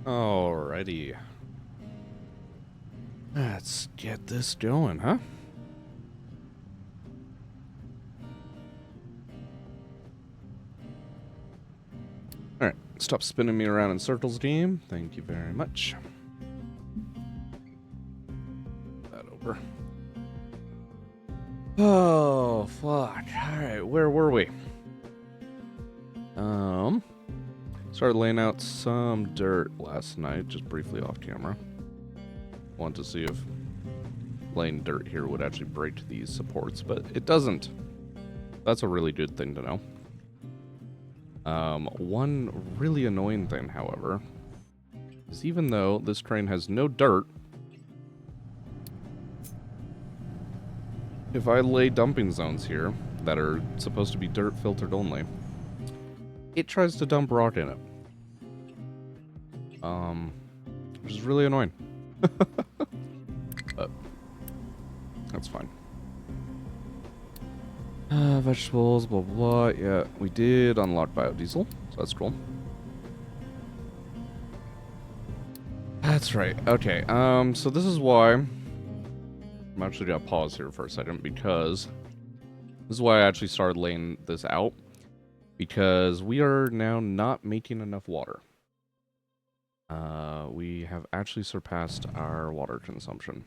Alrighty. Let's get this going, huh? Alright, stop spinning me around in circles, game. Thank you very much. That over. Oh, fuck. Alright, where were we? Started laying out some dirt last night, just briefly off camera. Wanted to see if laying dirt here would actually break these supports, but it doesn't. That's a really good thing to know. One really annoying thing, however, is even though this train has no dirt, if I lay dumping zones here that are supposed to be dirt filtered only, it tries to dump rock in it. Which is really annoying. But that's fine. Vegetables, blah, blah, blah. Yeah, we did unlock biodiesel, so that's cool. That's right. Okay, so this is why I'm actually gonna pause here for a second, because this is why I actually started laying this out, because we are now not making enough water. We have actually surpassed our water consumption,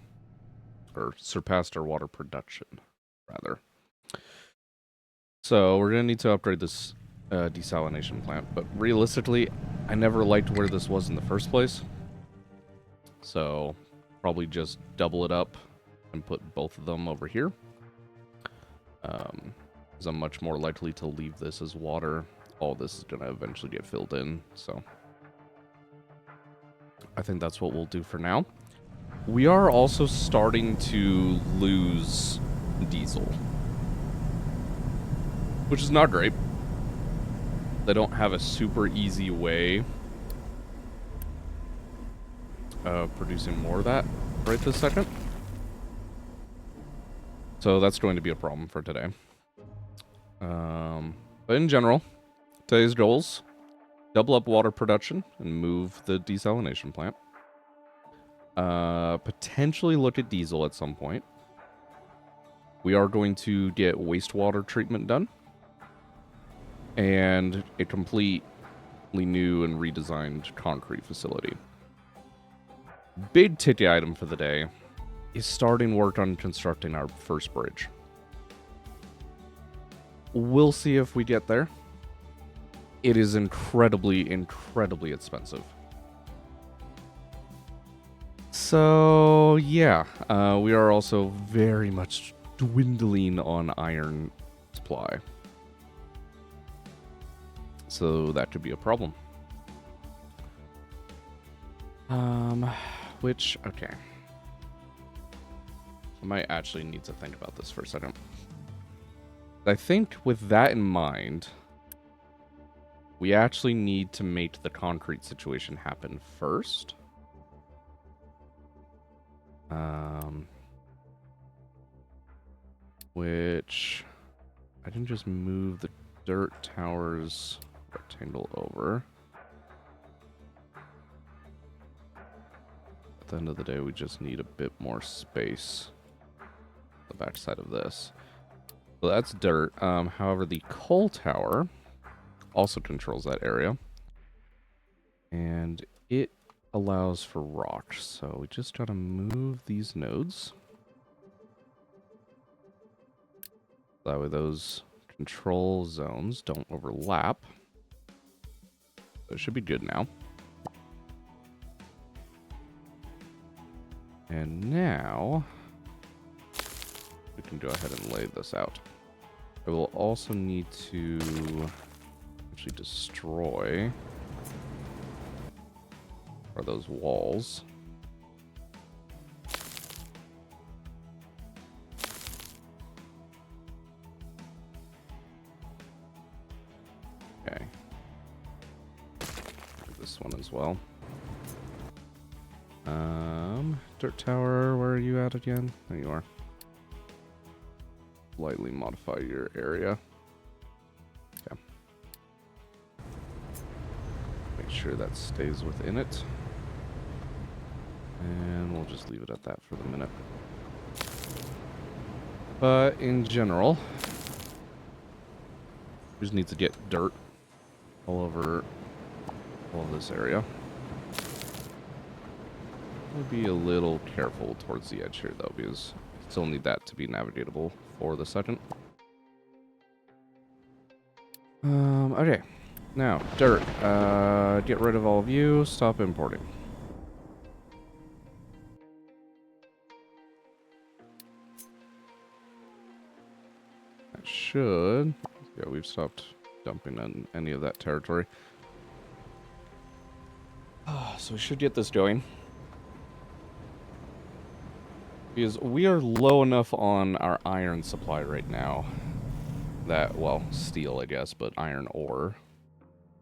or surpassed our water production, rather. So we're gonna need to upgrade this desalination plant, but realistically, I never liked where this was in the first place. So probably just double it up and put both of them over here. Because I'm much more likely to leave this as water. All this is gonna eventually get filled in, so I think that's what we'll do for now. We are also starting to lose diesel, which is not great. They don't have a super easy way of producing more of that right this second. So that's going to be a problem for today. But in general, Today's goals: double up water production and move the desalination plant. Potentially look at diesel at some point. We are going to get wastewater treatment done. And a completely new and redesigned concrete facility. Big ticket item for the day is starting work on constructing our first bridge. We'll see if we get there. It is incredibly, incredibly expensive. So, yeah, we are also very much dwindling on iron supply. So that could be a problem. Okay. I might actually need to think about this for a second. I think with that in mind, we actually need to make the concrete situation happen first. Which I can just move the dirt towers rectangle over. At the end of the day, we just need a bit more space on the back side of this. So that's dirt. However, the coal tower also controls that area. And it allows for rock. So we just gotta move these nodes. That way those control zones don't overlap. So it should be good now. And now we can go ahead and lay this out. I will also need to actually destroy those walls. Okay. This one as well. Dirt tower, where are you at again? There you are. Lightly modify your area. Okay. Make sure that stays within it. And we'll just leave it at that for the minute. But in general, we just need to get dirt all over all of this area. We'll be a little careful towards the edge here, though, because we still need that to be navigatable for the second. Okay. Now, dirt. Get rid of all of you. Stop importing. That should... Yeah, we've stopped dumping on any of that territory. So we should get this going. Because we are low enough on our iron supply right now that, well, steel, I guess, but iron ore,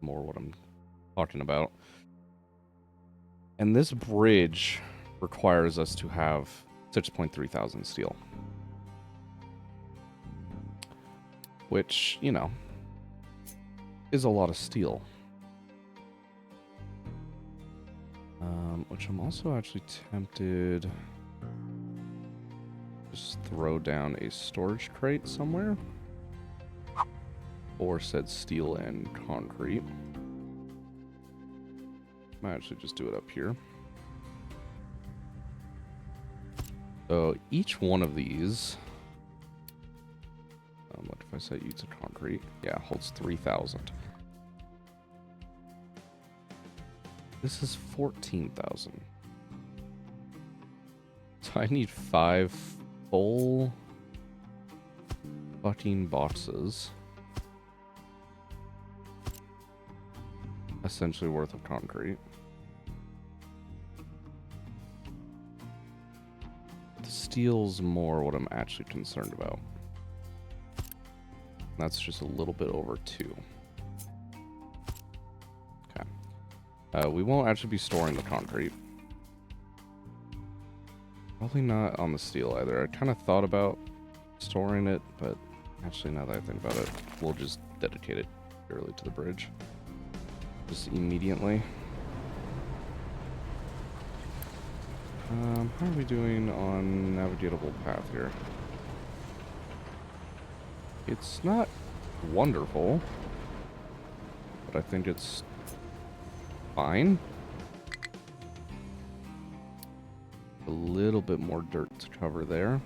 more what I'm talking about. And this bridge requires us to have 6.3 thousand steel. Which, you know, is a lot of steel. Which I'm also actually tempted... Just throw down a storage crate somewhere. Or said steel and concrete. Might actually just do it up here. So each one of these... what if I set you to concrete? Yeah, holds 3,000. This is 14,000. So I need 5 full fucking boxes. Essentially worth of concrete. The steel's more what I'm actually concerned about. That's just a little bit over 2. Okay. We won't actually be storing the concrete. Probably not on the steel either. I kind of thought about storing it, but actually now that I think about it, we'll just dedicate it Early to the bridge. Just immediately. How are we doing on navigatable path here? It's not wonderful, but I think it's fine. A little bit more dirt to cover there.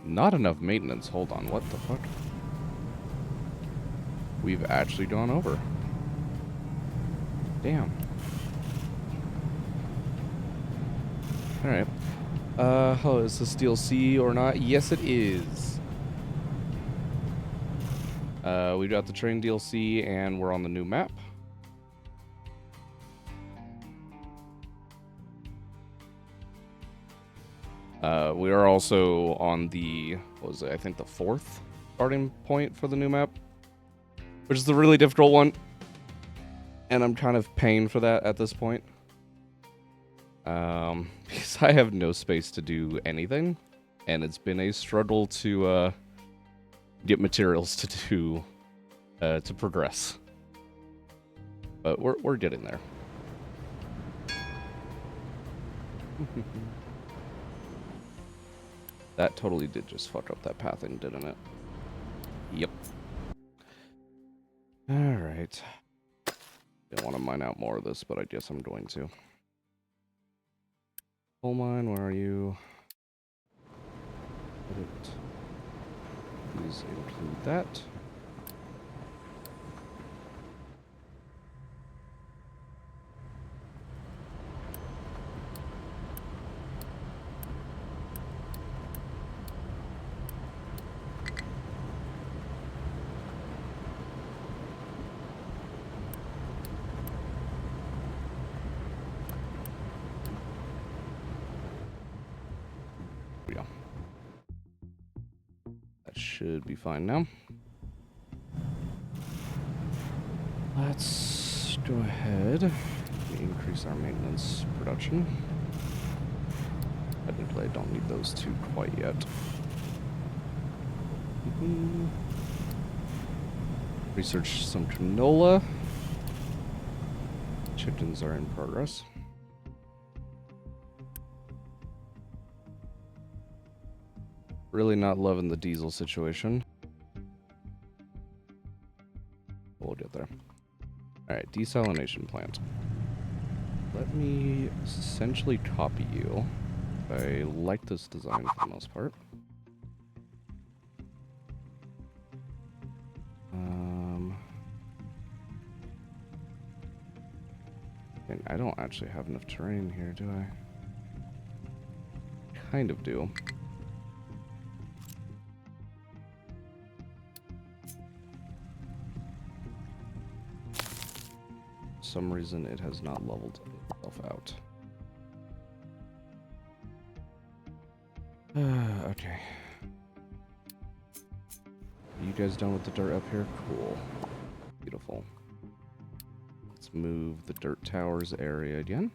Not enough maintenance. Hold on, what the fuck? We've actually gone over. Damn. Alright. Oh, is this DLC or not? Yes, it is. We got the train DLC and we're on the new map. We are also on the, what was it, I think the 4th starting point for the new map, which is the really difficult one. And I'm kind of paying for that at this point. Because I have no space to do anything. And it's been a struggle to get materials to do, to progress. But we're getting there. That totally did just fuck up that pathing, didn't it? Yep. Alright. Didn't want to mine out more of this, but I guess I'm going to. Coal mine, where are you? Please include that. Should be fine now. Let's go ahead and increase our maintenance production. Technically, I don't need those two quite yet. Research some canola. Chickens are in progress. Really not loving the diesel situation. We'll get there. Alright, desalination plant. Let me essentially copy you. I like this design for the most part. And I don't actually have enough terrain here, do I? Kind of do. For some reason it has not leveled itself out. Okay. You guys done with the dirt up here? Cool. Beautiful. Let's move the dirt towers area again.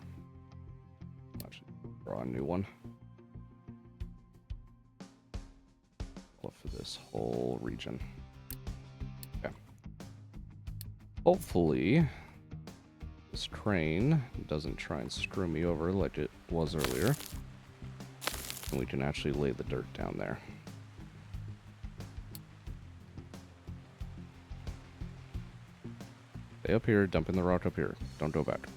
Actually, draw a new one. For this whole region. Okay. Hopefully, this train doesn't try and screw me over like it was earlier. And we can actually lay the dirt down there. Stay up here, dumping the rock up here. Don't go back.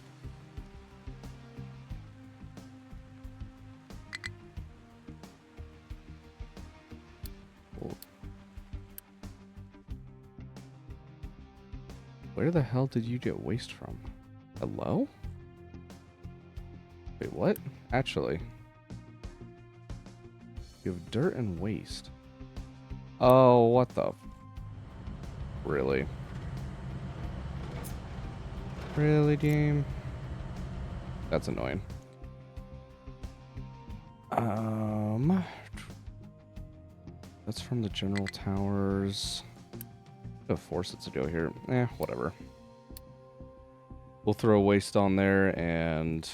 Where the hell did you get waste from? Hello? Wait, what? Actually. You have dirt and waste. Oh, what the? Really? Really, game? That's annoying. That's from the general towers. I'll force it to go here. Whatever. We'll throw waste on there and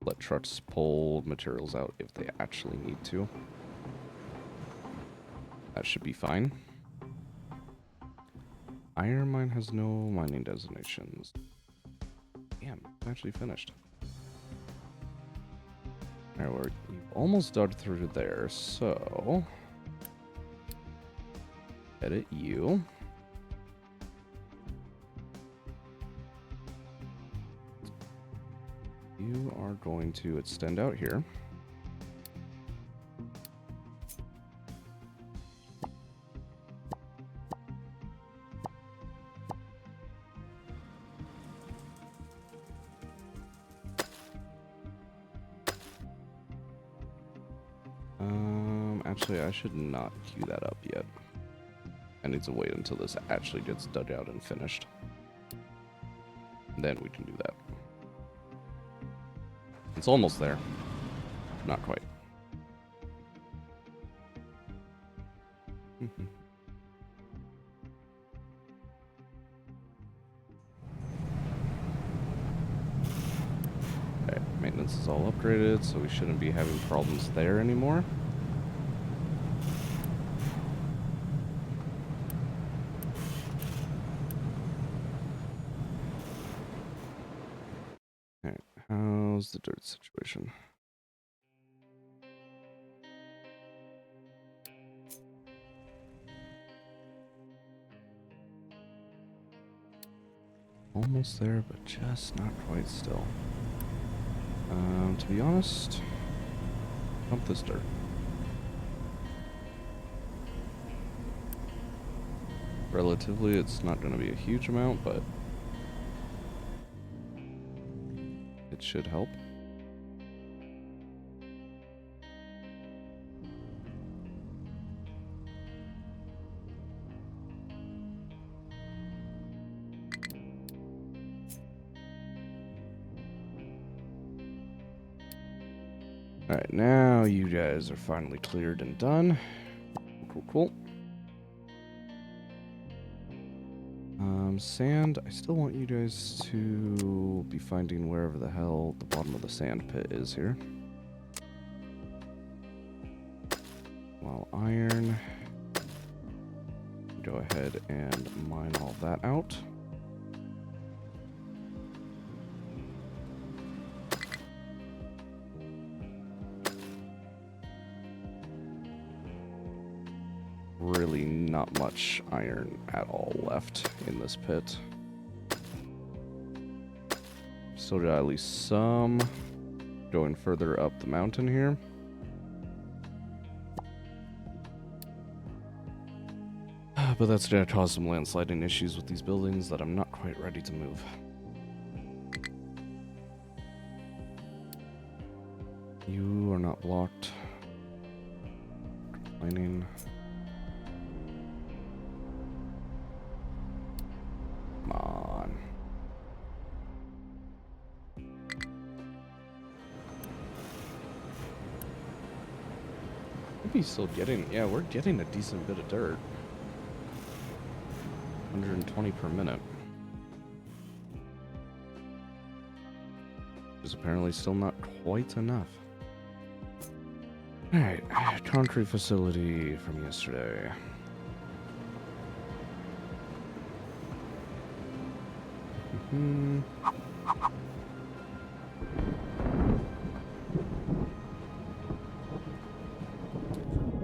let trucks pull materials out if they actually need to. That should be fine. Iron mine has no mining designations. Damn, it's actually finished. Alright, we've almost dug through there, so edit you. You are going to extend out here. Actually, I should not queue that up yet. I need to wait until this actually gets dug out and finished. Then we can do that. It's almost there. Not quite. Okay, maintenance is all upgraded, so we shouldn't be having problems there anymore. Alright, how's the dirt situation? Almost there, but just not quite still. To be honest, pump this dirt. Relatively, it's not going to be a huge amount, but it should help. Alright, now you guys are finally cleared and done. Cool. Sand, I still want you guys to be finding wherever the hell the bottom of the sand pit is here. While iron, go ahead and mine all that out. Really not much iron at all left in this pit. Still got at least some going further up the mountain here. But that's gonna cause some landsliding issues with these buildings that I'm not quite ready to move. You are not blocked. Complaining. Come on. Maybe still getting, yeah, we're getting a decent bit of dirt. 120 per minute. Which is apparently still not quite enough. Alright, concrete facility from yesterday.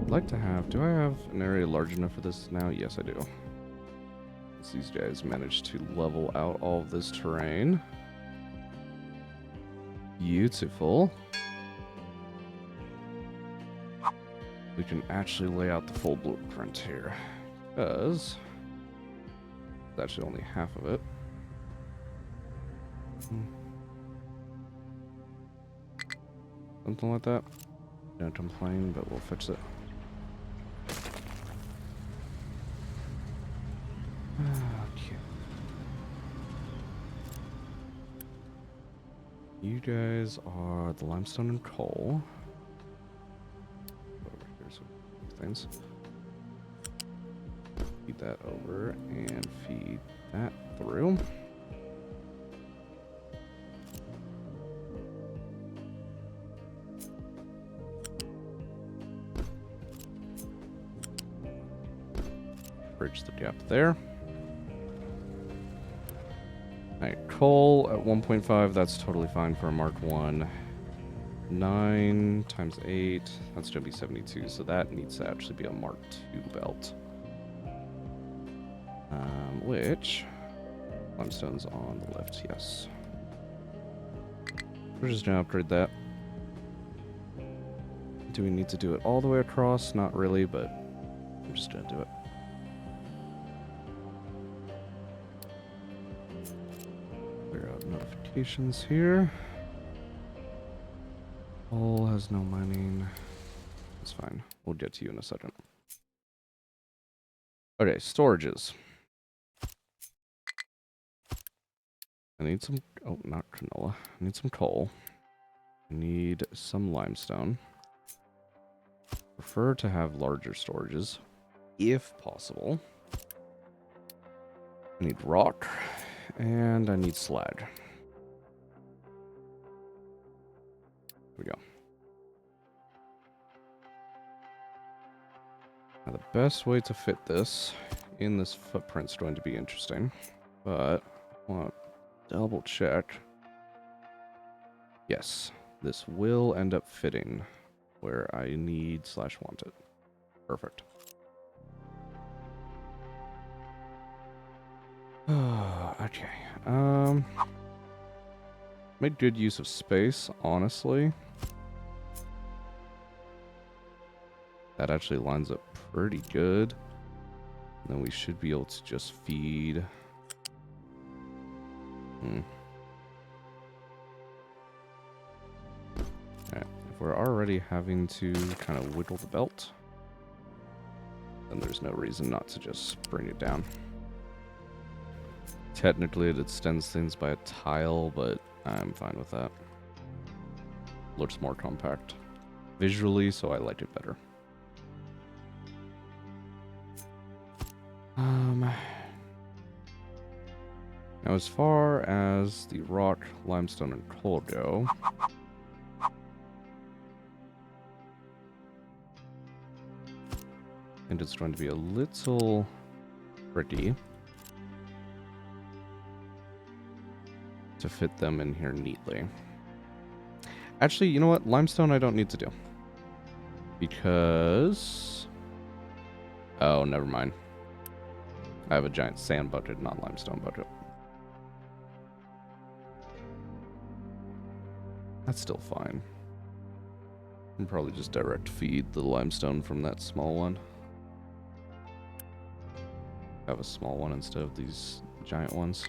I'd like to have, do I have an area large enough for this now? Yes, I do. These guys managed to level out all of this terrain. Beautiful. We can actually lay out the full blueprint here, because it's actually only half of it. Something like that. Don't complain, but we'll fix it. Okay. You guys are the limestone and coal. Over here, some things. Feed that over and feed that through. Bridge the gap there. Alright, coal at 1.5, that's totally fine for a Mark 1. 9 times 8, that's going to be 72, so that needs to actually be a Mark 2 belt. Which, limestone's on the left, yes. We're just going to upgrade that. Do we need to do it all the way across? Not really, but I'm just going to do it. Clear out notifications here. All has no mining. That's fine. We'll get to you in a second. Okay, storages. I need some... Oh, not canola. I need some coal. I need some limestone. Prefer to have larger storages, if possible. I need rock. And I need slag. Here we go. Now the best way to fit this in this footprint is going to be interesting, but I want to double check. Yes, this will end up fitting where I need / want it. Perfect. Okay. Made good use of space, honestly. That actually lines up pretty good. And then we should be able to just feed. Alright, if we're already having to kind of wiggle the belt, then there's no reason not to just bring it down. Technically, it extends things by a tile, but I'm fine with that. Looks more compact visually, so I like it better. Now, as far as the rock, limestone, and coal go, and it's going to be a little tricky to fit them in here neatly. Actually, you know what? Limestone I don't need to do. Because... Oh, never mind. I have a giant sand bucket, not limestone bucket. That's still fine. I can probably just direct feed the limestone from that small one. Have a small one instead of these giant ones.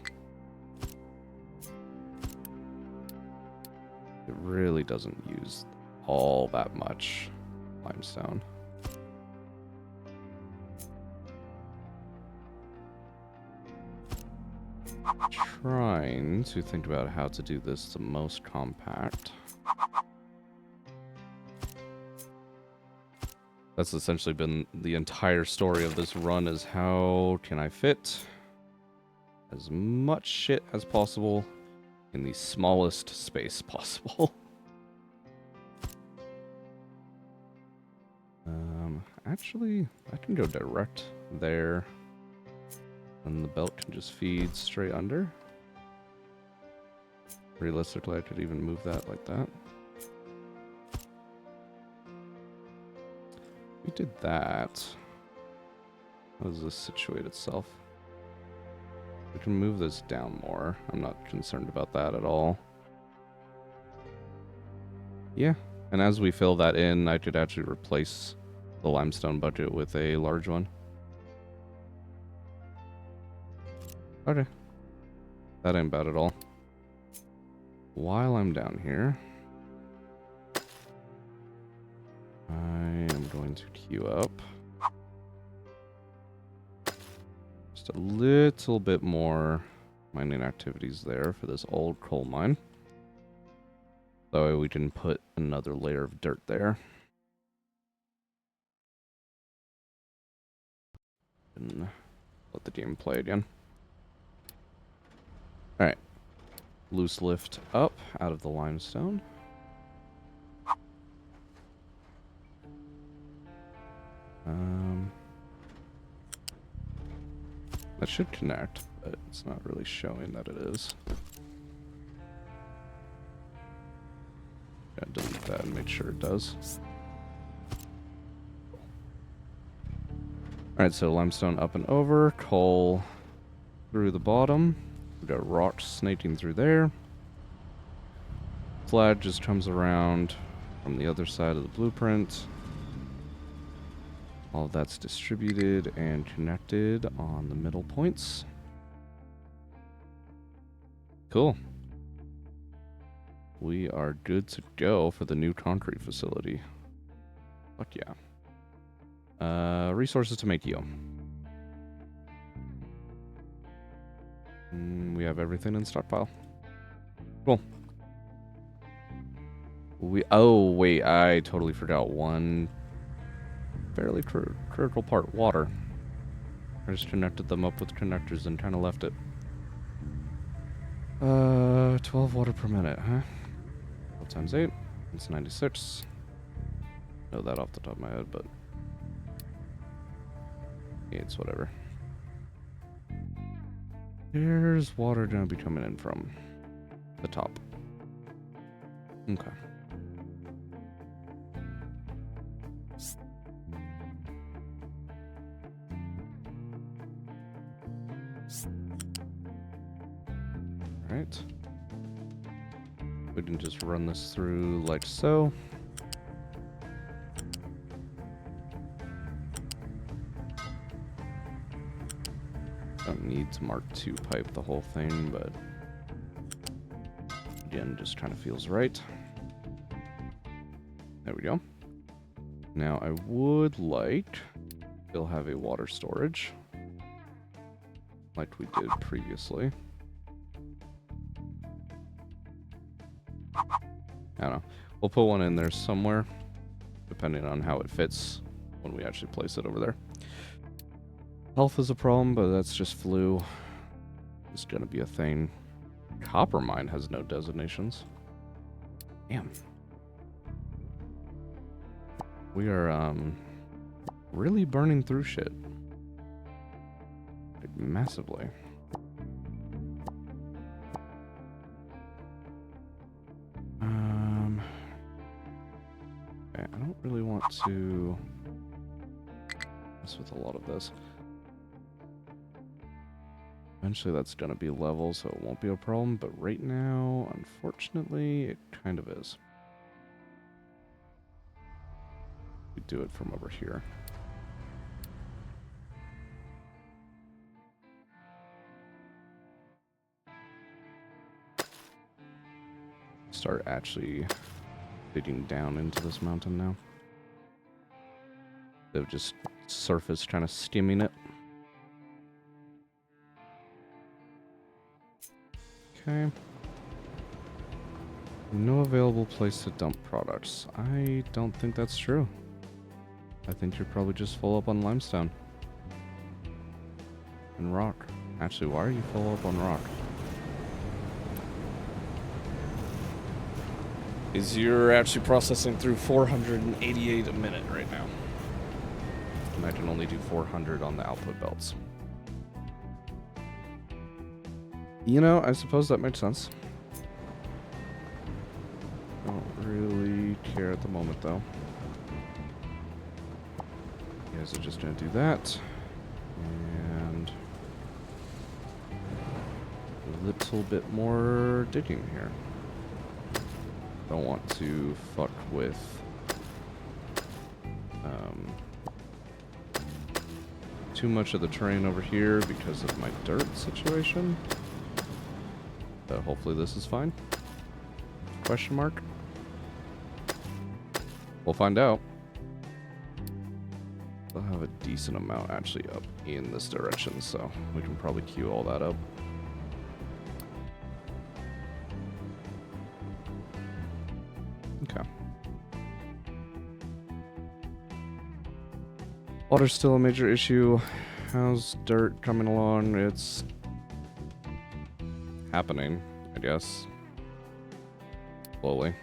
It really doesn't use all that much limestone. Trying to think about how to do this the most compact. That's essentially been the entire story of this run, is how can I fit as much shit as possible in the smallest space possible. Actually, I can go direct there, and the belt can just feed straight under. Realistically, I could even move that like that. We did that. How does this situate itself? We can move this down more. I'm not concerned about that at all. Yeah, and as we fill that in, I could actually replace the limestone bucket with a large one. Okay. That ain't bad at all. While I'm down here, I am going to queue up just a little bit more mining activities there for this old coal mine. That way we can put another layer of dirt there. And let the game play again. Alright. Loose lift up out of the limestone. That should connect, but it's not really showing that it is. Gotta delete that and make sure it does. Alright, so limestone up and over, coal through the bottom. We've got rocks snaking through there. Flag just comes around from the other side of the blueprint. All of that's distributed and connected on the middle points. Cool. We are good to go for the new concrete facility. Fuck yeah. Resources to make you. We have everything in stockpile. Cool. Oh, wait, I totally forgot one fairly critical part, water. I just connected them up with connectors and kind of left it. 12 water per minute, huh? 12 times 8, it's 96. Know that off the top of my head, but it's whatever. Here's water gonna be coming in from the top. Okay. Alright. We can just run this through like so. Don't need to Mark II pipe the whole thing, but again, just kind of feels right. There we go. Now I would like still have a water storage like we did previously. I don't know. We'll put one in there somewhere, depending on how it fits when we actually place it over there. Health is a problem, but that's just flu. It's gonna be a thing. Copper mine has no designations. Damn. We are, really burning through shit. Like, massively. Okay, I don't really want to mess with a lot of this. Eventually that's gonna be level, so it won't be a problem, but right now, unfortunately, it kind of is. We do it from over here. Start actually digging down into this mountain now. Instead of just surface kind of skimming it. Okay. No available place to dump products. I don't think that's true. I think you're probably just full up on limestone. And rock. Actually, why are you full up on rock? Is you're actually processing through 488 a minute right now. And I can only do 400 on the output belts. You know, I suppose that makes sense. Don't really care at the moment, though. You guys are just gonna do that. And a little bit more digging here. Don't want to fuck with too much of the terrain over here because of my dirt situation. But hopefully this is fine. Question mark? We'll find out. I'll have a decent amount actually up in this direction, so we can probably queue all that up. Okay. Water's still a major issue. How's dirt coming along? It's happening, I guess. Slowly.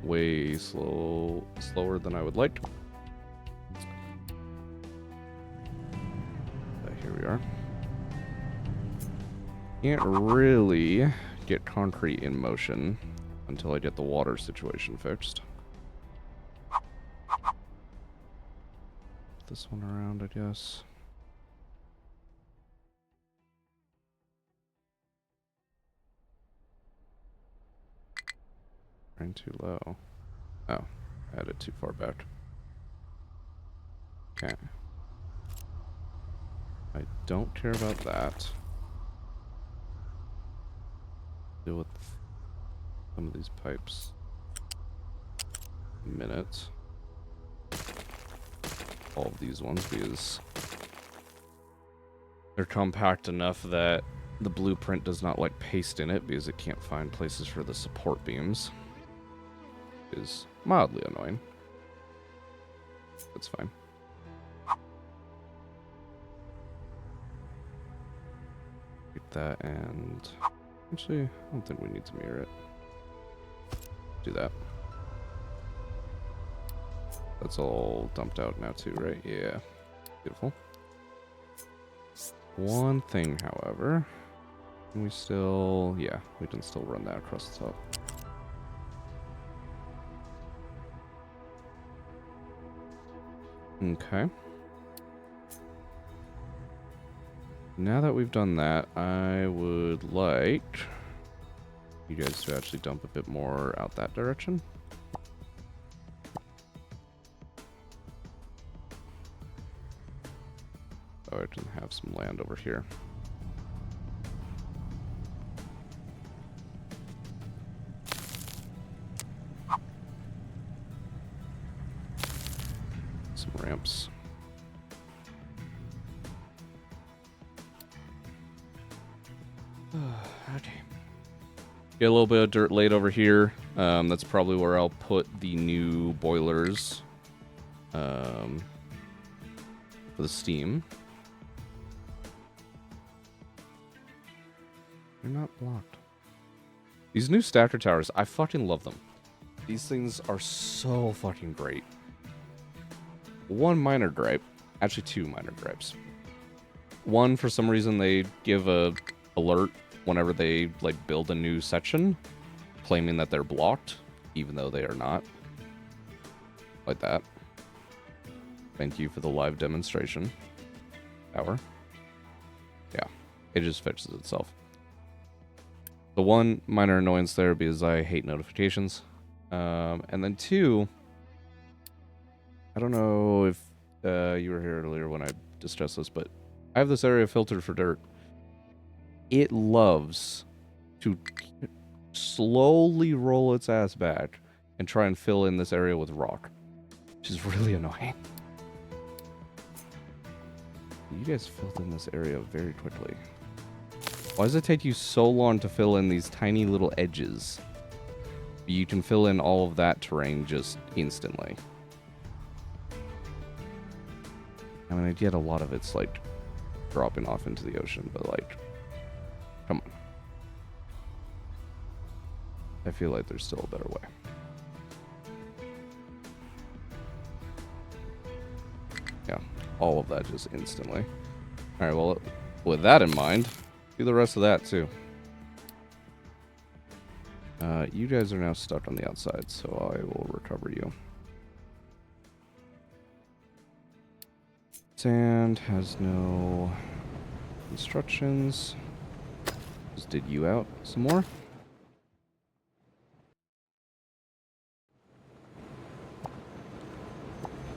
Way slower than I would like. But here we are. Can't really get concrete in motion until I get the water situation fixed. This one around, I guess. Ran too low. Oh, I had it too far back. Okay. I don't care about that. Deal with some of these pipes. Minute. All of these ones because they're compact enough that the blueprint does not like paste in it because it can't find places for the support beams. Is mildly annoying. That's fine. Get that, and actually, I don't think we need to mirror it. Do that. That's all dumped out now too, right? Yeah. Beautiful. One thing, however, can we still... yeah, we can still run that across the top. Okay. Now that we've done that, I would like you guys to actually dump a bit more out that direction. Oh, I can have some land over here. Some ramps. Okay. Get a little bit of dirt laid over here. That's probably where I'll put the new boilers for the steam. They're not blocked. These new stacker towers, I fucking love them. These things are so fucking great. One minor gripe, actually two minor gripes. One, for some reason, they give a alert whenever they like build a new section, claiming that they're blocked, even though they are not. Like that. Thank you for the live demonstration. Tower. Yeah, it just fixes itself. The one minor annoyance there because I hate notifications. And then two, I don't know if you were here earlier when I discussed this, but I have this area filtered for dirt. It loves to slowly roll its ass back and try and fill in this area with rock, which is really annoying. You guys filled in this area very quickly. Why does it take you so long to fill in these tiny little edges? You can fill in all of that terrain just instantly. I mean, I get a lot of it's like dropping off into the ocean, but like, come on. I feel like there's still a better way. Yeah, all of that just instantly. Alright, well, with that in mind, do the rest of that too. You guys are now stuck on the outside, so I will recover you. Sand has no instructions. Just did you out some more.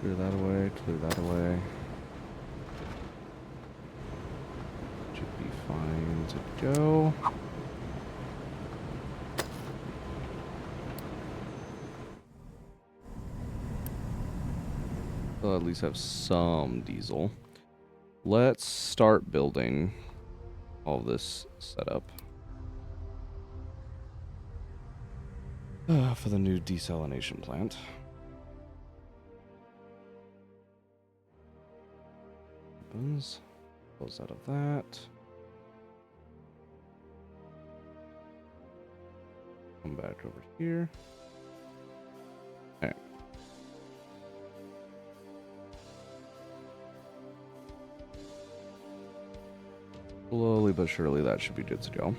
Clear that away, clear that away. Should be fine to go. I'll at least have some diesel. Let's start building all this setup for the new desalination plant. Opens. Close out of that. Come back over here. Alright. Slowly but surely that should be good to go.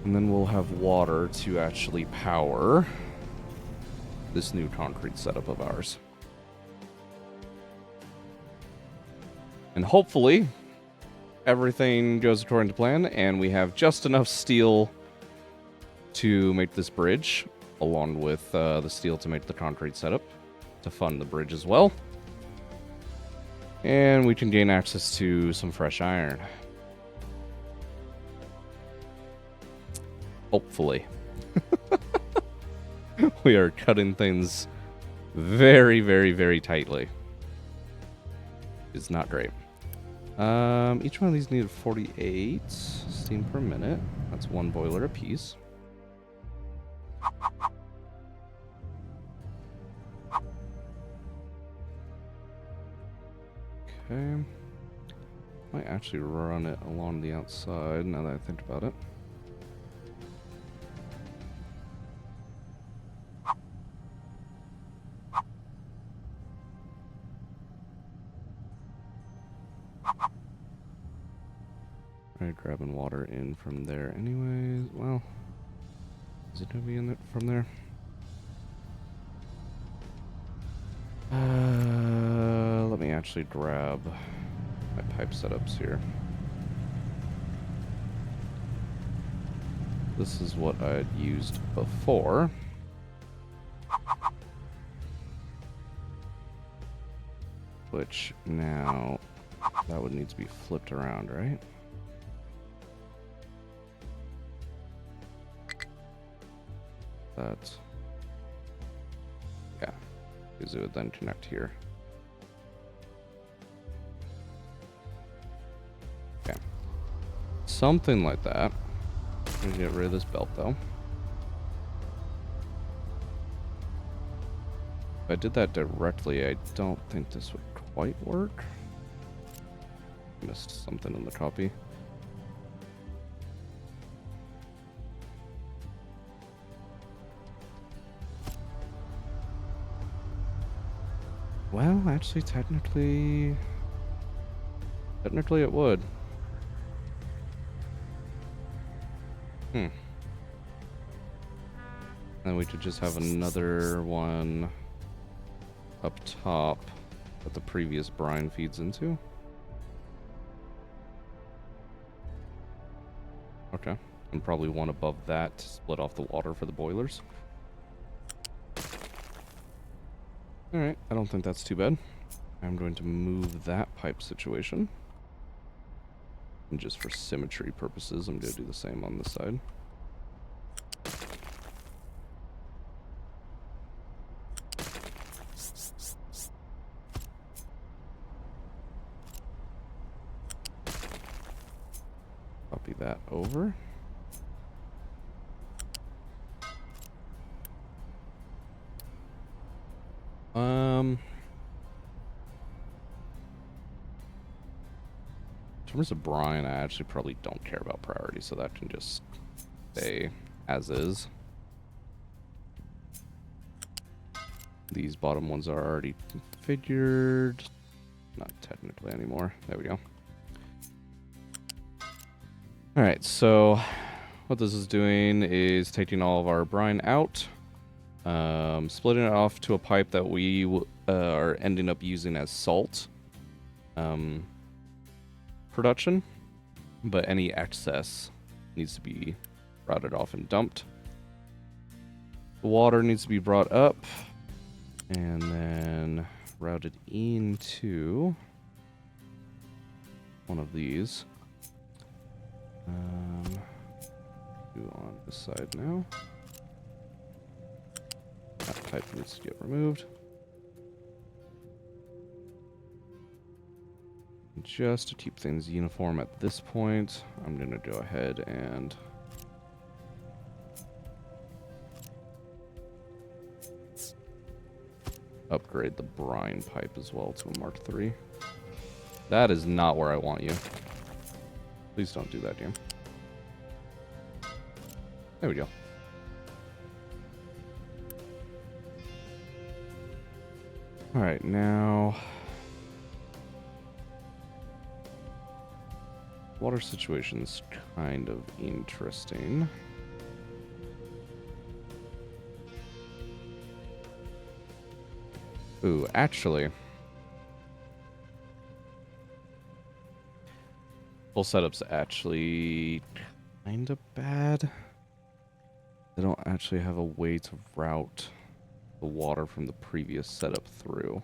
And then we'll have water to actually power this new concrete setup of ours. And hopefully everything goes according to plan and we have just enough steel to make this bridge, along with the steel to make the concrete setup, to fund the bridge as well. And we can gain access to some fresh iron. Hopefully. We are cutting things very, very, very tightly. It's not great. Each one of these needed 48 steam per minute. That's one boiler apiece. Okay. Might actually run it along the outside now that I think about it. Alright, grabbing water in from there anyways. Well, is it gonna be in from there? Let me actually grab my pipe setups here. This is what I had used before. Which now, that would need to be flipped around, right? That, yeah, because it would then connect here. Okay, something like that. I'm gonna get rid of this belt though. If I did that directly, I don't think this would quite work. Missed something in the copy. Well, actually, technically it would. And we could just have another one up top that the previous brine feeds into. Okay. And probably one above that to split off the water for the boilers. Alright, I don't think that's too bad. I'm going to move that pipe situation. And just for symmetry purposes, I'm going to do the same on this side. Copy that over. In terms of brine, I actually probably don't care about priority, so that can just stay as is. These bottom ones are already configured. Not technically anymore. There we go. Alright, so what this is doing is taking all of our brine out, splitting it off to a pipe that we are ending up using as salt production, but any excess needs to be routed off and dumped. The water needs to be brought up and then routed into one of these. Do on this side now. That pipe needs to get removed. Just to keep things uniform at this point, I'm going to go ahead and upgrade the brine pipe as well to a Mark III. That is not where I want you. Please don't do that, game. There we go. Alright, now Water situation's kind of interesting. Ooh, actually, full setup's actually kind of bad. They don't actually have a way to route the water from the previous setup through.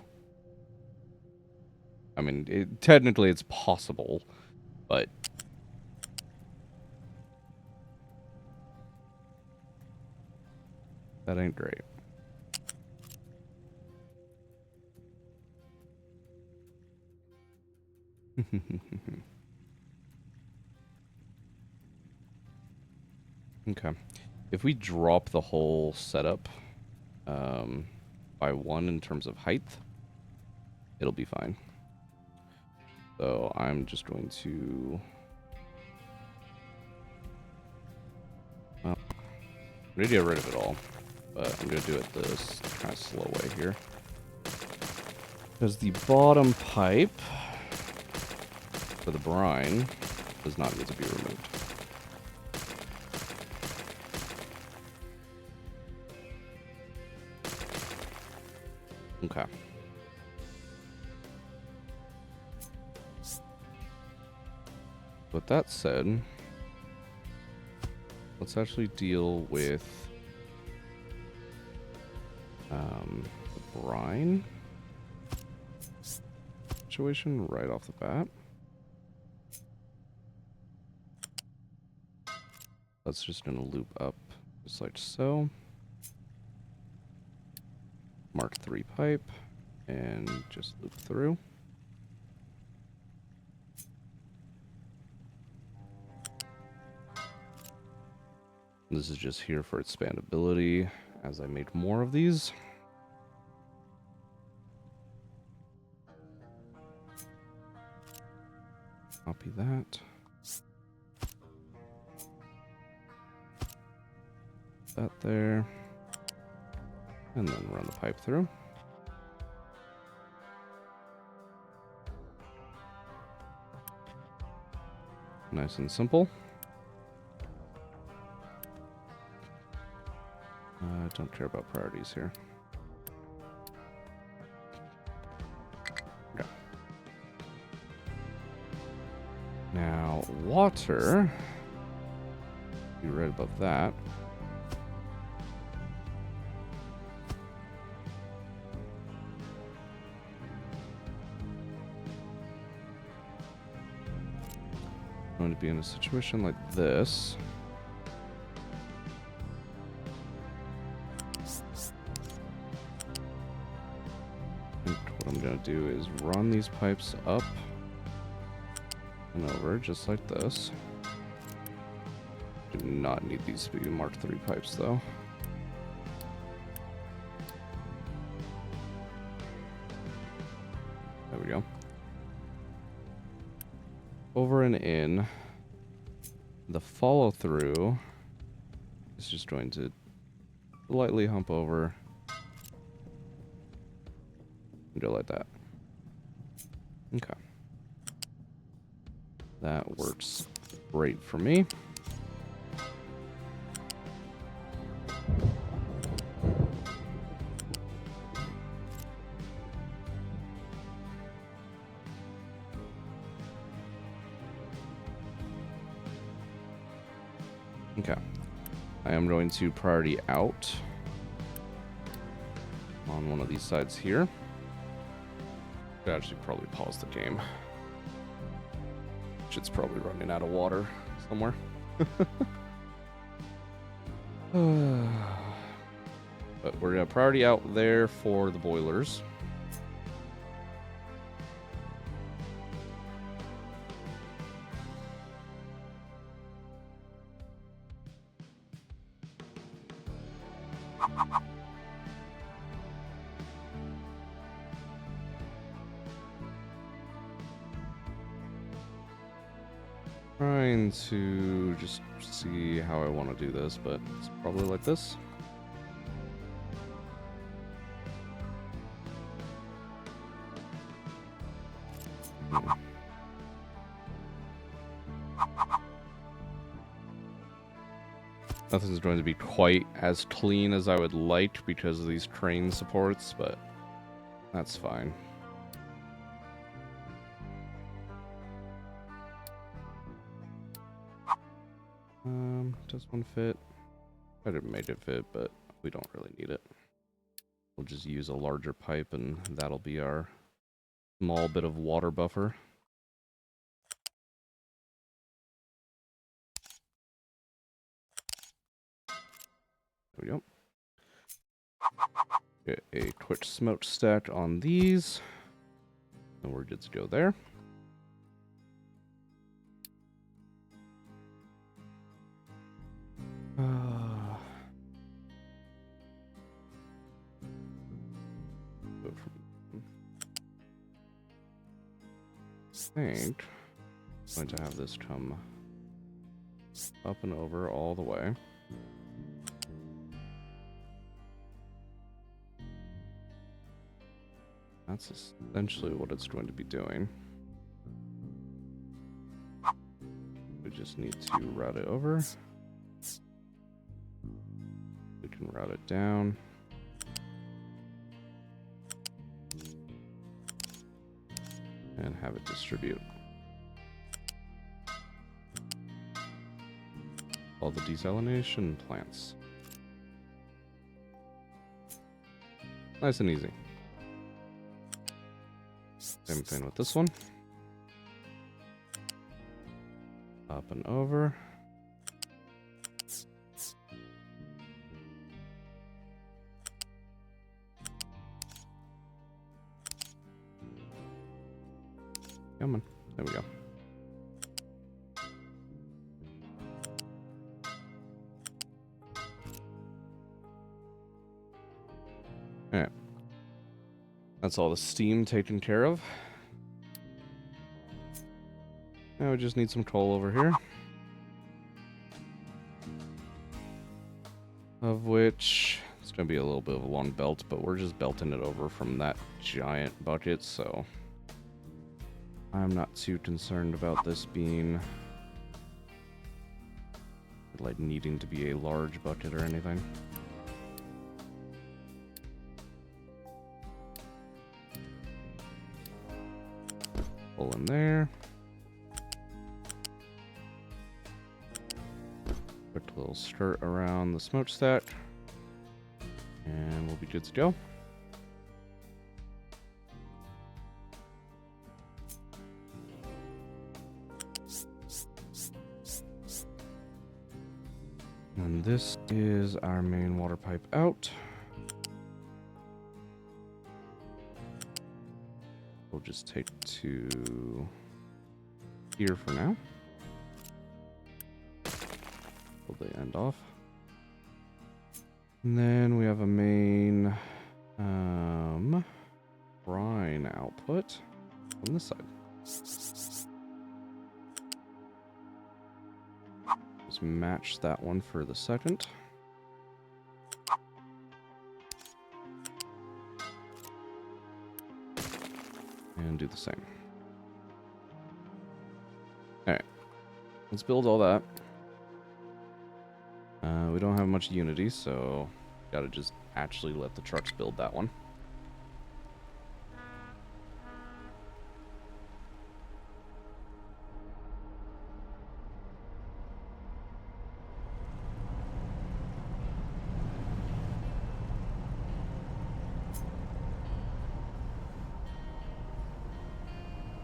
I mean, technically it's possible, but that ain't great. Okay. If we drop the whole setup by 1 in terms of height, it'll be fine. So I'm just going to... Well, I'm going to get rid of it all, but I'm going to do it this kind of slow way here. Because the bottom pipe for the brine does not need to be removed. Okay. With that said, let's actually deal with the brine situation right off the bat. That's just going to loop up just like so. Mark 3 pipe and just loop through. This is just here for expandability as I make more of these. Copy that. That there. And then run the pipe through. Nice and simple. Don't care about priorities here. Okay. Now, water. Be right above that. I'm going to be in a situation like this. What I'm going to do is run these pipes up and over just like this. Do not need these to be Mark 3 pipes though. There we go. Over and in. The follow through is just going to lightly hump over and go like that. Okay. That works great for me. Okay. I am going to priority out on one of these sides here. Could actually probably pause the game. Shit's probably running out of water somewhere. But we're gonna priority out there for the boilers. Trying to just see how I want to do this, but it's probably like this. Nothing's going to be quite as clean as I would like because of these train supports, but that's fine. Does one fit? I didn't make it fit, but we don't really need it. We'll just use a larger pipe and that'll be our small bit of water buffer. There we go. Get a quick smokestack on these. And we're good to go there. I think I'm going to have this come up and over all the way. That's essentially what it's going to be doing. We just need to route it over. We can route it down. And have it distribute all the desalination plants. Nice and easy. Same thing with this one. Up and over. Come on. There we go. Alright. That's all the steam taken care of. Now we just need some coal over here. Of which it's going to be a little bit of a long belt, but we're just belting it over from that giant bucket, so I'm not too concerned about this being like needing to be a large bucket or anything. Pull in there. Put a little skirt around the smokestack. And we'll be good to go. And this is our main water pipe out. We'll just take to here for now. Pull the end off. And then we have a main brine output on this side. Just match that one for the second. And do the same. Alright. Let's build all that. We don't have much unity, so gotta just actually let the trucks build that one.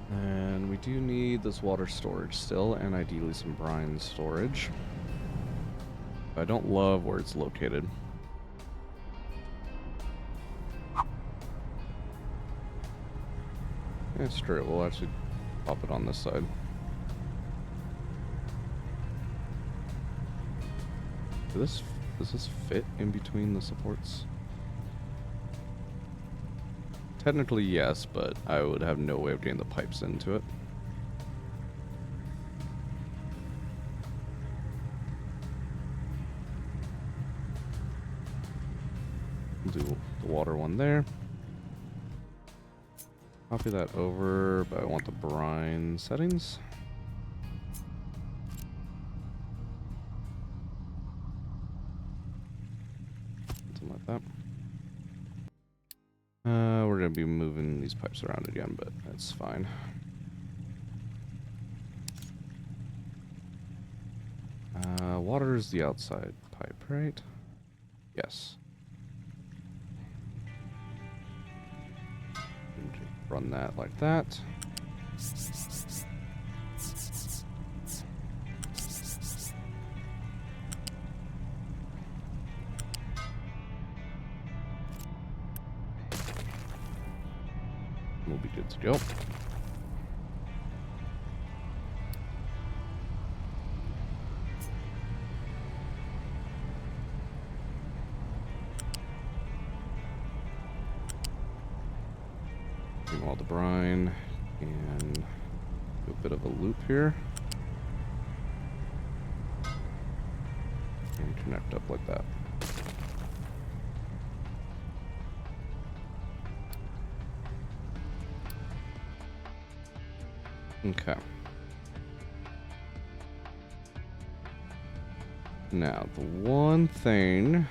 And we do need this water storage still, and ideally some brine storage. I don't love where it's located. Yeah, screw it. We'll actually pop it on this side. Does this fit in between the supports? Technically, yes, but I would have no way of getting the pipes into it. Do the water one there. Copy that over, but I want the brine settings. to be moving these pipes around again, but that's fine. Water is the outside pipe, right? Yes. And just run that like that. We'll be good to go. All the brine and do a bit of a loop here and connect up like that. Okay. Now, the one thing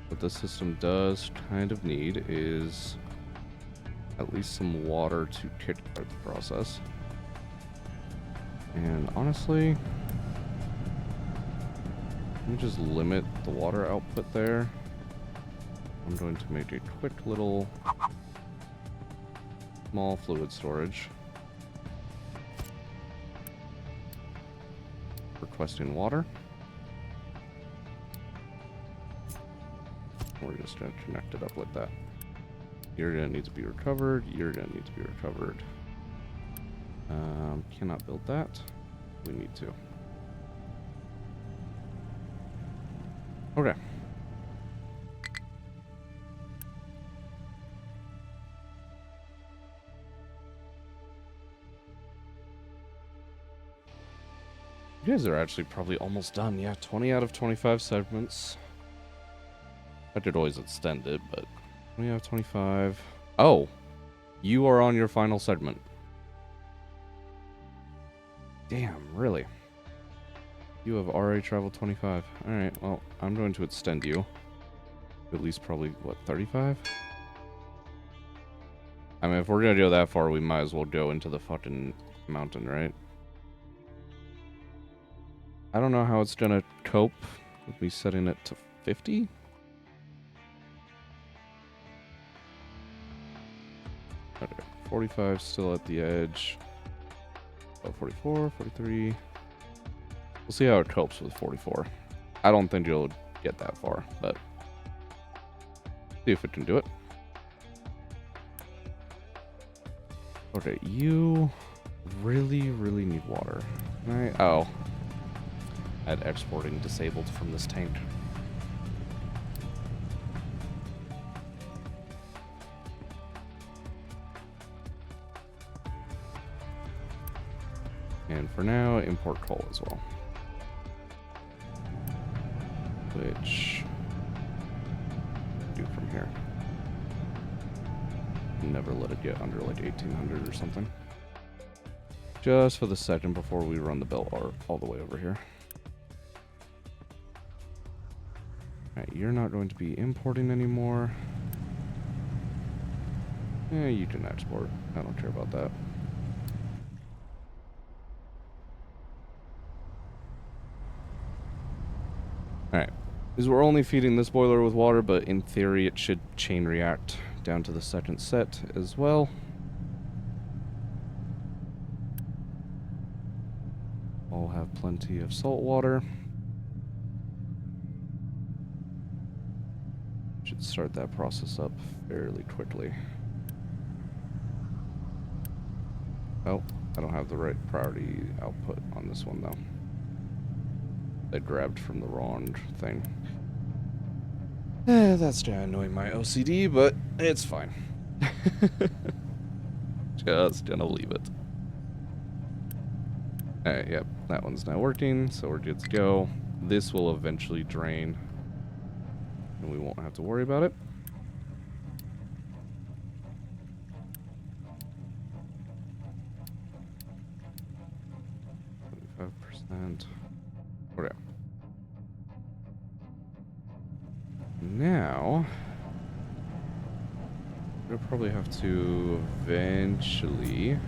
that the system does kind of need is at least some water to kickstart the process. And honestly, let me just limit the water output there. I'm going to make a quick little small fluid storage. Requesting water. We're just going to connect it up like that. You're going to need to be recovered. You're going to need to be recovered. Cannot build that. We need to. Okay. You guys are actually probably almost done. Yeah, 20 out of 25 segments. I could always extend it, but 20 out of 25. Oh, you are on your final segment. Damn, really? You have already traveled 25. Alright, well, I'm going to extend you. At least probably, what, 35? I mean, if we're going to go that far, we might as well go into the fucking mountain, right? I don't know how it's going to cope with me setting it to 50. Okay, 45 still at the edge. Oh, 44, 43. We'll see how it copes with 44. I don't think you'll get that far, but see if it can do it. Okay, you really need water. Can I? Oh. I had exporting disabled from this tank. And for now, import coal as well. Which do from here. Never let it get under like 1800 or something. Just for the second before we run the belt all the way over here. Alright, you're not going to be importing anymore. Yeah, you can export. I don't care about that. Alright, because we're only feeding this boiler with water, but in theory it should chain react down to the second set as well. All have plenty of salt water. Should start that process up fairly quickly. Oh, I don't have the right priority output on this one though. I grabbed from the wrong thing. That's gonna annoy my OCD, but it's fine. Just gonna leave it. Alright, yep, that one's not working, so we're good to go. This will eventually drain, and we won't have to worry about it. %. Okay. We'll probably have to eventually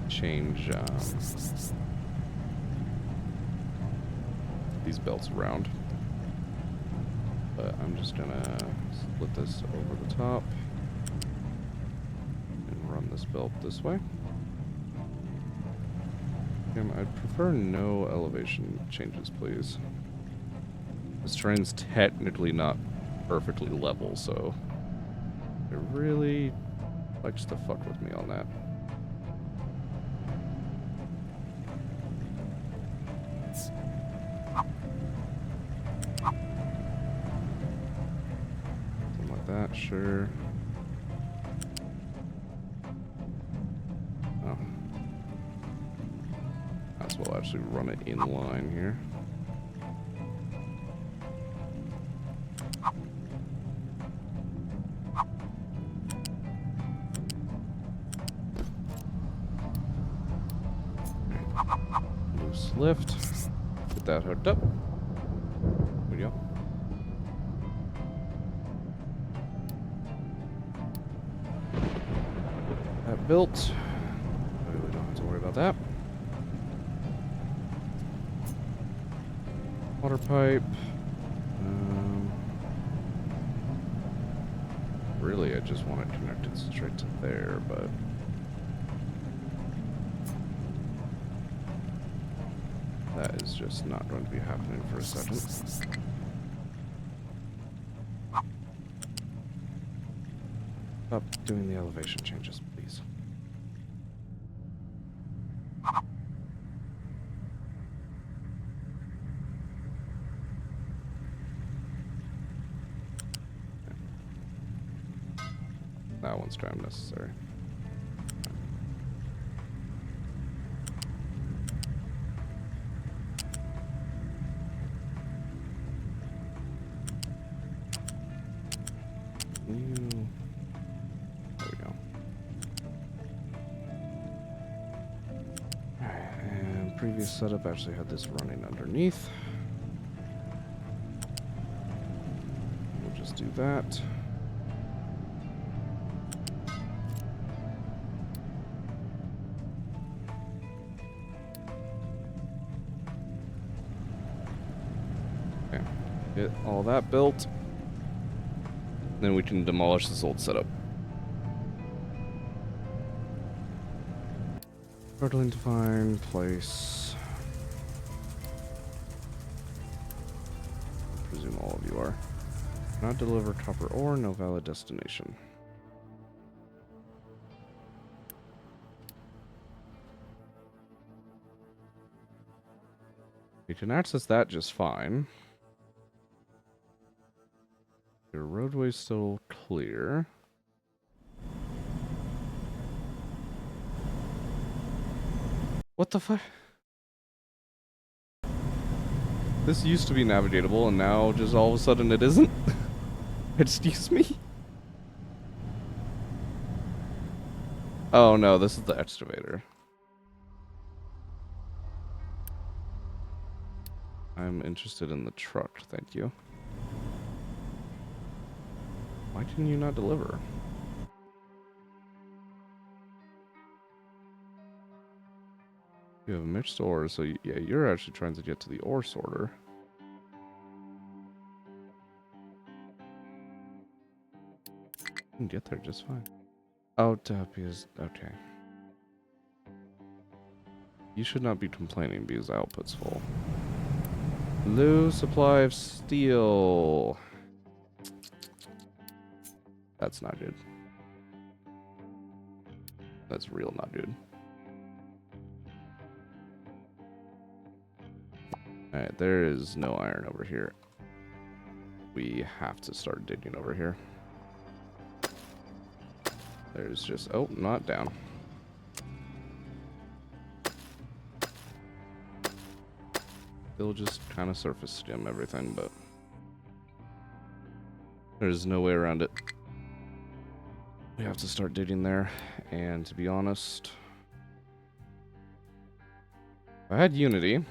change these belts around. But I'm just gonna split this over the top and run this belt this way. I'd prefer no elevation changes, please. This terrain's technically not perfectly level, so it really likes to fuck with me on that. Something like that, sure. Oh. Might as well actually run it in line here. Loose lift. Get that hooked up. There we go. That built. I really don't have to worry about that. Water pipe. Really, I just want it connected straight to there, but that is just not going to be happening for a second. Stop doing the elevation changes, please. That one's time necessary. There we go. Alright, and previous setup actually had this running underneath. We'll just do that. Okay, get all that built. Then we can demolish this old setup. Struggling to find place. I presume all of you are. Not deliver copper ore, no valid destination. You can access that just fine. Your roadway's still clear. What the fuck? This used to be navigatable and now just all of a sudden it isn't? Excuse me? Oh no, this is the excavator. I'm interested in the truck, thank you. Why can you not deliver? You have mixed ore, so yeah, you're actually trying to get to the ore sorter. You can get there just fine. Oh, Duppy is... okay. You should not be complaining because the output's full. Low supply of steel. That's not good. That's real not good. Alright, there is no iron over here. We have to start digging over here. There's just... oh, not down. Still just kind of surface skim everything, but there's no way around it. We have to start digging there, and to be honest, if I had Unity,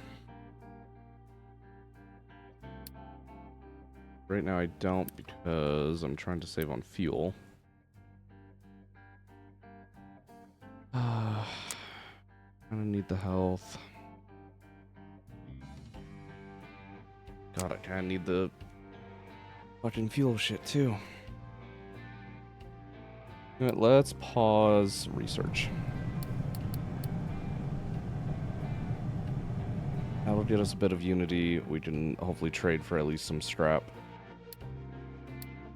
Right now I don't because I'm trying to save on fuel. I don't need the health. God, I kind of need the fucking fuel shit too. You know what, let's pause research. That'll get us a bit of unity. We can hopefully trade for at least some scrap.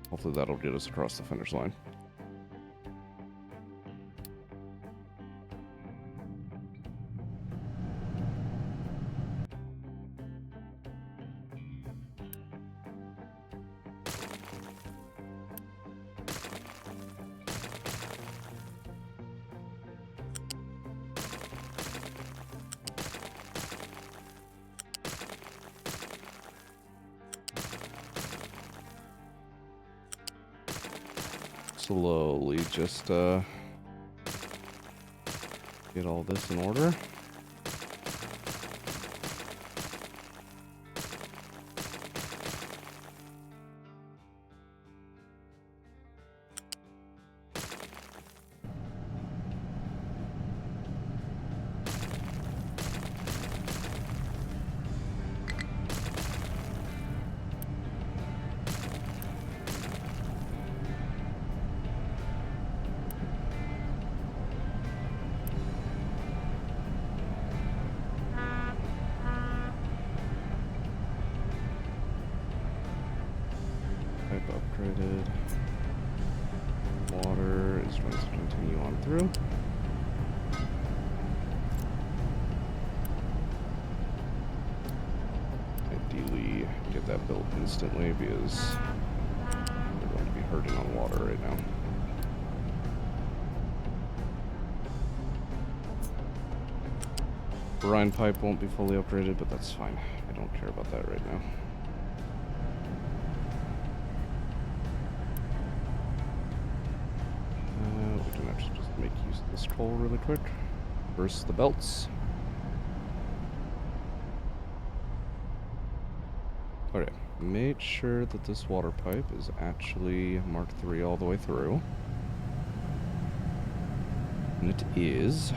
Hopefully that'll get us across the finish line. Slowly just get all this in order. Pipe upgraded. Water is going to continue on through. Ideally, get that built instantly because we're going to be hurting on water right now. Brine pipe won't be fully upgraded, but that's fine. I don't care about that right now. We can actually just make use of this coal really quick. Burst the belts. Okay, make sure that this water pipe is actually Mark III all the way through. And it is.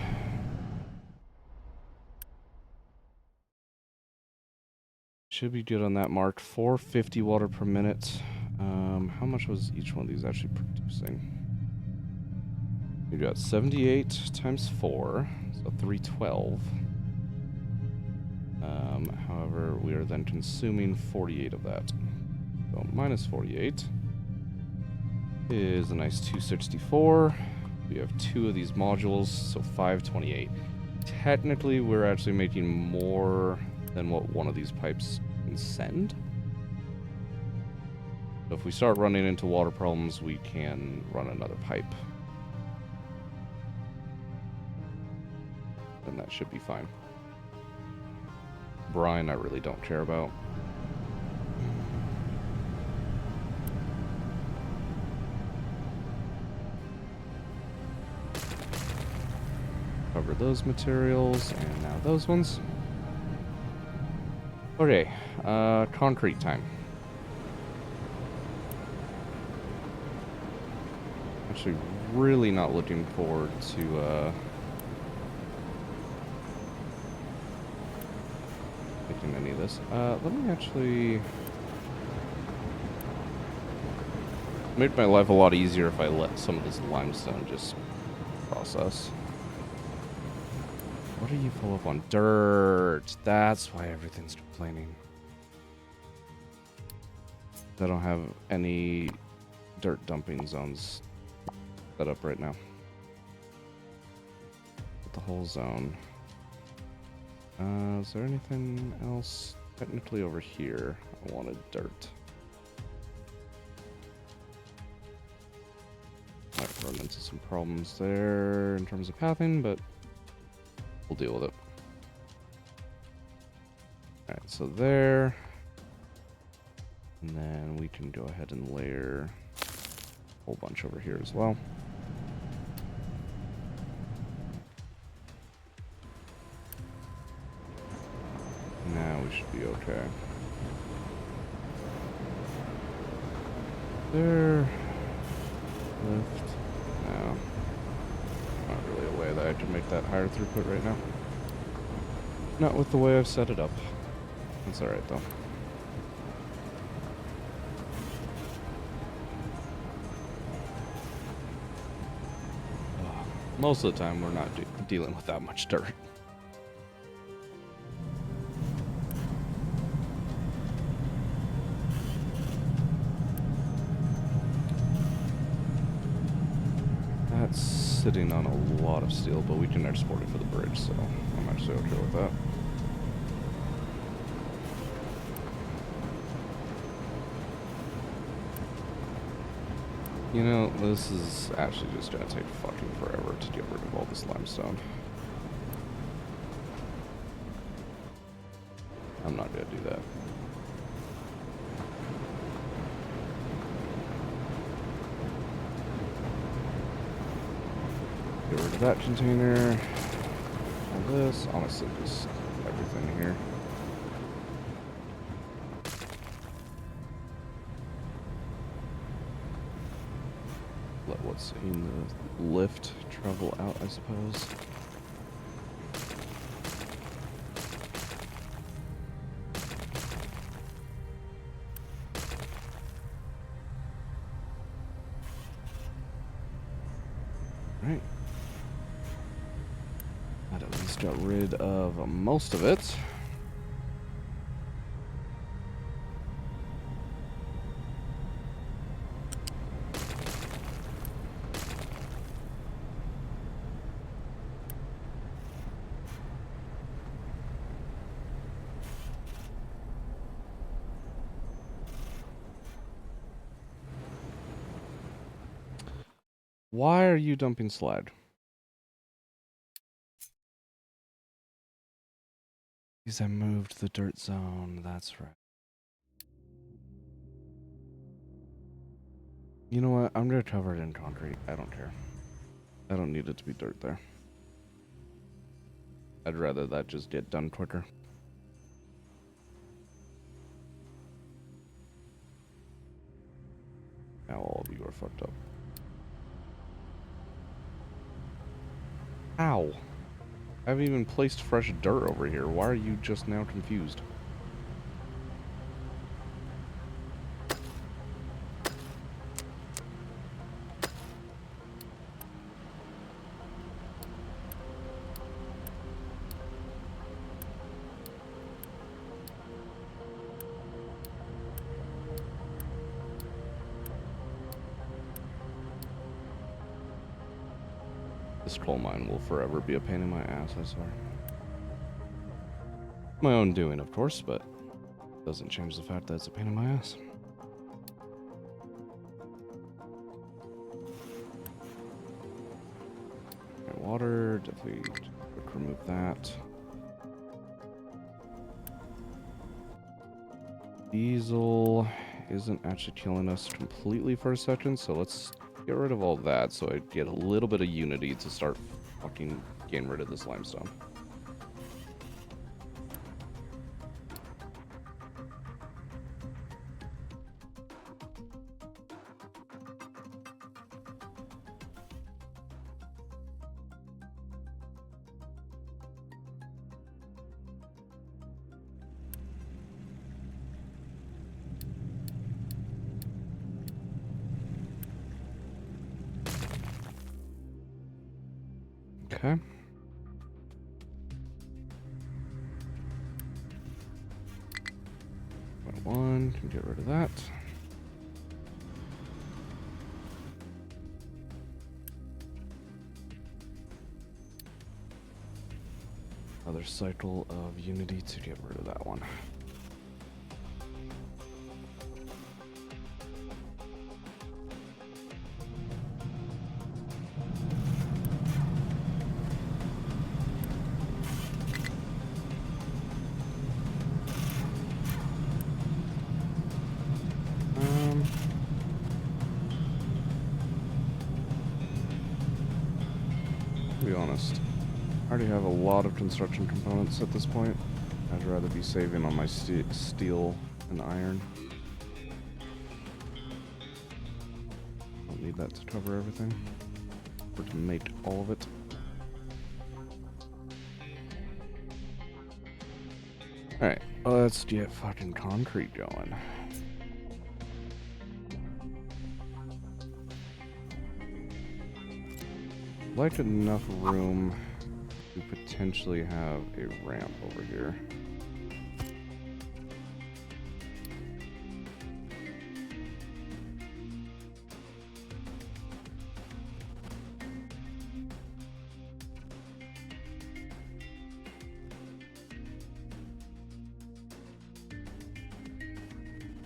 Should be good on that mark. 450 water per minute. How much was each one of these actually producing? You got 78 times 4, so 312. However, we are then consuming 48 of that. So minus 48 is a nice 264. We have 2 of these modules, so 528. Technically, we're actually making more than what one of these pipes can send. So if we start running into water problems, we can run another pipe. Then that should be fine. Brine, I really don't care about. Cover those materials, and now those ones. Okay, concrete time. Actually, really not looking forward to, making any of this. Let me actually make my life a lot easier if I let some of this limestone just process. What are you full up on? Dirt. That's why everything's complaining. I don't have any dirt dumping zones set up right now. But the whole zone. Is there anything else technically over here? I wanted dirt. Might run into some problems there in terms of pathing, but we'll deal with it. Alright, so there. And then we can go ahead and layer a whole bunch over here as well. Now we should be okay. There. Lift. No. Not really a way that I can make that higher throughput right now. Not with the way I've set it up. That's alright though. Most of the time we're not dealing with that much dirt. That's sitting on a lot of steel, but we can export it for the bridge, so I'm actually okay with that. You know, this is actually just gonna take fucking forever to get rid of all this limestone. I'm not gonna do that. Get rid of that container. All this, honestly, just everything here. Let what's in the lift travel out, I suppose. Right. That at least got rid of most of it. Why are you dumping slag? Because I moved the dirt zone, that's right. You know what? I'm gonna cover it in concrete. I don't care. I don't need it to be dirt there. I'd rather that just get done quicker. Now all of you are fucked up. Ow! I haven't even placed fresh dirt over here. Why are you just now confused? This coal mine will forever be a pain in my ass, I swear. My own doing, of course, but doesn't change the fact that it's a pain in my ass. Okay, water, definitely remove that. Diesel isn't actually killing us completely for a second, so let's get rid of all that so I get a little bit of unity to start fucking getting rid of this limestone. Okay. One, can get rid of that. Another cycle of unity to get rid of that one. To be honest, I already have a lot of construction components at this point. I'd rather be saving on my steel and iron. need that to cover everything. Or to make all of it. Alright, let's get fucking concrete going. Like enough room to potentially have a ramp over here.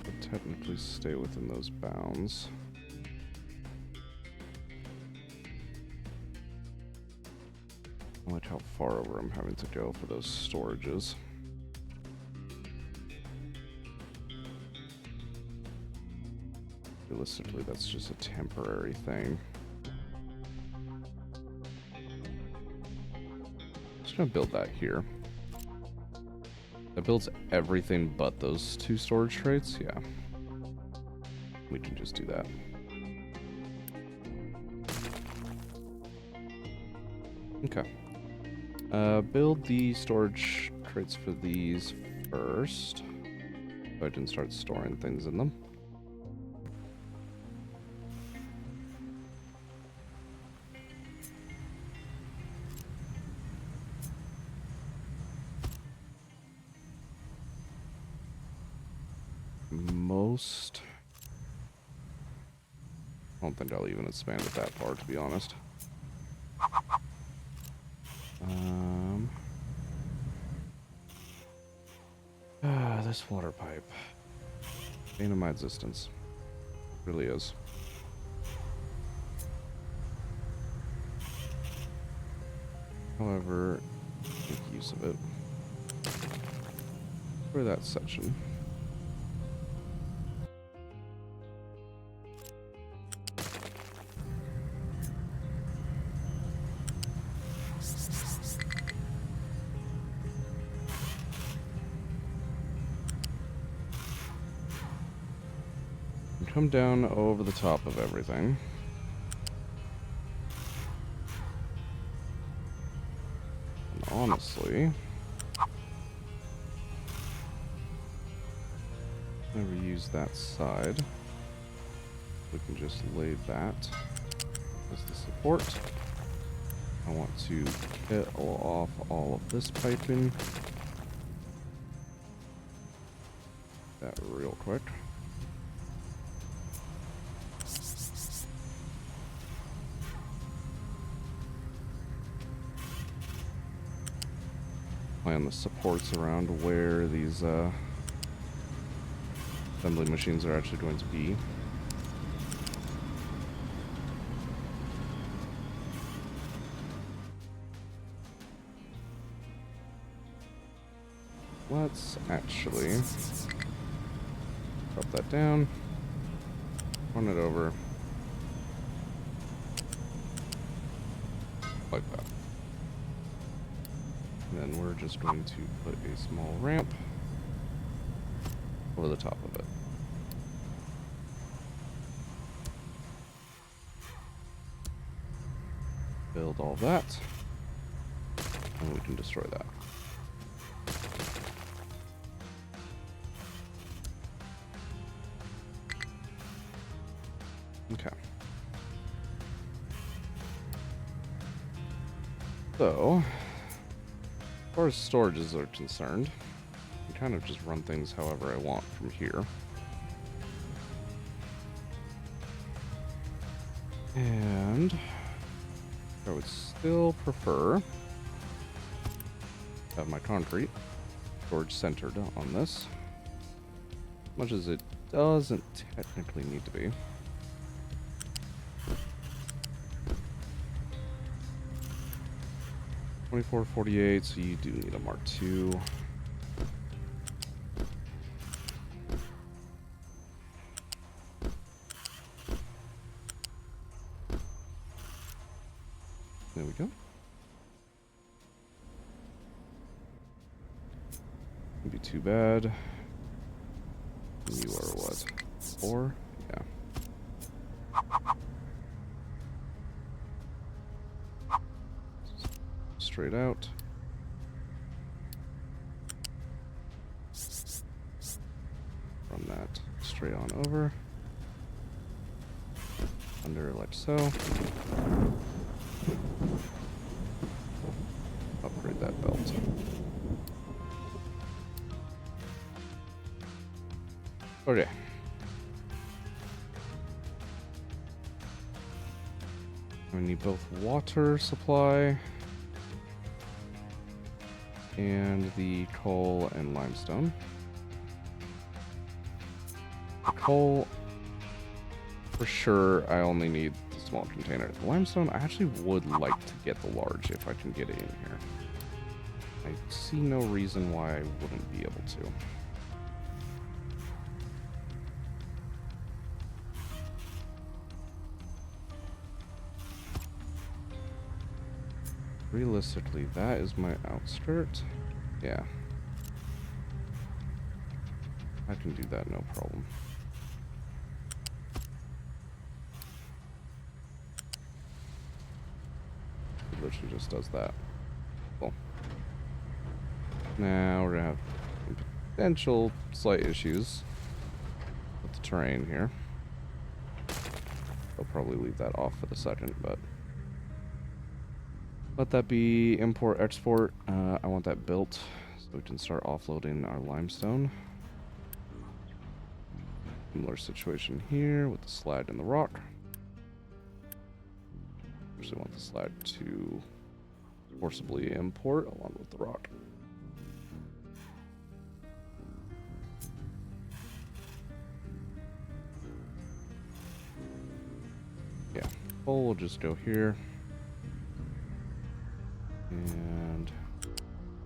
But technically stay within those bounds. I like how far over I'm having to go for those storages. Realistically, that's just a temporary thing. Just gonna build that here. That builds everything but those two storage traits? Yeah. We can just do that. Okay. Build the storage crates for these first, so I can start storing things in them. I don't think I'll even expand it that far, to be honest. This water pipe. Bane of my existence. It really is. However, make use of it for that section. Come down over the top of everything. And honestly, never use that side. We can just lay that as the support. I want to get off all of this piping. That real quick. Plan the supports around where these assembly machines are actually going to be. Let's actually drop that down, run it over like that. And then we're just going to put a small ramp over the top of it. Build all that, and we can destroy that. Okay. So, as far as storages are concerned, I can kind of just run things however I want from here. And I would still prefer to have my concrete storage centered on this, much as it doesn't technically need to be. $24.48, so you do need a Mark II. There we go. Wouldn't be too bad. You are what? 4? Yeah. straight out. Run that straight on over. Under like so. Upgrade that belt. Okay. We need both water supply and the coal and limestone. The coal, for sure, I only need the small container. The limestone, I actually would like to get the large if I can get it in here. I see no reason why I wouldn't be able to. Realistically, that is my outskirt. Yeah. I can do that, no problem. It literally just does that. Cool. Now we're gonna have potential slight issues with the terrain here. I'll probably leave that off for the second, but let that be import export. I want that built so we can start offloading our limestone. Similar situation here with the slag and the rock. Actually want the slag to forcibly import along with the rock. Yeah, coal will just go here. And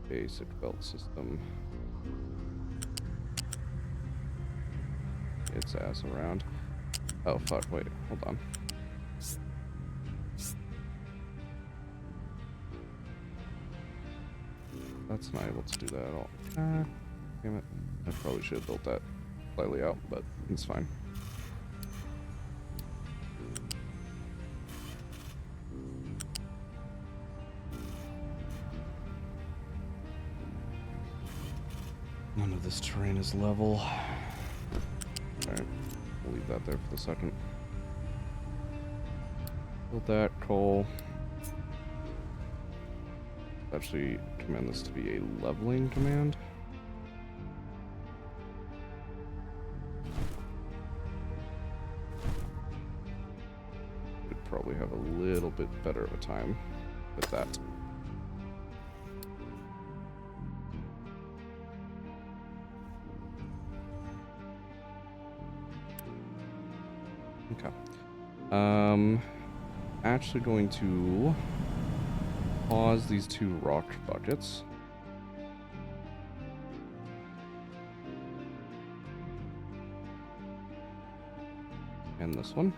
basic belt system. Its ass around. Oh fuck, wait, hold on. That's not able to do that at all. Damn it. I probably should have built that slightly out, but it's fine. None of this terrain is level. Alright, we'll leave that there for the second. Build that, coal. Actually, command this to be a leveling command. Would probably have a little bit better of a time with that. Okay. Actually going to pause these two rock buckets. And this one.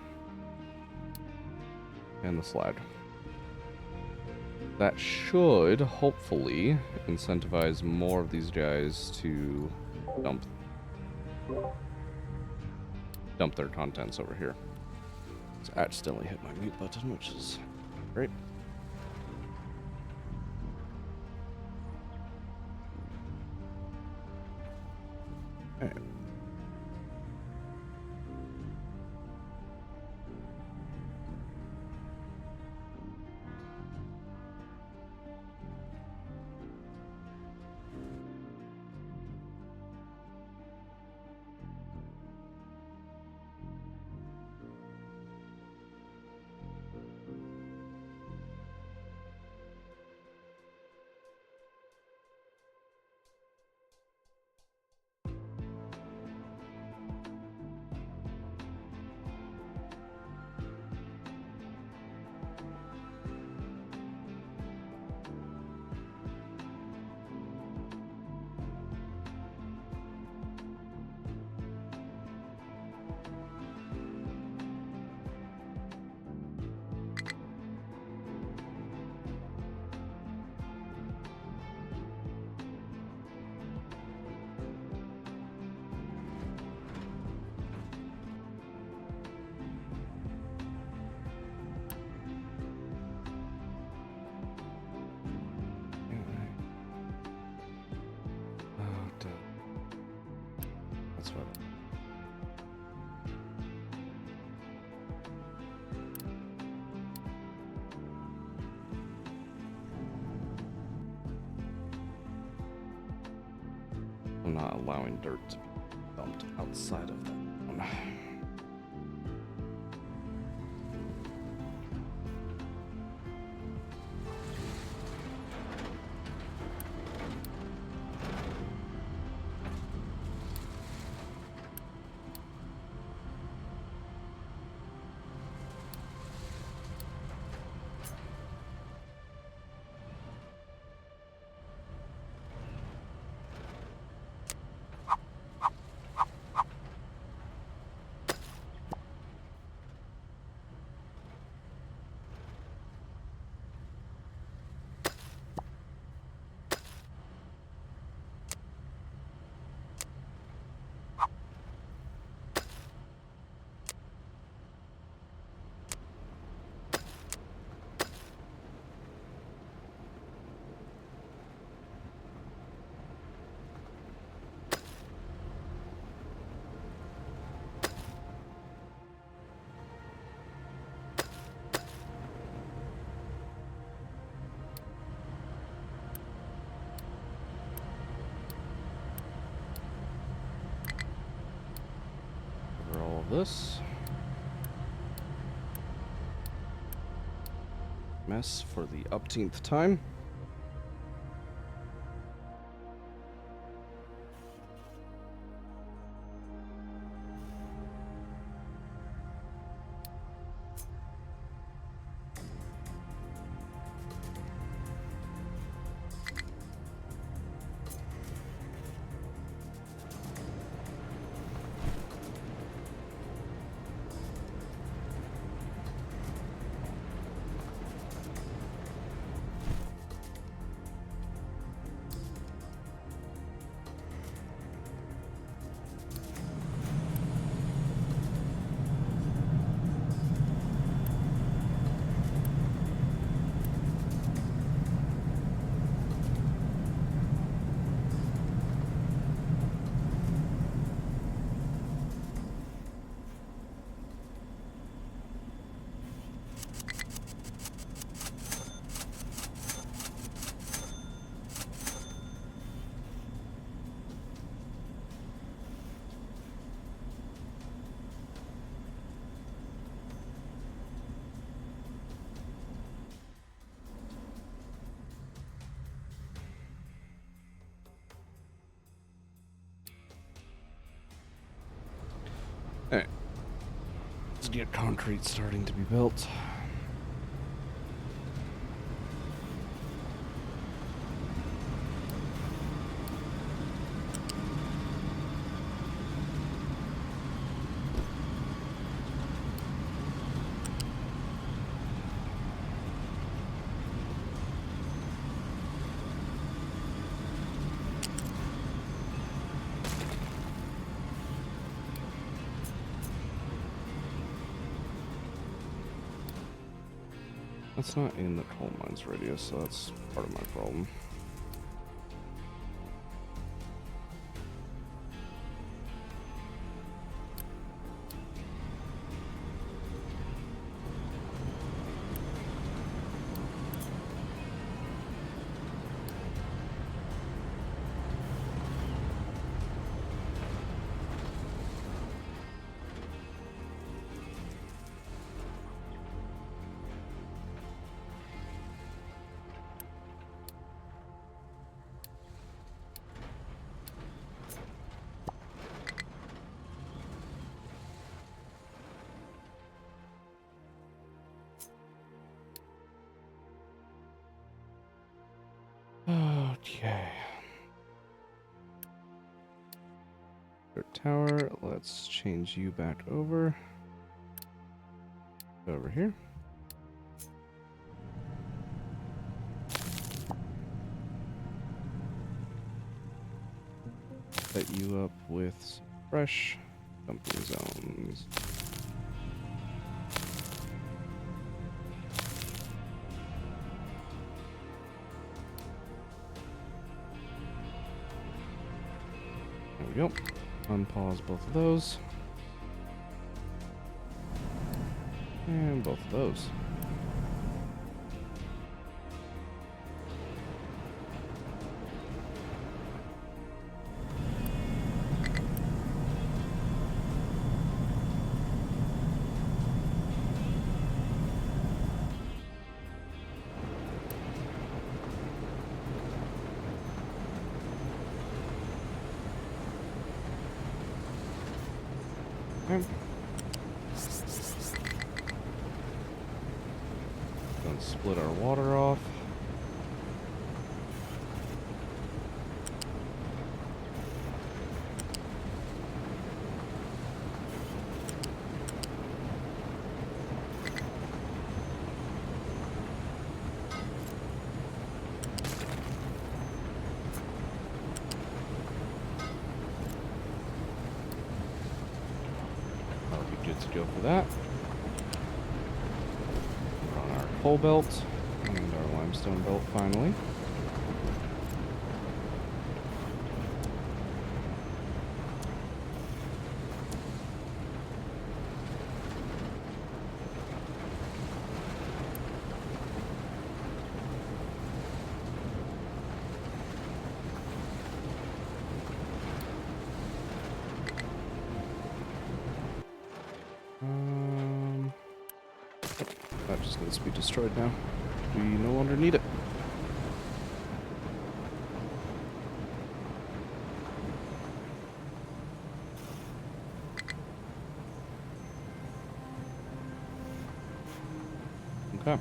And the slag. That should hopefully incentivize more of these guys to dump their contents over here. So I accidentally hit my mute button, which is great. Alright. I'm not allowing dirt to be dumped outside of that one. Cover all of this. Mess for the upteenth time. Alright. Let's get concrete starting to be built. That's not in the coal mines radius, so that's part of my problem. Okay. Third tower, let's change you back over. Over here. Set you up with some fresh dumping zones. There we go. Unpause both of those. And both of those. Okay. Then split our water off. That'll be good to go for that. Put on our coal belt and our limestone belt finally. That just needs to be destroyed now. We no longer need it. Okay.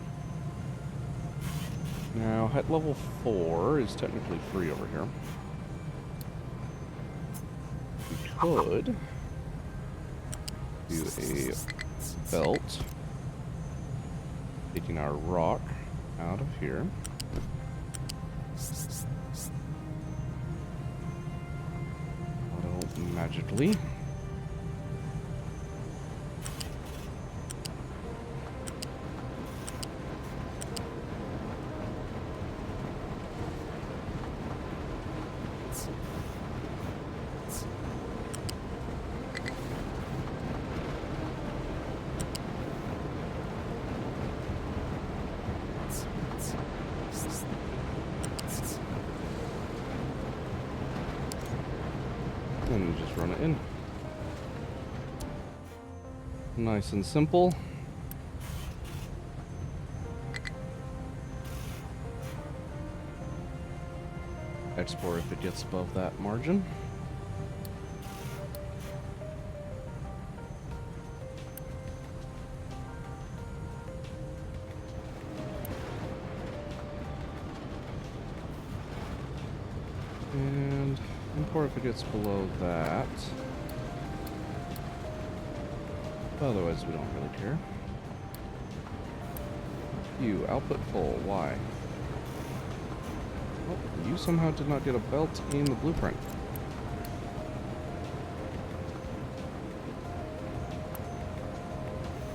Now, at level 4 is technically free over here. We could do a belt, taking our rock out of here. Auto magically. And just run it in. Nice and simple. Export if it gets above that margin. And import if it gets below that. Otherwise, we don't really care. You, output full. Why? Oh, you somehow did not get a belt in the blueprint.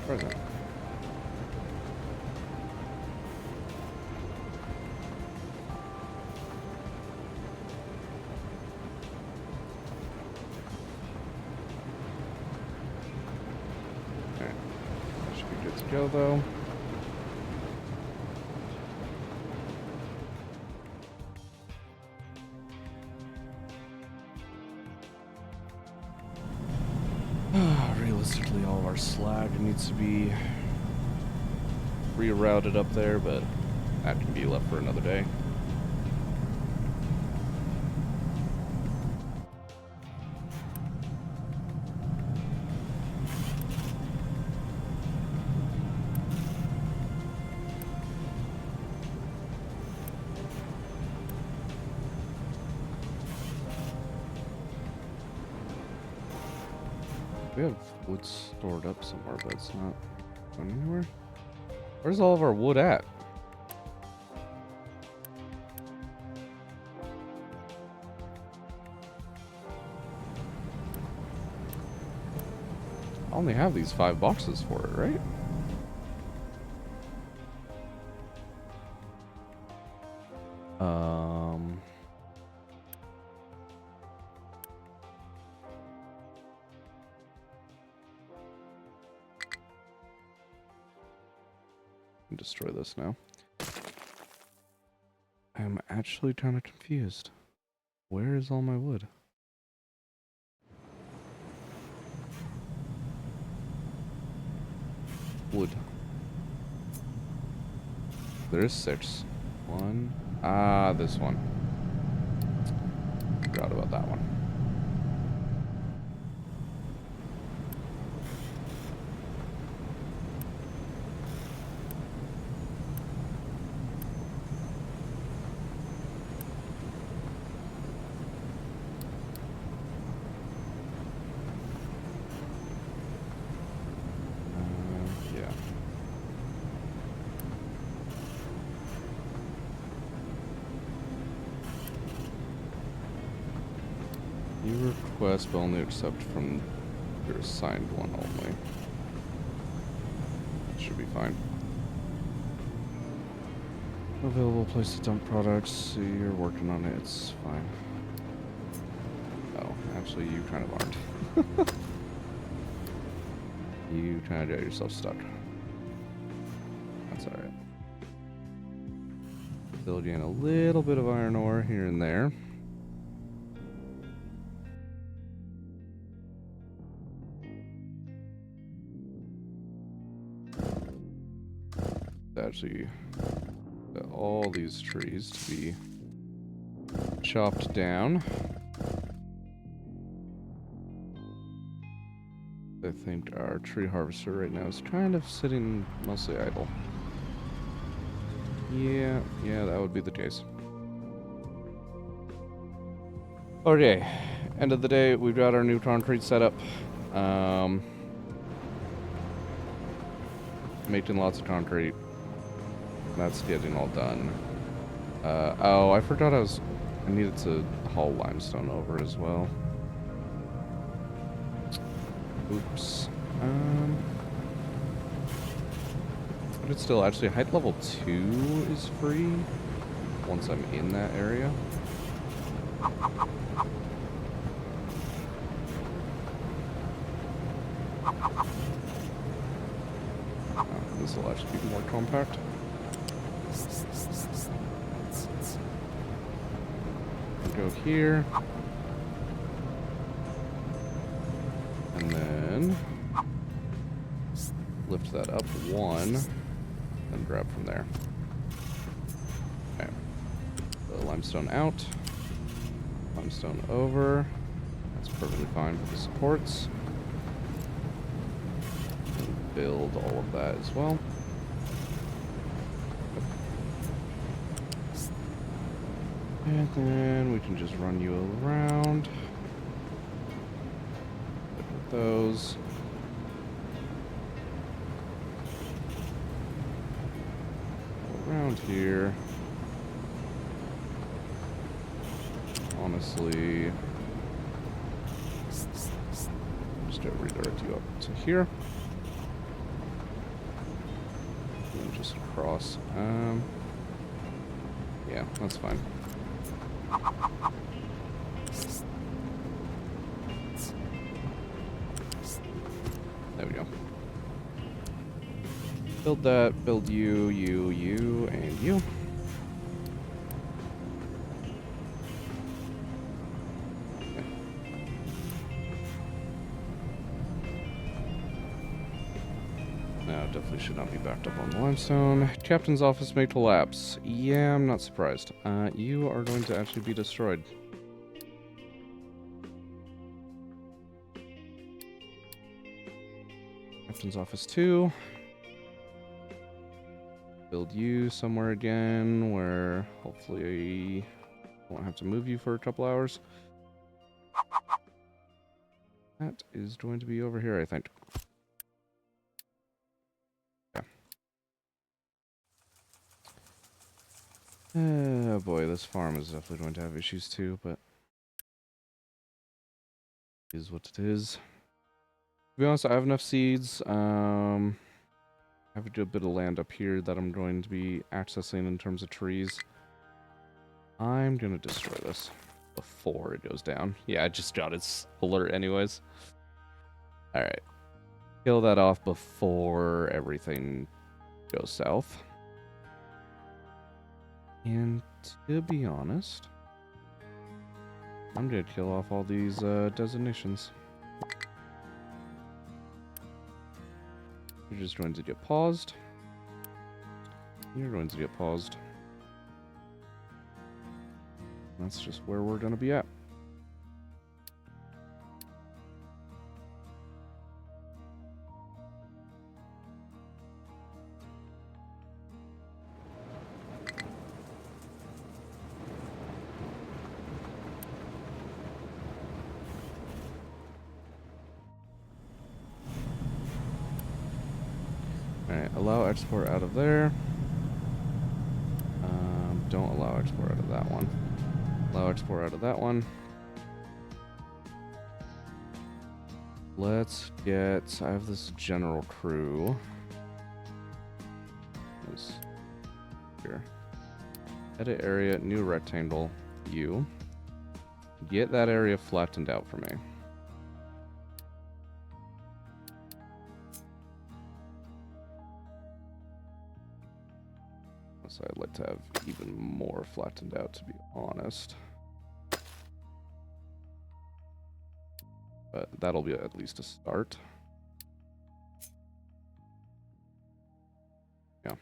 Present. Okay. That should be good to go, though. Realistically, all of our slag needs to be rerouted up there, but that can be left for another day. We have wood stored up somewhere, but it's not going anywhere. Where's all of our wood at? I only have these 5 boxes for it, right? Destroy this now. I'm actually kind of confused. Where is all my wood? Wood. There is 6. 1. Ah, this one. Forgot about that one. You request but only accept from your assigned one only. Should be fine. Available place to dump products. See, you're working on it. It's fine. Oh, actually, you kind of aren't. You kind of got yourself stuck. That's alright. Still gain a little bit of iron ore here and there. Actually, got all these trees to be chopped down. I think our tree harvester right now is kind of sitting mostly idle. Yeah, that would be the case. Okay, end of the day, we've got our new concrete setup. Making lots of concrete. That's getting all done. Oh, I forgot I needed to haul limestone over as well. Oops. But it's still actually height level 2 is free once I'm in that area. This will actually be more compact. Go here. And then lift that up 1 and grab from there. Okay. The limestone out. Limestone over. That's perfectly fine for the supports. And build all of that as well. And then we can just run you around. Look at those. Around here. Honestly, just gonna redirect you up to here. And just across. Yeah, that's fine. There we go. Build that, build you, and you. Okay. Now, definitely should not be backed up on the limestone. Captain's office may collapse. Yeah, I'm not surprised. You are going to actually be destroyed. Captain's office 2. Build you somewhere again where hopefully I won't have to move you for a couple hours. That is going to be over here, I think. Yeah. Oh boy, this farm is definitely going to have issues too, but it is what it is. To be honest, I have enough seeds. I have a good bit of land up here that I'm going to be accessing in terms of trees. I'm going to destroy this before it goes down. Yeah, I just got its alert anyways. Alright. Kill that off before everything goes south. And to be honest, I'm going to kill off all these designations. You're just going to get paused. You're going to get paused. That's just where we're going to be at. Alright, allow export out of there. Don't allow export out of that one. Allow export out of that one. Let's get... I have this general crew. Here. Edit area, new rectangle, U. Get that area flattened out for me. So I'd like to have even more flattened out, to be honest. But that'll be at least a start. Yeah.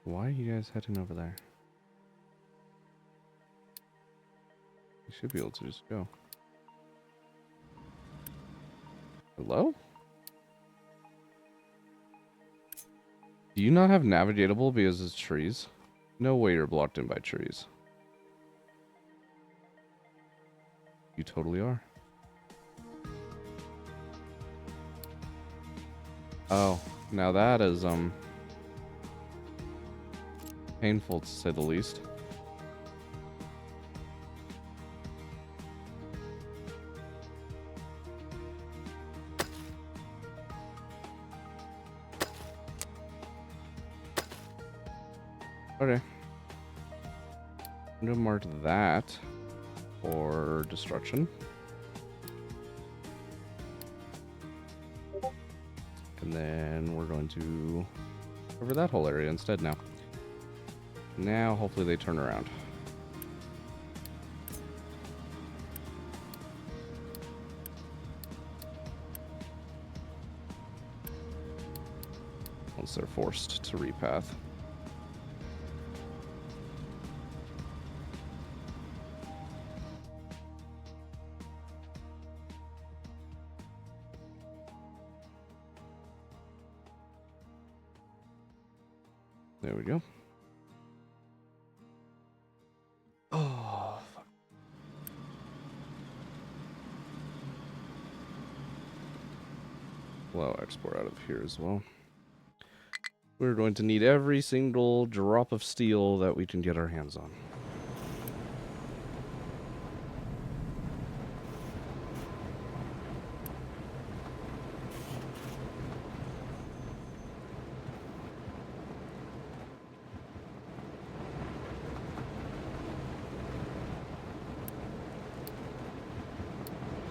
Why are you guys heading over there? You should be able to just go. Hello? Do you not have navigatable because it's trees? No way you're blocked in by trees. You totally are. Oh, now that is, painful to say the least. Okay. I'm gonna mark that for destruction. And then we're going to cover that whole area instead now. Now, hopefully they turn around. Once they're forced to repath. There we go. Oh, fuck. Well, export out of here as well. We're going to need every single drop of steel that we can get our hands on.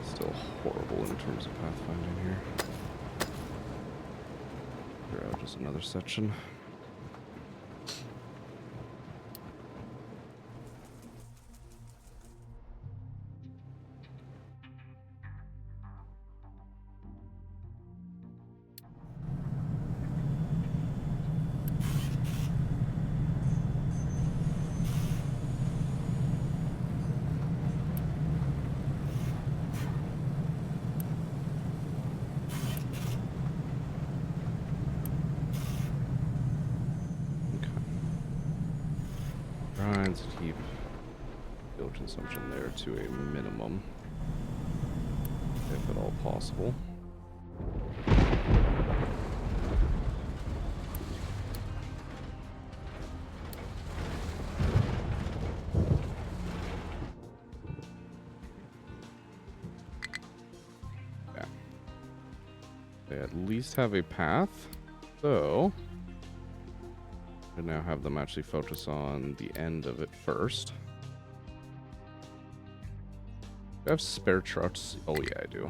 Still horrible in terms of pathfinding here. Clear out just another section. Trying to keep fuel consumption there to a minimum, if at all possible. Yeah. They at least have a path, so I now have them actually focus on the end of it first. Do I have spare trucks? Oh yeah, I do.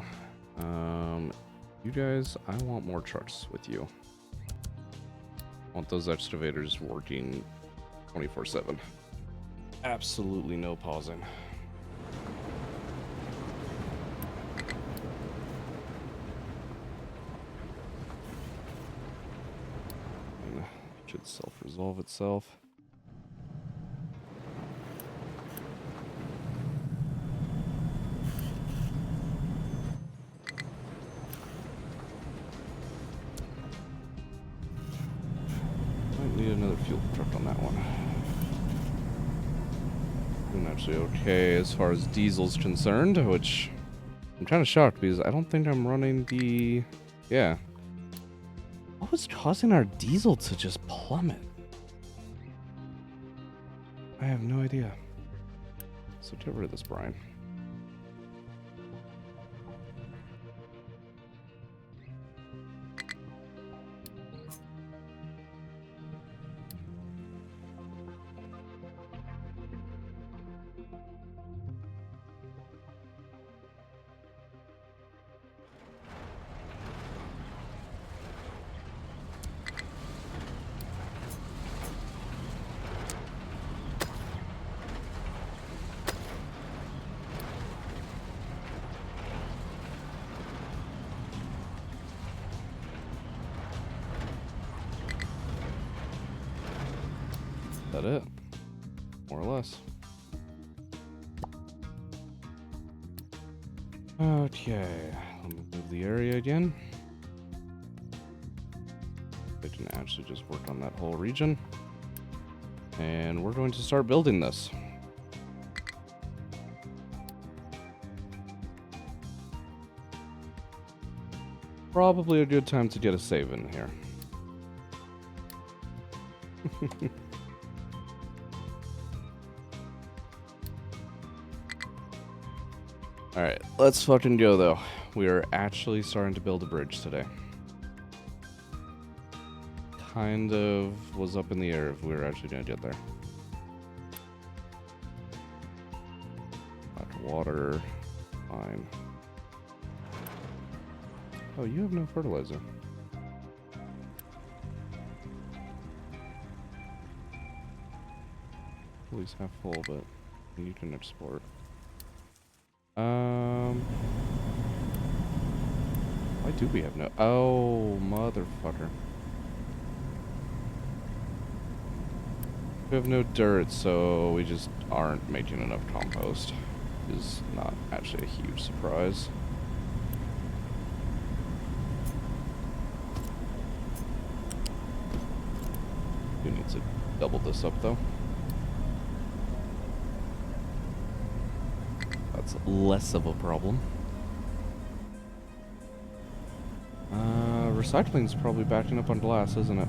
You guys, I want more trucks with you. I want those excavators working 24/7. Absolutely no pausing. Should self-resolve itself. Might need another fuel truck on that one. I'm actually okay as far as diesel's concerned, which I'm kind of shocked because I don't think I'm running the Yeah. What was causing our diesel to just plummet? I have no idea. So get rid of this, Brian. That it? More or less. Okay, let me move the area again. I can actually just work on that whole region. And we're going to start building this. Probably a good time to get a save in here. Alright, let's fucking go though. We are actually starting to build a bridge today. Kind of was up in the air if we were actually gonna get there. Got water. Fine. Oh, you have no fertilizer. At least half full, but you can export. Why do we have no? Oh, motherfucker. We have no dirt, so we just aren't making enough compost. Is not actually a huge surprise. We need to double this up though. That's less of a problem. Recycling's probably backing up on glass, isn't it?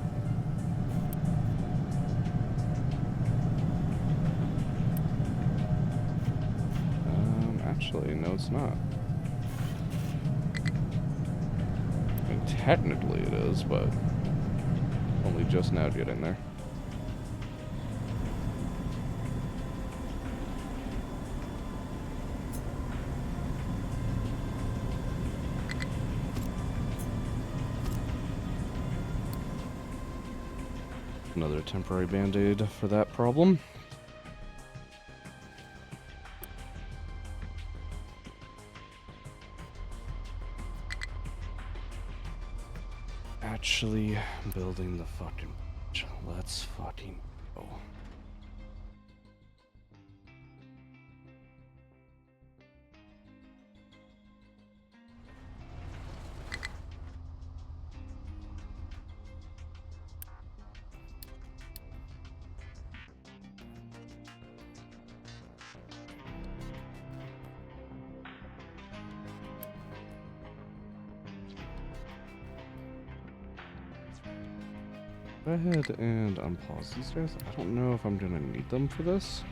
Actually, no, it's not. I mean, technically it is, but only just now getting there. Another temporary band-aid for that problem. Actually building the fucking bridge. Let's fucking go. Go ahead and unpause these guys. I don't know if I'm gonna need them for this.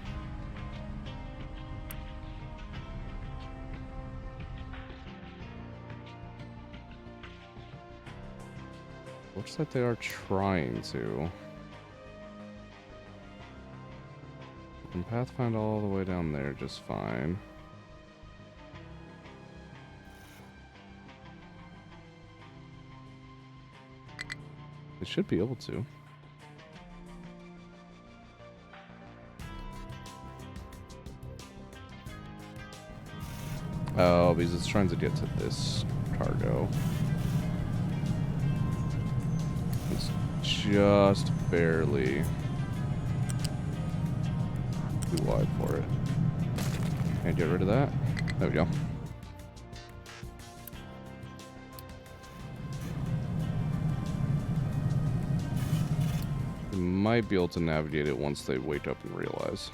Looks like they are trying to. You can pathfind all the way down there just fine. They should be able to. Oh, because it's trying to get to this cargo. It's just barely too wide for it. And get rid of that. There we go. Might be able to navigate it once they wake up and realize.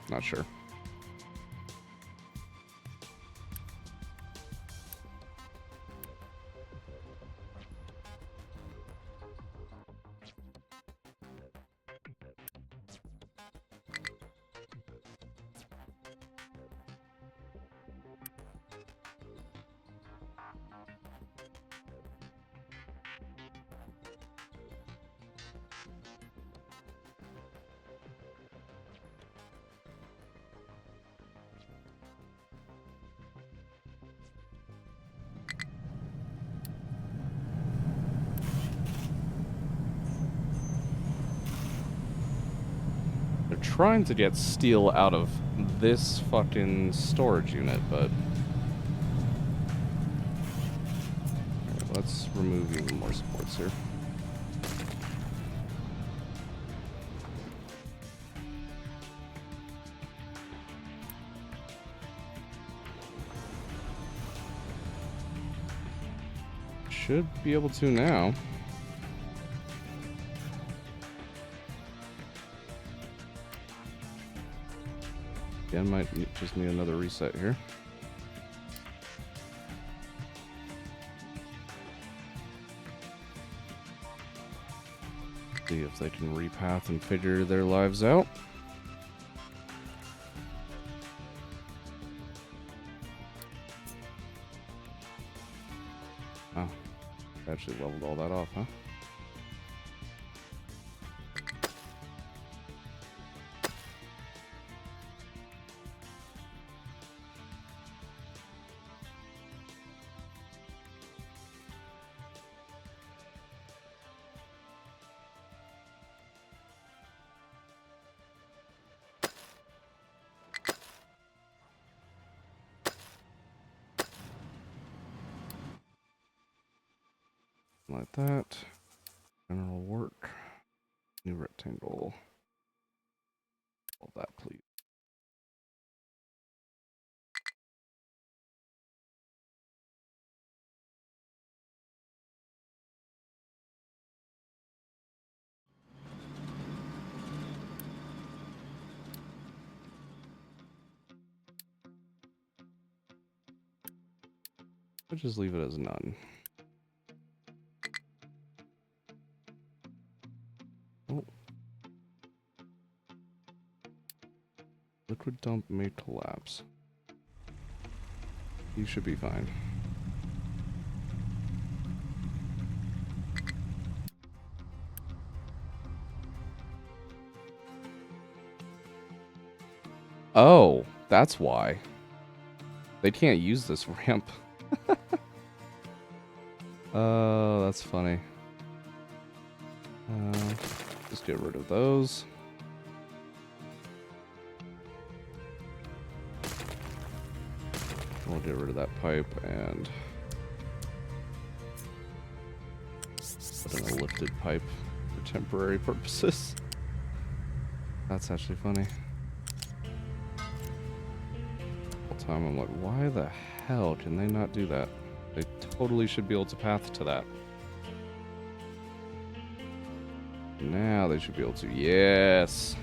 Not sure. trying to get steel out of this fucking storage unit, but... Alright, let's remove even more supports here. Should be able to now. Again, might just need another reset here. See if they can repath and figure their lives out. Oh, actually leveled all that off, huh? Like that. General work. New rectangle. All that, please. I'll just leave it as none. Oh. Liquid dump may collapse. You should be fine. Oh, that's why. They can't use this ramp. Oh, that's funny. Just get rid of those. We'll get rid of that pipe and put in a lifted pipe for temporary purposes. That's actually funny. All the time I'm like, why the hell can they not do that? They totally should be able to path to that. Now they should be able to. Yes.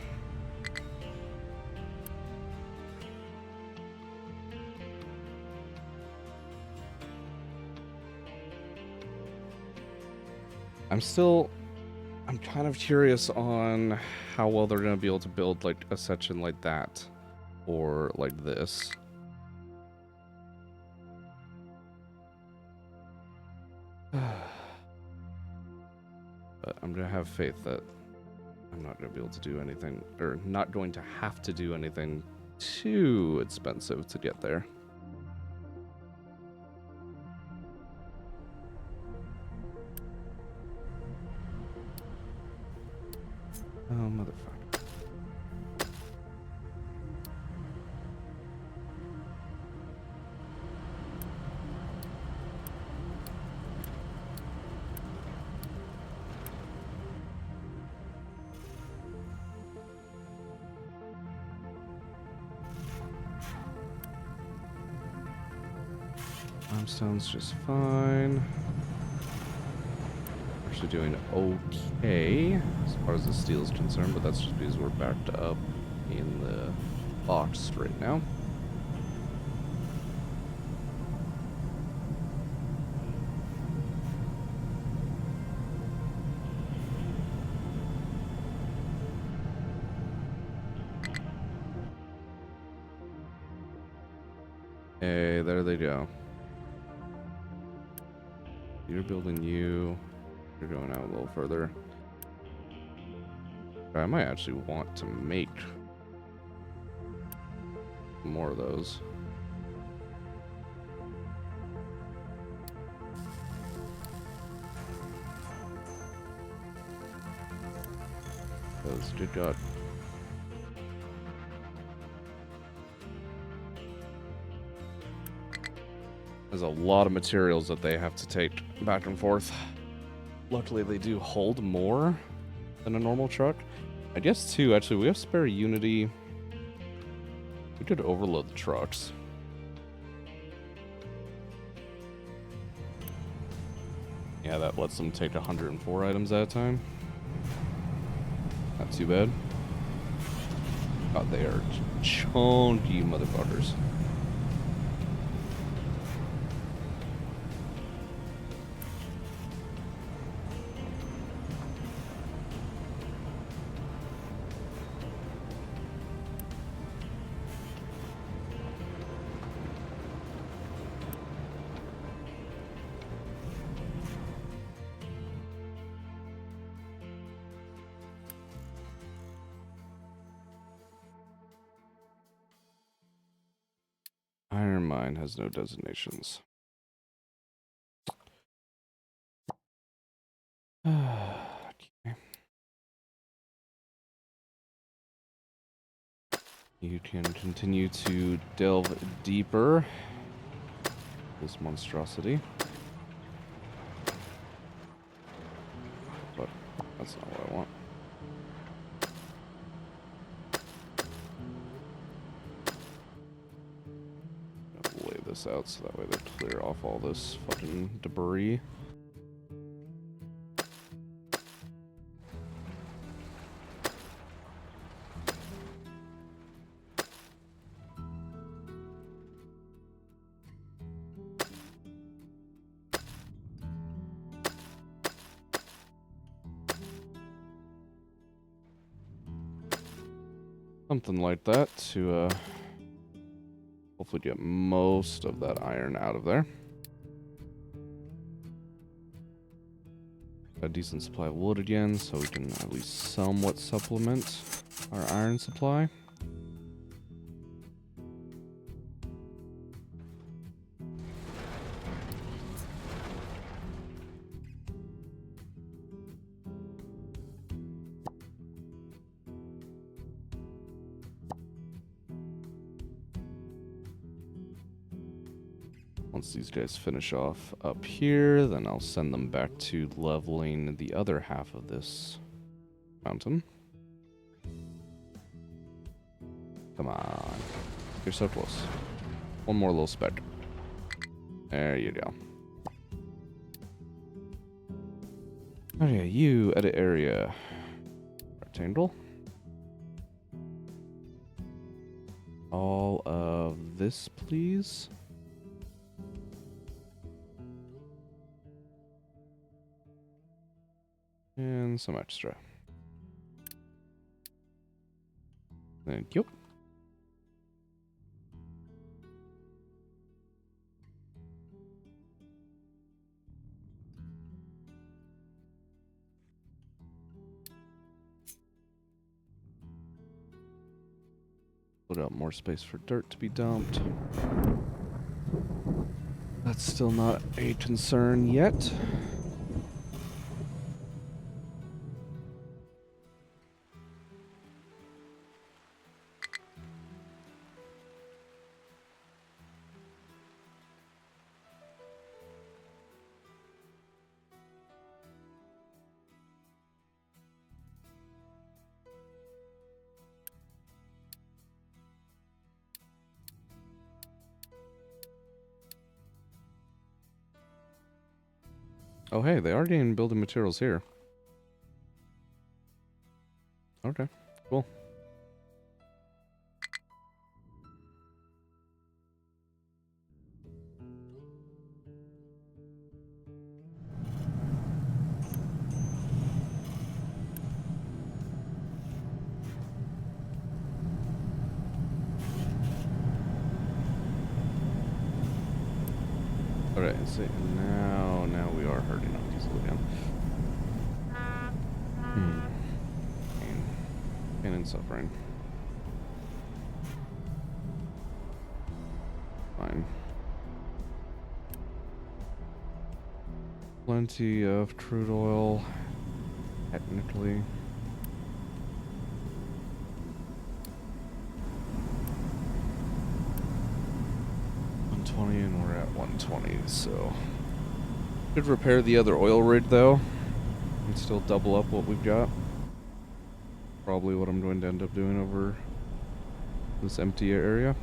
I'm kind of curious on how well they're going to be able to build like a section like that or like this. But I'm going to have faith that I'm not going to be able to do anything, or not going to have to do anything too expensive to get there. Oh, motherfucker. Limestone's just fine. Actually doing okay as far as the steel is concerned, but that's just because we're backed up in the box right now. Hey, there they go. You're building you. You're going out a little further. I might actually want to make more of those. Because, good God. There's a lot of materials that they have to take back and forth. Luckily, they do hold more than a normal truck. I guess, too, actually, we have spare Unity. We could overload the trucks. Yeah, that lets them take 104 items at a time. Not too bad. God, they are chunky motherfuckers. Iron mine has no designations. Okay. You can continue to delve deeper. This monstrosity. But that's not what I want. Lay this out so that way they clear off all this fucking debris. Something like that to hopefully get most of that iron out of there. A decent supply of wood again, so we can at least somewhat supplement our iron supply. Once these guys finish off up here, then I'll send them back to leveling the other half of this mountain. Come on. You're so close. One more little speck. There you go. Okay, you, edit area. Rectangle. All of this, please. And some extra. Thank you. Put out more space for dirt to be dumped. That's still not a concern yet. Oh, hey, they are getting building materials here. Okay, cool. Alright, so now we are hurting on diesel again. Pain and suffering. Fine. Plenty of crude oil, technically. 120 and we're at 120, so should repair the other oil rig though and still double up what we've got. Probably what I'm going to end up doing over this empty area.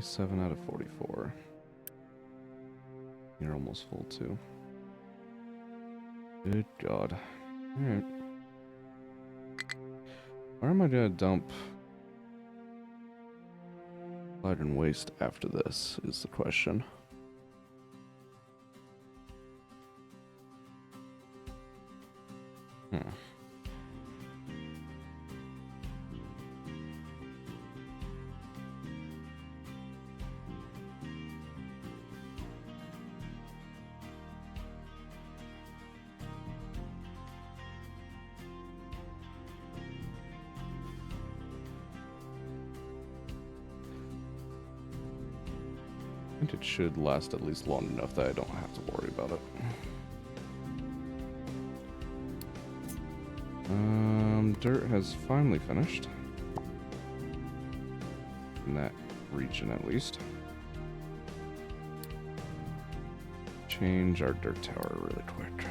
Seven out of 44. You're almost full too. Good God. Alright. Where am I gonna dump light and waste after this is the question. I think it should last at least long enough that I don't have to worry about it. Dirt has finally finished. In that region, at least. Change our dirt tower really quick.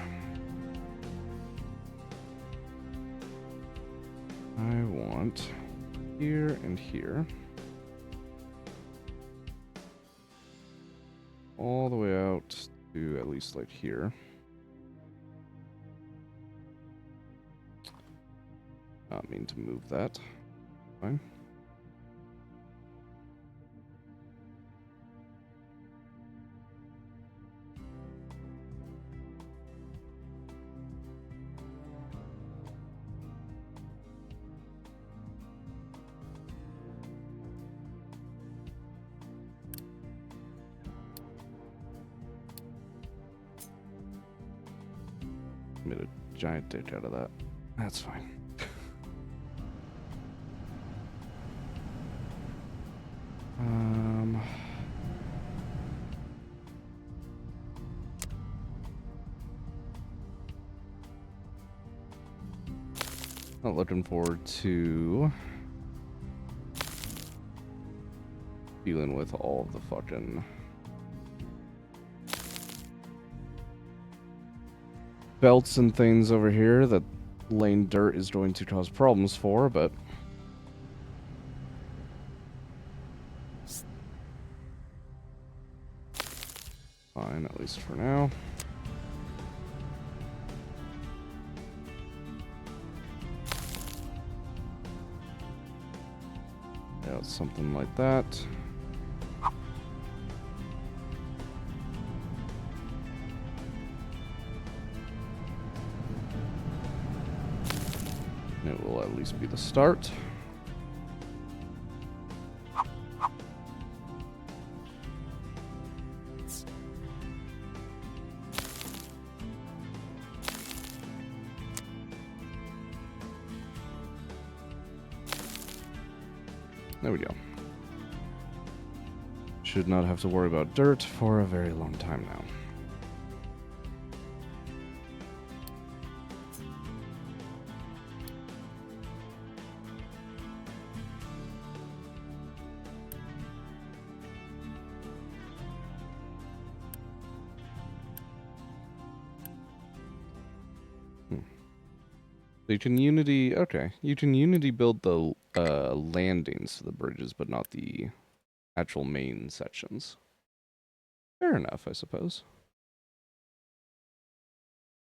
I want here and here. All the way out to at least like here. Not mean to move that. Fine. Made a giant dick out of that. That's fine. Not looking forward to dealing with all of the fucking belts and things over here that laying dirt is going to cause problems for, but fine, at least for now. Yeah, something like that. It will at least be the start. There we go. Should not have to worry about dirt for a very long time now. So you can Unity, okay, you can Unity build the landings to the bridges, but not the actual main sections. Fair enough, I suppose.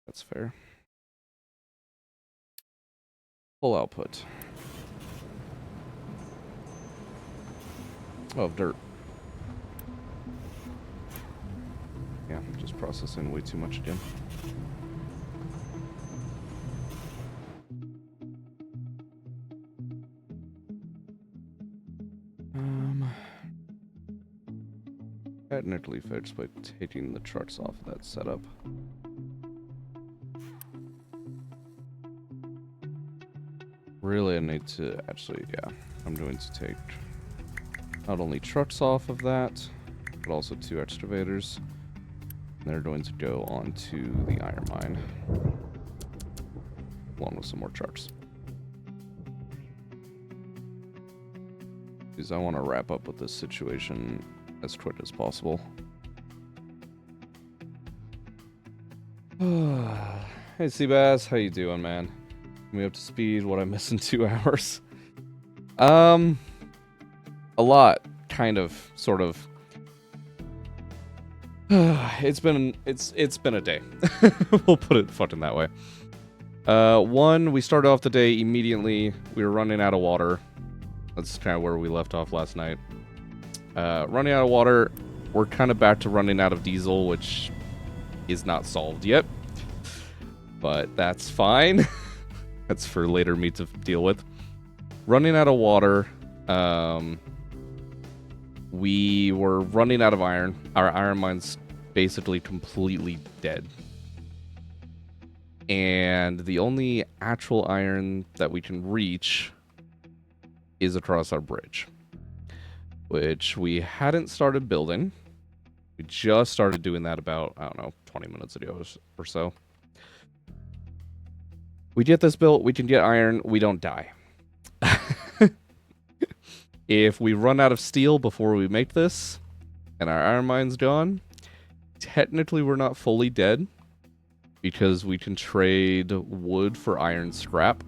That's fair. Full output. Oh, dirt. Yeah, just processing way too much again. Technically fixed by taking the trucks off of that setup. Really, I need to actually, yeah, I'm going to take not only trucks off of that, but also 2 excavators. They're going to go onto the iron mine, along with some more trucks. Because I want to wrap up with this situation as quick as possible. Hey Seabass, how you doing, man? Me up to speed, what I missed in 2 hours? A lot, kind of, sort of. It's been a day. We'll put it fucking that way. One, we started off the day immediately. We were running out of water. That's kind of where we left off last night. Running out of water. We're kind of back to running out of diesel, which is not solved yet. But that's fine. That's for later me to deal with. Running out of water. We were running out of iron. Our iron mine's basically completely dead. And the only actual iron that we can reach is across our bridge, which we hadn't started building. We just started doing that about, I don't know, 20 minutes ago or so. We get this built, we can get iron, we don't die. If we run out of steel before we make this, and our iron mine's gone, technically we're not fully dead, because we can trade wood for iron scrap.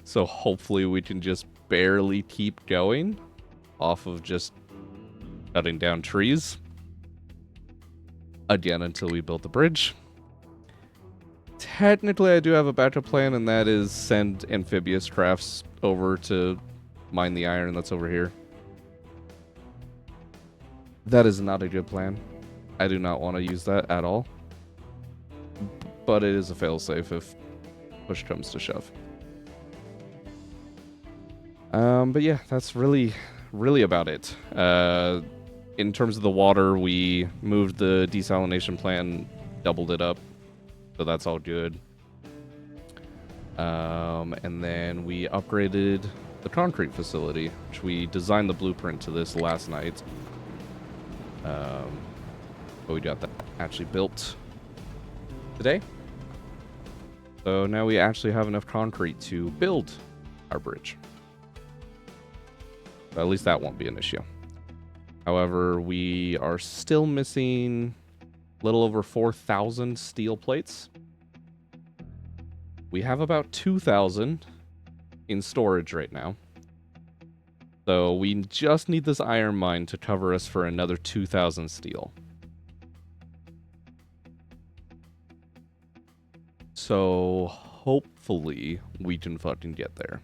So hopefully we can just barely keep going off of just cutting down trees. Again, until we build the bridge. Technically, I do have a backup plan, and that is send amphibious crafts over to mine the iron that's over here. That is not a good plan. I do not want to use that at all. But it is a failsafe if push comes to shove. But yeah, that's really about it. In terms of the water, we moved the desalination plant, doubled it up. So that's all good. And then we upgraded the concrete facility, which we designed the blueprint to this last night. But we got that actually built today. So now we actually have enough concrete to build our bridge. But at least that won't be an issue. However, we are still missing a little over 4,000 steel plates. We have about 2,000 in storage right now. So we just need this iron mine to cover us for another 2,000 steel. So hopefully we can fucking get there.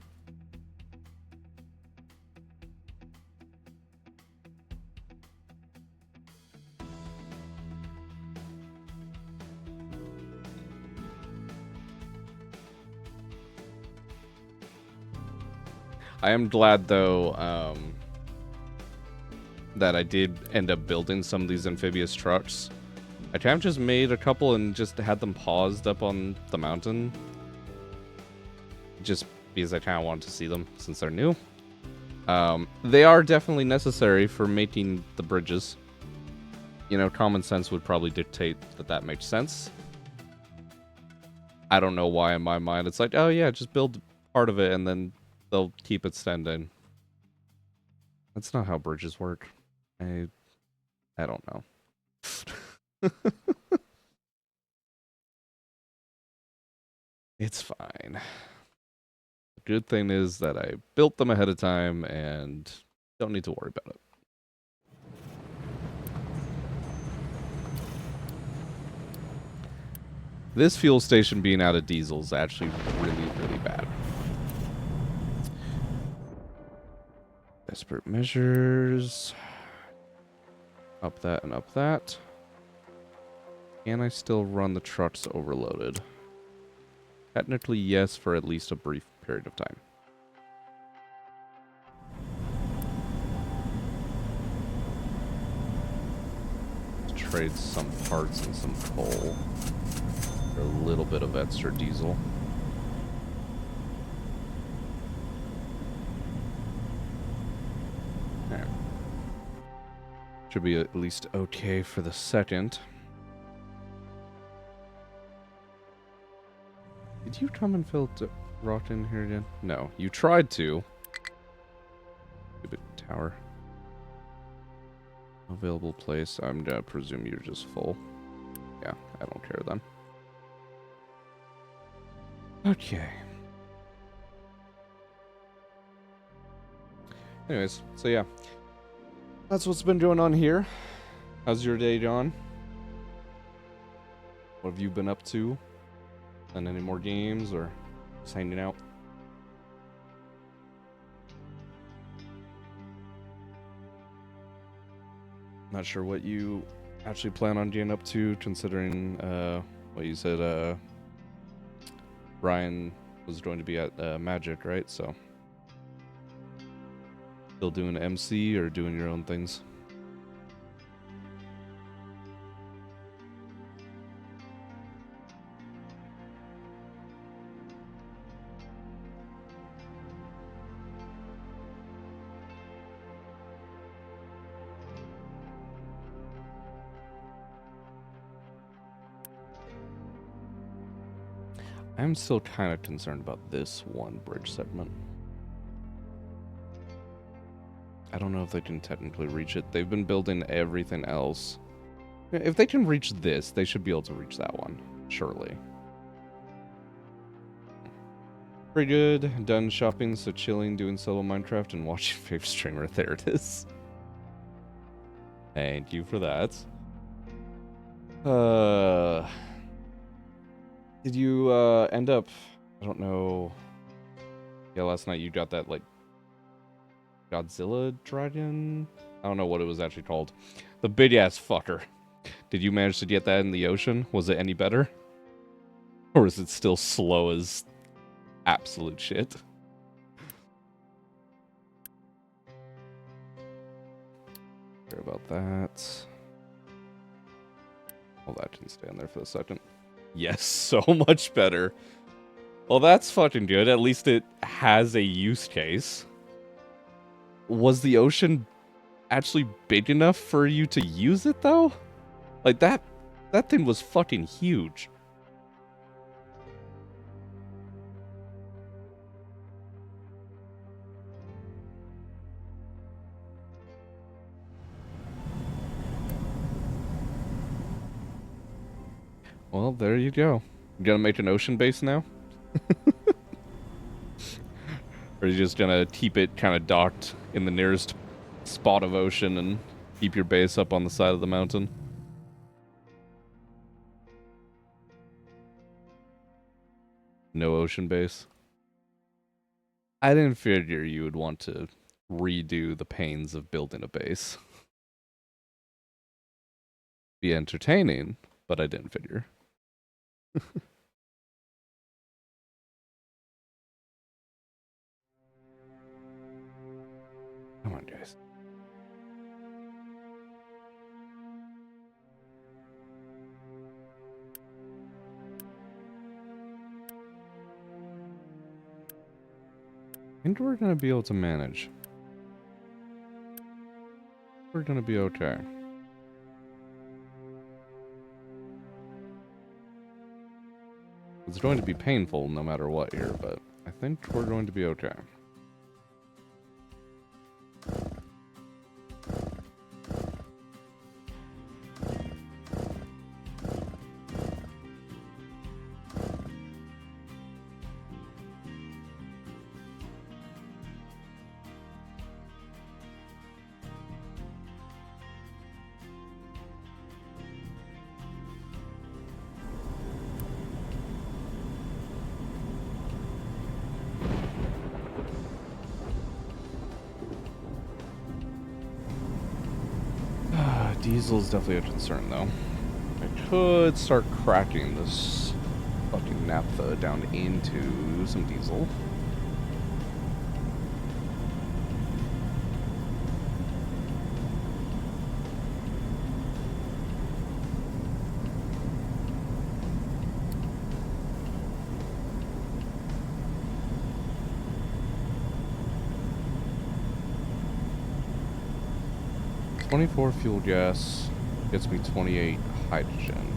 I am glad, though, that I did end up building some of these amphibious trucks. I kind of just made a couple and just had them paused up on the mountain. Just because I kind of wanted to see them since they're new. They are definitely necessary for making the bridges. You know, common sense would probably dictate that that makes sense. I don't know why in my mind it's like, oh yeah, just build part of it and then they'll keep extending. That's not how bridges work. I don't know. It's fine. The good thing is that I built them ahead of time and don't need to worry about it. This fuel station being out of diesel is actually really bad. Desperate measures. Up that and up that. Can I still run the trucks overloaded? Technically, yes, for at least a brief period of time. Let's trade some parts and some coal for a little bit of extra diesel. Should be at least okay for the second. Did you come and fill rock in here again? No, you tried to. Stupid tower. Available place. I'm gonna presume you're just full. Yeah, I don't care then. Okay. Anyways, so yeah. That's what's been going on here. How's your day gone? What have you been up to? Playing any more games or just hanging out? Not sure what you actually plan on getting up to, considering what you said. Brian was going to be at Magic, right? So, still doing MC or doing your own things? I'm still kind of concerned about this one bridge segment. I don't know if they can technically reach it. They've been building everything else. If they can reach this, they should be able to reach that one, surely. Pretty good. Done shopping, so chilling, doing solo Minecraft, and watching favorite streamer. There it is. Thank you for that. Did you end up, I don't know, yeah, last night you got that, like, Godzilla dragon? I don't know what it was actually called. The big-ass fucker. Did you manage to get that in the ocean? Was it any better? Or is it still slow as absolute shit? Sorry about that. Well, that can stay in there for a second. Yes, so much better. Well, that's fucking good. At least it has a use case. Was the ocean actually big enough for you to use it, though? Like, that thing was fucking huge. Well, there you go. You gonna make an ocean base now? Or are you just gonna keep it kind of docked in the nearest spot of ocean and keep your base up on the side of the mountain? No ocean base? I didn't figure you would want to redo the pains of building a base. Be entertaining, but I didn't figure. Come on, guys. I think we're gonna be able to manage. We're gonna be okay. It's going to be painful no matter what here, but I think we're going to be okay. Diesel's definitely a concern, though. I could start cracking this fucking naphtha down into some diesel. 24 fuel gas gets me 28 hydrogen.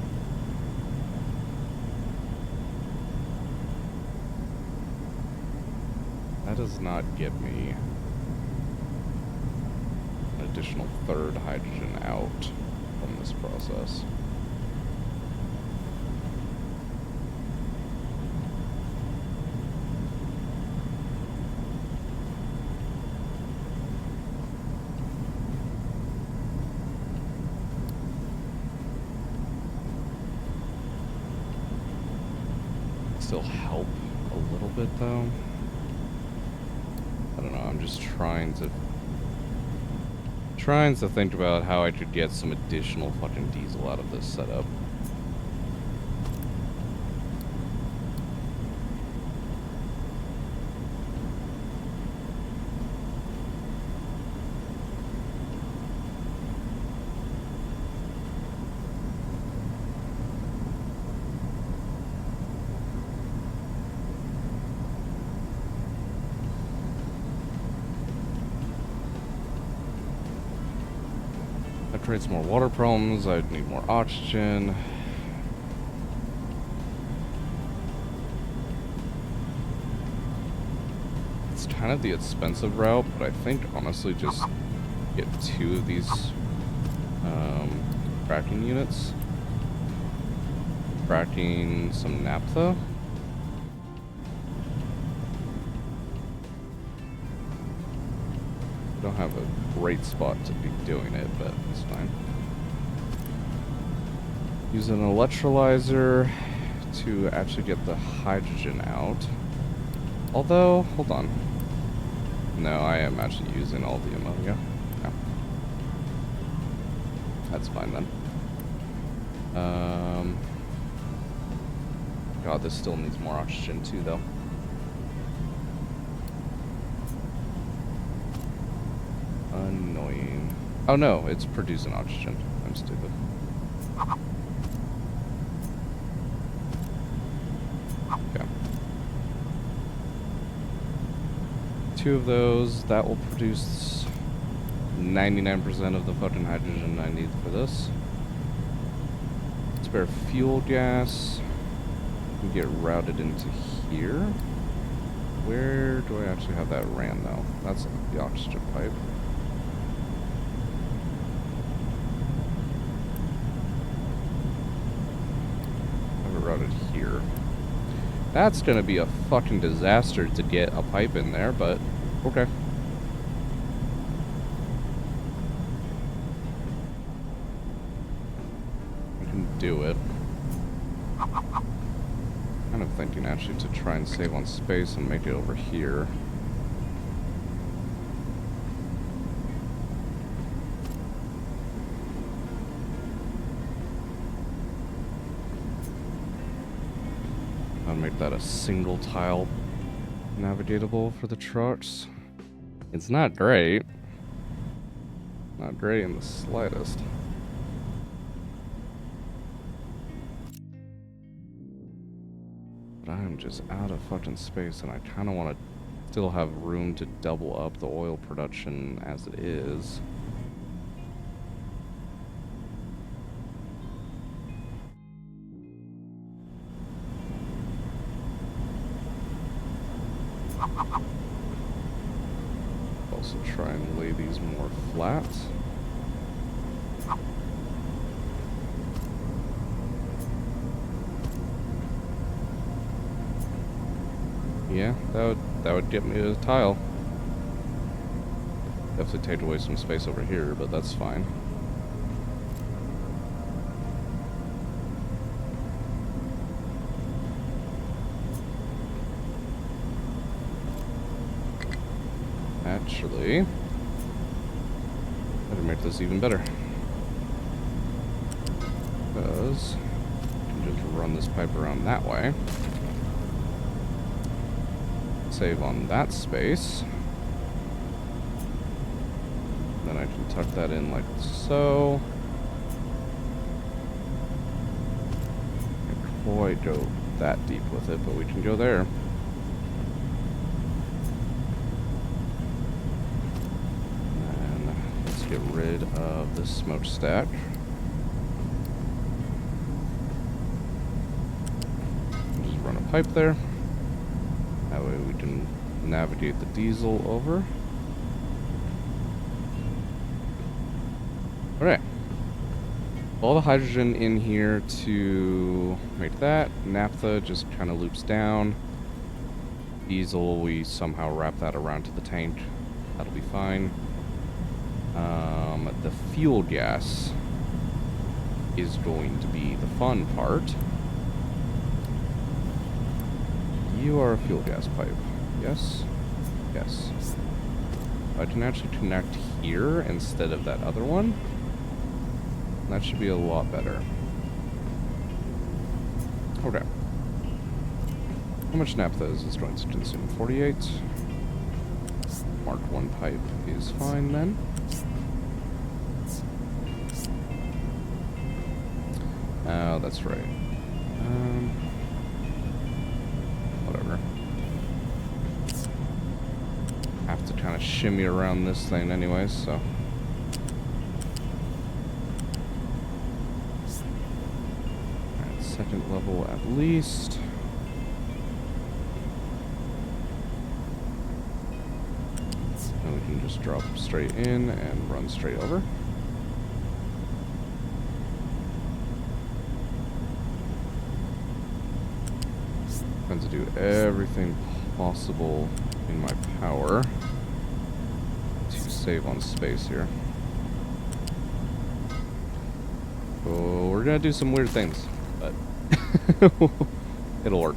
That does not get me an additional third hydrogen out from this process. Still help a little bit though. I don't know, I'm just trying to think about how I could get some additional fucking diesel out of this setup. That creates more water problems. I'd need more oxygen. It's kind of the expensive route, but I think honestly just get 2 of these cracking units. Cracking some naphtha. Don't have a great spot to be doing it, but it's fine. Use an electrolyzer to actually get the hydrogen out. Although, hold on. No, I am actually using all the ammonia. Yeah. That's fine then. God, this still needs more oxygen too, though. Annoying. Oh no, it's producing oxygen. I'm stupid. Okay. 2 of those, that will produce 99% of the fucking hydrogen I need for this. Spare fuel gas can get routed into here. Where do I actually have that ran though? That's the oxygen pipe. Routed here. That's gonna be a fucking disaster to get a pipe in there, but okay. I can do it. Kind of thinking actually to try and save on space and make it over here. I'll make that a single tile navigatable for the trucks. It's not great. Not great in the slightest. But I am just out of fucking space and I kind of want to still have room to double up the oil production as it is. Also try and lay these more flat. Yeah, that would get me a tile. Definitely take away some space over here, but that's fine. Actually, better make this even better. Because I can just run this pipe around that way. Save on that space. Then I can tuck that in like so. Can't quite go that deep with it, but we can go there. get rid of this smokestack. Just run a pipe there. That way we can navigate the diesel over. Alright. All the hydrogen in here to make that. Naphtha just kind of loops down. Diesel, we somehow wrap that around to the tank. That'll be fine. The fuel gas is going to be the fun part. You are a fuel gas pipe. Yes? Yes. I can actually connect here instead of that other one. That should be a lot better. Okay. How much naphtha is this going to consume? 48. Mark 1 pipe is fine then. Oh, that's right. Whatever. Have to kind of shimmy around this thing anyways, so. Alright, second level at least. Then we can just drop straight in and run straight over. To do everything possible in my power to save on space here. So we're gonna do some weird things, but it'll work.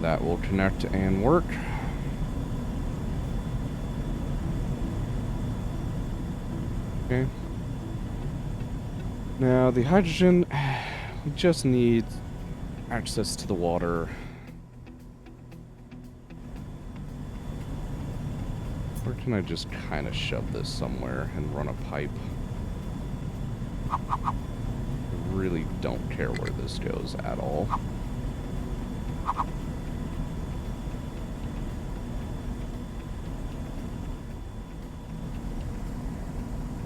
That will connect and work. Okay. Now the hydrogen, we just need access to the water. Or can I just kind of shove this somewhere and run a pipe? I really don't care where this goes at all.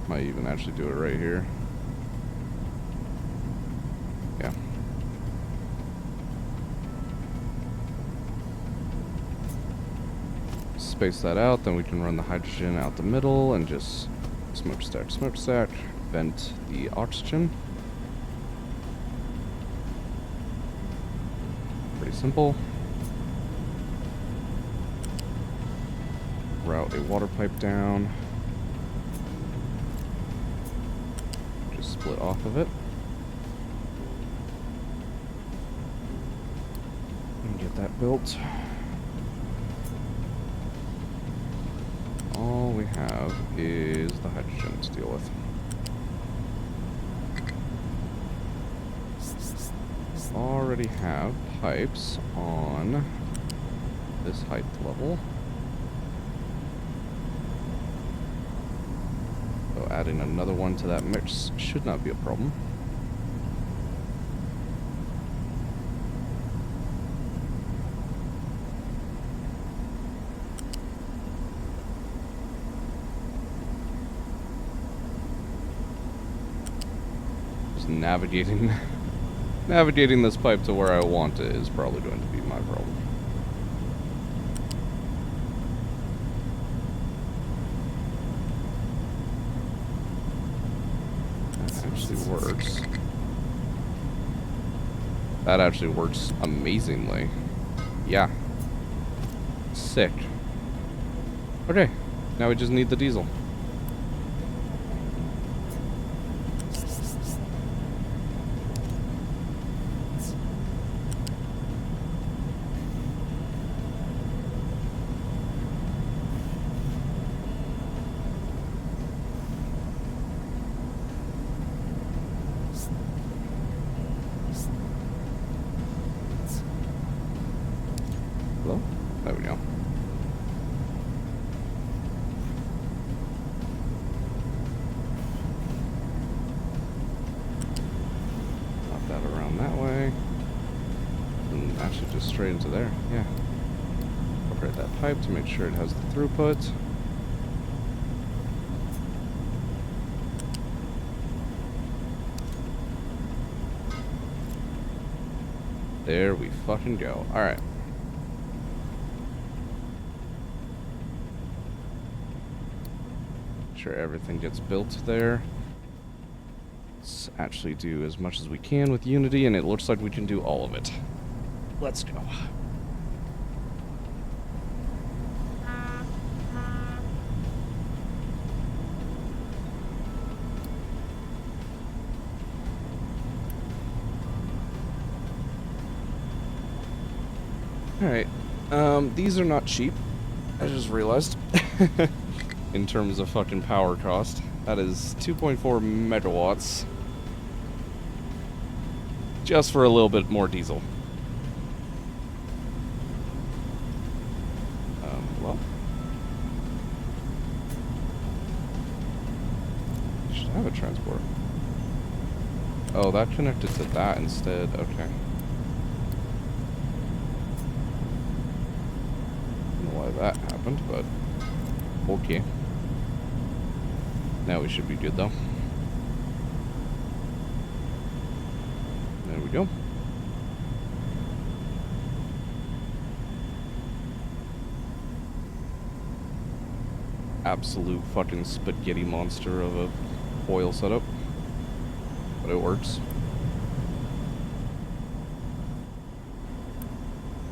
Might even actually do it right here. Yeah. Space that out, then we can run the hydrogen out the middle and just smokestack, vent the oxygen. Pretty simple. Route a water pipe down. Split off of it. And get that built. All we have is the hydrogen to deal with. Already have pipes on this height level. So adding another one to that mix should not be a problem. Just navigating this pipe to where I want it is probably going to be my problem. Works. That actually works amazingly. Yeah. Sick. Okay. Now we just need the diesel. There we go. straight into there. Yeah. Operate that pipe to make sure it has the throughput. There we fucking go. Alright. Sure everything gets built there. Let's actually do as much as we can with Unity, and it looks like we can do all of it. Let's go. Alright, these are not cheap, I just realized, in terms of fucking power cost. That is 2.4 megawatts, just for a little bit more diesel. Well, you should have a transport. Oh, that connected to that instead, okay. That happened, but okay. Now we should be good though. There we go. Absolute fucking spaghetti monster of a oil setup, but it works.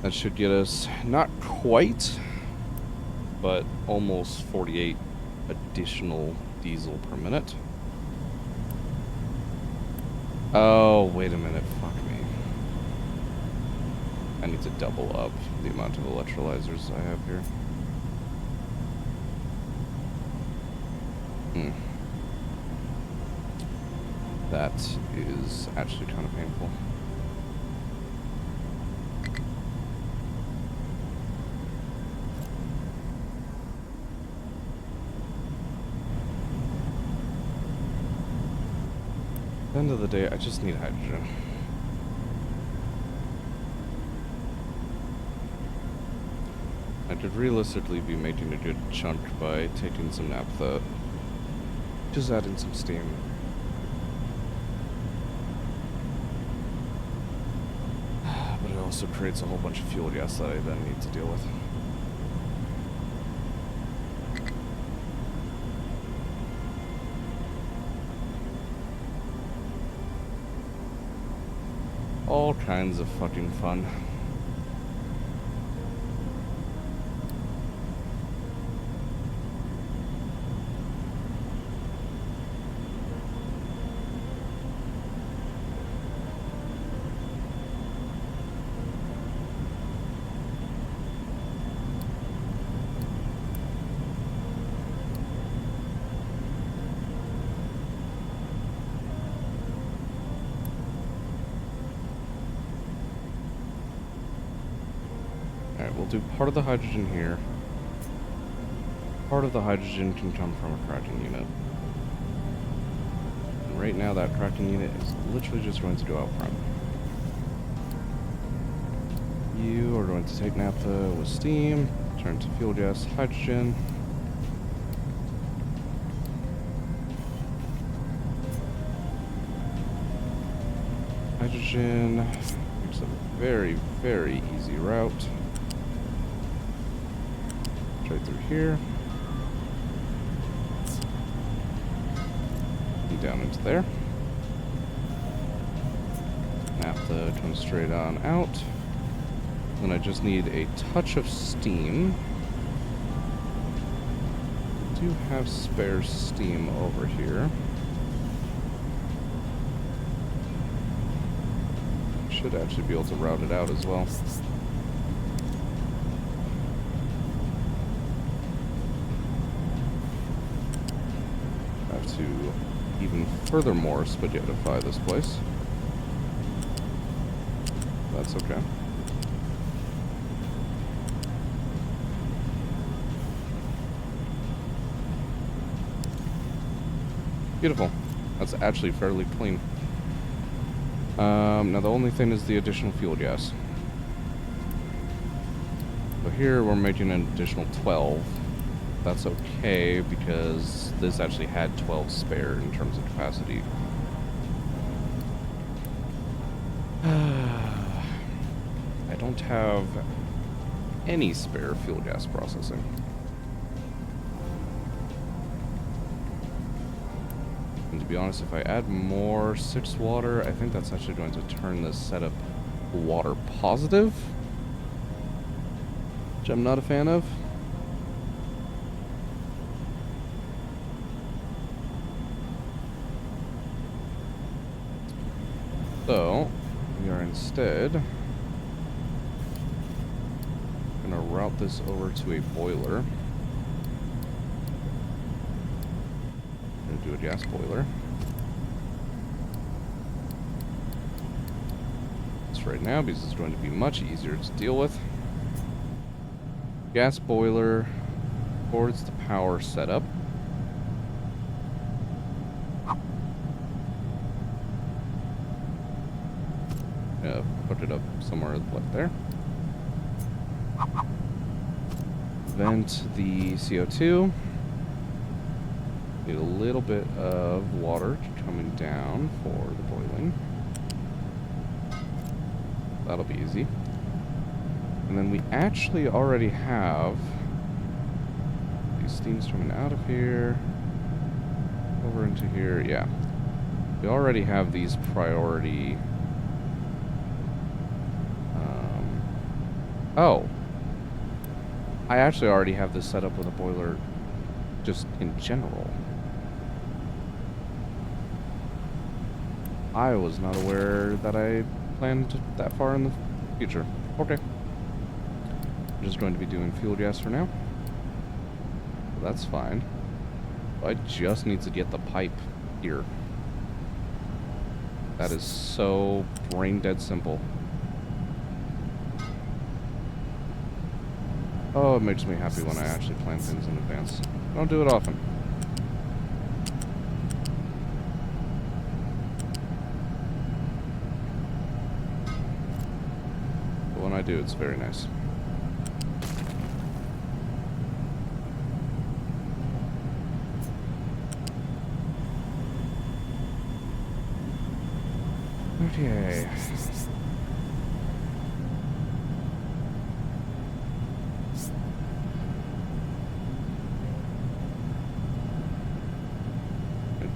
That should get us not quite, but almost 48 additional diesel per minute. Oh, wait a minute, fuck me. I need to double up the amount of electrolyzers I have here. That is actually kind of painful. At the end of the day, I just need hydrogen. I could realistically be making a good chunk by taking some naphtha, just adding some steam. But it also creates a whole bunch of fuel gas that I then need to deal with. All kinds of fucking fun. Alright, we'll do part of the hydrogen here. Part of the hydrogen can come from a cracking unit. And right now that cracking unit is literally just going to go out front. You are going to take naphtha with steam, turn to fuel gas, hydrogen. Hydrogen, it's a very, very easy route. Right through here. And down into there. Naphtha comes straight on out. Then I just need a touch of steam. I do have spare steam over here. Should actually be able to route it out as well. To even furthermore spaghettify this place. That's okay. Beautiful. That's actually fairly clean. Now the only thing is the additional fuel gas. here we're making an additional 12. That's okay because this actually had 12 spare in terms of capacity. I don't have any spare fuel gas processing. And to be honest, if I add more 6 water, I think that's actually going to turn this setup water positive, which I'm not a fan of. So, we are instead going to route this over to a boiler. Going to do a gas boiler. This right now because it's going to be much easier to deal with. Gas boiler towards the power setup. Put it up somewhere like there. Vent the CO2. Need a little bit of water coming down for the boiling. That'll be easy. And then we actually already have these steams coming out of here over into here. Yeah. We already have these priority. Oh. I actually already have this set up with a boiler just in general. I was not aware that I planned that far in the future. Okay. I'm just going to be doing fuel gas for now. That's fine. I just need to get the pipe here. That is so brain dead simple. Oh, it makes me happy when I actually plan things in advance. I don't do it often. But when I do, it's very nice. Okay.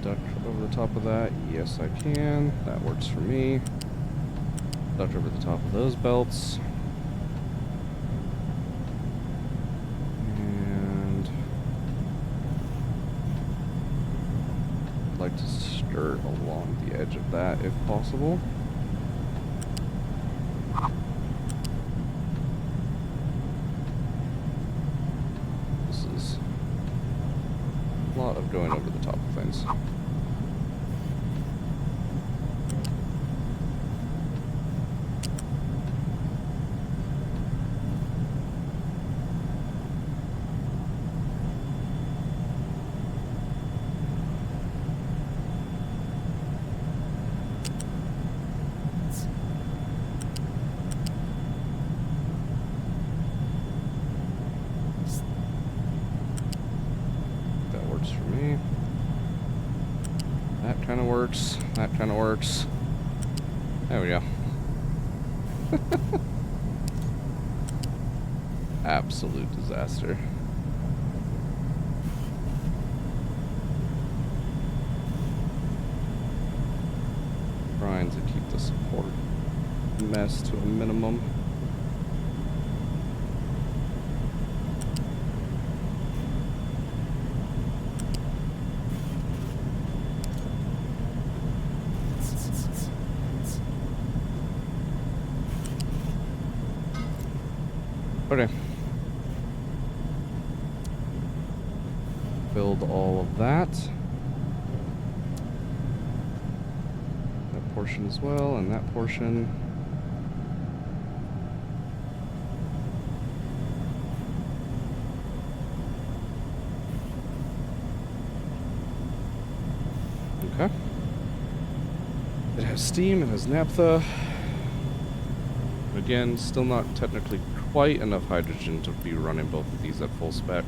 Duct over the top of that. Yes, I can. That works for me. Duct over the top of those belts. And I'd like to skirt along the edge of that if possible. This is a lot of going over the top of things. That kind of works. There we go. Absolute disaster. Trying to keep the support mess to a minimum. Okay. Filled all of that. That portion as well, and that portion. Okay. It has steam, it has naphtha. Again, still not technically quite enough hydrogen to be running both of these at full spec.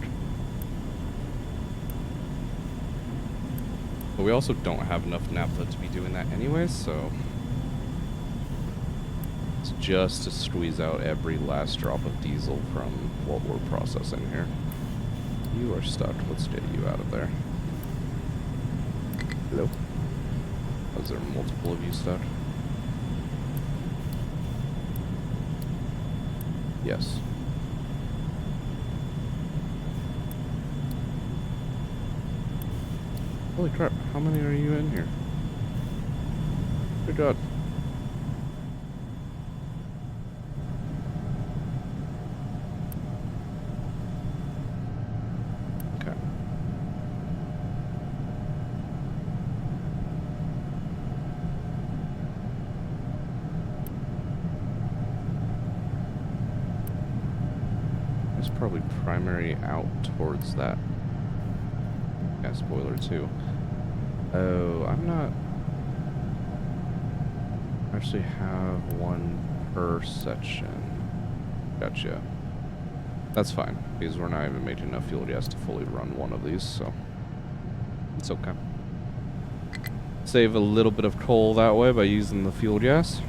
But we also don't have enough naphtha to be doing that anyway, so it's just to squeeze out every last drop of diesel from what we're processing here. You are stuck. Let's get you out of there. Hello? Was there multiple of you stuck? Yes. Holy crap, how many are you in here? Good God. Okay. That's probably primary out towards that gas boiler too. Oh, I'm not... I actually have one per section. Gotcha. That's fine, because we're not even making enough fuel gas to fully run one of these, so it's okay. Save a little bit of coal that way by using the fuel gas.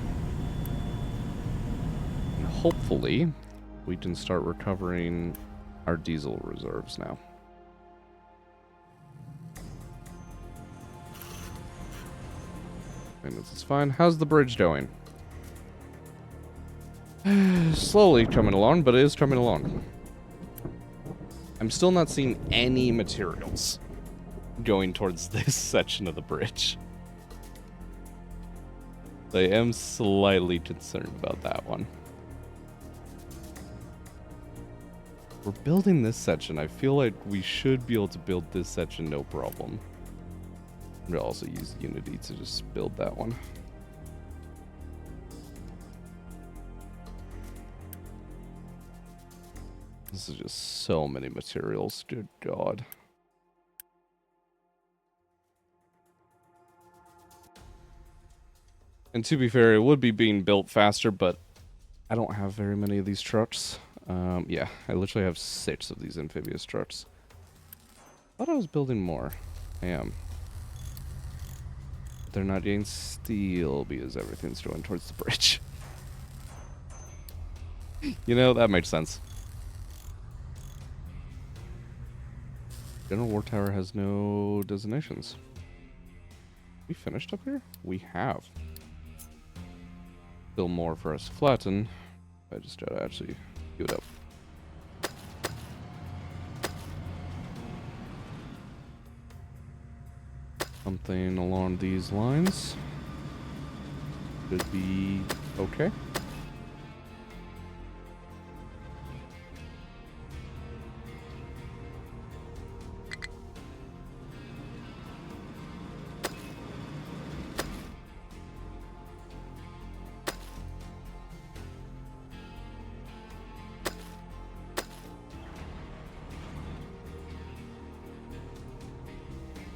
And hopefully, we can start recovering our diesel reserves now. Maintenance is fine. How's the bridge going? Slowly coming along, but it is coming along. I'm still not seeing any materials going towards this section of the bridge. I am slightly concerned about that one. We're building this section. I feel like we should be able to build this section no problem. We'll also use Unity to just build that one. This is just so many materials. Good God. And to be fair, it would be being built faster, but I don't have very many of these trucks. Yeah, I literally have 6 of these amphibious trucks. Thought I was building more. I am. They're not getting steel because everything's going towards the bridge. You know, that makes sense. General War Tower has no designations. We finished up here? We have. Still more for us to flatten. I just gotta actually do it up. Something along these lines should be okay.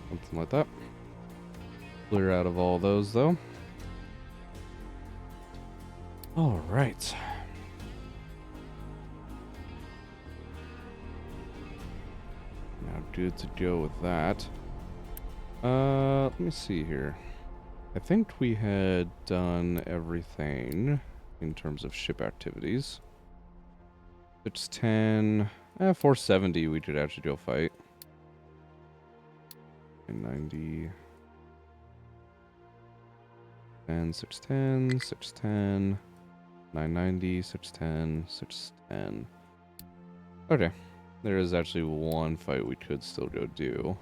Something like that. Clear out of all those, though. All right. Now, good to go with that. Let me see here. I think we had done everything in terms of ship activities. 610, 470 we could actually go fight. 90. 610, 610, 990, 610, 610. Okay. There is actually one fight we could still go do.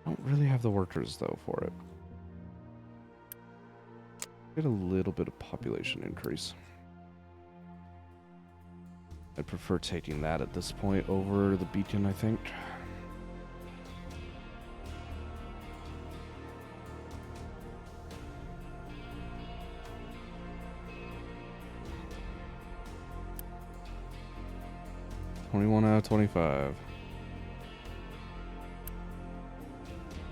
I don't really have the workers, though, for it. Get a little bit of population increase. I'd prefer taking that at this point over the beacon, I think. $21 out of 25.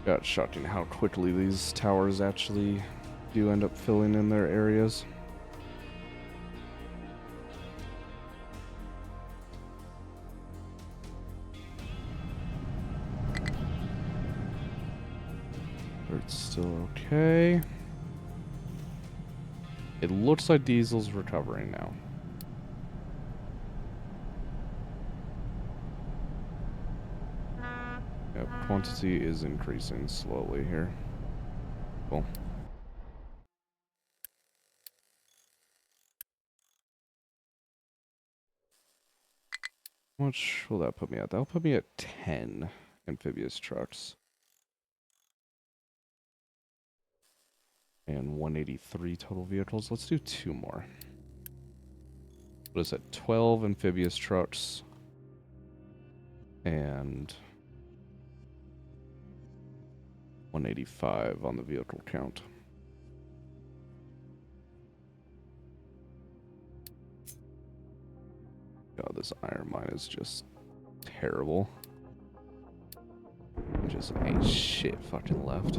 Got shocking how quickly these towers actually do end up filling in their areas. Still okay. It looks like diesel's recovering now. Yep, quantity is increasing slowly here. Cool. How much will that put me at? That'll put me at 10 amphibious trucks. And 183 total vehicles. Let's do 2 more. What is it? 12 amphibious trucks. And 185 on the vehicle count. God, this iron mine is just terrible. Just ain't shit fucking left.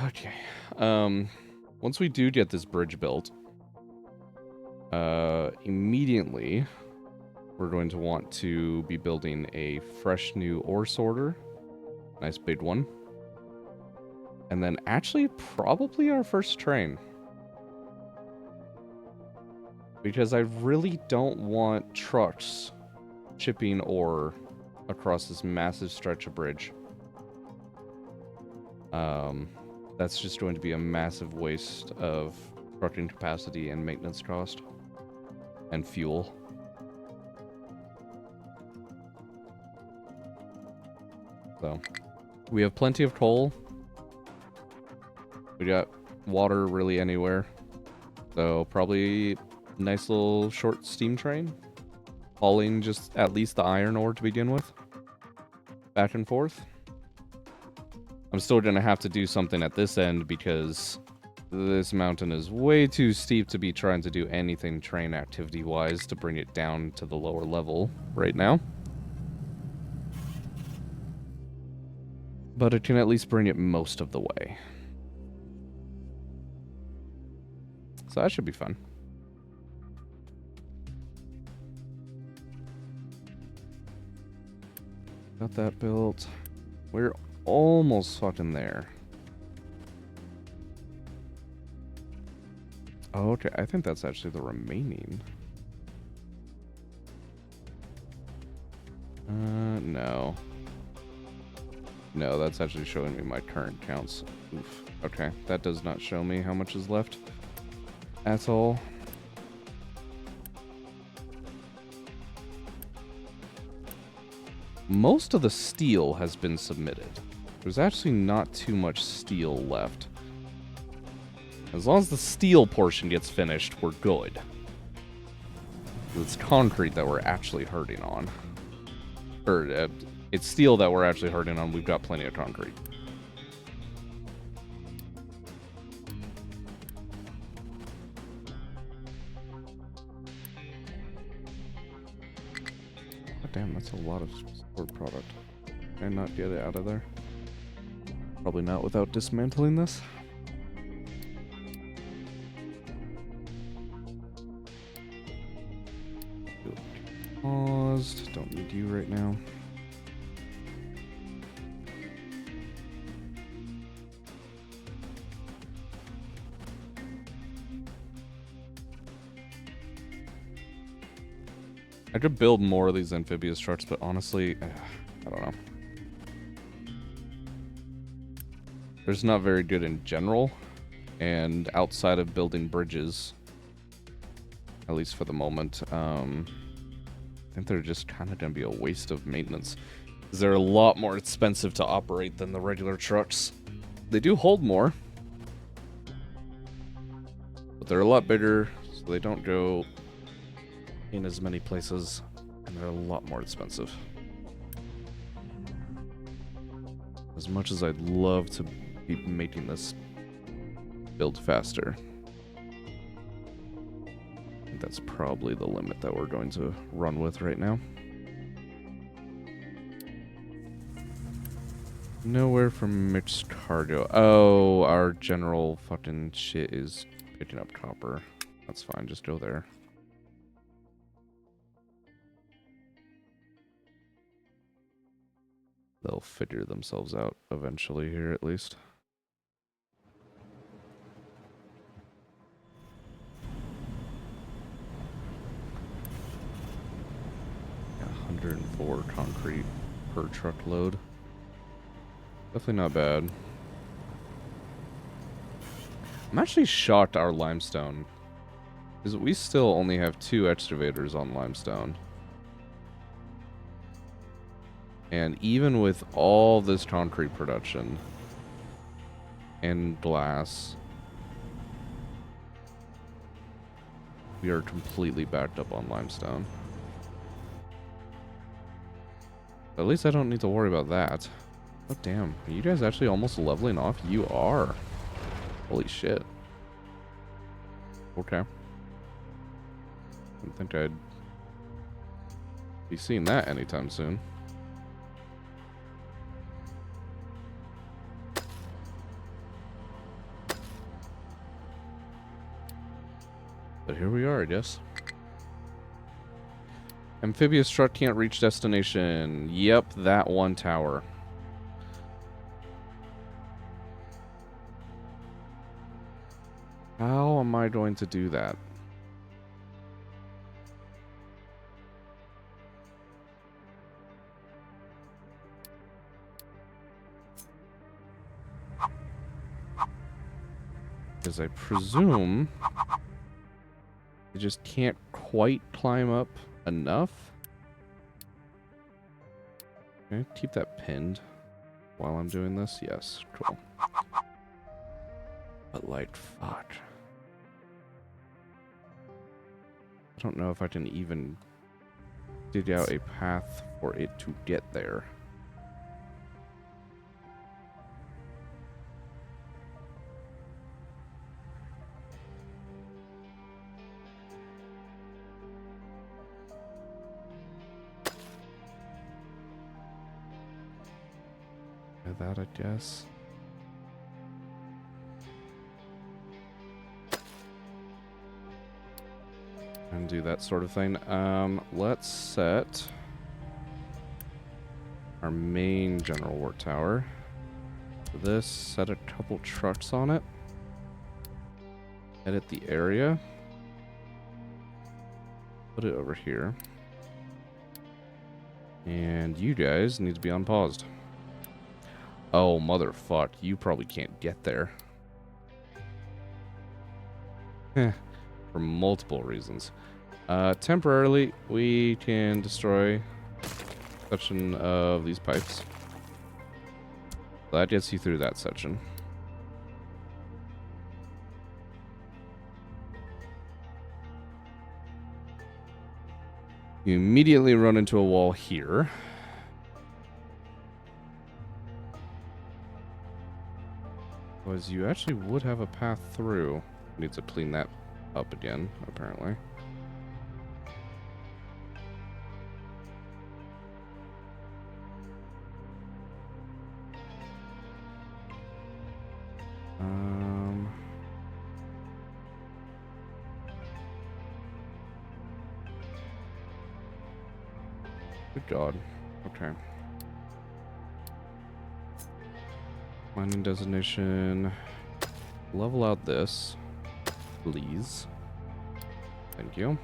Okay. Once we do get this bridge built, immediately we're going to want to be building a fresh new ore sorter. Nice big one. And then actually probably our first train. Because I really don't want trucks shipping ore across this massive stretch of bridge. That's just going to be a massive waste of trucking capacity and maintenance cost. And fuel. So, we have plenty of coal. We got water really anywhere. So, probably nice little short steam train. Hauling just at least the iron ore to begin with. Back and forth. I'm still going to have to do something at this end because this mountain is way too steep to be trying to do anything train activity-wise to bring it down to the lower level right now. But it can at least bring it most of the way. So that should be fun. Got that built. We're almost fucking there. Oh, okay. I think that's actually the remaining. No. No, that's actually showing me my current counts. Oof. Okay, that does not show me how much is left at all. Most of the steel has been submitted. There's actually not too much steel left. As long as the steel portion gets finished, we're good. It's concrete that we're actually hurting on. Or, it's steel that we're actually hurting on. We've got plenty of concrete. God damn, that's a lot of sport product. Can I not get it out of there? Probably not without dismantling this. Paused. Don't need you right now. I could build more of these amphibious trucks, but honestly, I don't know. They're just not very good in general, and outside of building bridges, at least for the moment, I think they're just kind of going to be a waste of maintenance. They're a lot more expensive to operate than the regular trucks. They do hold more, but they're a lot bigger, so they don't go in as many places, and they're a lot more expensive. As much as I'd love to be making this build faster, I think that's probably the limit that we're going to run with right now. Nowhere from mixed cargo. Oh, our general fucking shit is picking up copper. That's fine, just go there. They'll figure themselves out eventually here, at least. Yeah, 104 concrete per truckload. Definitely not bad. I'm actually shocked our limestone, because we still only have 2 excavators on limestone. And even with all this concrete production and glass, we are completely backed up on limestone. At least I don't need to worry about that. Oh damn, are you guys actually almost leveling off? You are. Holy shit. Okay. Didn't think I'd be seeing that anytime soon. But here we are, I guess. Amphibious truck can't reach destination. Yep, that one tower. How am I going to do that? Because I presume I just can't quite climb up enough. Okay, keep that pinned while I'm doing this. Yes, cool. But like, fuck. I don't know if I can even dig out a path for it to get there. That, I guess. And do that sort of thing. Let's set our main general work tower. For this, set a couple trucks on it. Edit the area. Put it over here. And you guys need to be unpaused. Oh, motherfuck. You probably can't get there. For multiple reasons. Temporarily, we can destroy a section of these pipes. That gets you through that section. You immediately run into a wall here. Was you actually would have a path through. Need to clean that up again, apparently. Good God. Okay. Mining designation. Level out this, please. Thank you.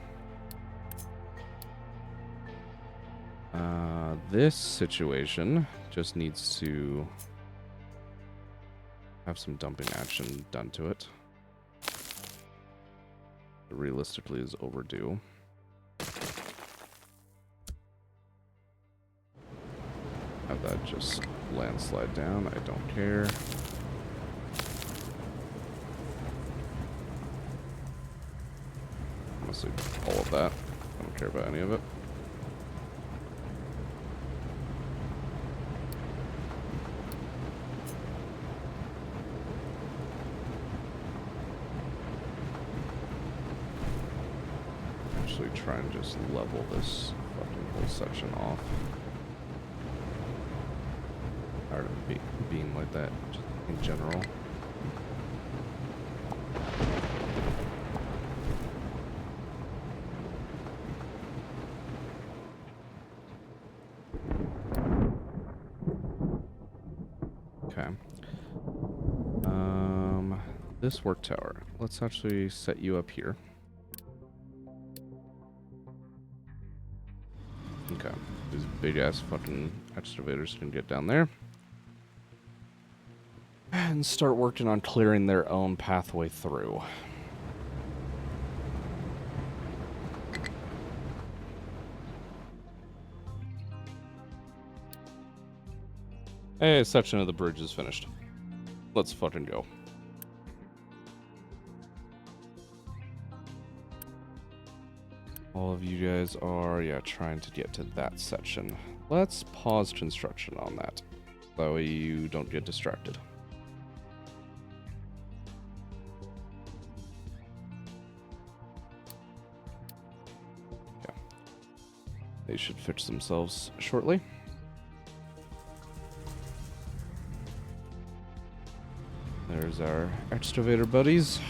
This situation just needs to have some dumping action done to it. It realistically is overdue. Have that just landslide down. I don't care. Honestly, all of that. I don't care about any of it. Actually try and just level this fucking whole section off. Tired of being like that just in general. Okay. This work tower. Let's actually set you up here. Okay. These big ass fucking excavators can get down there. And start working on clearing their own pathway through. Hey, section of the bridge is finished. Let's fucking go. All of you guys are, yeah, trying to get to that section. Let's pause construction on that. That way you don't get distracted. Yeah. They should fix themselves shortly. There's our excavator buddies.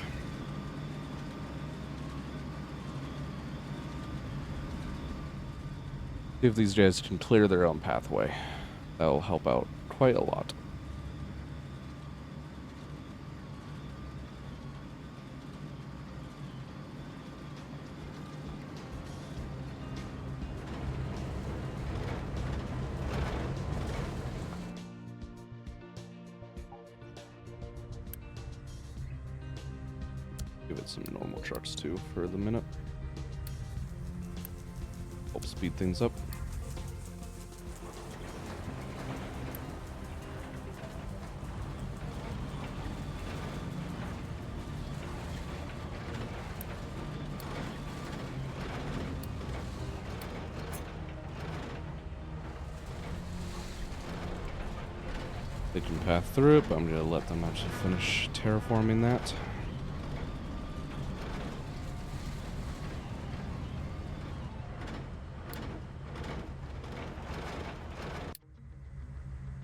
If these guys can clear their own pathway, that'll help out quite a lot. Give it some normal trucks too for the minute. Help speed things up. They can pass through it, but I'm going to let them actually finish terraforming that.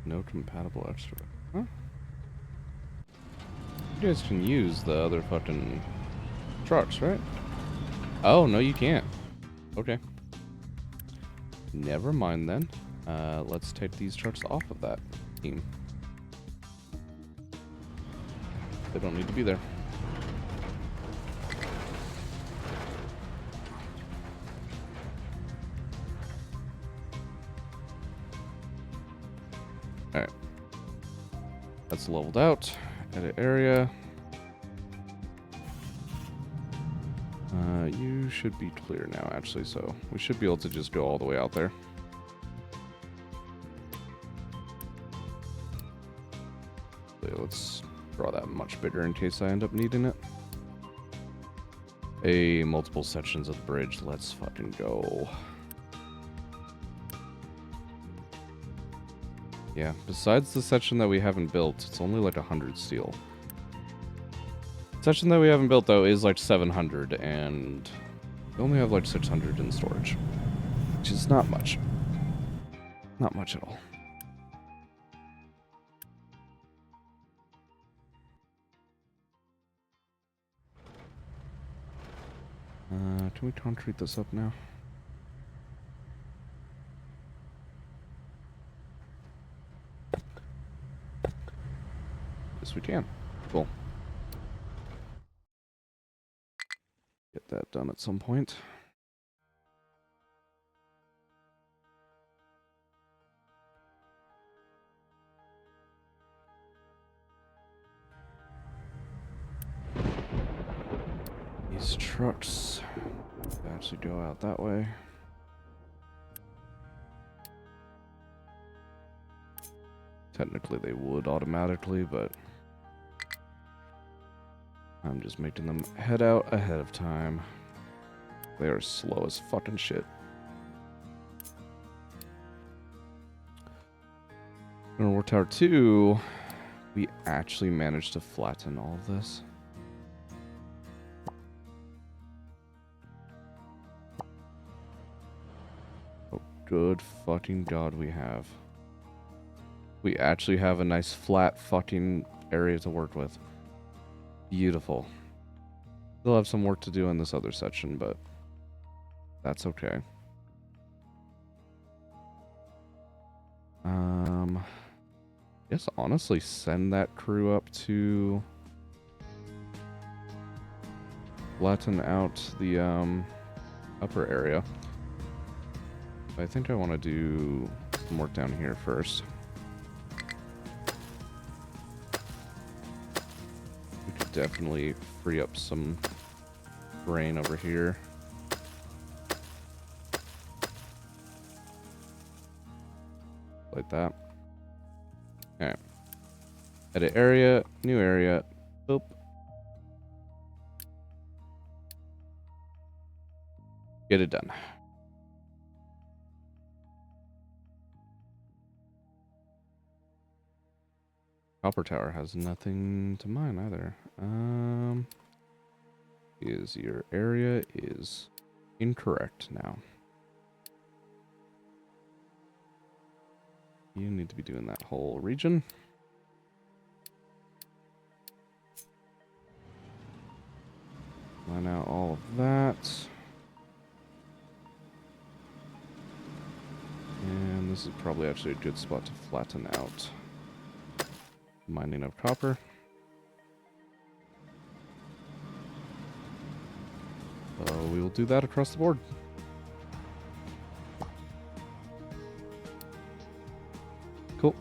No compatible extra. Huh? You guys can use the other fucking trucks, right? Oh, no, you can't. Okay. Never mind then. Let's take these trucks off of that team. They don't need to be there. Alright. That's leveled out. Edit area. You should be clear now, actually, so we should be able to just go all the way out there. So let's draw that much bigger in case I end up needing it. Multiple sections of the bridge. Let's fucking go. Yeah, besides the section that we haven't built, it's only like 100 steel. The section that we haven't built, though, is like 700, and we only have like 600 in storage, which is not much. Not much at all. Can we concrete this up now? Yes, we can. Cool. Get that done at some point. These trucks actually go out that way. Technically they would automatically, but I'm just making them head out ahead of time. They are slow as fucking shit. In War Tower 2, we actually managed to flatten all of this. Oh, good fucking god we have. We actually have a nice flat fucking area to work with. Beautiful. Still have some work to do in this other section, but that's okay. Guess honestly, send that crew up to flatten out the upper area. I think I want to do some work down here first. We could definitely free up some grain over here. Like that. Okay. Edit area, new area. Boop. Get it done. Copper tower has nothing to mine either. Is your area is incorrect now. You need to be doing that whole region. Line out all of that. And this is probably actually a good spot to flatten out mining of copper. So we will do that across the board. Cool.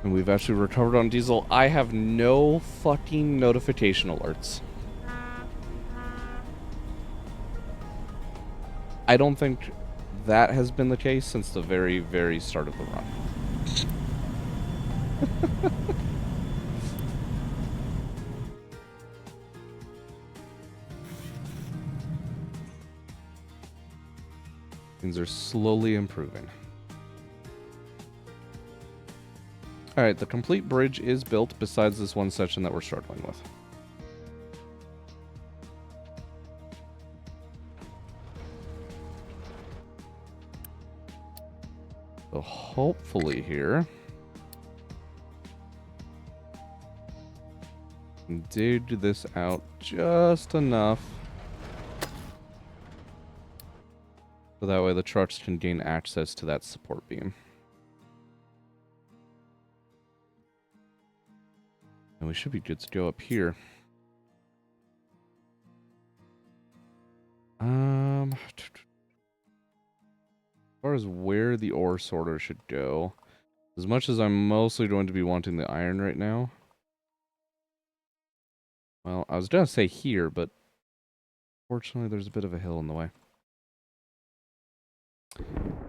And we've actually recovered on diesel. I have no fucking notification alerts. I don't think that has been the case since the very, very start of the run. Things are slowly improving. Alright, the complete bridge is built besides this one section that we're struggling with. So hopefully here, can dig this out just enough so that way the trucks can gain access to that support beam. And we should be good to go up here. As far as where the ore sorter should go, as much as I'm mostly going to be wanting the iron right now. Well, I was gonna say here, but fortunately there's a bit of a hill in the way.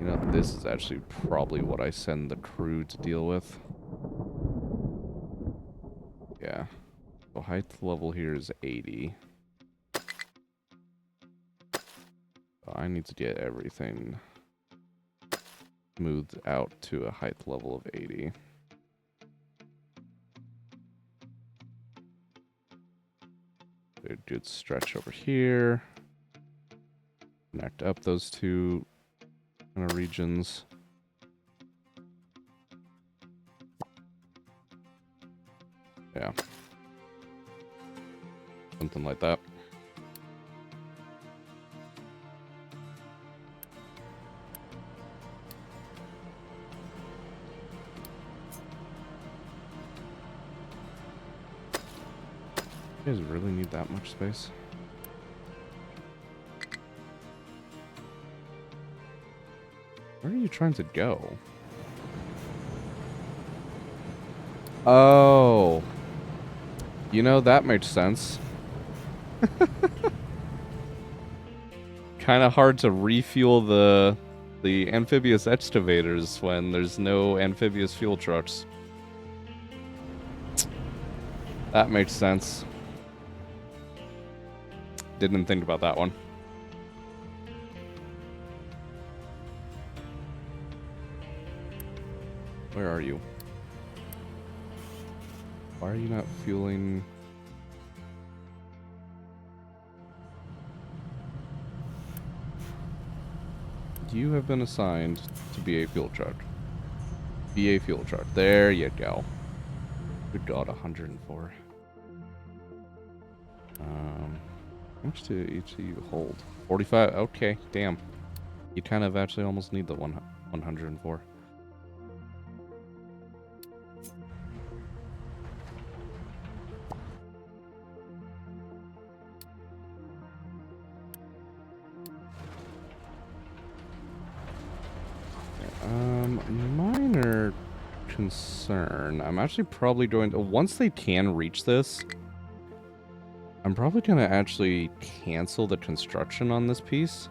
You know, this is actually probably what I send the crew to deal with. Yeah. The height level here is 80. So I need to get everything smoothed out to a height level of 80. A good stretch over here. Connect up those two kind of regions. Yeah. Something like that. You guys really need that much space? Where are you trying to go? Oh. You know, that makes sense. Kind of hard to refuel the amphibious excavators when there's no amphibious fuel trucks. That makes sense. Didn't think about that one. Where are you? Why are you not fueling? You have been assigned to be a fuel truck. Be a fuel truck. There you go. Good God, 104. How much do each of you hold? 45? Okay, damn. You kind of actually almost need the 104. concern. I'm actually probably going to, once they can reach this, I'm probably going to actually cancel the construction on this piece.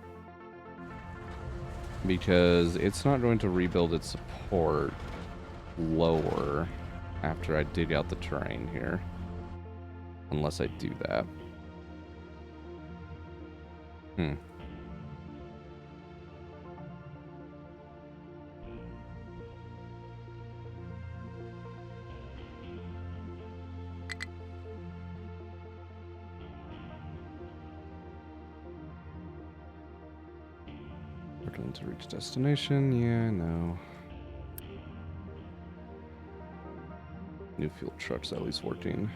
Because it's not going to rebuild its support lower after I dig out the terrain here. Unless I do that. We're going to reach destination. Yeah, I know. New fuel truck's at least working.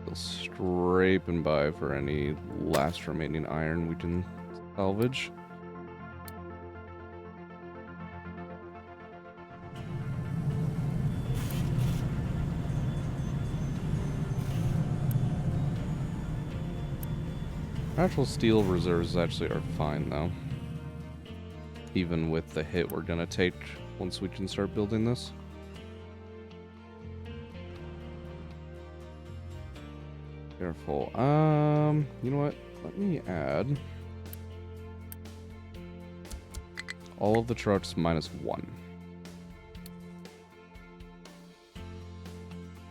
Still scraping by for any last remaining iron we can salvage. Actual steel reserves actually are fine though. Even with the hit we're gonna take once we can start building this. Careful. You know what? Let me add all of the trucks -1.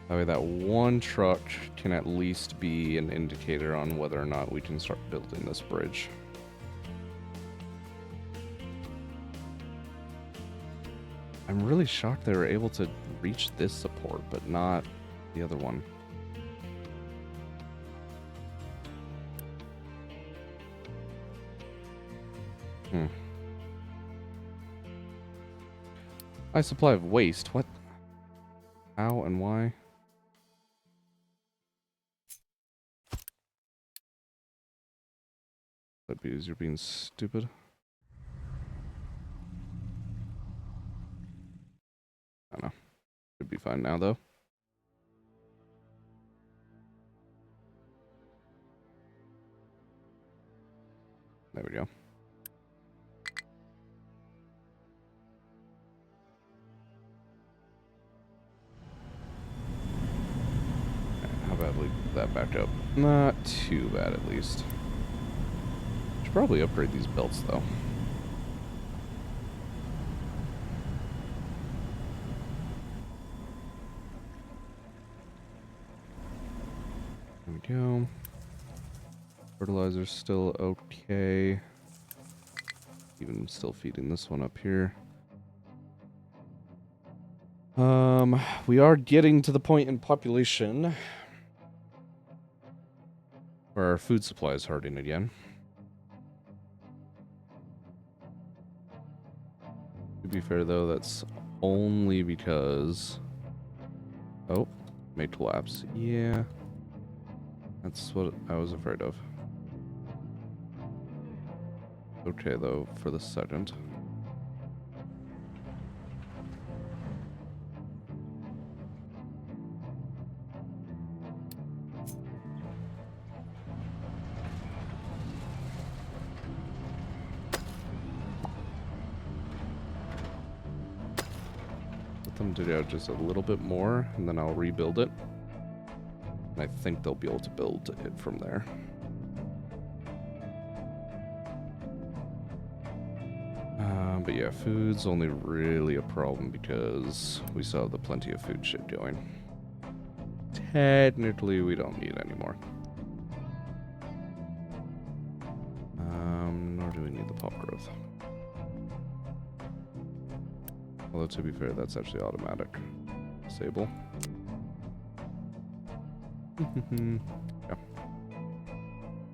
That way that one truck can at least be an indicator on whether or not we can start building this bridge. I'm really shocked they were able to reach this support, but not the other one. High supply of waste. What? How and why? That because you're being stupid. I don't know. Should be fine now, though. There we go. How about we put that back up? Not too bad, at least. Should probably upgrade these belts, though. There we go. Fertilizer's still okay. Even still feeding this one up here. We are getting to the point in population where our food supply is hurting again. To be fair, though, that's only because... Oh, may collapse. Yeah. That's what I was afraid of. Okay, though, for the second. Let them dig out just a little bit more, and then I'll rebuild it. And I think they'll be able to build it from there. But yeah, food's only really a problem because we still have the plenty of food shit going. Technically, we don't need any more. Nor do we need the pop growth. Although, to be fair, that's actually automatic. Disable. Yeah.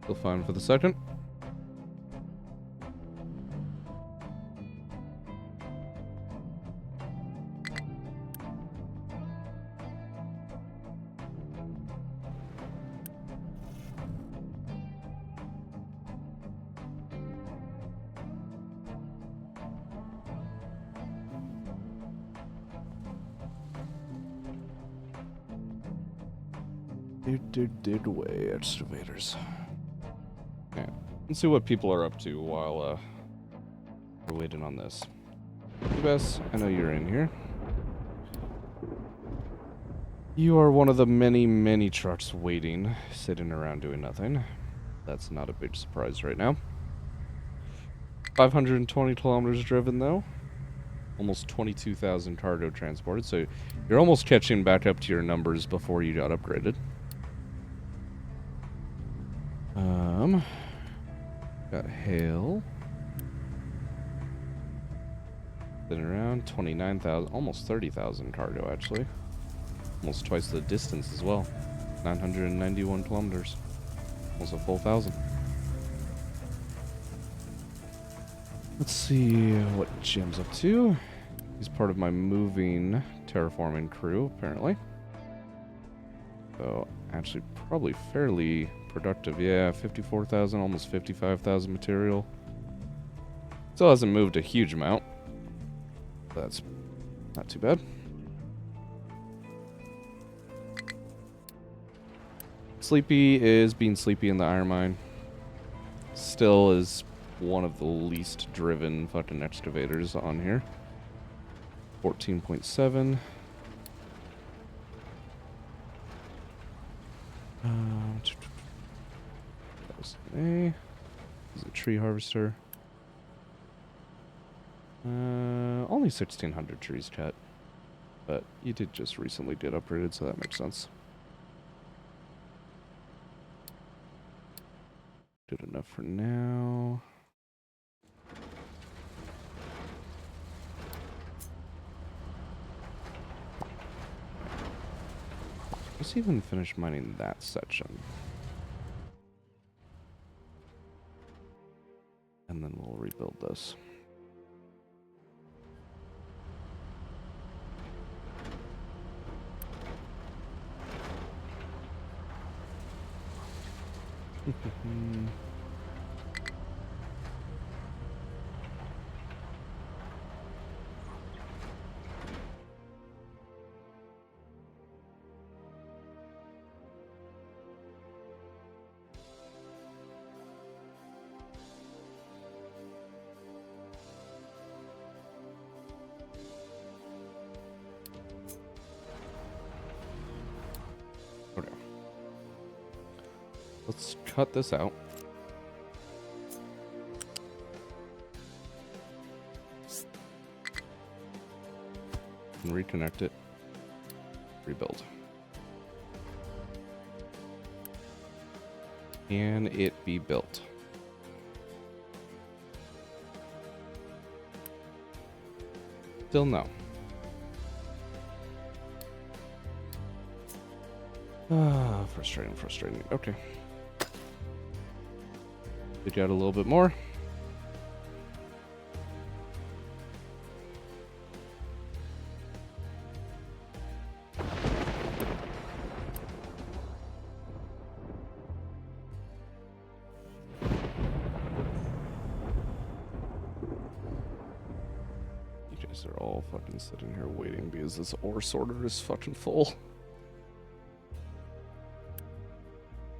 Still fine for the second. Dig away, excavators. Okay, let's see what people are up to while We're waiting on this. Bess, I know you're in here. You are one of the many, many trucks waiting, sitting around doing nothing. That's not a big surprise right now. 520 kilometers driven, though. Almost 22,000 cargo transported, so you're almost catching back up to your numbers before you got upgraded. Got hail. Been around 29,000, almost 30,000 cargo, actually. Almost twice the distance as well. 991 kilometers. Almost a full 1,000. Let's see what Jim's up to. He's part of my moving terraforming crew, apparently. So, actually, probably fairly productive. Yeah, 54,000, almost 55,000 material. Still hasn't moved a huge amount. That's not too bad. Sleepy is being sleepy in the iron mine. Still is one of the least driven fucking excavators on here. 14.7. That was A. This is a tree harvester. Only 1,600 trees cut. But you did just recently get upgraded, so that makes sense. Good enough for now. Let's even finish mining that section. And then we'll rebuild this. Okay. Let's cut this out. And reconnect it. Rebuild. Can it be built? Still no. Frustrating, frustrating. Okay. Dig out a little bit more. You guys are all fucking sitting here waiting because this ore sorter is fucking full.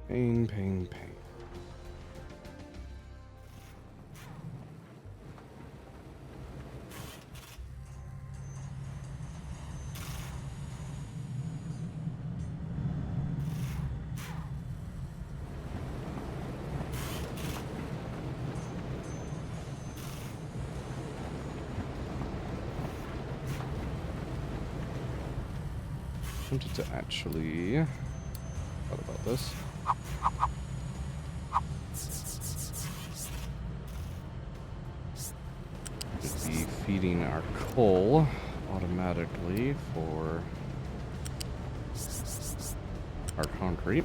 Pain, pain, pain. Wanted to actually thought about this. Just be feeding our coal automatically for our concrete.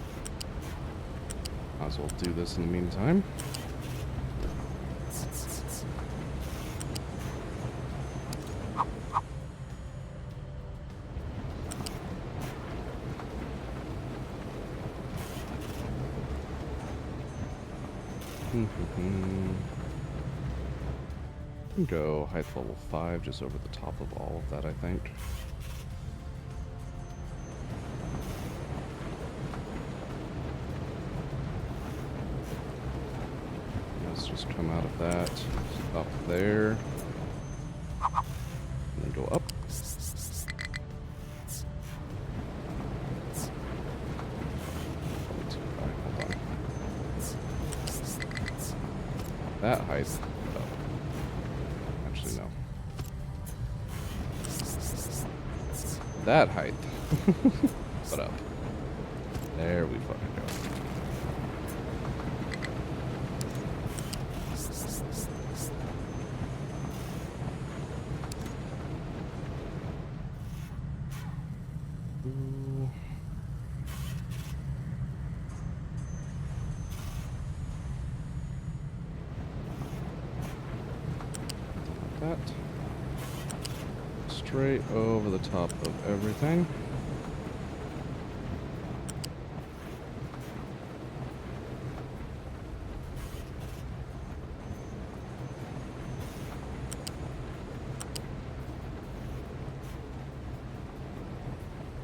Might as well do this in the meantime. Go height level 5 just over the top of all of that, I think. Let's just come out of that, stop there. And then go up. Probably too high. Hold on. That height. Oh. Actually, no. That height. Put up. There we fucking go. Ooh. Like that. Straight over the top of everything.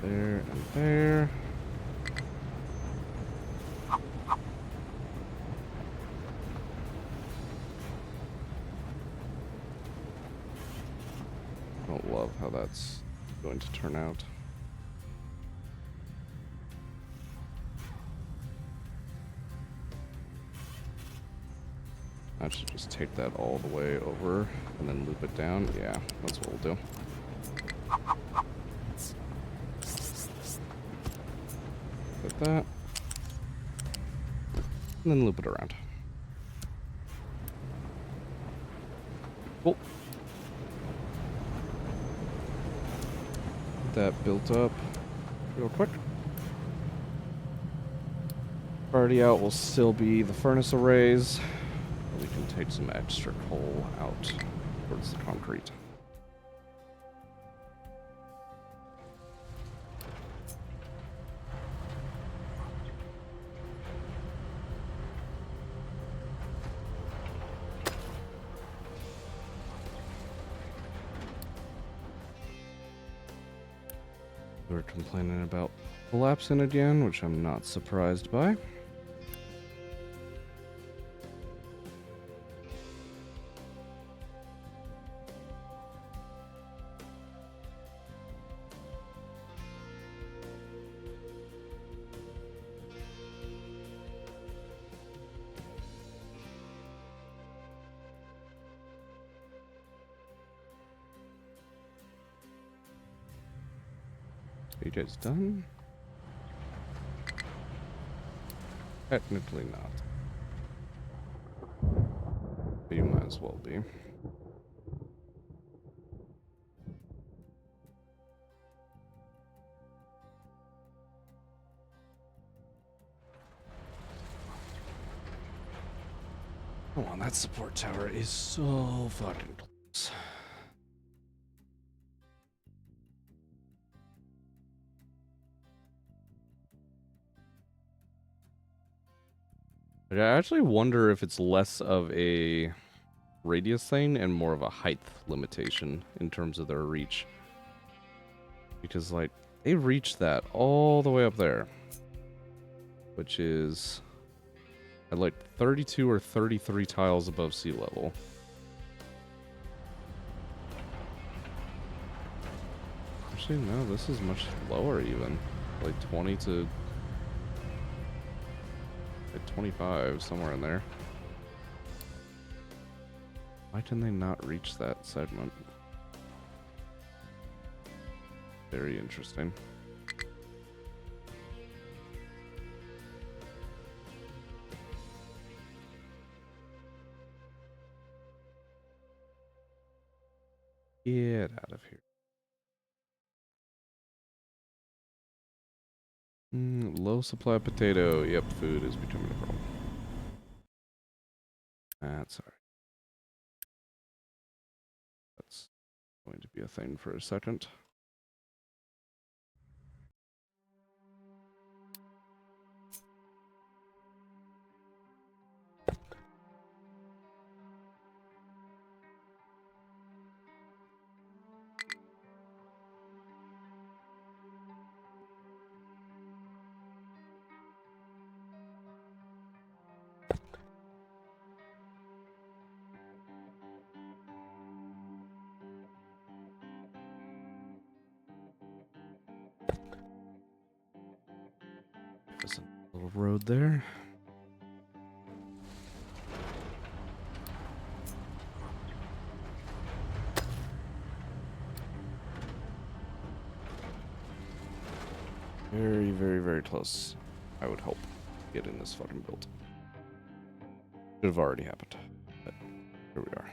There and there. I don't love how that's going to turn out. I should just take that all the way over and then loop it down. Yeah, that's what we'll do. Like that. And then loop it around. Cool. Get that built up real quick. Already out will still be the furnace arrays. We can take some extra coal out towards the concrete. We're complaining about collapsing again, which I'm not surprised by. Are you guys done? Technically not. But you might as well be. Come on, that support tower is so fucking close. I actually wonder if it's less of a radius thing and more of a height limitation in terms of their reach. Because, like, they reached that all the way up there. Which is at like 32 or 33 tiles above sea level. Actually, no, this is much lower even. Like 20 to... like 25, somewhere in there. Why can they not reach that segment? Very interesting. Get out of here. Low supply of potato. Yep, food is becoming a problem. That's alright. That's going to be a thing for a second. There's a little road there. Very, very, very close, I would hope, getting this fucking built. Should have already happened, but here we are.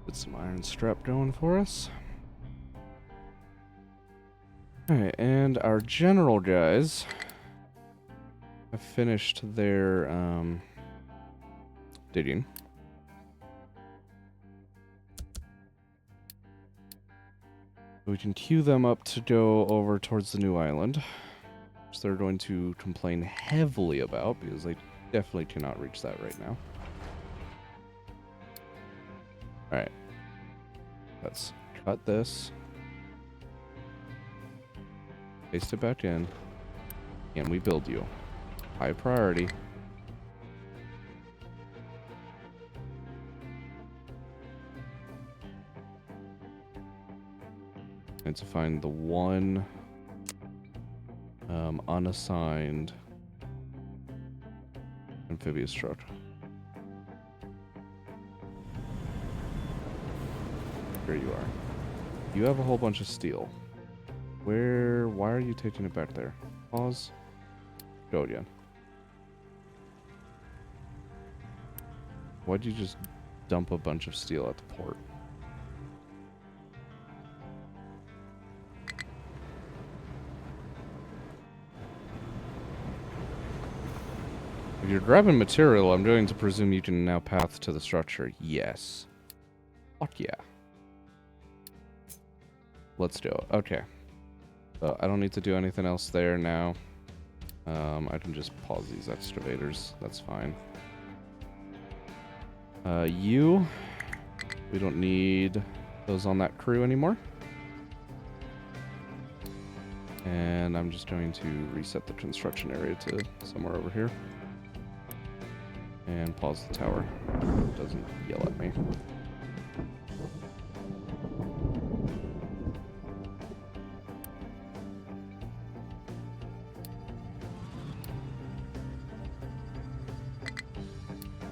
Get some iron strap going for us. Alright, and our general guys have finished their digging. We can queue them up to go over towards the new island, which they're going to complain heavily about because they definitely cannot reach that right now. Alright. Let's cut this. Paste it back in. And we build you. High priority. And to find the one unassigned amphibious truck. Here you are. You have a whole bunch of steel. Why are you taking it back there? Pause. Go again. Why'd you just dump a bunch of steel at the port? If you're grabbing material, I'm going to presume you can now path to the structure. Yes. Fuck yeah. Let's do it. Okay. So I don't need to do anything else there now. I can just pause these excavators. That's fine. We don't need those on that crew anymore. And I'm just going to reset the construction area to somewhere over here. And pause the tower. It doesn't yell at me.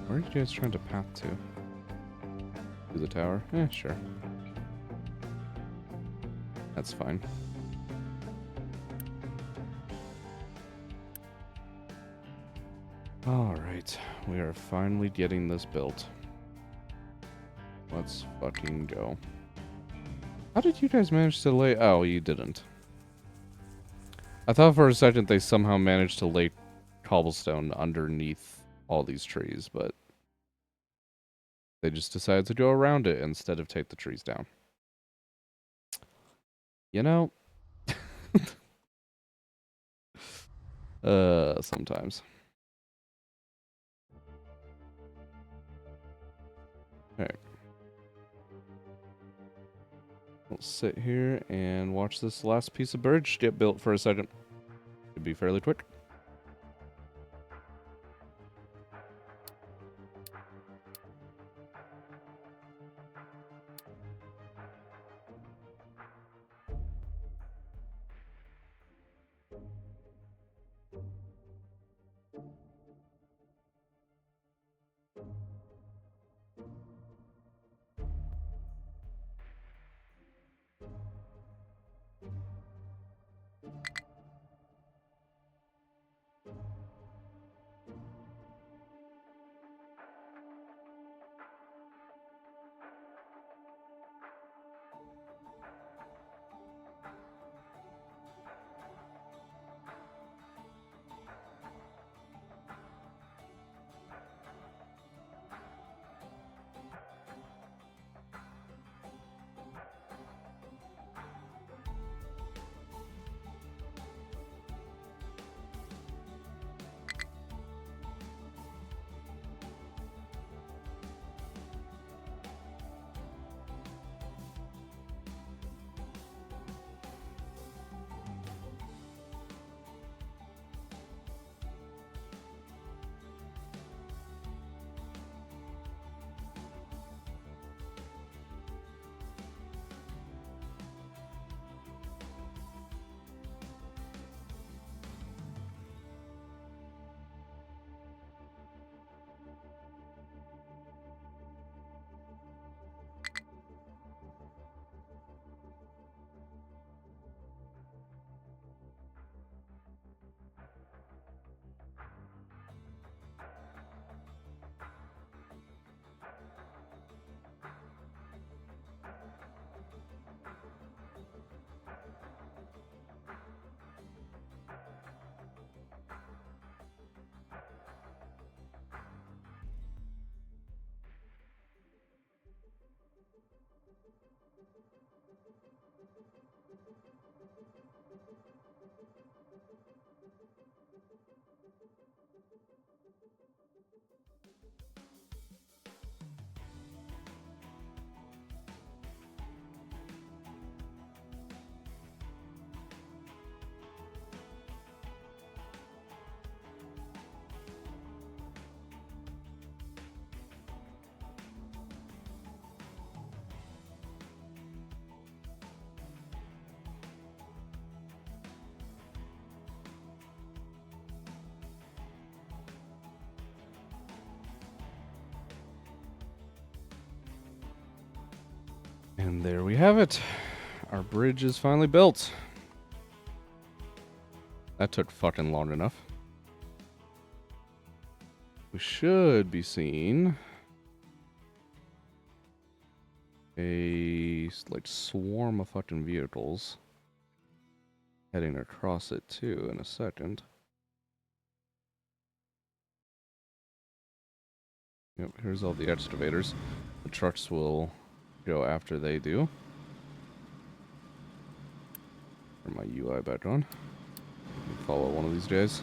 Where are you guys trying to path to? To the tower? Eh, sure. That's fine. Alright, we are finally getting this built. Let's fucking go. How did you guys manage to lay... Oh, you didn't. I thought for a second they somehow managed to lay cobblestone underneath all these trees, but they just decided to go around it instead of take the trees down. You know? Sometimes. Alright. We'll sit here and watch this last piece of bridge get built for a second. Should be fairly quick. And there we have it. Our bridge is finally built. That took fucking long enough. We should be seeing a like swarm of fucking vehicles heading across it too in a second. Yep, here's all the excavators. The trucks will go after they do. Turn my UI back on. Follow one of these days.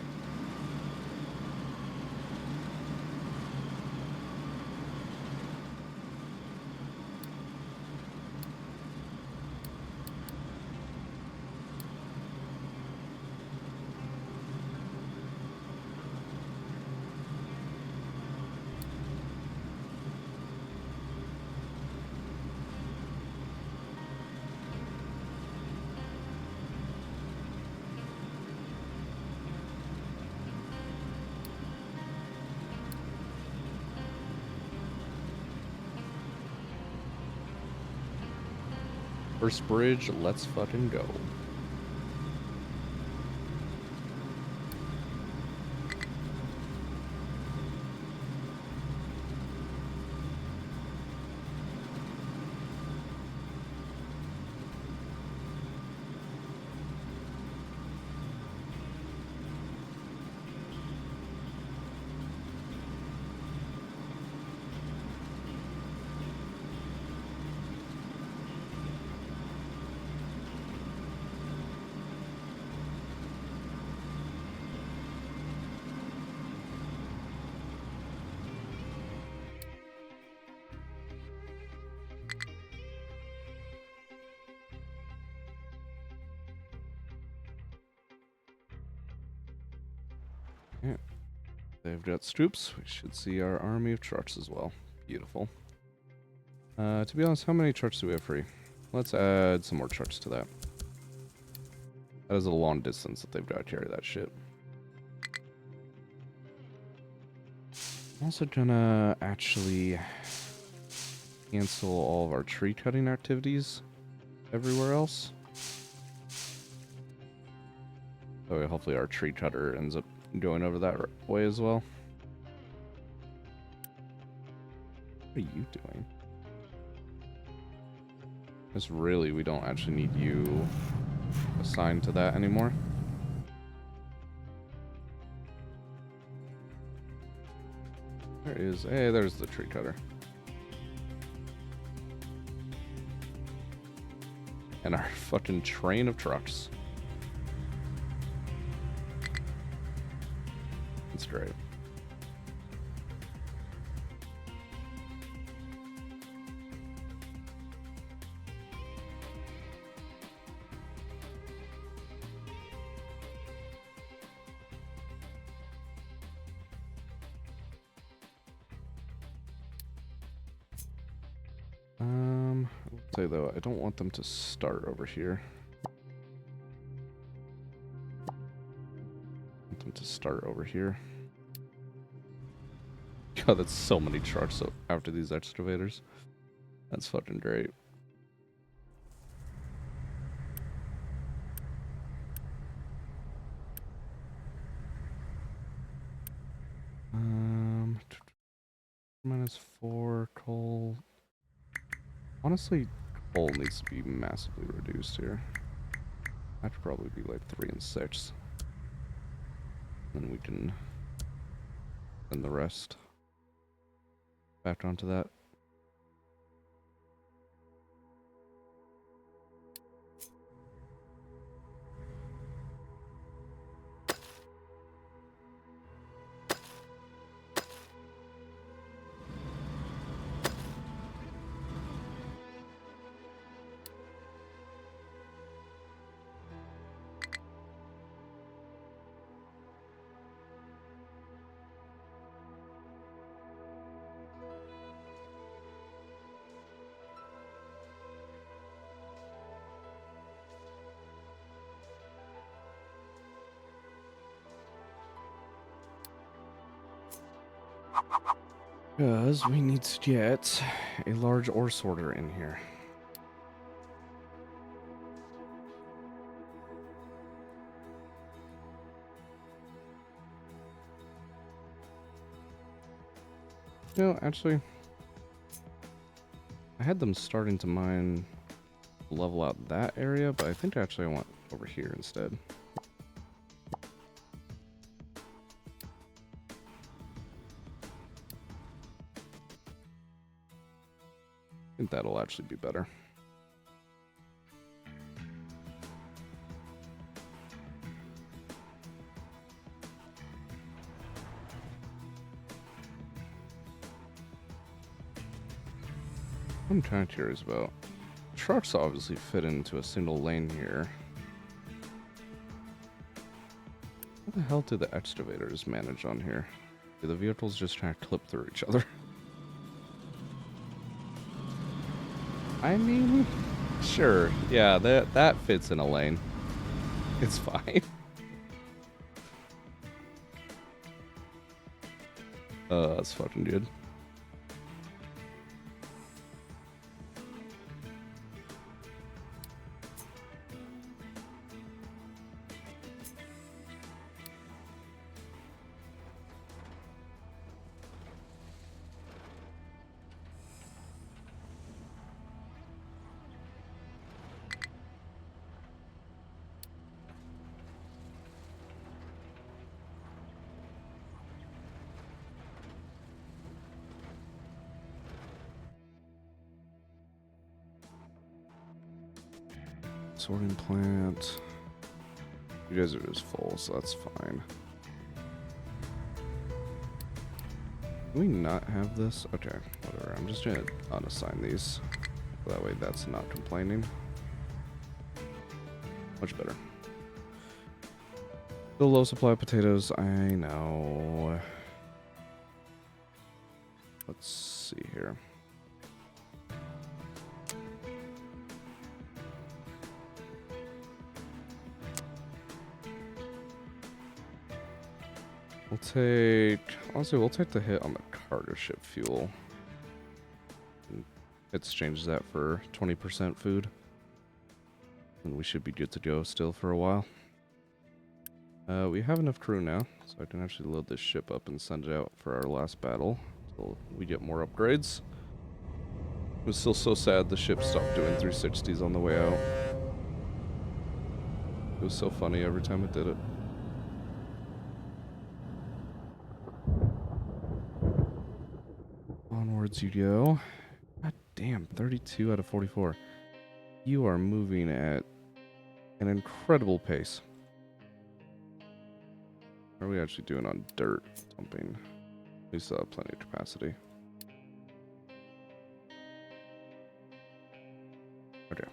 First bridge, let's fucking go. Yeah. They've got scoops. We should see our army of trucks as well. Beautiful. To be honest, how many trucks do we have free? Let's add some more trucks to that. That is a long distance that they've got to carry that shit. I'm also gonna actually cancel all of our tree cutting activities everywhere else. So hopefully our tree cutter ends up going over that way as well. What are you doing? Because really, we don't actually need you assigned to that anymore. There is, hey, there's the tree cutter. And our fucking train of trucks. That's great. I'll say though, I don't want them to start over here. I want them to start over here. God, that's so many trucks after these excavators. That's fucking great. -4 coal. Honestly, coal needs to be massively reduced here. That could probably be like 3 and 6. Then we can send the rest back onto that. Because we need to get a large ore sorter in here. No, actually, I had them starting to mine, level out that area, but I think actually I want over here instead. I think that'll actually be better. I'm kind of curious about. Trucks obviously fit into a single lane here. How the hell do the excavators manage on here? Do the vehicles just try to clip through each other? I mean, sure. Yeah, that fits in a lane. It's fine. That's fucking good. Sorting plant. You guys are just full, so that's fine. Do we not have this? Okay, whatever. I'm just gonna unassign these. That way that's not complaining. Much better. Still low supply of potatoes, I know. Let's see here. Honestly, we'll take the hit on the cargo ship fuel. And exchange that for 20% food. And we should be good to go still for a while. We have enough crew now, so I can actually load this ship up and send it out for our last battle until we get more upgrades. It was still so sad the ship stopped doing 360s on the way out. It was so funny every time it did it. Onwards you go. God damn, 32 out of 44. You are moving at an incredible pace. How are we actually doing on dirt dumping? We still have plenty of capacity. Okay.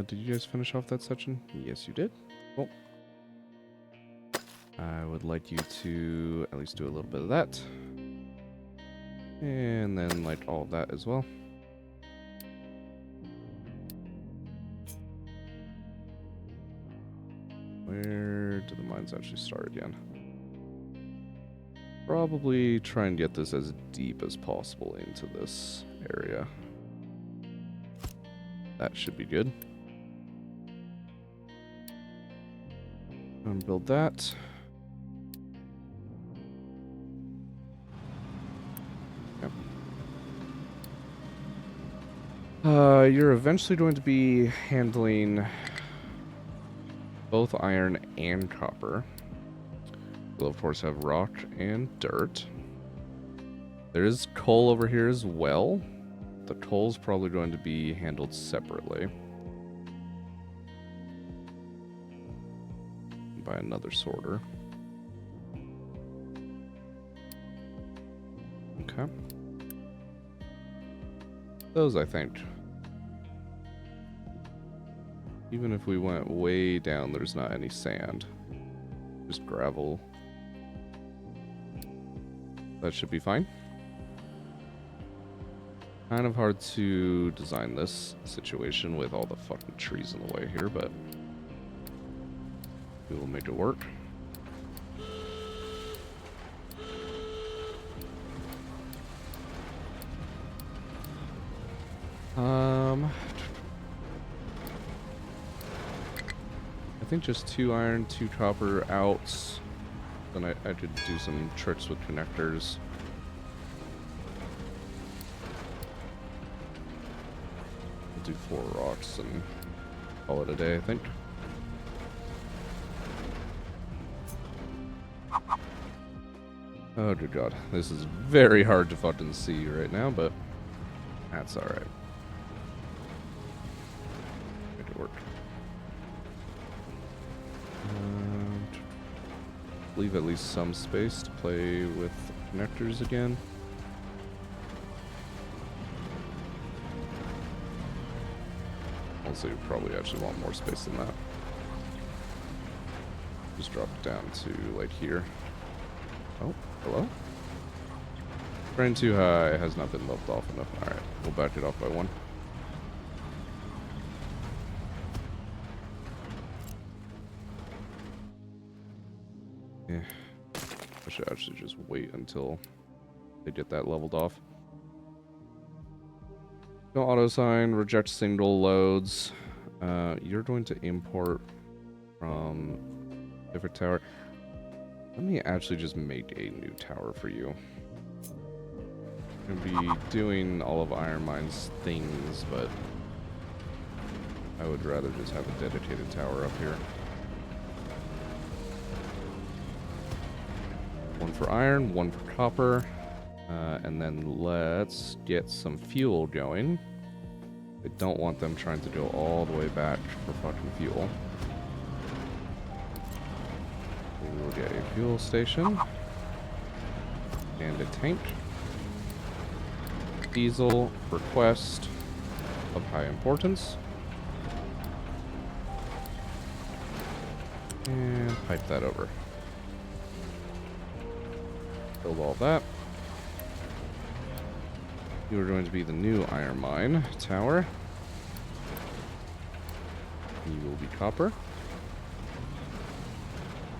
Did you guys finish off that section? Yes, you did. Cool. I would like you to at least do a little bit of that. And then like all of that as well. Where do the mines actually start again? Probably try and get this as deep as possible into this area. That should be good. Build that. You're eventually going to be handling both iron and copper. We'll of course have rock and dirt. There is coal over here as well. The coal's probably going to be handled separately by another sorter. Okay. Those, I think. Even if we went way down, there's not any sand. Just gravel. That should be fine. Kind of hard to design this situation with all the fucking trees in the way here, but we will make it work. I think just 2 iron, 2 copper out. Then I could do some tricks with connectors. do 4 rocks and call it a day, I think. Oh dear god, this is very hard to fucking see right now, but that's alright. Make it work. Leave at least some space to play with connectors again. Also, you probably actually want more space than that. Just drop it down to like here. Oh, hello? Running too high, has not been leveled off enough. Alright, we'll back it off by 1. Yeah. I should actually just wait until they get that leveled off. No auto sign, reject single loads. You're going to import from different tower. Let me actually just make a new tower for you. I'm going to be doing all of Iron Mine's things, but I would rather just have a dedicated tower up here. 1 for iron, 1 for copper, and then let's get some fuel going. I don't want them trying to go all the way back for fucking fuel. We will get a fuel station and a tank. Diesel request of high importance. And pipe that over. Build all that. You are going to be the new iron mine tower. You will be copper.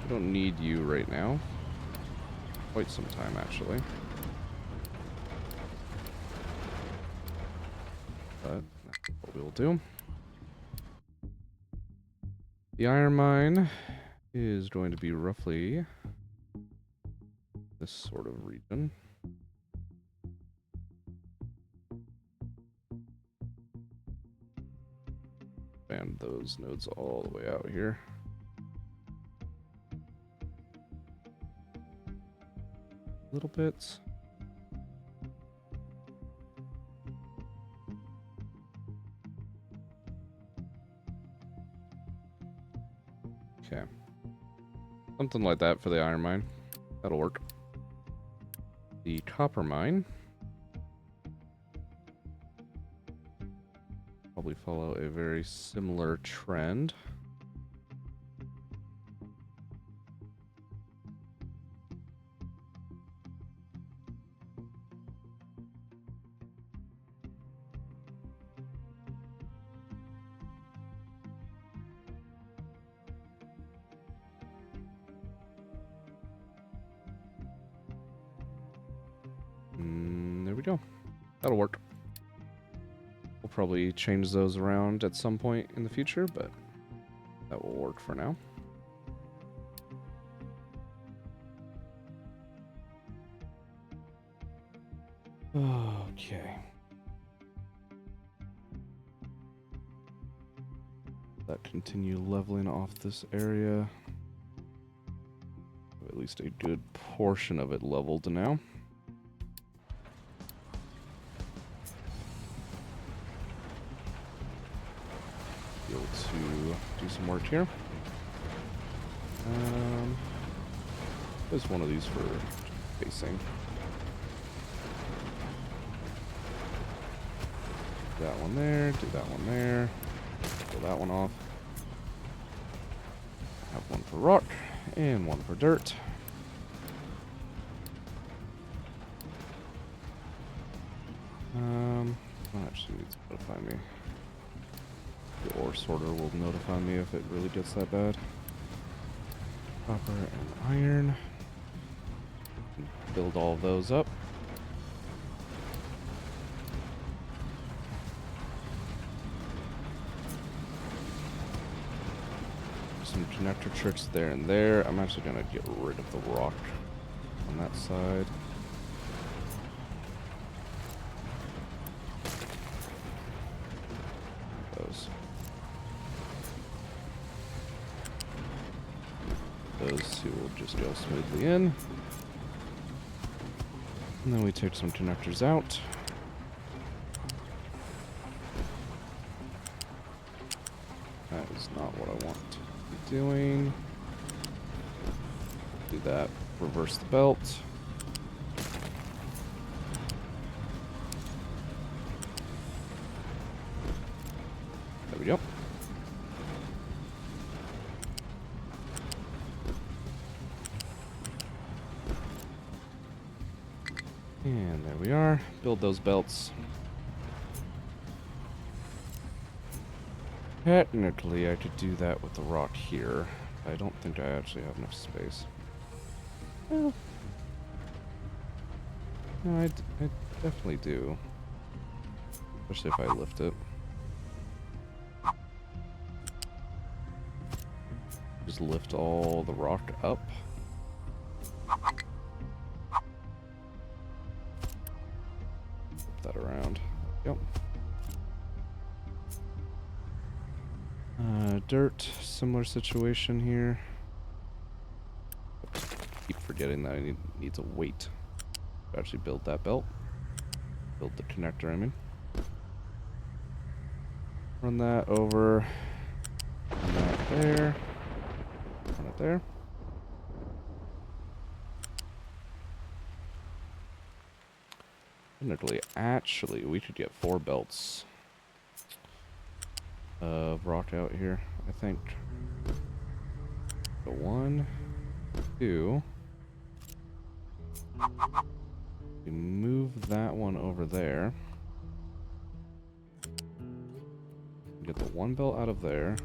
I don't need you right now. Quite some time, actually. But that's what we'll do. The iron mine is going to be roughly this sort of region. And those nodes all the way out here. Little bits. Okay. Something like that for the iron mine. That'll work. The copper mine. Probably follow a very similar trend. There we go. That'll work. We'll probably change those around at some point in the future, but that will work for now. Okay. That continue leveling off this area. At least a good portion of it leveled now. Be able to do some work here. There's one of these for facing. Do that one there, do that one there. Pull that one off. Have one for rock and one for dirt. Actually needs to notify me. The ore sorter will notify me if it really gets that bad. Copper and iron. Build all of those up. Some connector tricks there and there. I'm actually going to get rid of the rock on that side. goes. Those two will just go smoothly in. And then we take some connectors out. That is not what I want to be doing. Do that. Reverse the belt. There we go. And there we are. Build those belts. Technically, I could do that with the rock here. I don't think I actually have enough space. Well, no, I definitely do. Especially if I lift it. Just lift all the rock up. Flip that around. Yep. Dirt, similar situation here. Keep forgetting that I need to wait to actually build that belt. Build the connector, I mean. Run that over. Run that there. Run it there. Technically, actually, we could get 4 belts of rock out here, I think. So 1, 2. We move that one over there. Get the 1 belt out of there.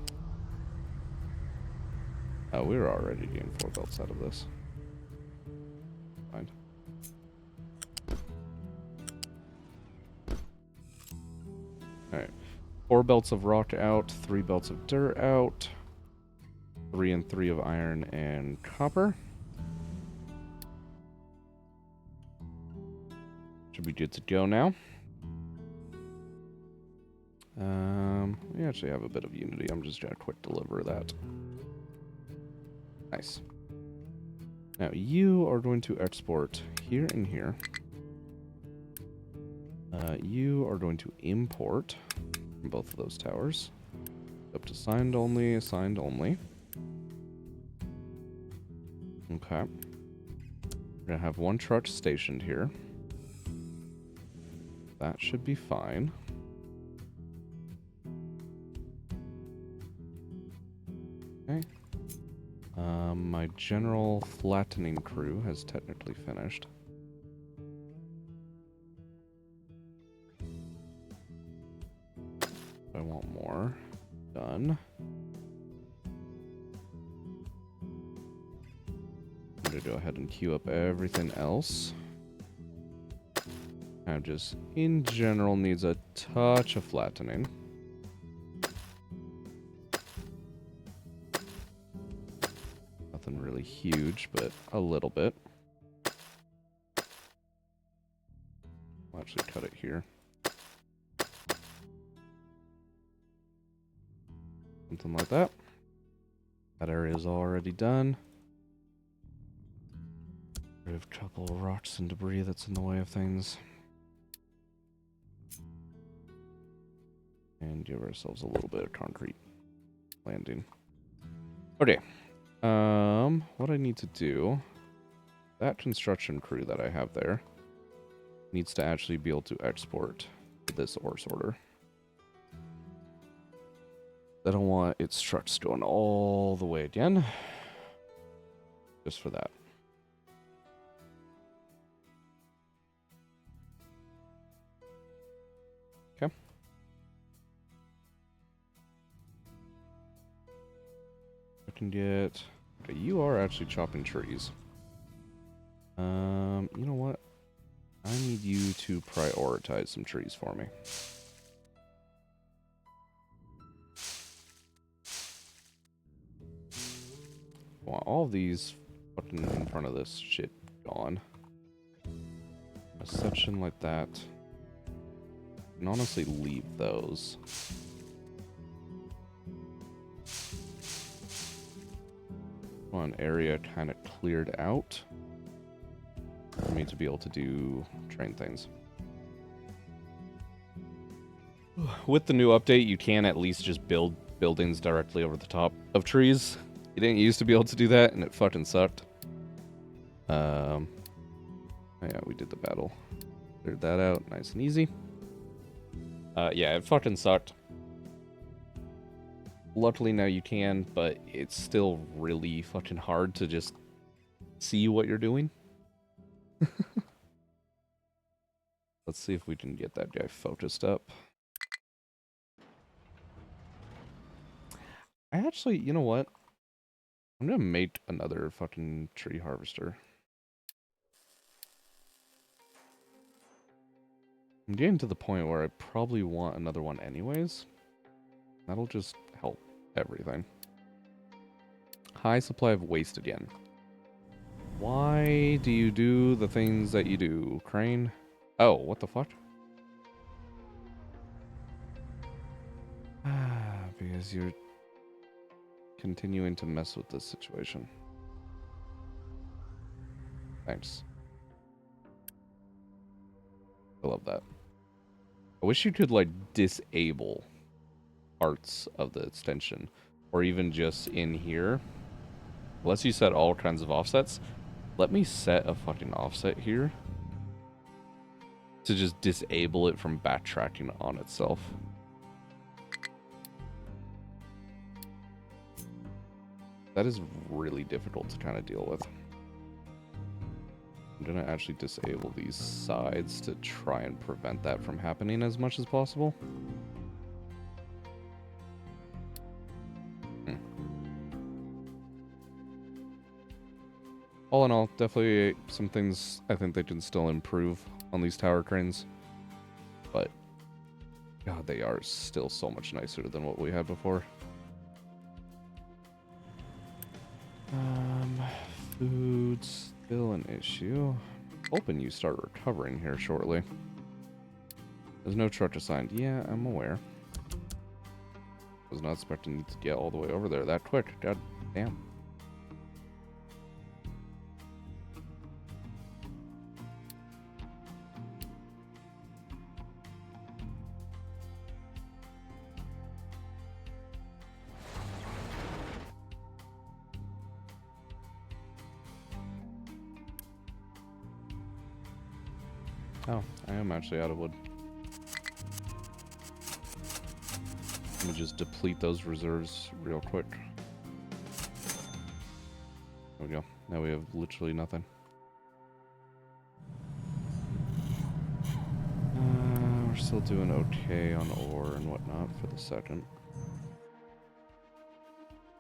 Oh, we were already getting 4 belts out of this. Fine. Alright. 4 belts of rock out, 3 belts of dirt out, 3 and 3 of iron and copper. Should be good to go now. We actually have a bit of unity. I'm just gonna quick deliver that. Nice. Now you are going to export here and here. You are going to import from both of those towers. Up to assigned only, assigned only. Okay. We're gonna have 1 truck stationed here. That should be fine. Okay. My general flattening crew has technically finished. I want more. Done. I'm gonna go ahead and queue up everything else. Kind of just, in general, needs a touch of flattening. Nothing really huge, but a little bit. I'll actually cut it here. Something like that. That area is already done. Remove a couple of rocks and debris that's in the way of things. And give ourselves a little bit of concrete landing. Okay. What I need to do, that construction crew that I have there needs to actually be able to export this ore sorter. I don't want its trucks going all the way again. Just for that. Okay. I can get... Okay, you are actually chopping trees. You know what? I need you to prioritize some trees for me. Want all these fucking in front of this shit gone. A section like that. And honestly leave those. One area kind of cleared out for me to be able to do train things. With the new update, you can at least just build buildings directly over the top of trees. You didn't used to be able to do that, and it fucking sucked. Oh yeah, we did the battle. Cleared that out, nice and easy. Yeah, it fucking sucked. Luckily now you can, but it's still really fucking hard to just see what you're doing. Let's see if we can get that guy focused up. I actually, you know what? I'm gonna make another fucking tree harvester. I'm getting to the point where I probably want another one anyways. That'll just help everything. High supply of waste again. Why do you do the things that you do, Crane? Oh, what the fuck? Because you're continuing to mess with this situation. Thanks. I love that. I wish you could, like, disable parts of the extension. Or even just in here. Unless you set all kinds of offsets. Let me set a fucking offset here. To just disable it from backtracking on itself. That is really difficult to kind of deal with. I'm gonna actually disable these sides to try and prevent that from happening as much as possible. All in all, definitely some things I think they can still improve on these tower cranes. But, God, they are still so much nicer than what we had before. Food's still an issue. Hoping you start recovering here shortly. There's no truck assigned. Yeah, I'm aware. Was not expecting you to get all the way over there that quick. God damn. Oh, I am actually out of wood. Let me just deplete those reserves real quick. There we go. Now we have literally nothing. We're still doing okay on ore and whatnot for the second.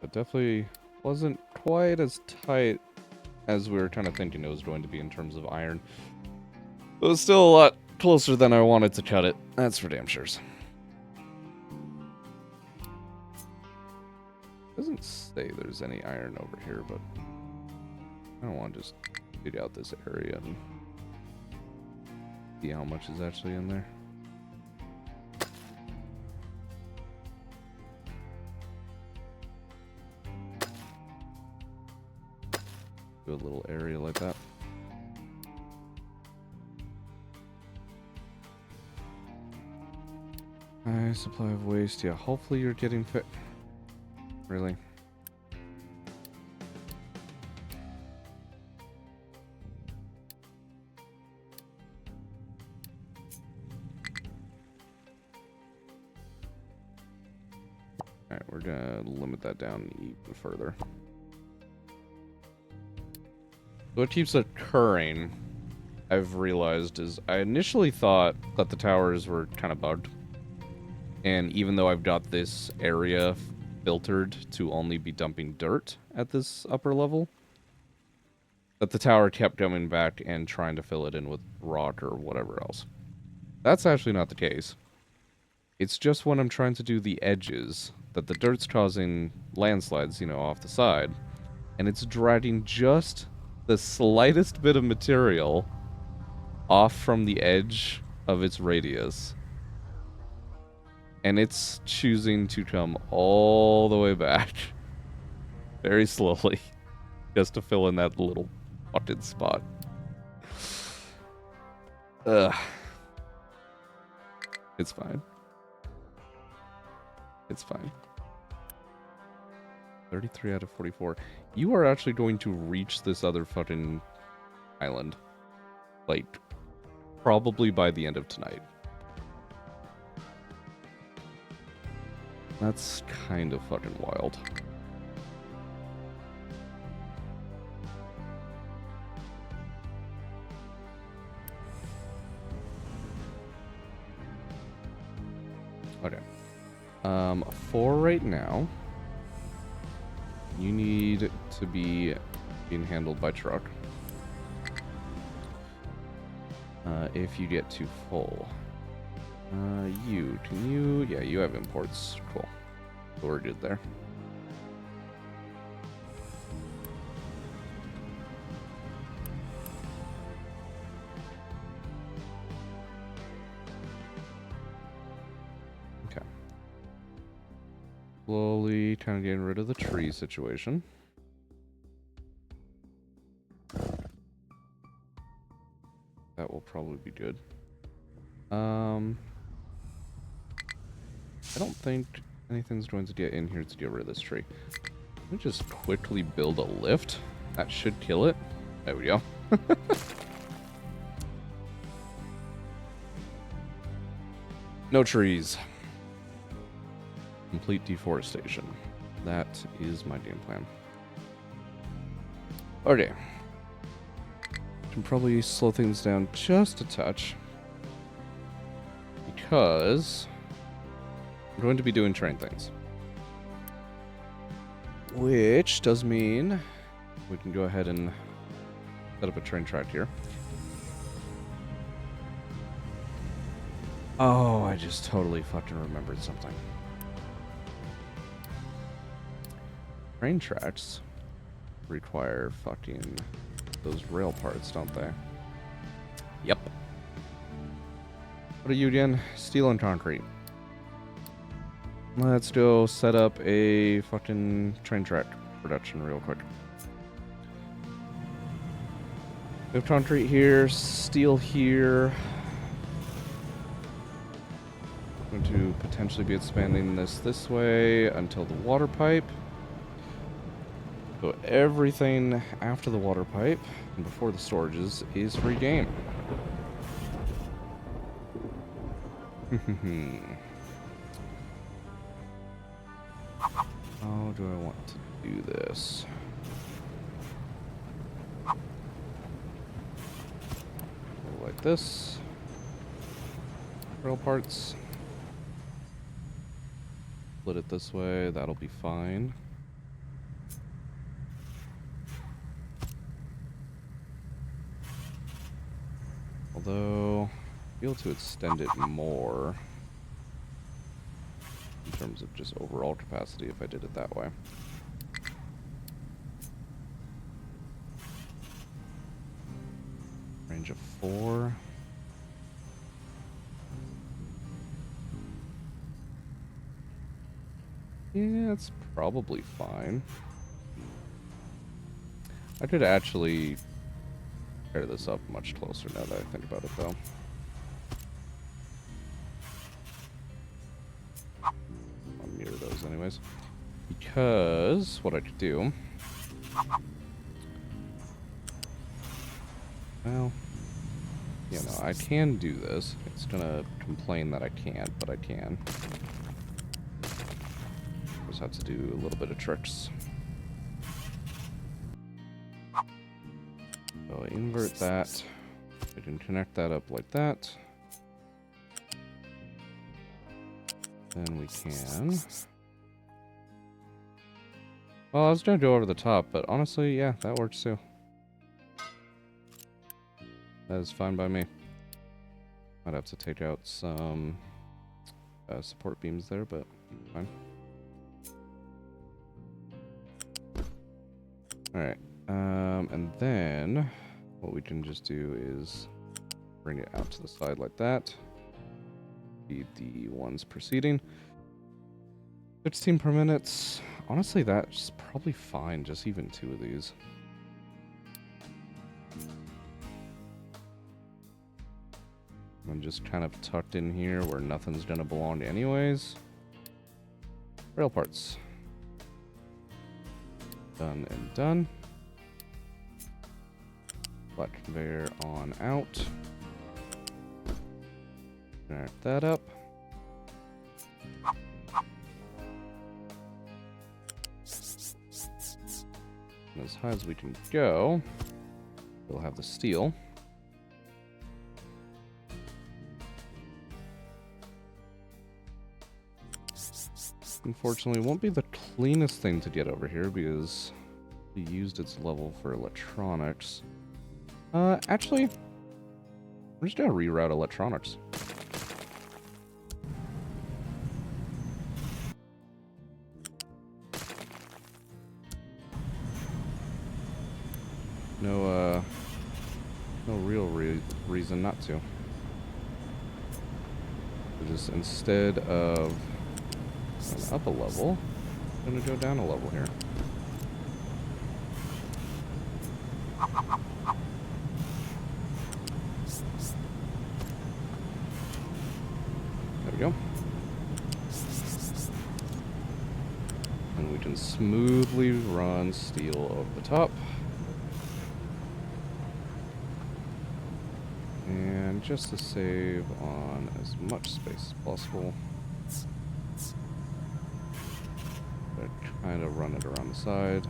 But definitely wasn't quite as tight as we were kind of thinking it was going to be in terms of iron. It was still a lot closer than I wanted to cut it. That's for damn sure. Doesn't say there's any iron over here, but I don't want to just dig out this area and see how much is actually in there. Do a little area like that. High supply of waste. Yeah, hopefully you're getting fit. Really? Alright, we're gonna limit that down even further. What keeps occurring, I've realized, is I initially thought that the towers were kind of bugged. And even though I've got this area filtered to only be dumping dirt at this upper level, that the tower kept coming back and trying to fill it in with rock or whatever else. That's actually not the case. It's just when I'm trying to do the edges that the dirt's causing landslides, you know, off the side, and it's dragging just the slightest bit of material off from the edge of its radius. And it's choosing to come all the way back. Very slowly. Just to fill in that little fucking spot. Ugh. It's fine. It's fine. 33 out of 44. You are actually going to reach this other fucking island. Like, probably by the end of tonight. That's kind of fucking wild. Okay. For right now, you need to be being handled by truck. If you get too full. Yeah, you have imports. Cool. So we're good there. Okay. Slowly kind of getting rid of the tree situation. That will probably be good. I don't think anything's going to get in here to get rid of this tree. Let me just quickly build a lift. That should kill it. There we go. No trees. Complete deforestation. That is my game plan. Okay. Can probably slow things down just a touch. Because I'm going to be doing train things. Which does mean we can go ahead and set up a train track here. Oh, I just totally fucking remembered something. Train tracks require fucking those rail parts, don't they? Yep. What are you again? Steel and concrete. Let's go set up a fucking train track production real quick. We have concrete here, steel here. I'm going to potentially be expanding this way until the water pipe. So everything after the water pipe and before the storages is free game. How do I want to do this? Like this. Rail parts. Split it this way, that'll be fine. Although, be able to extend it more in terms of just overall capacity if I did it that way. Range of 4. Yeah, that's probably fine. I could actually pair this up much closer now that I think about it, though. I'll mirror those anyways. Because what I could do... Well... You know, I can do this. It's gonna complain that I can't, but I can. Just have to do a little bit of tricks. So I invert that. I can connect that up like that. Then we can... Well, I was gonna go over the top, but honestly, yeah, that works too. That is fine by me. Might have to take out some support beams there, but fine. Alright, and then what we can just do is bring it out to the side like that. Be the ones proceeding. 16 per minute. Honestly, that's probably fine, just even 2 of these. And just kind of tucked in here where nothing's gonna belong anyways. Rail parts. Done and done. Flat conveyor on out. Connect that up. And as high as we can go, we'll have the steel. Unfortunately, it won't be the cleanest thing to get over here because we used its level for electronics. Actually, we're just gonna reroute electronics. No real reason not to. Just instead of going up a level, I'm gonna go down a level here. There we go. And we can smoothly run steel over the top. And just to save on as much space as possible, kind of run it around the side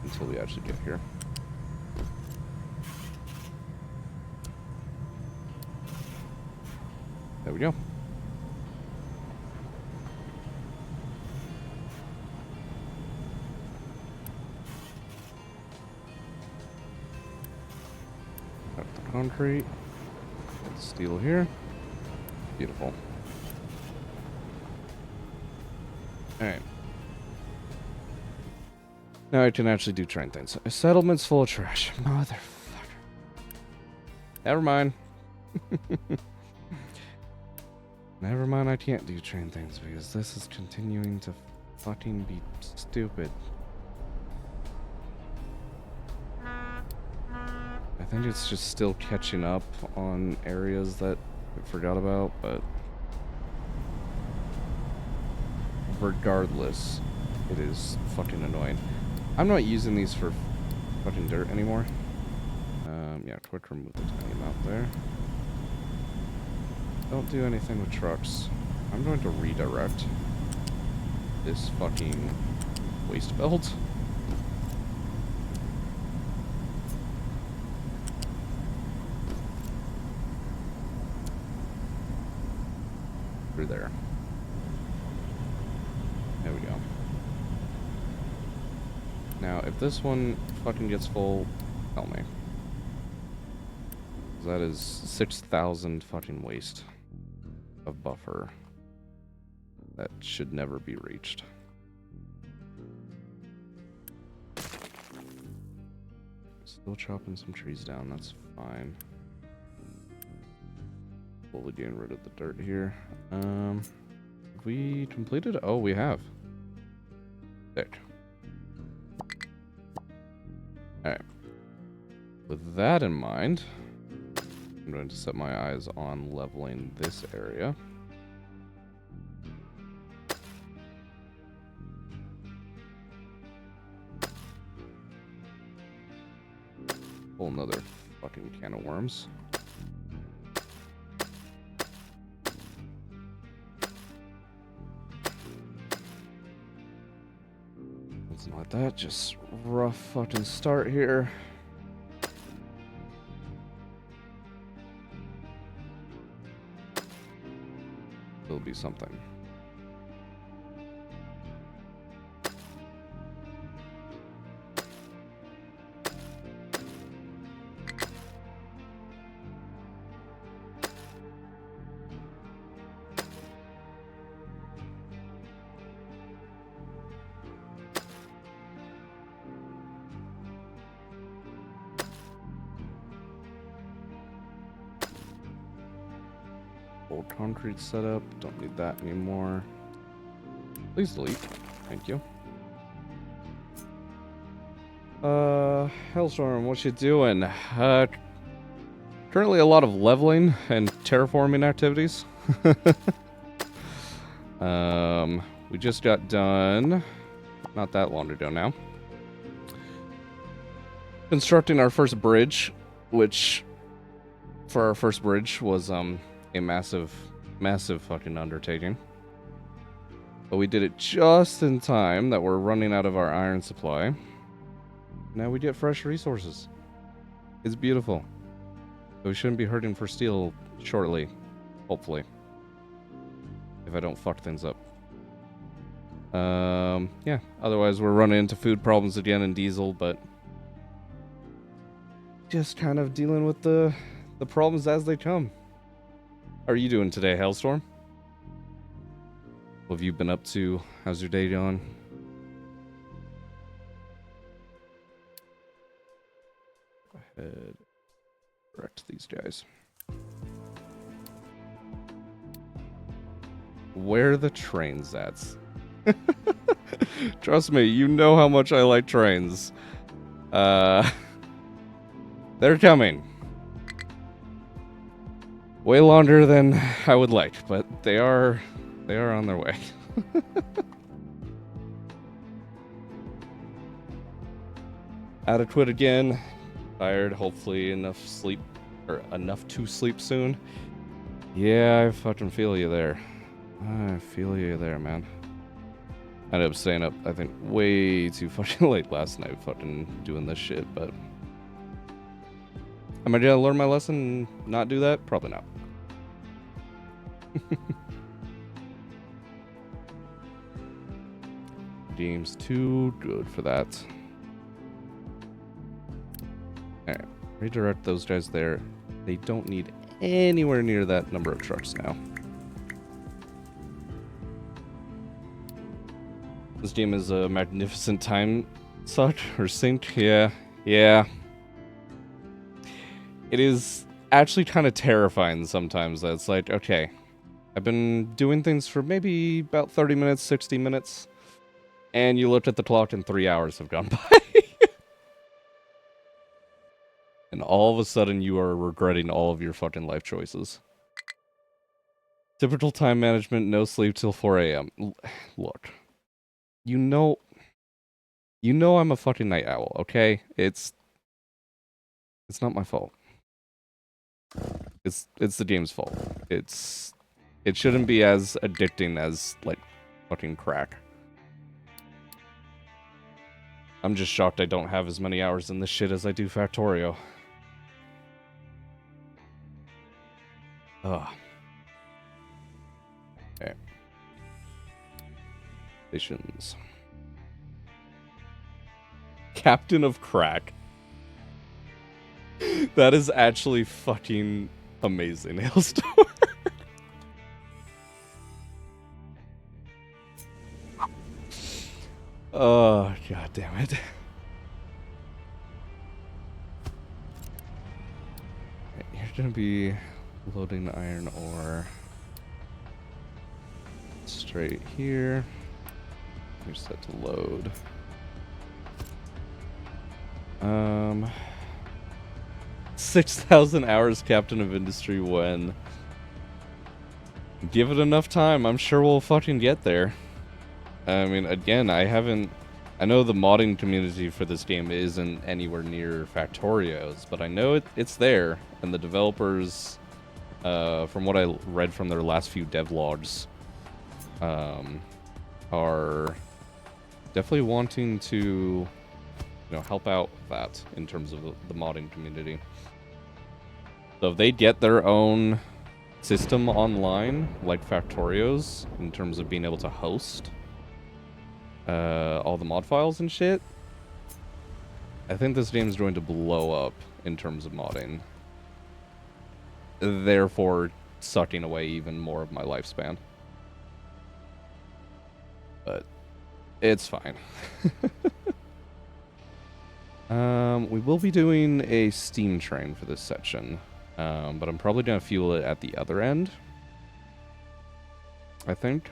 until we actually get here. There we go. Got the concrete. Got the steel here. Beautiful. Alright. Now I can actually do train things. A settlement's full of trash. Motherfucker. Never mind. Never mind, I can't do train things because this is continuing to fucking be stupid. I think it's just still catching up on areas that I forgot about, but regardless, it is fucking annoying. I'm not using these for fucking dirt anymore. Yeah, quick remove the tiny amount there. Don't do anything with trucks. I'm going to redirect this fucking waste belt. Through there. There we go. Now, if this one fucking gets full, tell me. That is 6,000 fucking waste of buffer that should never be reached. Still chopping some trees down, that's fine. Slowly getting rid of the dirt here. Have we completed? Oh, we have. Sick. Alright. With that in mind, I'm going to set my eyes on leveling this area. Whole another fucking can of worms. Something like that, just rough fucking start here. It'll be something. Old concrete setup, don't need that anymore. Please delete, thank you. Hellstorm, what you doing? Currently a lot of leveling and terraforming activities. We just got done, not that long ago now, constructing our first bridge, which, for our first bridge, was, a massive fucking undertaking. But we did it just in time that we're running out of our iron supply. Now we get fresh resources. It's beautiful. So we shouldn't be hurting for steel shortly, hopefully. If I don't fuck things up. Yeah, otherwise we're running into food problems again in diesel, but just kind of dealing with the problems as they come. How are you doing today, Hailstorm? What have you been up to? How's your day going? Go ahead. Correct these guys. Where are the trains at? Trust me, you know how much I like trains. They're coming. Way longer than I would like, but they are on their way. Adequate again. Tired, hopefully enough sleep, or enough to sleep soon. Yeah, I fucking feel you there. I feel you there, man. I ended up staying up, I think, way too fucking late last night fucking doing this shit, but... Am I gonna learn my lesson and not do that? Probably not. Game's too good for that. Alright, redirect those guys there. They don't need anywhere near that number of trucks now. This game is a magnificent time suck or sink. Yeah. It is actually kind of terrifying sometimes. That it's like, okay, I've been doing things for maybe about 30 minutes, 60 minutes, and you look at the clock and 3 hours have gone by. And all of a sudden you are regretting all of your fucking life choices. Typical time management, no sleep till 4 a.m. Look. You know I'm a fucking night owl, okay? It's not my fault. It's the game's fault. It shouldn't be as addicting as, like, fucking crack. I'm just shocked I don't have as many hours in this shit as I do Factorio. Ugh. Okay. Stations. Captain of Crack. That is actually fucking amazing, Hailstorm. Oh, god damn it. You're gonna be loading iron ore straight here. You're set to load. 6,000 hours Captain of Industry when. Give it enough time, I'm sure we'll fucking get there. I mean, again, I know the modding community for this game isn't anywhere near Factorio's, but I know it's there, and the developers, from what I read from their last few devlogs, are definitely wanting to, help out that in terms of the modding community. So if they get their own system online, like Factorio's, in terms of being able to host all the mod files and shit, I think this game's going to blow up in terms of modding. Therefore, sucking away even more of my lifespan. But it's fine. We will be doing a steam train for this section, but I'm probably going to fuel it at the other end, I think.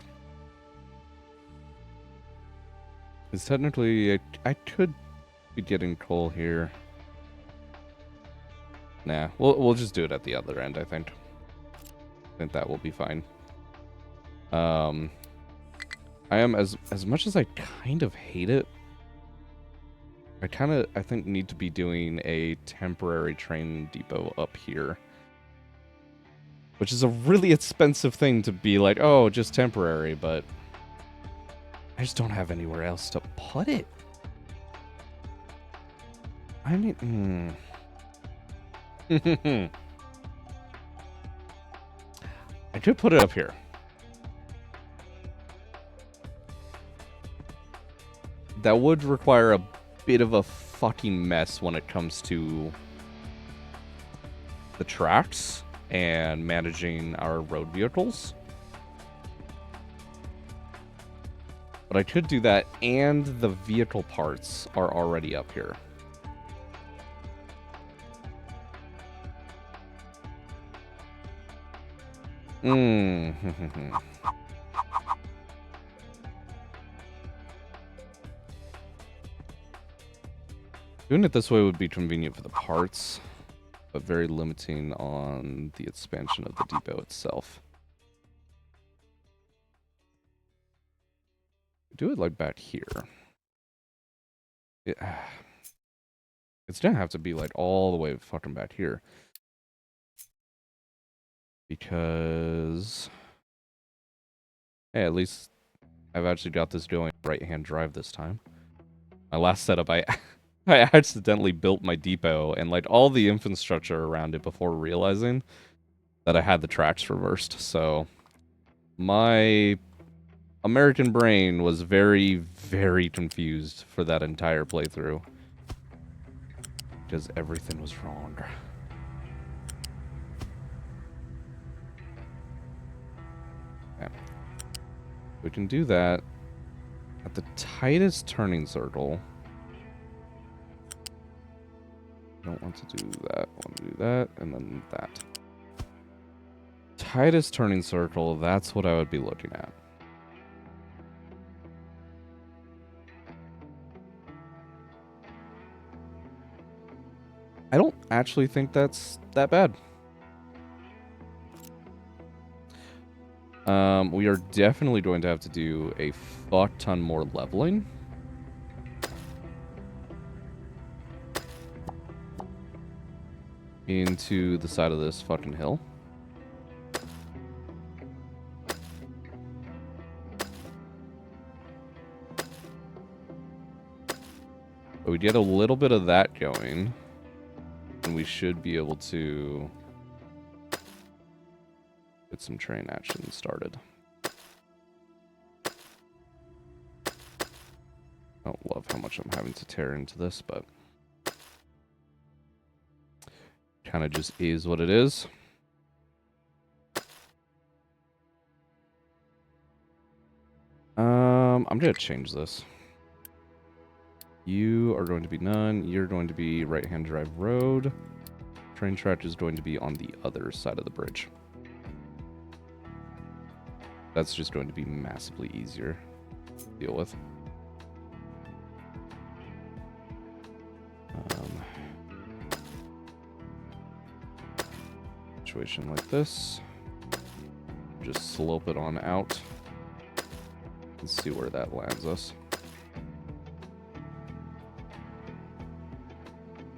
Because technically, I could be getting coal here. Nah, we'll just do it at the other end, I think. I think that will be fine. I am, as much as I kind of hate it, I think need to be doing a temporary train depot up here. Which is a really expensive thing to be like, oh, just temporary, but I just don't have anywhere else to put it. I mean, I could put it up here. That would require a bit of a fucking mess when it comes to the tracks and managing our road vehicles. But I could do that, and the vehicle parts are already up here. Doing it this way would be convenient for the parts, but very limiting on the expansion of the depot itself. Do it like back here. It's gonna have to be like all the way fucking back here. Because, hey, at least I've actually got this going right-hand drive this time. My last setup, I accidentally built my depot and like all the infrastructure around it before realizing that I had the tracks reversed. So my American brain was very, very confused for that entire playthrough. Because everything was wrong. Okay. We can do that at the tightest turning circle. Don't want to do that. I want to do that, and then that. Tightest turning circle, that's what I would be looking at. I don't actually think that's that bad. We are definitely going to have to do a fuck ton more leveling. Into the side of this fucking hill. But we get a little bit of that going, and we should be able to get some train action started. I don't love how much I'm having to tear into this, but kind of just is what it is. I'm gonna change this. You are going to be none. You're going to be right-hand drive road. Train track is going to be on the other side of the bridge. That's just going to be massively easier to deal with. Situation like this. Just slope it on out. Let's see where that lands us.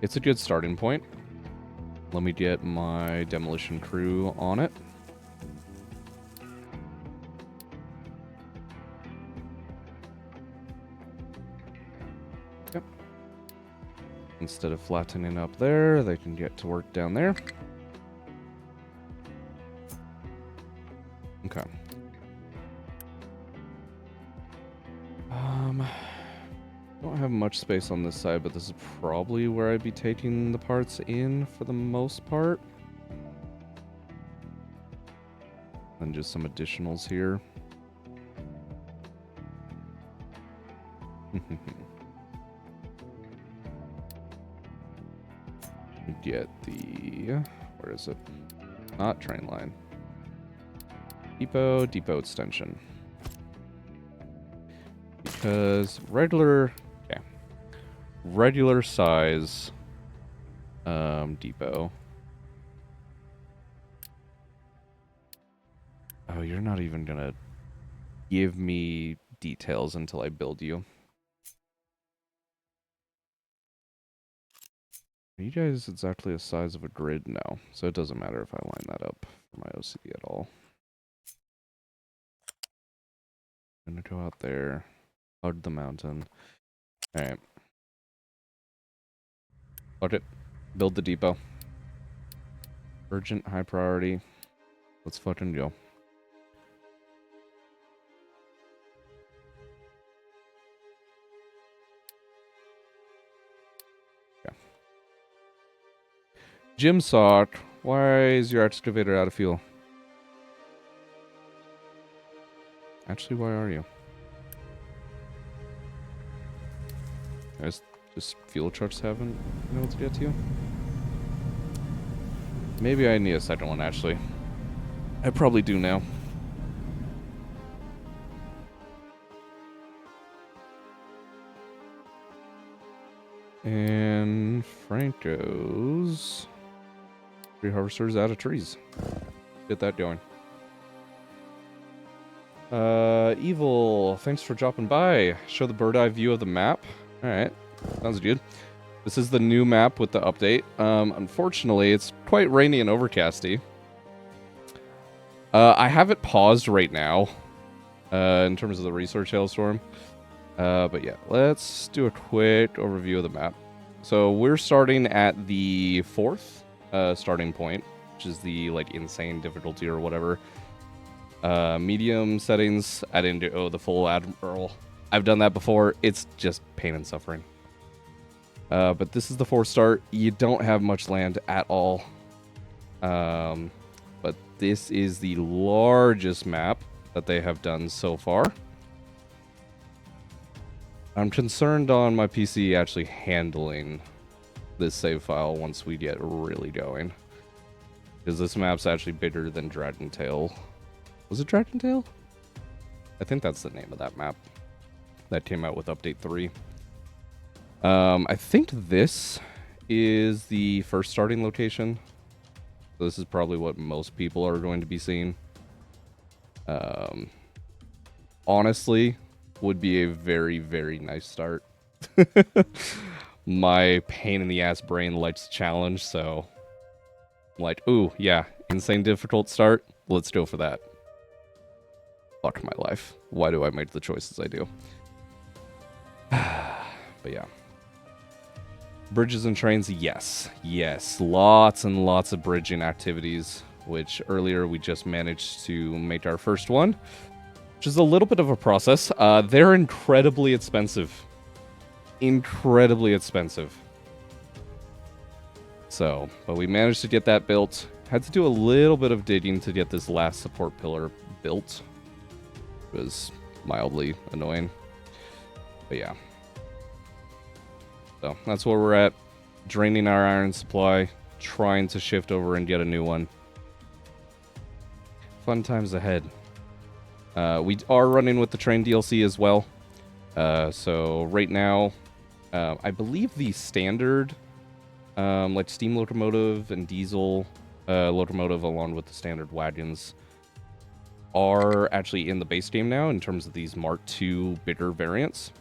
It's a good starting point. Let me get my demolition crew on it. Yep. Instead of flattening up there, they can get to work down there. Okay. Don't have much space on this side, but this is probably where I'd be taking the parts in for the most part. And just some additionals here. Get the... where is it? Not train line. Depot extension. Because regular regular size depot. Oh, you're not even gonna give me details until I build you. Are you guys exactly the size of a grid? No, so it doesn't matter if I line that up for my OC at all. I'm gonna go out there, hug the mountain. Alright. Fuck it. Build the depot. Urgent, high priority. Let's fucking go. Okay. Gym sock. Why is your excavator out of fuel? Actually, why are you? Guys, just fuel trucks haven't been able to get to you? Maybe I need a second one, actually. I probably do now. And Franco's tree harvester's out of trees. Get that going. Evil, thanks for dropping by. Show the bird eye view of the map. Alright, sounds good. This is the new map with the update. Unfortunately, it's quite rainy and overcasty. I have it paused right now, in terms of the research hailstorm. But yeah, let's do a quick overview of the map. So we're starting at the 4th starting point, which is the like insane difficulty or whatever. Medium settings, I didn't do the full Admiral. I've done that before. It's just pain and suffering. But this is the 4th start. You don't have much land at all. But this is the largest map that they have done so far. I'm concerned on my PC actually handling this save file once we get really going. Because this map's actually bigger than Dragon Tail. Was it Dragon Tail? I think that's the name of that map. That came out with Update 3. I think this is the first starting location. So this is probably what most people are going to be seeing. Honestly, would be a very, very nice start. My pain in the ass brain likes challenge, so I'm like, ooh, yeah, insane difficult start. Let's go for that. Fuck my life. Why do I make the choices I do? But yeah. Bridges and trains, yes. Yes, lots and lots of bridging activities, which earlier we just managed to make our first one. Which is a little bit of a process. They're incredibly expensive. Incredibly expensive. So, but we managed to get that built. Had to do a little bit of digging to get this last support pillar built. It was mildly annoying. But yeah. So, that's where we're at. Draining our iron supply. Trying to shift over and get a new one. Fun times ahead. We are running with the train DLC as well. So right now, I believe the standard, like steam locomotive and diesel locomotive along with the standard wagons are actually in the base game now in terms of these Mark II bigger variants.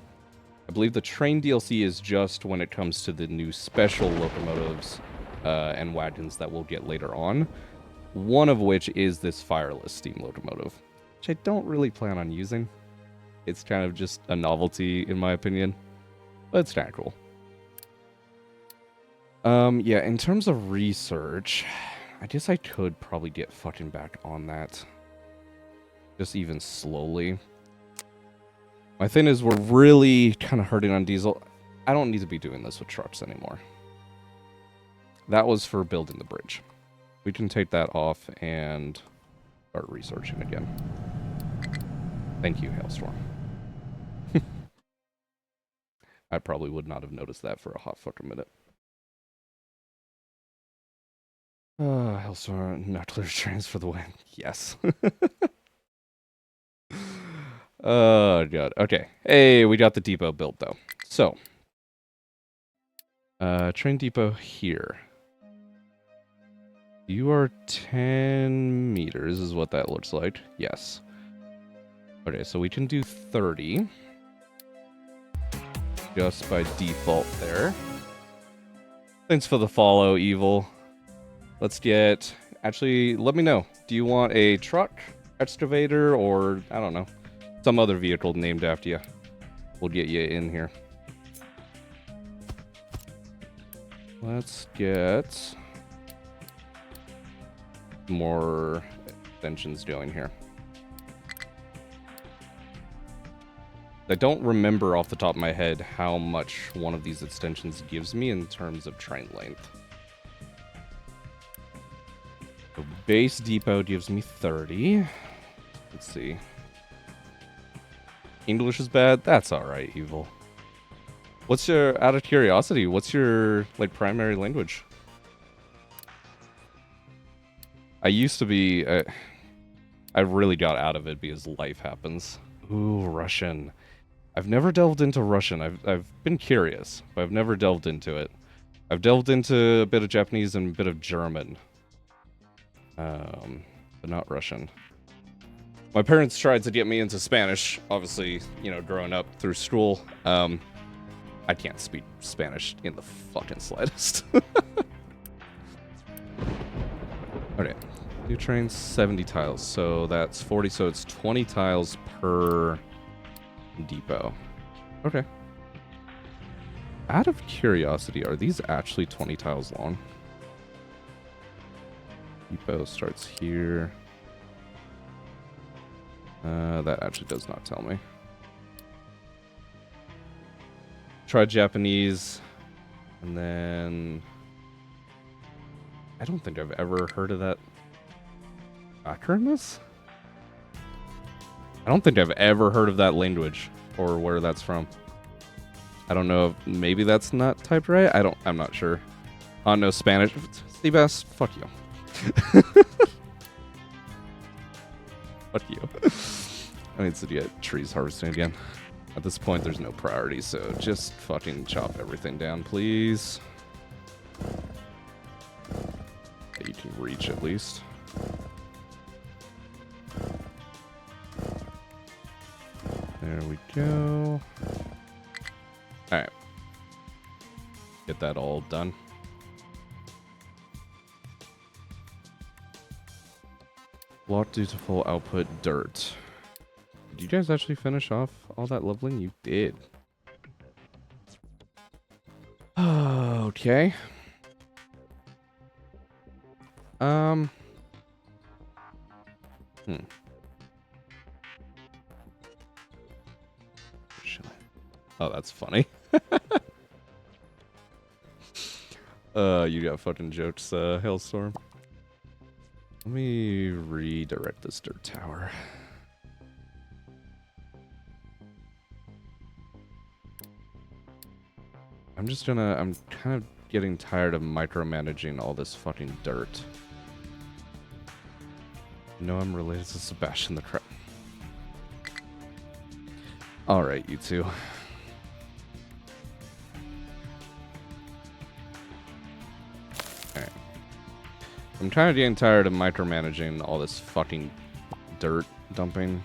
I believe the train DLC is just when it comes to the new special locomotives and wagons that we'll get later on. One of which is this fireless steam locomotive, which I don't really plan on using. It's kind of just a novelty, in my opinion. But it's kind of cool. Yeah, in terms of research, I guess I could probably get fucking back on that. Just even slowly. My thing is, we're really kind of hurting on diesel. I don't need to be doing this with trucks anymore. That was for building the bridge. We can take that off and start researching again. Thank you, Hailstorm. I probably would not have noticed that for a hot fucking minute. Hailstorm, nuclear trains for the win. Yes. Oh, God. Okay. Hey, we got the depot built, though. So, Train depot here. You are 10 meters is what that looks like. Yes. Okay, so we can do 30. Just by default there. Thanks for the follow, Evil. Let's get... Actually, let me know. Do you want a truck, excavator, or, I don't know, some other vehicle named after you? We'll get you in here. Let's get more extensions going here. I don't remember off the top of my head how much one of these extensions gives me in terms of train length. So base depot gives me 30. Let's see. English is bad? That's alright, Evil. What's your, out of curiosity, what's your, like, primary language? I used to be, I really got out of it because life happens. Ooh, Russian. I've never delved into Russian. I've been curious, but I've never delved into it. I've delved into a bit of Japanese and a bit of German. But not Russian. My parents tried to get me into Spanish, obviously, you know, growing up through school. I can't speak Spanish in the fucking slightest. Okay. New train, 70 tiles. So that's 40, so it's 20 tiles per depot. Okay. Out of curiosity, are these actually 20 tiles long? Depot starts here. That actually does not tell me. Try Japanese, and then I don't think I've ever heard of that acronym. I don't think I've ever heard of that language or where that's from. I don't know if maybe that's not typed right. I'm not sure. Oh no, Spanish. Seabass, fuck you. Fuck you. I need to get trees harvesting again. At this point, there's no priority, so just fucking chop everything down, please. That you can reach at least. There we go. Alright. Get that all done. Block due to full output dirt. Did you guys actually finish off all that leveling? You did. Okay. Oh, that's funny. You got fucking jokes, Hailstorm. Let me redirect this dirt tower. I'm kind of getting tired of micromanaging all this fucking dirt. You know I'm related to Sebastian the Crab. Alright, you two. Alright. I'm kind of getting tired of micromanaging all this fucking dirt dumping.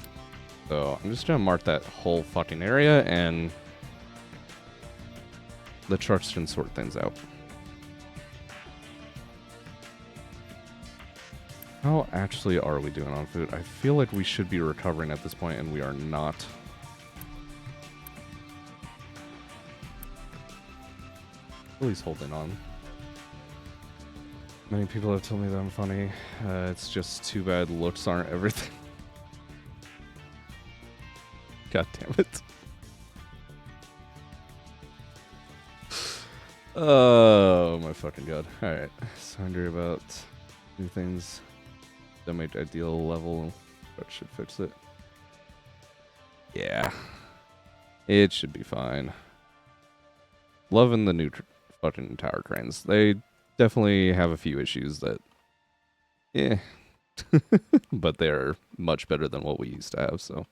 So I'm just gonna mark that whole fucking area and the trucks can sort things out. How actually are we doing on food? I feel like we should be recovering at this point, and we are not. Please holding on. Many people have told me that I'm funny. It's just too bad looks aren't everything. God damn it. Oh my fucking god. Alright. So under about new things. Don't make ideal level, but should fix it. Yeah. It should be fine. Loving the new fucking tower cranes. They definitely have a few issues that, yeah. But they're much better than what we used to have, so.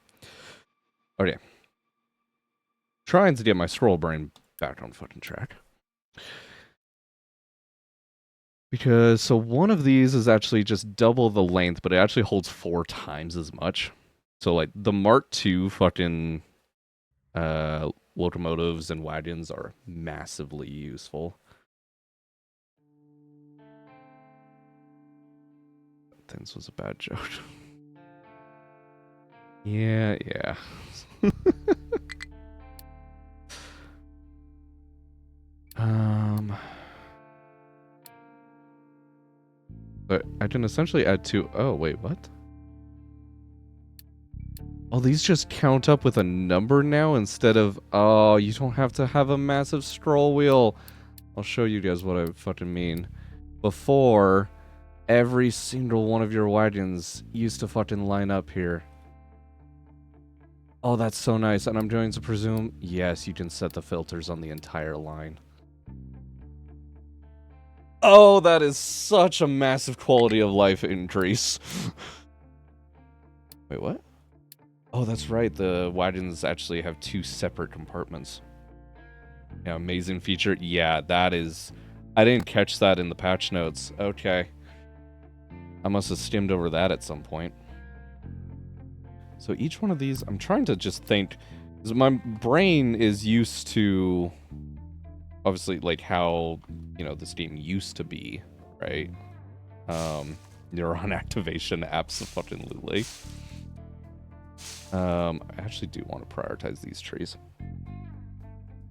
Okay. Trying to get my scroll brain back on fucking track. Because, so one of these is actually just double the length, but it actually holds 4 times as much. So, like, the Mark II fucking locomotives and wagons are massively useful. This was a bad joke. Yeah. But I can essentially add 2. Oh, wait, what? Oh, these just count up with a number now instead of... Oh, you don't have to have a massive scroll wheel. I'll show you guys what I fucking mean. Before, every single one of your wagons used to fucking line up here. Oh, that's so nice. And I'm going to presume, yes, you can set the filters on the entire line. Oh, that is such a massive quality of life increase. Wait, what? Oh, that's right. The wagons actually have 2 separate compartments. Yeah, amazing feature. Yeah, that is... I didn't catch that in the patch notes. Okay. I must have skimmed over that at some point. So each one of these, I'm trying to just think, because my brain is used to, obviously, like how, you know, this game used to be, right? Neuron activation abso-fucking-lutely. I actually do want to prioritize these trees.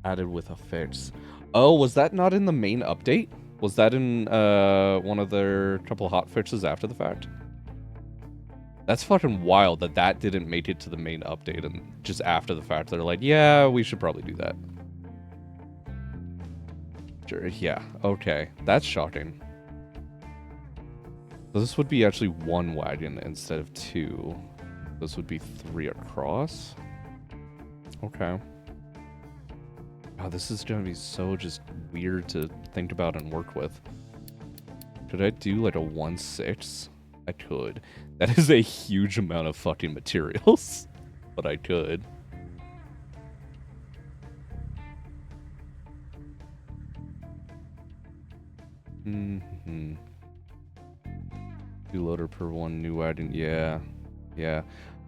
Added with a fix. Oh, was that not in the main update? Was that in one of their couple of hot fixes after the fact? That's fucking wild that that didn't make it to the main update, and just after the fact they're like, yeah, we should probably do that. Sure, yeah, okay. That's shocking. So this would be actually 1 wagon instead of 2. This would be 3 across. Okay. Oh, this is gonna be so just weird to think about and work with. Could I do like a 1/6? I could. That is a huge amount of fucking materials, but I could. Mm-hmm. 2 loader per 1 new wagon. Yeah.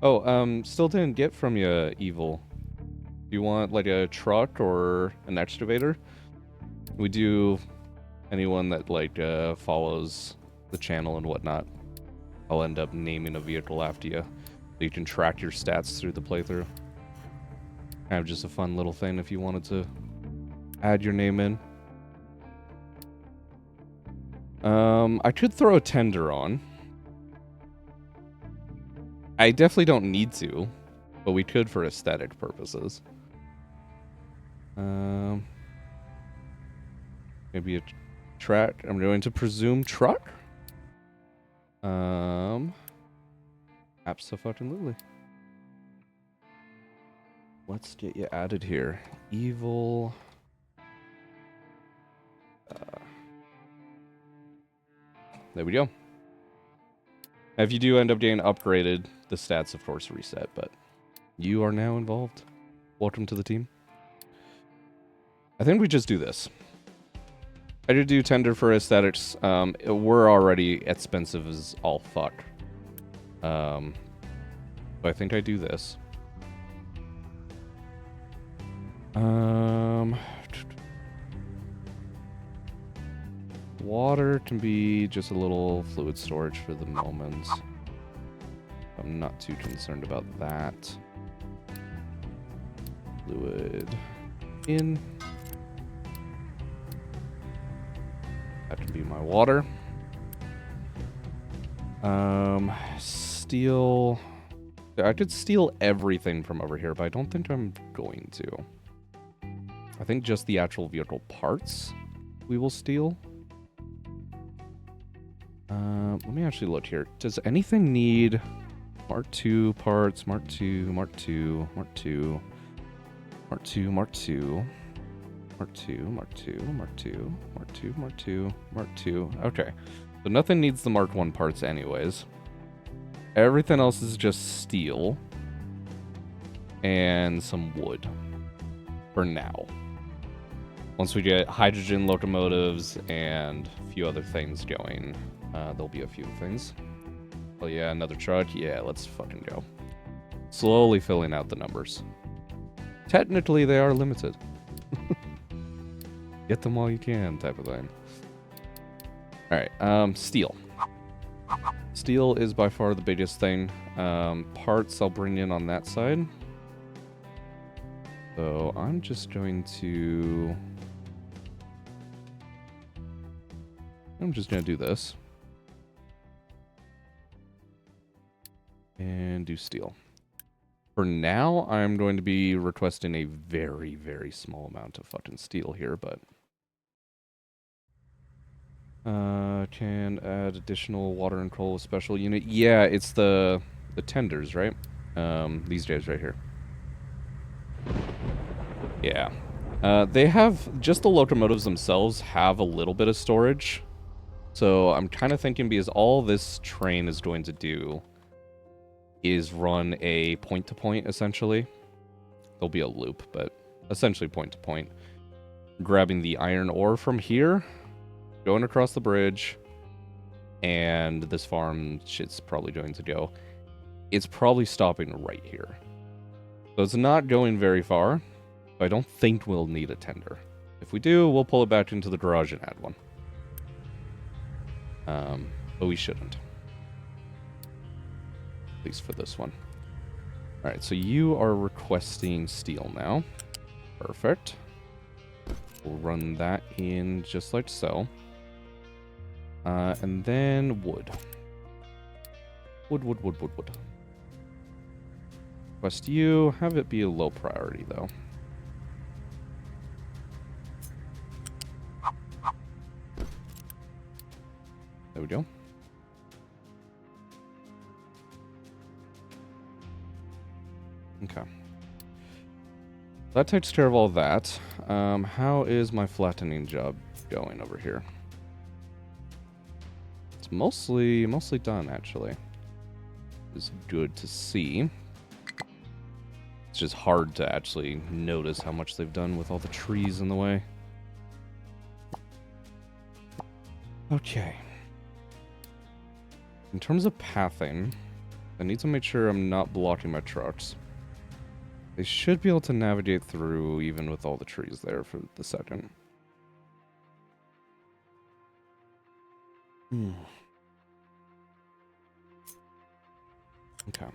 Oh, still didn't get from you, Evil. Do you want like a truck or an excavator? We do anyone that like follows the channel and whatnot. I'll end up naming a vehicle after you, so you can track your stats through the playthrough. Kind of just a fun little thing if you wanted to add your name in. I could throw a tender on. I definitely don't need to, but we could for aesthetic purposes. Maybe a track. I'm going to presume truck. Abso-fucking-lutely. Let's get you added here. Evil. There we go. If you do end up getting upgraded, the stats, of course, reset, but you are now involved. Welcome to the team. I think we just do this. I did do tender for aesthetics. We're already expensive as all fuck. So I think I do this. Water can be just a little fluid storage for the moment. I'm not too concerned about that. Fluid in. That can be my water. Steal. I could steal everything from over here, but I don't think I'm going to. I think just the actual vehicle parts we will steal. Let me actually look here. Does anything need Mark II parts? Mark II, Mark II, Mark II, Mark II, Mark II, Mark II, Mark II, Mark II, Mark II, Mark II, Mark II. Okay. So nothing needs the Mark I parts anyways. Everything else is just steel. And some wood. For now. once we get hydrogen locomotives and a few other things going, there'll be a few things. Oh yeah, another truck. Yeah, let's fucking go. Slowly filling out the numbers. Technically, they are limited. Get them while you can, type of thing. Alright, steel. Steel is by far the biggest thing. Parts I'll bring in on that side. So I'm just going to... do this. And do steel. For now, I'm going to be requesting a very, very small amount of fucking steel here, but... can add additional water and coal special unit. Yeah, it's the tenders, right? These guys right here. Yeah. They have, just the locomotives themselves have a little bit of storage. So I'm kind of thinking, because all this train is going to do is run a point-to-point, essentially. There'll be a loop, but essentially point-to-point. Grabbing the iron ore from here, going across the bridge, and this farm shit's probably going to go. It's probably stopping right here. So it's not going very far. I don't think we'll need a tender. If we do, we'll pull it back into the garage and add one. But we shouldn't. At least for this one. Alright, so you are requesting steel now. Perfect. We'll run that in just like so. And then wood. Wood. Request you. Have it be a low priority, though. There we go. Okay. That takes care of all that. How is my flattening job going over here? It's mostly done, actually. It's good to see. It's just hard to actually notice how much they've done with all the trees in the way. Okay. In terms of pathing, I need to make sure I'm not blocking my trucks. They should be able to navigate through even with all the trees there for the second. Okay.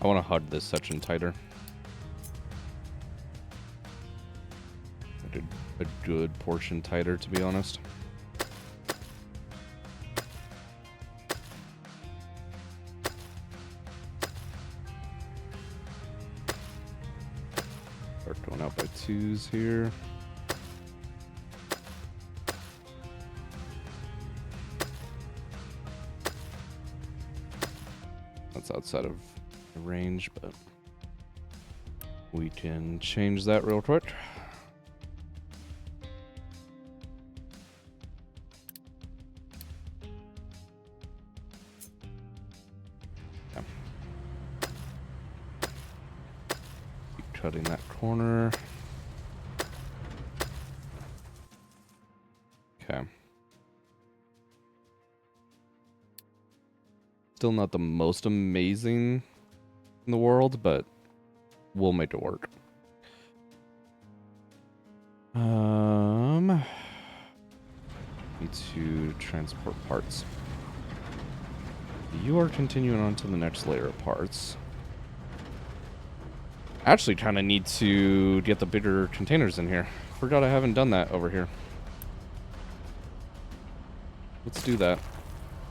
I want to hug this section tighter. A good portion tighter, to be honest. Start going out by twos here. That's outside of the range, but we can change that real quick. Cutting that corner. Okay. Still not the most amazing in the world, but we'll make it work. Need to transport parts. You are continuing on to the next layer of parts. Actually kind of need to get the bigger containers in here. Forgot I haven't done that over here. Let's do that,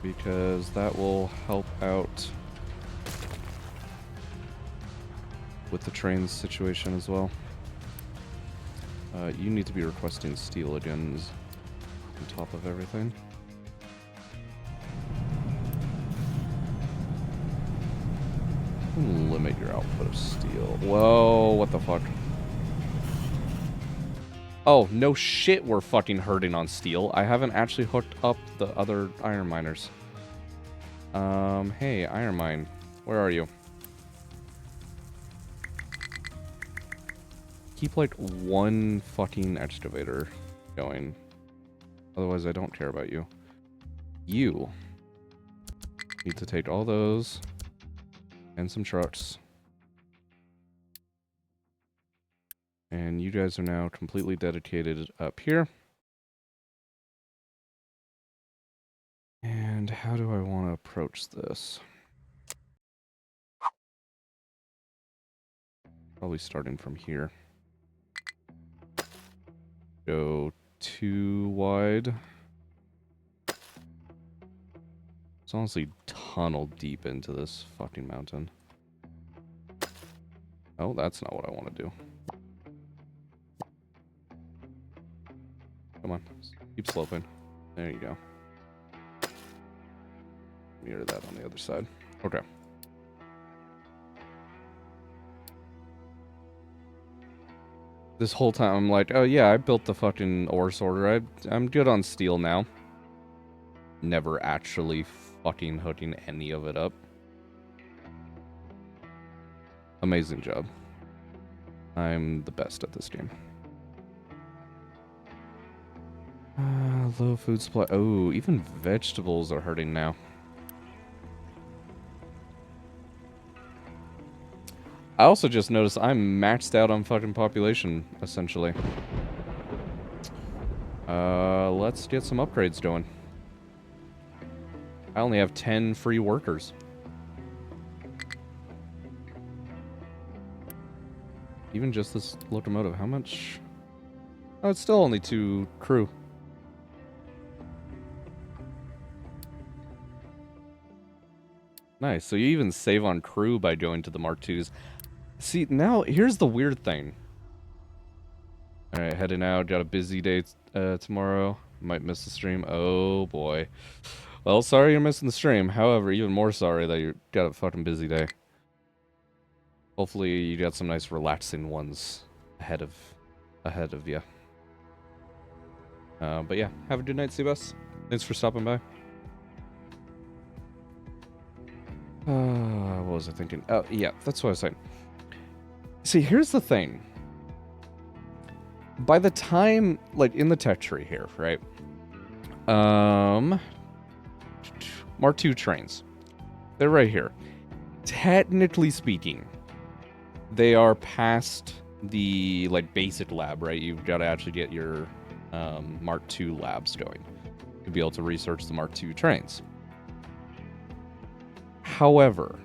because that will help out with the trains situation as well. You need to be requesting steel again on top of everything. Limit your output of steel. Whoa, what the fuck? Oh, no shit, we're fucking hurting on steel. I haven't actually hooked up the other iron miners. Hey, iron mine. Where are you? Keep like one fucking excavator going. Otherwise, I don't care about you. You need to take all those and some trucks. And you guys are now completely dedicated up here. And how do I want to approach this? Probably starting from here. Go too wide. It's honestly tunneled deep into this fucking mountain. Oh, that's not what I want to do. Come on. Keep sloping. There you go. Mirror that on the other side. Okay. This whole time I'm like, oh yeah, I built the fucking ore sorter. I'm good on steel now. Never actually fucking hooking any of it up. Amazing job. I'm the best at this game. Low food supply. Oh, even vegetables are hurting now. I also just noticed I'm maxed out on fucking population, essentially. Let's get some upgrades going. I only have 10 free workers. Even just this locomotive, how much? Oh, it's still only 2 crew. Nice, so you even save on crew by going to the Mark IIs. See, now, here's the weird thing. Alright, heading out, got a busy day tomorrow. Might miss the stream. Oh, boy. Well, sorry you're missing the stream. However, even more sorry that you got a fucking busy day. Hopefully you got some nice relaxing ones ahead of you. But yeah, have a good night, Seabass. Thanks for stopping by. What was I thinking? Oh, yeah, that's what I was saying. See, here's the thing. By the time, like, in the tech tree here, right? Mark II trains. They're right here. Technically speaking, they are past the, like, basic lab, right? You've got to actually get your Mark II labs going to be able to research the Mark II trains. However,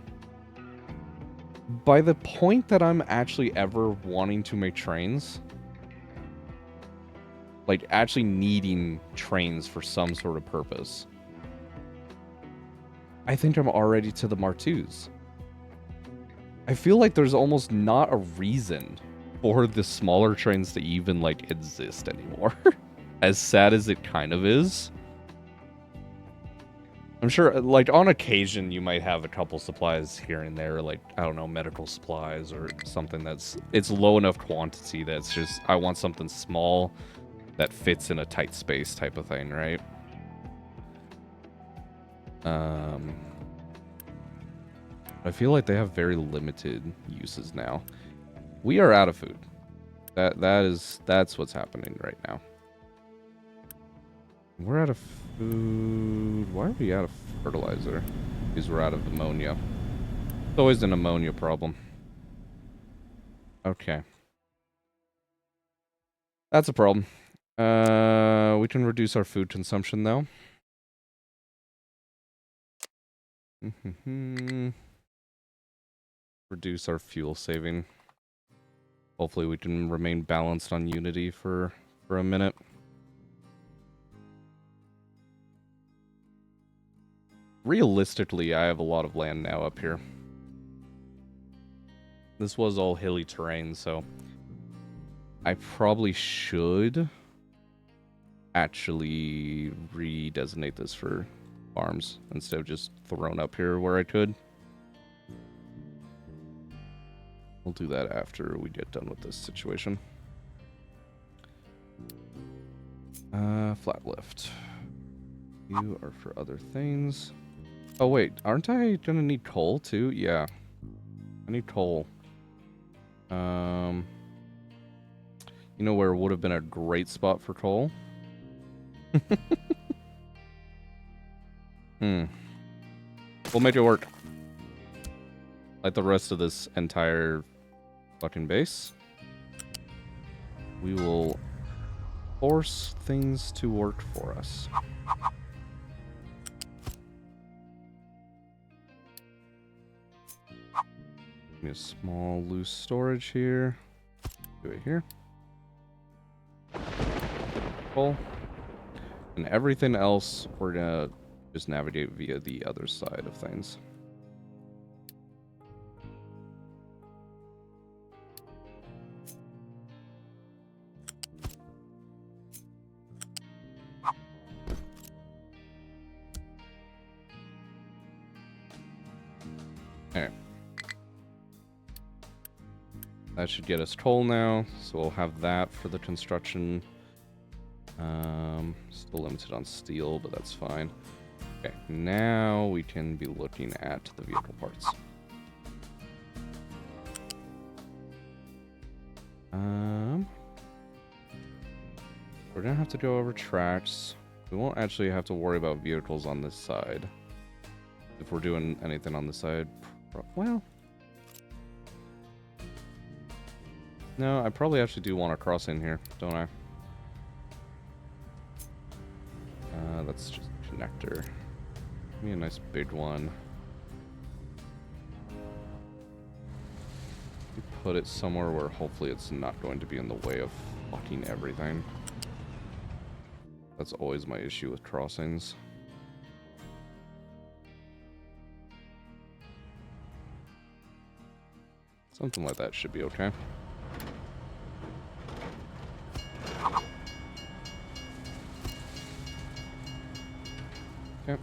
by the point that I'm actually ever wanting to make trains, like actually needing trains for some sort of purpose, I think I'm already to the Mark IIs. I feel like there's almost not a reason for the smaller trains to even, like, exist anymore. As sad as it kind of is. I'm sure, like, on occasion, you might have a couple supplies here and there, like, I don't know, medical supplies or something it's low enough quantity that it's just, I want something small that fits in a tight space type of thing, right? I feel like they have very limited uses now. We are out of food. That's what's happening right now. We're out of food. Why are we out of fertilizer? Because we're out of ammonia. It's always an ammonia problem. Okay. That's a problem. We can reduce our food consumption, though. Reduce our fuel saving. Hopefully we can remain balanced on Unity for a minute. Realistically, I have a lot of land now up here. This was all hilly terrain, so I probably should actually redesignate this for farms instead of just thrown up here where I could. We'll do that after we get done with this situation. Flat lift. You are for other things. Oh wait, aren't I gonna need coal too? Yeah, I need coal. You know where would have been a great spot for coal? We'll make it work. Like the rest of this entire fucking base. We will force things to work for us. Give me a small loose storage here. Do it here. Cool. And everything else, we're gonna just navigate via the other side of things. Alright. That should get us coal now, so we'll have that for the construction. Still limited on steel, but that's fine. Okay, now we can be looking at the vehicle parts. We're gonna have to go over tracks. We won't actually have to worry about vehicles on this side. If we're doing anything on this side, well... No, I probably actually do want to cross in here, don't I? That's just a connector. Give me a nice big one. Put it somewhere where hopefully it's not going to be in the way of fucking everything. That's always my issue with crossings. Something like that should be okay. Okay.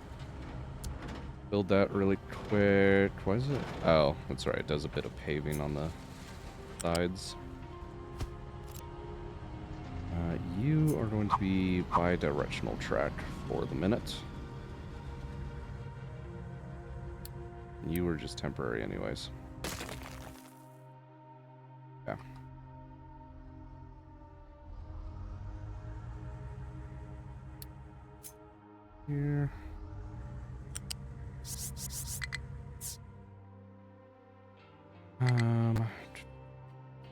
Build that really quick. Why is it? Oh, that's right. It does a bit of paving on the sides. You are going to be bi-directional track for the minute. You were just temporary anyways. Yeah. Here.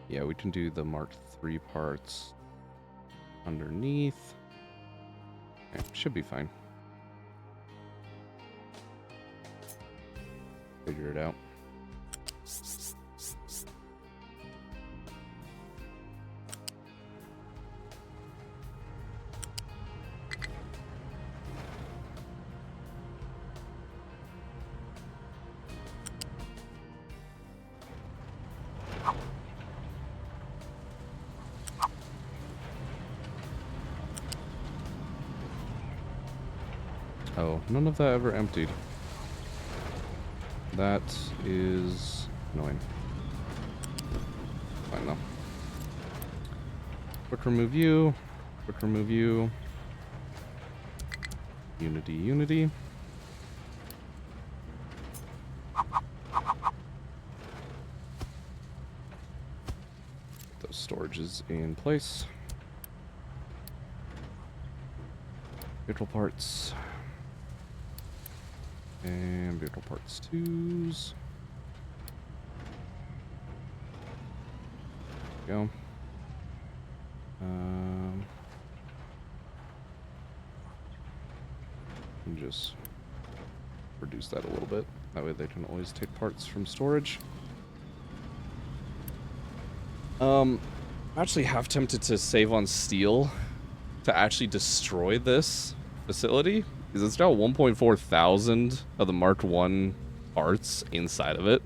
Yeah, we can do the Mark III parts underneath. Yeah, should be fine. Figure it out. Oh, none of that ever emptied. That is annoying. Fine though. Quick remove you. Quick remove you. Unity, unity. Those storages in place. Vehicle parts. And vehicle parts 2s. There we go. And just reduce that a little bit. That way they can always take parts from storage. I'm actually half tempted to save on steel to actually destroy this facility. Because it's got 1.4 thousand of the Mark I parts inside of it.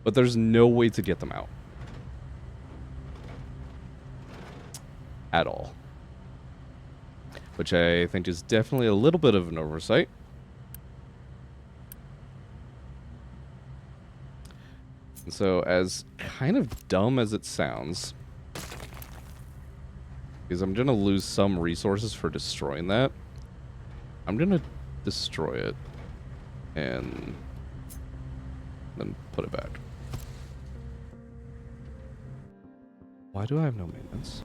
But there's no way to get them out. At all. Which I think is definitely a little bit of an oversight. And so, as kind of dumb as it sounds, because I'm going to lose some resources for destroying that, I'm going to destroy it. and then put it back. Why do I have no maintenance?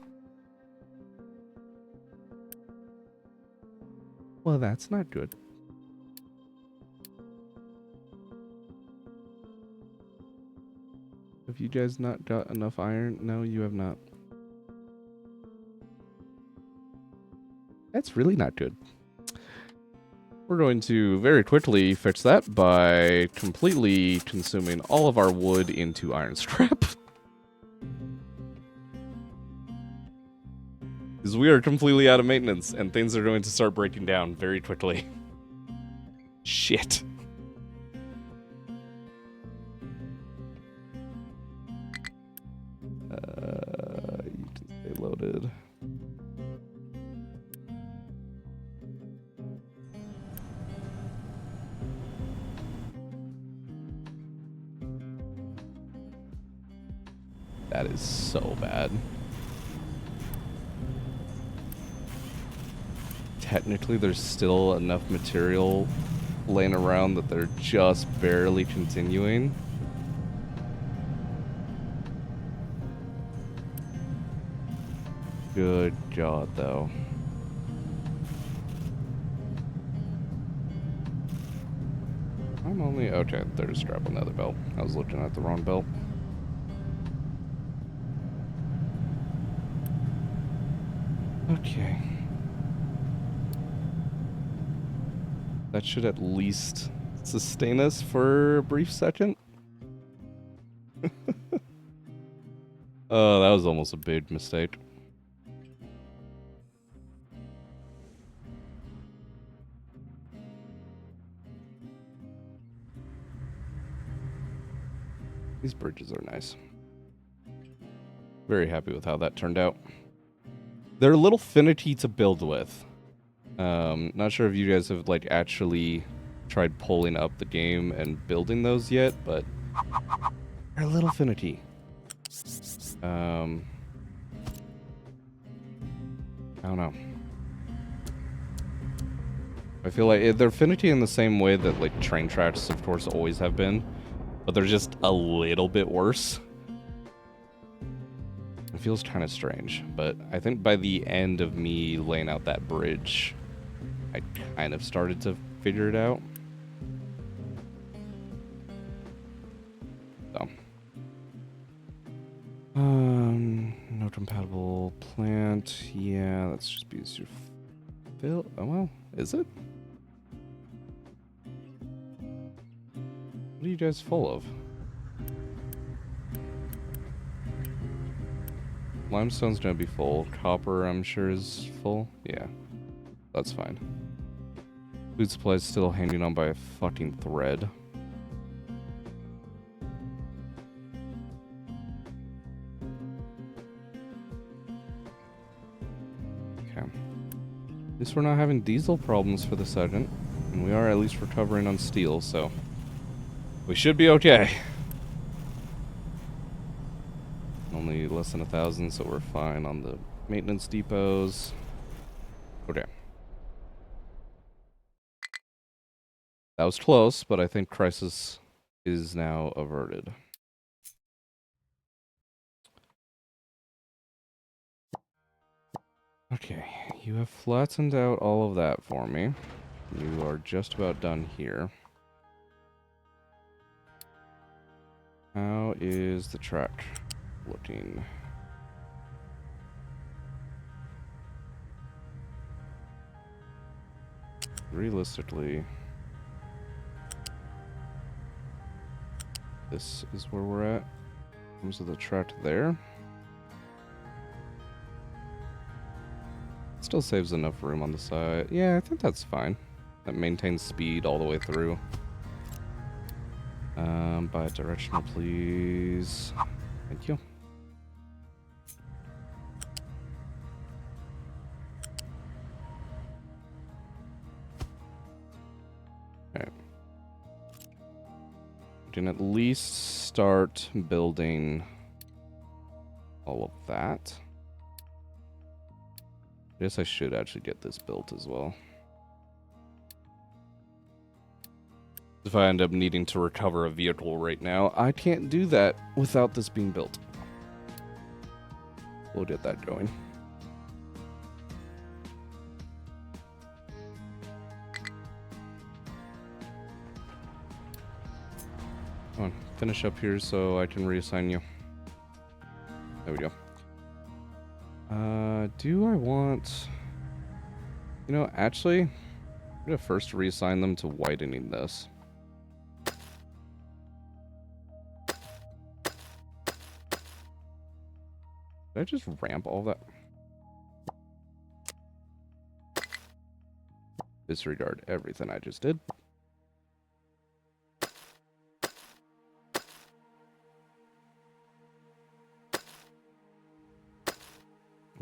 Well, that's not good. Have you guys not got enough iron? No, you have not. That's really not good. We're going to very quickly fix that by completely consuming all of our wood into iron scrap. Because we are completely out of maintenance, and things are going to start breaking down very quickly. Shit. You can stay loaded. That is so bad. Technically, there's still enough material laying around that they're just barely continuing. Good God, though. I'm only... Okay, they're just grabbing another belt. I was looking at the wrong belt. Okay. That should at least sustain us for a brief second. Oh, that was almost a big mistake. These bridges are nice. Very happy with how that turned out. They're a little finicky to build with. Not sure if you guys have like actually tried pulling up the game and building those yet, but they're a little finicky. I don't know. I feel like they're finicky in the same way that like train tracks, of course, always have been, but they're just a little bit worse. It feels kind of strange, but I think by the end of me laying out that bridge, I kind of started to figure it out. So. No compatible plant. Yeah, let's just be easier to fill. Oh, well, is it? What are you guys full of? Limestone's gonna be full. Copper, I'm sure, is full. Yeah, that's fine. Food supply's still hanging on by a fucking thread. Okay. At least we're not having diesel problems for the second. And we are at least recovering on steel, so we should be okay. Only less than 1,000, so we're fine on the maintenance depots. Okay. That was close, but I think crisis is now averted. Okay, you have flattened out all of that for me. You are just about done here. How is the track looking? Realistically, this is where we're at in terms of the track there. Still saves enough room on the side. Yeah, I think that's fine. That maintains speed all the way through. Bi-directional, please. Thank you. Alright. We can at least start building all of that. I guess I should actually get this built as well. If I end up needing to recover a vehicle right now, I can't do that without this being built. We'll get that going. Come on, finish up here so I can reassign you. There we go. Do I want... You know, actually, I'm gonna first reassign them to widening this. Did I just ramp all that? Disregard everything I just did.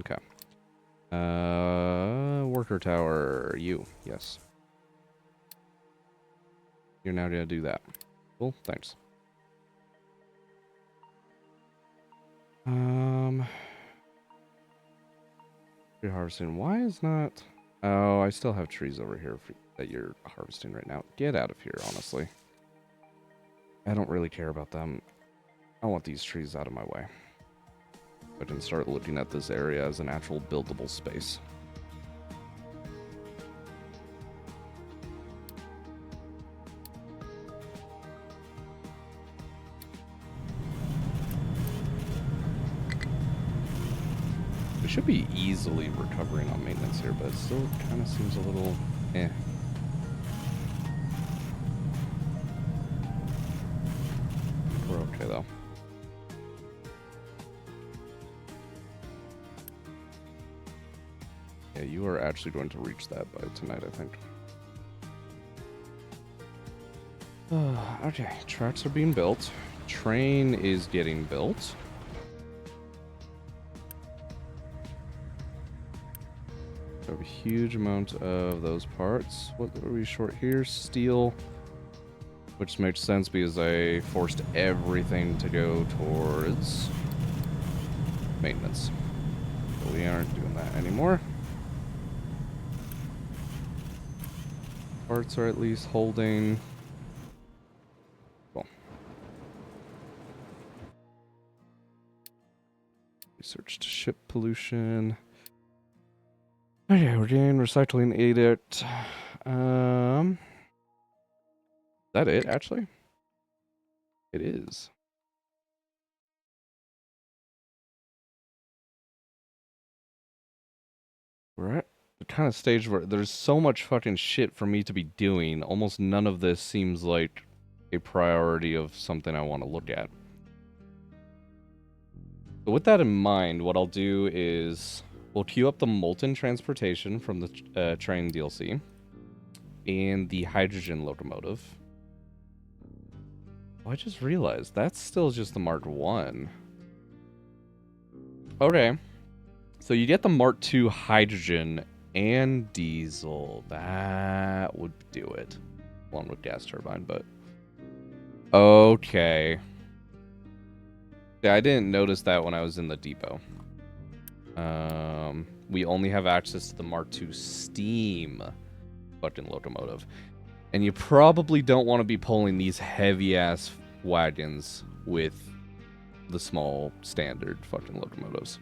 Okay. Worker tower, you, yes. You're now gonna do that. Cool, thanks. You're harvesting. Why is not... Oh, I still have trees over here that you're harvesting right now. Get out of here, honestly. I don't really care about them. I want these trees out of my way. I can start looking at this area as an actual buildable space. We should be easily recovering on maintenance here, but it still kind of seems a little eh. We're okay though. Yeah, you are actually going to reach that by tonight, I think. Okay, tracks are being built. Train is getting built. We have a huge amount of those parts. What are we short here? Steel. Which makes sense because I forced everything to go towards maintenance. But we aren't doing that anymore. Parts are at least holding. Cool. Research to ship pollution. Okay, we're getting recycling aided. Is that it, actually? It is. We're at the kind of stage where there's so much fucking shit for me to be doing. Almost none of this seems like a priority of something I want to look at. But with that in mind, what I'll do is we'll queue up the molten transportation from the train DLC and the hydrogen locomotive. Oh, I just realized that's still just the Mark 1. Okay. So you get the Mark 2 hydrogen and diesel. That would do it. Along with gas turbine, but... Okay. Yeah, I didn't notice that when I was in the depot. We only have access to the Mark 2 steam fucking locomotive. And you probably don't want to be pulling these heavy-ass wagons with the small standard fucking locomotives.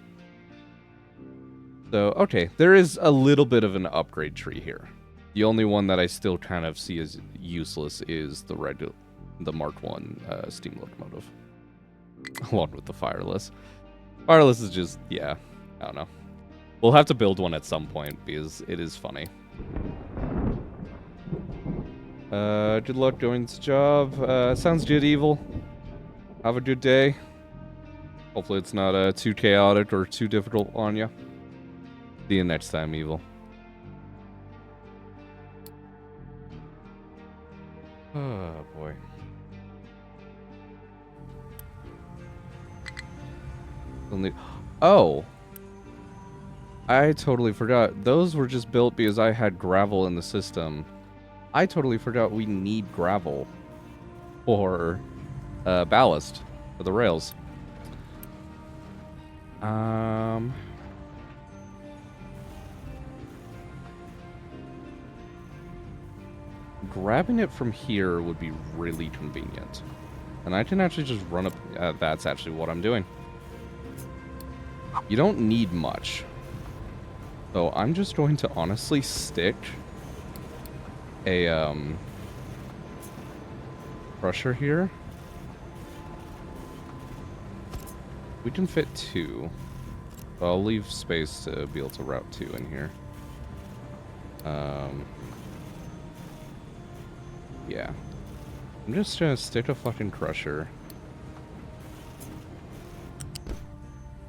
So, okay, there is a little bit of an upgrade tree here. The only one that I still kind of see as useless is the Mark 1 steam locomotive. Along with the fireless. Fireless is just, yeah, I don't know. We'll have to build one at some point because it is funny. Good luck going to the job. Sounds good, Evil. Have a good day. Hopefully it's not too chaotic or too difficult on you. See you next time, Evil. Oh, boy. Oh! I totally forgot. Those were just built because I had gravel in the system. I totally forgot we need gravel for ballast for the rails. grabbing it from here would be really convenient. And I can actually just run up... that's actually what I'm doing. You don't need much. So I'm just going to honestly stick a crusher here. We can fit 2. So I'll leave space to be able to route 2 in here. Yeah. I'm just gonna stick a fucking crusher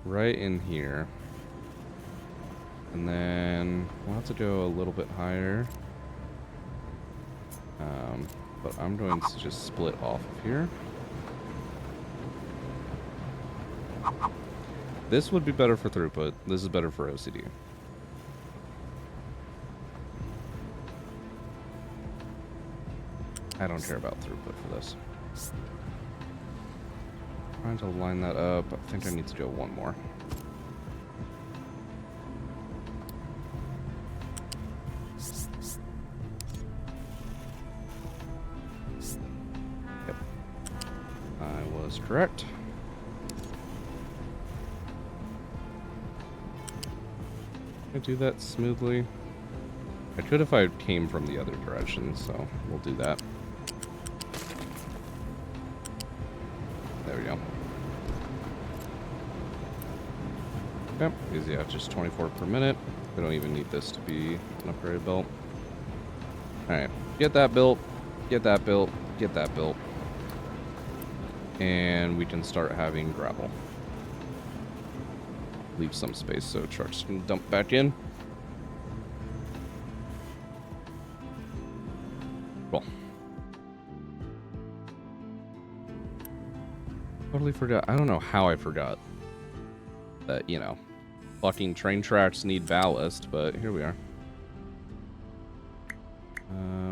right in here. And then we'll have to go a little bit higher. But I'm going to just split off of here. This would be better for throughput. This is better for OCD. I don't care about throughput for this. Trying to line that up. I think I need to go one more. Yep. I was correct. I do that smoothly. I could if I came from the other direction, so we'll do that. There we go. Yep, easy out, just 24 per minute. We don't even need this to be an upgraded belt. Alright, get that built, get that built, get that built. And we can start having gravel. Leave some space so trucks can dump back in. Cool. Totally forgot. I don't know how I forgot that, you know, fucking train tracks need ballast, but here we are.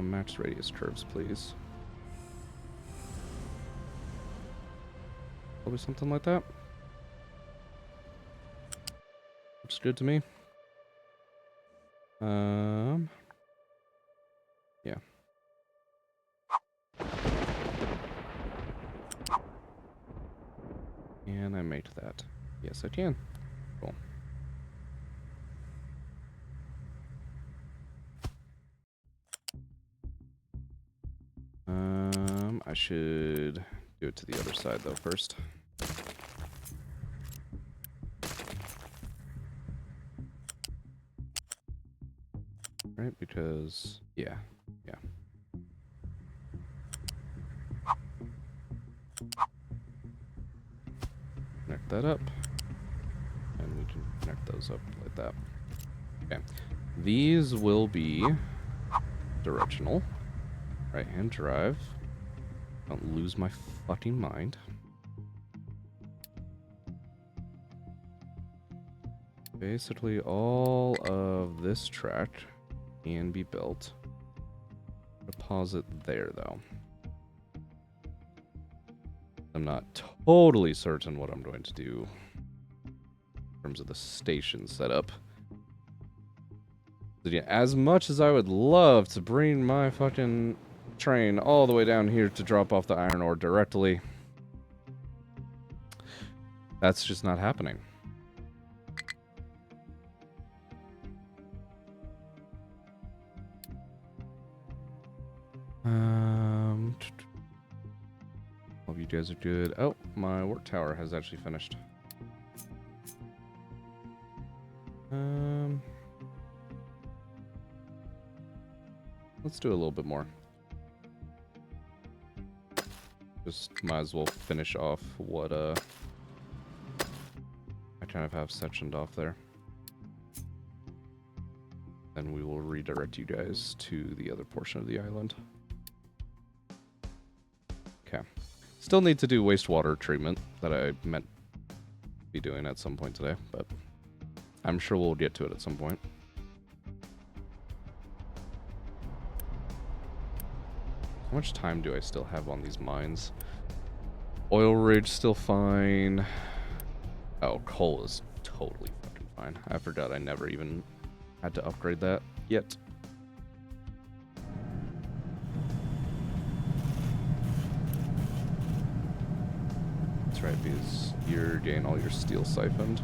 Max radius curves, please. Probably something like that. Looks good to me. Yeah. Can I make that? Yes, I can. Cool. I should do it to the other side though first. Right, because yeah. Connect that up. And we can connect those up like that. Okay. These will be directional. Right-hand drive. Don't lose my fucking mind. Basically, all of this track can be built. Deposit there, though. I'm not totally certain what I'm going to do in terms of the station setup. But yeah, as much as I would love to bring my fucking train all the way down here to drop off the iron ore directly, that's just not happening. Hope you guys are good. Oh, my work tower has actually finished. Let's do a little bit more. Just might as well finish off what I kind of have sectioned off there. Then we will redirect you guys to the other portion of the island. Okay. Still need to do wastewater treatment that I meant to be doing at some point today, but I'm sure we'll get to it at some point. How much time do I still have on these mines? Oil rig still fine. Oh, coal is totally fucking fine. I forgot I never even had to upgrade that yet. That's right, because you're getting all your steel siphoned.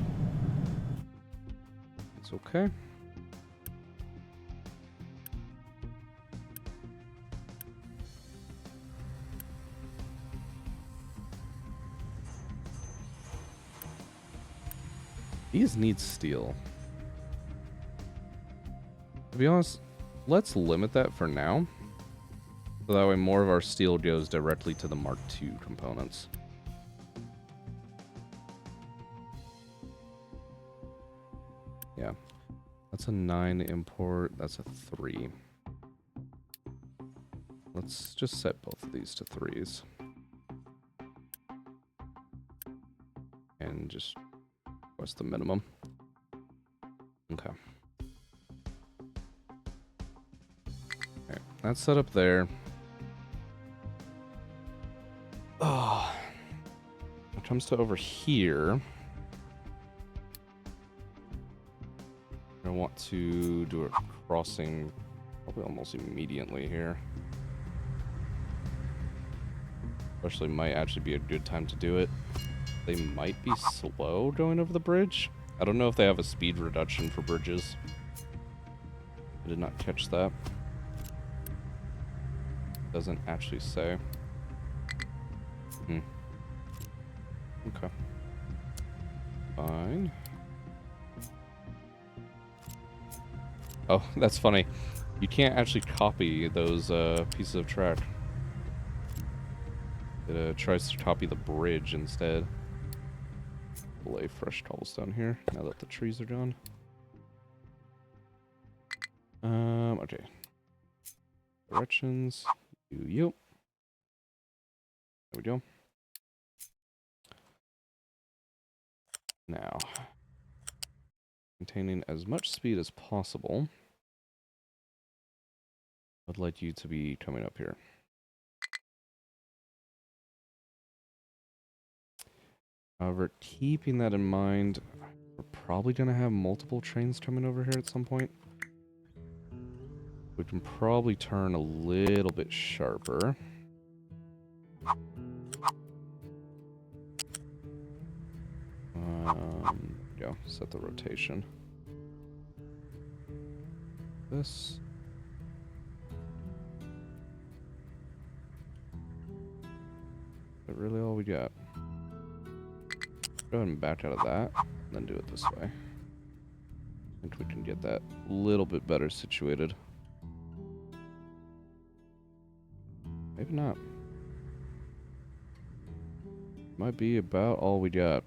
It's okay. These need steel. To be honest, let's limit that for now. So that way more of our steel goes directly to the Mark II components. Yeah. That's a 9 import. That's a 3. Let's just set both of these to 3s. And just request the minimum. Okay. Okay, that's set up there. Oh. When it comes to over here, I want to do a crossing probably almost immediately here. Especially might actually be a good time to do it. They might be slow going over the bridge. I don't know if they have a speed reduction for bridges. I did not catch that. Doesn't actually say. Okay. Fine. Oh, that's funny. You can't actually copy those pieces of track. It tries to copy the bridge instead. Lay fresh cobblestone here now that the trees are gone. Okay. Directions. You. There we go. Now, maintaining as much speed as possible, I'd like you to be coming up here. However, keeping that in mind, we're probably going to have multiple trains coming over here at some point. We can probably turn a little bit sharper. Go, set the rotation. This. Is that really all we got? Go ahead and back out of that, and then do it this way. I think we can get that a little bit better situated. Maybe not. Might be about all we got.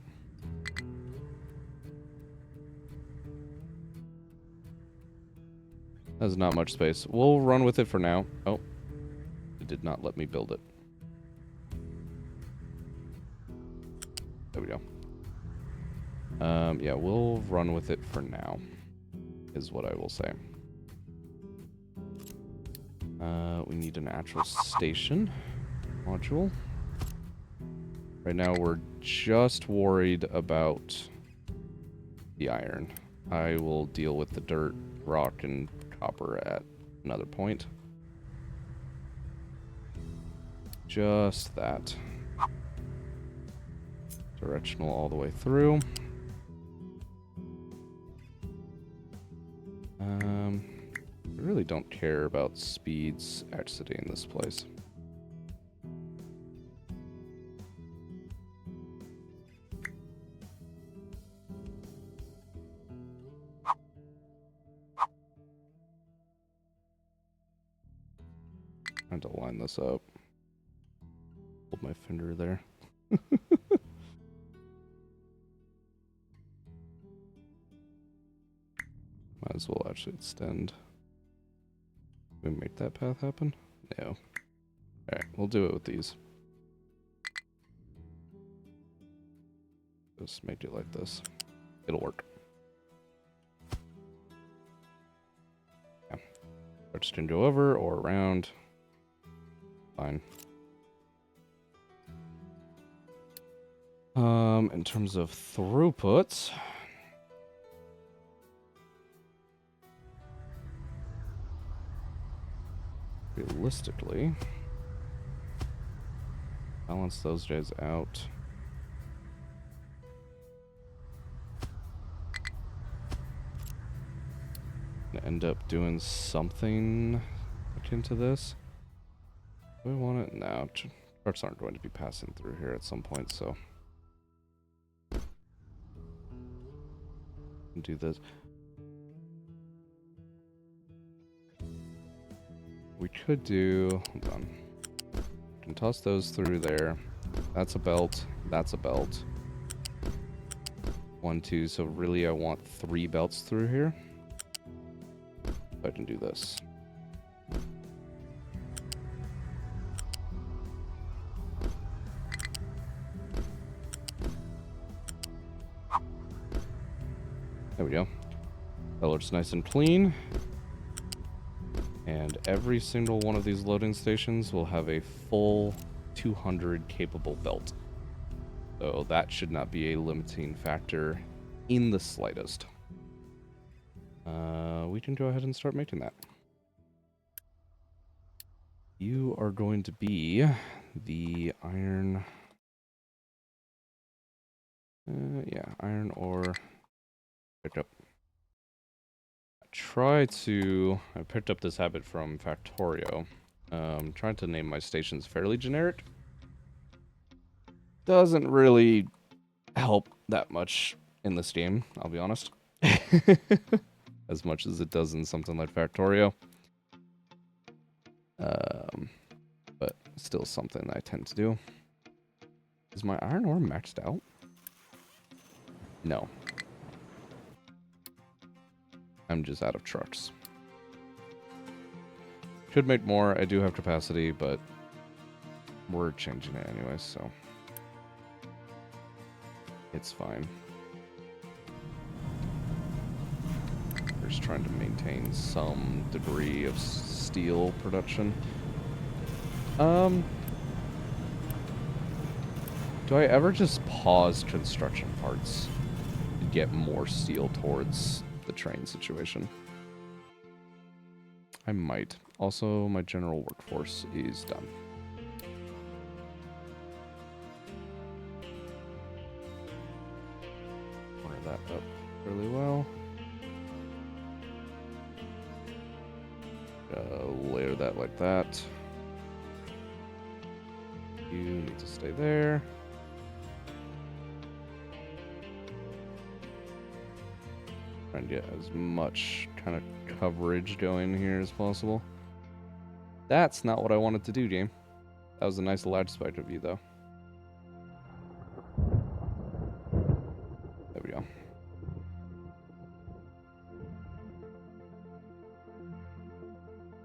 That's not much space. We'll run with it for now. Oh, it did not let me build it. There we go. Yeah, we'll run with it for now, is what I will say. We need an actual station module. Right now, we're just worried about the iron. I will deal with the dirt, rock, and copper at another point. Just that. Directional all the way through. I really don't care about speeds exiting this place. Trying to line this up. Hold my finger there. Might as well actually extend. Can we make that path happen? No. Alright, we'll do it with these. Just make it like this. It'll work. Yeah. Parts can go over or around. Fine. In terms of throughput, realistically, balance those guys out. end up doing something akin to this. Do we want it? No, trucks aren't going to be passing through here at some point, so do this. We could do, hold on. We can toss those through there. That's a belt. That's a belt. 1, 2. So really, I want 3 belts through here. I can do this. There we go. That looks nice and clean. And every single one of these loading stations will have a full 200 capable belt. So that should not be a limiting factor in the slightest. We can go ahead and start making that. You are going to be the iron... yeah, iron ore pickup. I picked up this habit from Factorio. Trying to name my stations fairly generic. Doesn't really help that much in this game, I'll be honest. As much as it does in something like Factorio. But still something I tend to do. Is my iron ore maxed out? No. I'm just out of trucks. Could make more. I do have capacity, but we're changing it anyway, so it's fine. We're just trying to maintain some degree of steel production. Do I ever just pause construction parts to get more steel towards the train situation? I might. Also, my general workforce is done. Corner that up really well. Layer that like that. You need to stay there. Try and get as much kind of coverage going here as possible. That's not what I wanted to do, game. That was a nice large spike of you, though. There we go.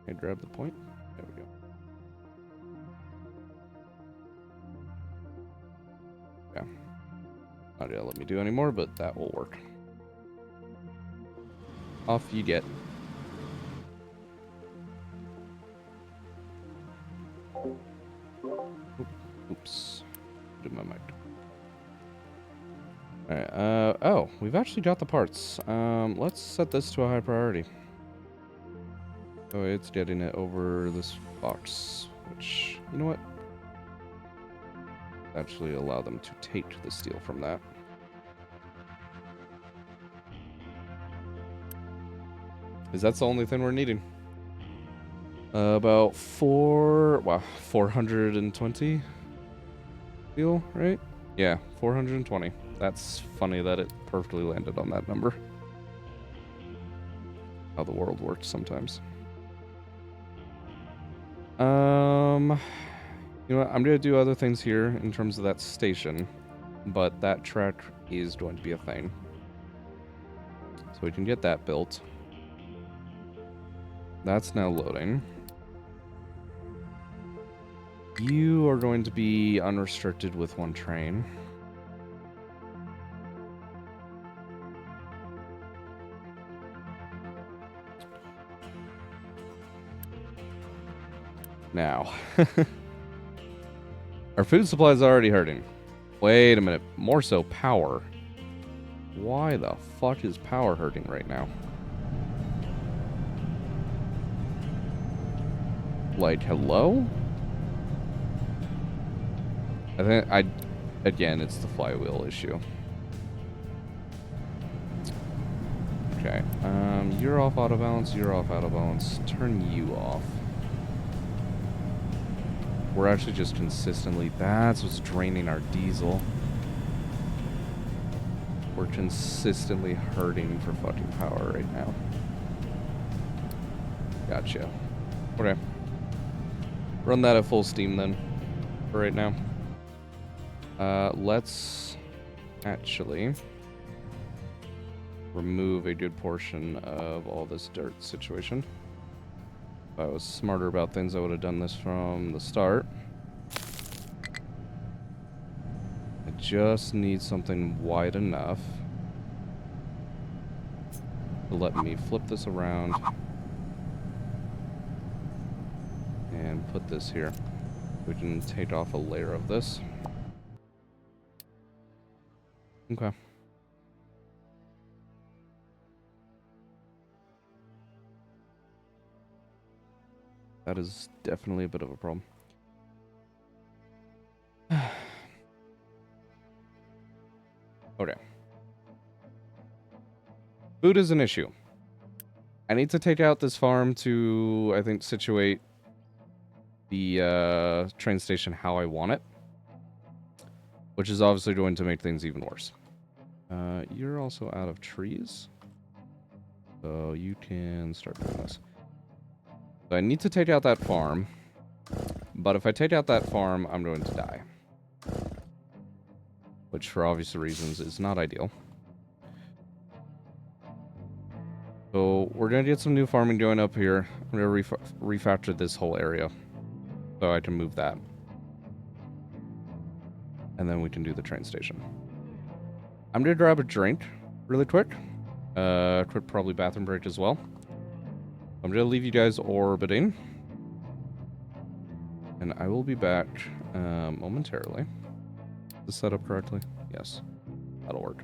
Okay, grab the point. There we go. Yeah. Not gonna let me do any more, but that will work. Off you get. Oops. Did my mic. Alright, oh, we've actually got the parts. Let's set this to a high priority. Oh, it's getting it over this box, which, you know what? Actually allow them to take the steel from that. Because that's the only thing we're needing. About 420 steel, right? Yeah, 420. That's funny that it perfectly landed on that number. How the world works sometimes. You know what? I'm gonna do other things here in terms of that station, but that track is going to be a thing. So we can get that built. That's now loading. You are going to be unrestricted with 1 train. Now, our food supply is already hurting. Wait a minute, more so power. Why the fuck is power hurting right now? Like, hello? I think again, it's the flywheel issue. Okay. You're off auto balance. You're off auto balance. Turn you off. We're actually just consistently... That's what's draining our diesel. We're consistently hurting for fucking power right now. Gotcha. Okay. Run that at full steam then. For right now. Let's actually remove a good portion of all this dirt situation. If I was smarter about things, I would have done this from the start. I just need something wide enough to let me flip this around and put this here. We can take off a layer of this. Okay. That is definitely a bit of a problem. Okay. Food is an issue. I need to take out this farm to, I think, situate the train station how I want it. Which is obviously going to make things even worse. You're also out of trees. So you can start doing this. So I need to take out that farm. But if I take out that farm, I'm going to die. Which, for obvious reasons, is not ideal. So we're going to get some new farming going up here. I'm going to refactor this whole area. So I can move that. And then we can do the train station. I'm going to grab a drink really quick. Quick probably bathroom break as well. I'm going to leave you guys orbiting. And I will be back momentarily. Is this set up correctly? Yes. That'll work.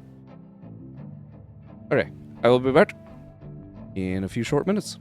Okay. I will be back in a few short minutes.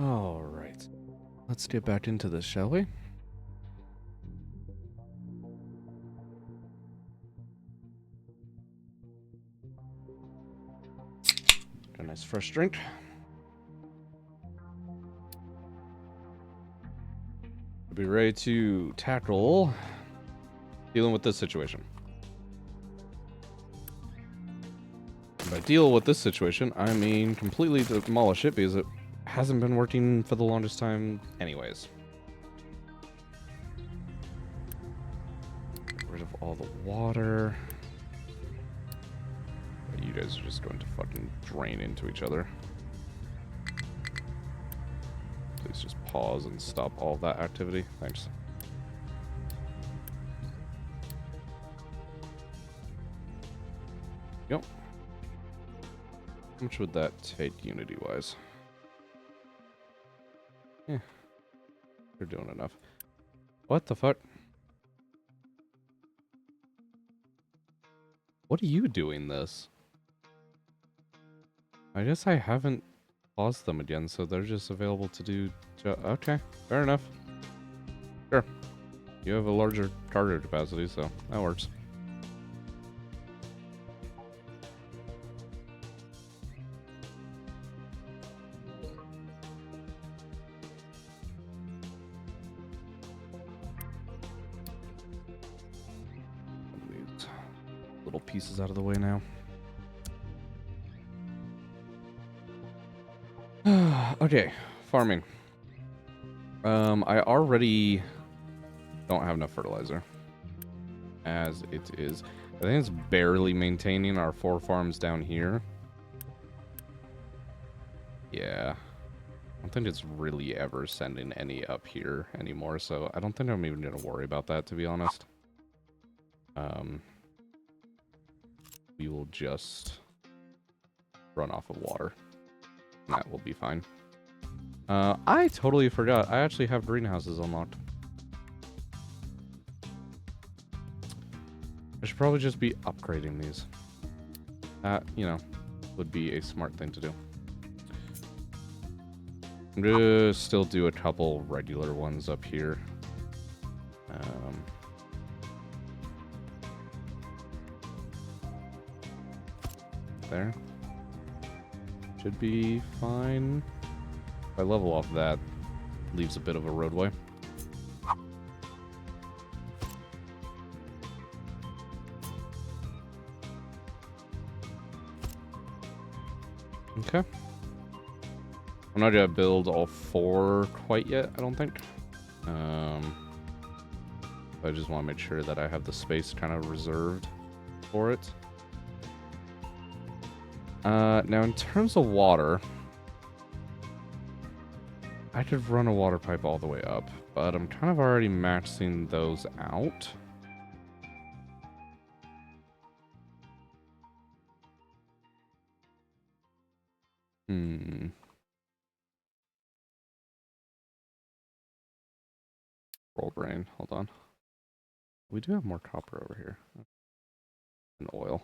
Alright. Let's get back into this, shall we? A nice fresh drink. Be ready to tackle dealing with this situation. By deal with this situation, I mean completely demolish it because it hasn't been working for the longest time anyways. Get rid of all the water. You guys are just going to fucking drain into each other. Please just pause and stop all that activity. Thanks. Yep. How much would that take unity-wise? Yeah. You're doing enough. What the fuck? What are you doing this? I guess I haven't paused them again, so they're just available to do... Okay, fair enough. Sure. You have a larger cargo capacity, so that works. These little pieces out of the way now. Okay, farming. I already don't have enough fertilizer. As it is. I think it's barely maintaining our 4 farms down here. Yeah. I don't think it's really ever sending any up here anymore, so I don't think I'm even going to worry about that, to be honest. We will just run off of water. And that will be fine. I totally forgot. I actually have greenhouses unlocked. I should probably just be upgrading these. That, you know, would be a smart thing to do. I'm gonna still do a couple regular ones up here. There. Should be fine. If I level off that, leaves a bit of a roadway. Okay. I'm not gonna build all 4 quite yet, I don't think. I just want to make sure that I have the space kind of reserved for it. Now in terms of water, I could run a water pipe all the way up, but I'm kind of already maxing those out. Roll brain, hold on. We do have more copper over here. And oil.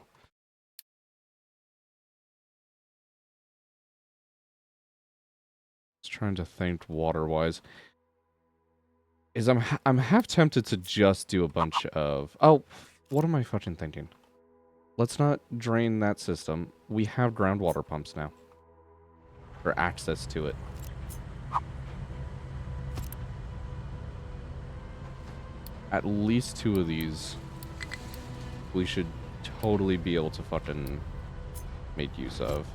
Just trying to think water-wise. I'm half tempted to just do a bunch of... Oh, what am I fucking thinking? Let's not drain that system. We have groundwater pumps now. Or access to it. At least 2 of these, we should totally be able to fucking make use of.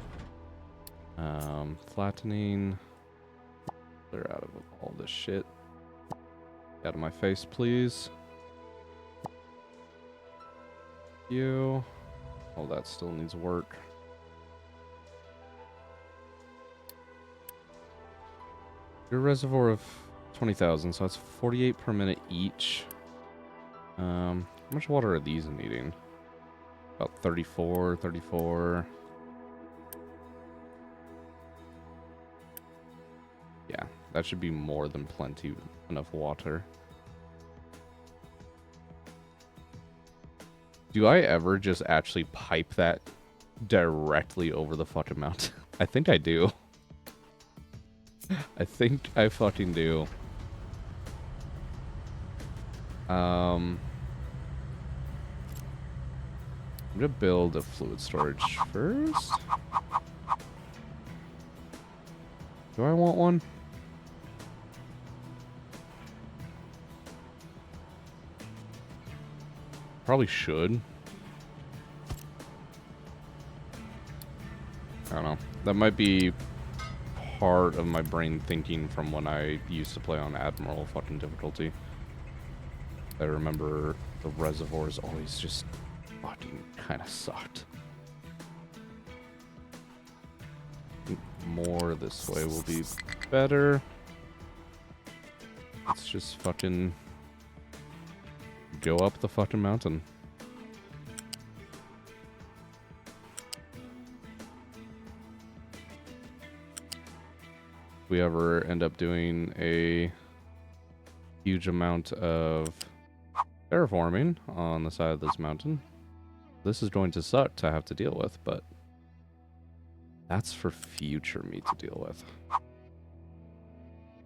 Flattening. Clear out of all this shit. Get out of my face, please. You. Oh, that still needs work. Your reservoir of 20,000, so that's 48 per minute each. How much water are these needing? About 34, 34. Yeah, that should be more than plenty enough water. Do I ever just actually pipe that directly over the fucking mountain? I think I do. I I think I fucking do. I'm gonna build a fluid storage first. Do I want one? Probably should. I don't know. That might be part of my brain thinking from when I used to play on Admiral fucking difficulty. I remember the reservoirs always just fucking kind of sucked. More this way will be better. Let's just fucking go up the fucking mountain. If we ever end up doing a huge amount of terraforming on the side of this mountain, this is going to suck to have to deal with, but that's for future me to deal with.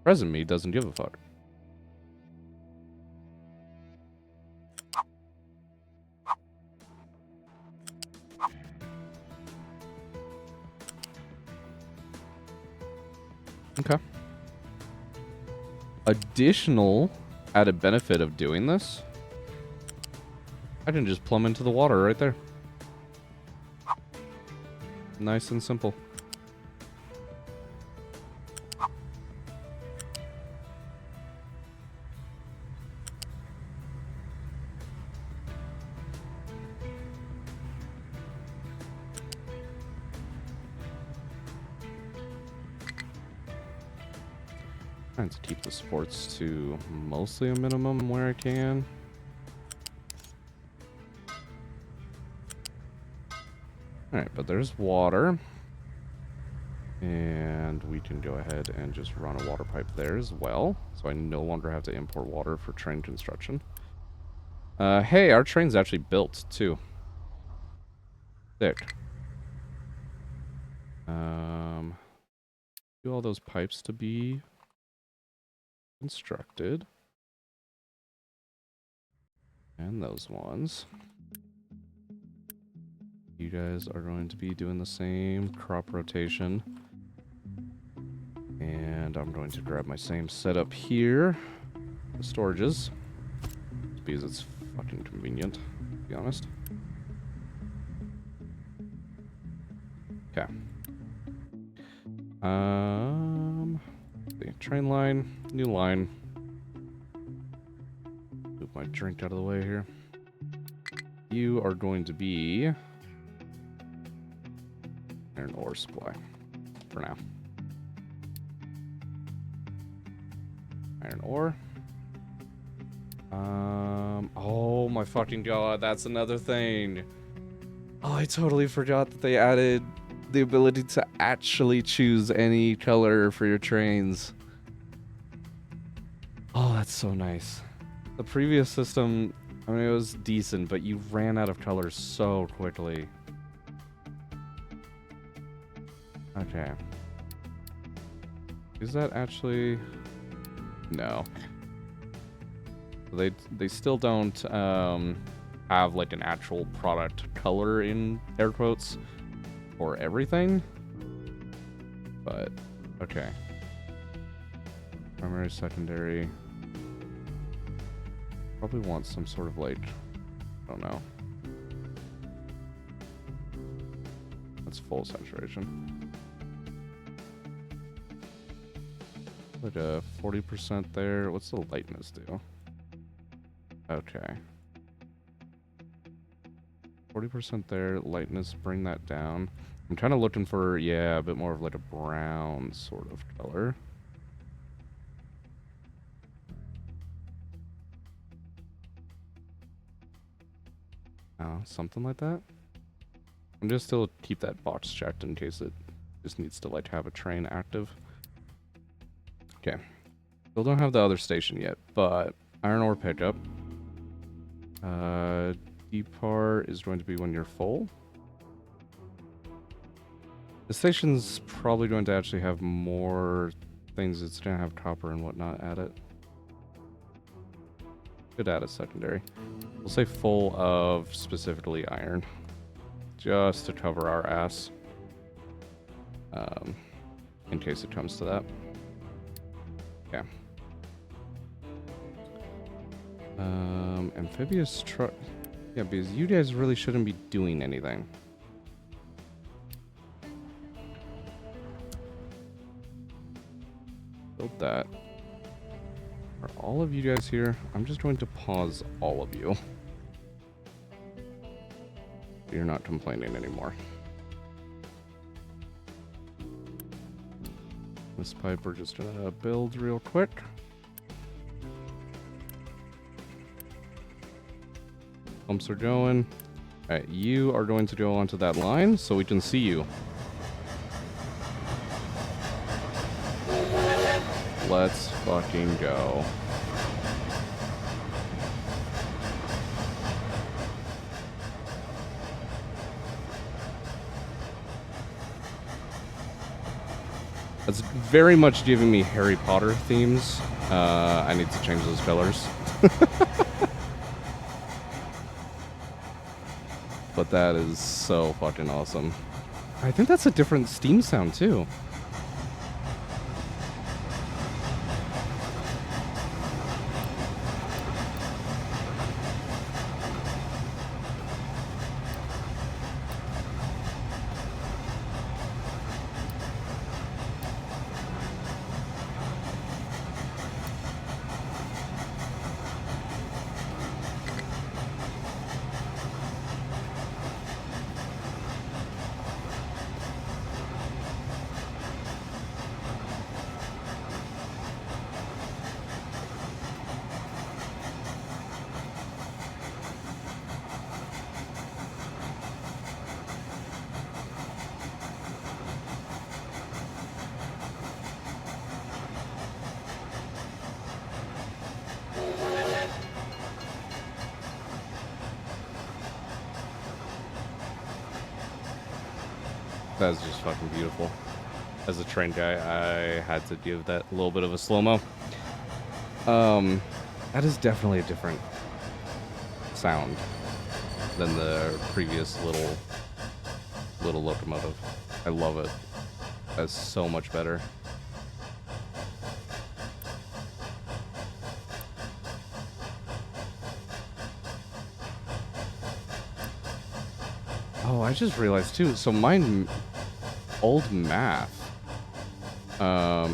Present me doesn't give a fuck. Okay. Additional added benefit of doing this, I can just plumb into the water right there. Nice and simple. Trying to keep the sports to mostly a minimum where I can. Alright, but there's water. And we can go ahead and just run a water pipe there as well. So I no longer have to import water for train construction. Hey, our train's actually built too. Sick. Do all those pipes to be constructed. And those ones. You guys are going to be doing the same crop rotation. And I'm going to grab my same setup here. The storages. Because it's fucking convenient, to be honest. Okay. The train line, new line. Move my drink out of the way here. You are going to be iron ore supply for now. Iron ore. Oh my fucking god, that's another thing. Oh, I totally forgot that they added the ability to actually choose any color for your trains. Oh, that's so nice. The previous system, I mean, it was decent, but you ran out of colors so quickly. Okay. Is that actually... No. They still don't have like an actual product color in air quotes for everything. But okay. Primary, secondary. Probably want some sort of like, I don't know. That's full saturation. Like a 40% there. What's the lightness do? Okay. 40% there, lightness, bring that down. I'm kind of looking for, yeah, a bit more of like a brown sort of color. Something like that. I'm just still keep that box checked in case it just needs to like have a train active. Okay. Still don't have the other station yet, but iron ore pickup. Depart is going to be when you're full. The station's probably going to actually have more things that's gonna have copper and whatnot at it. Could add a secondary. We'll say full of specifically iron. Just to cover our ass. In case it comes to that. Yeah. Amphibious truck. Yeah, because you guys really shouldn't be doing anything. Build that. Are all of you guys here? I'm just going to pause all of you. You're not complaining anymore. This pipe we're just gonna build real quick. Pumps are going. Alright, you are going to go onto that line so we can see you. Let's fucking go. That's very much giving me Harry Potter themes. I need to change those pillars. But that is so fucking awesome. I think that's a different Steam sound too. That's just fucking beautiful. As a train guy, I had to give that a little bit of a slow-mo. That is definitely a different sound than the previous little locomotive. I love it. That's so much better. Oh, I just realized too. So mine old math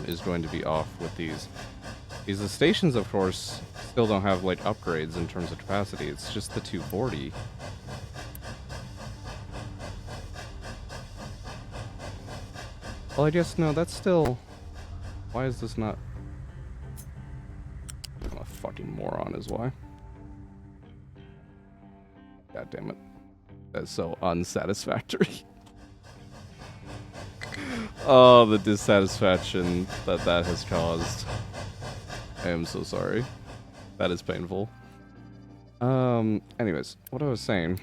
is going to be off with these. Because the stations, of course, still don't have like upgrades in terms of capacity. It's just the 240. Well, I guess no. That's still. Why is this not? I'm a fucking moron, is why. God damn it. That's so unsatisfactory. Oh, the dissatisfaction that has caused. I am so sorry. That is painful. Anyways, what I was saying.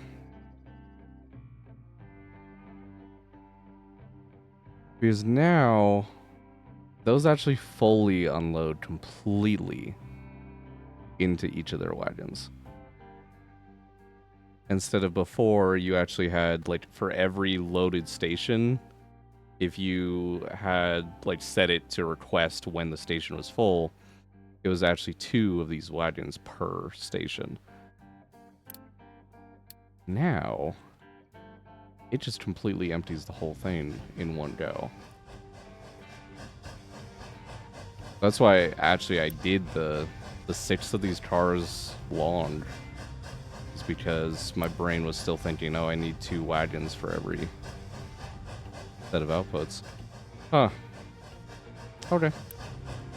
Because now, those actually fully unload completely into each of their wagons. Instead of before, you actually had, like, for every loaded station, if you had, like, set it to request when the station was full, it was actually 2 of these wagons per station. Now, it just completely empties the whole thing in one go. That's why, actually, I did the 6 of these cars long. Because my brain was still thinking, oh, I need 2 wagons for every set of outputs. Huh. Okay.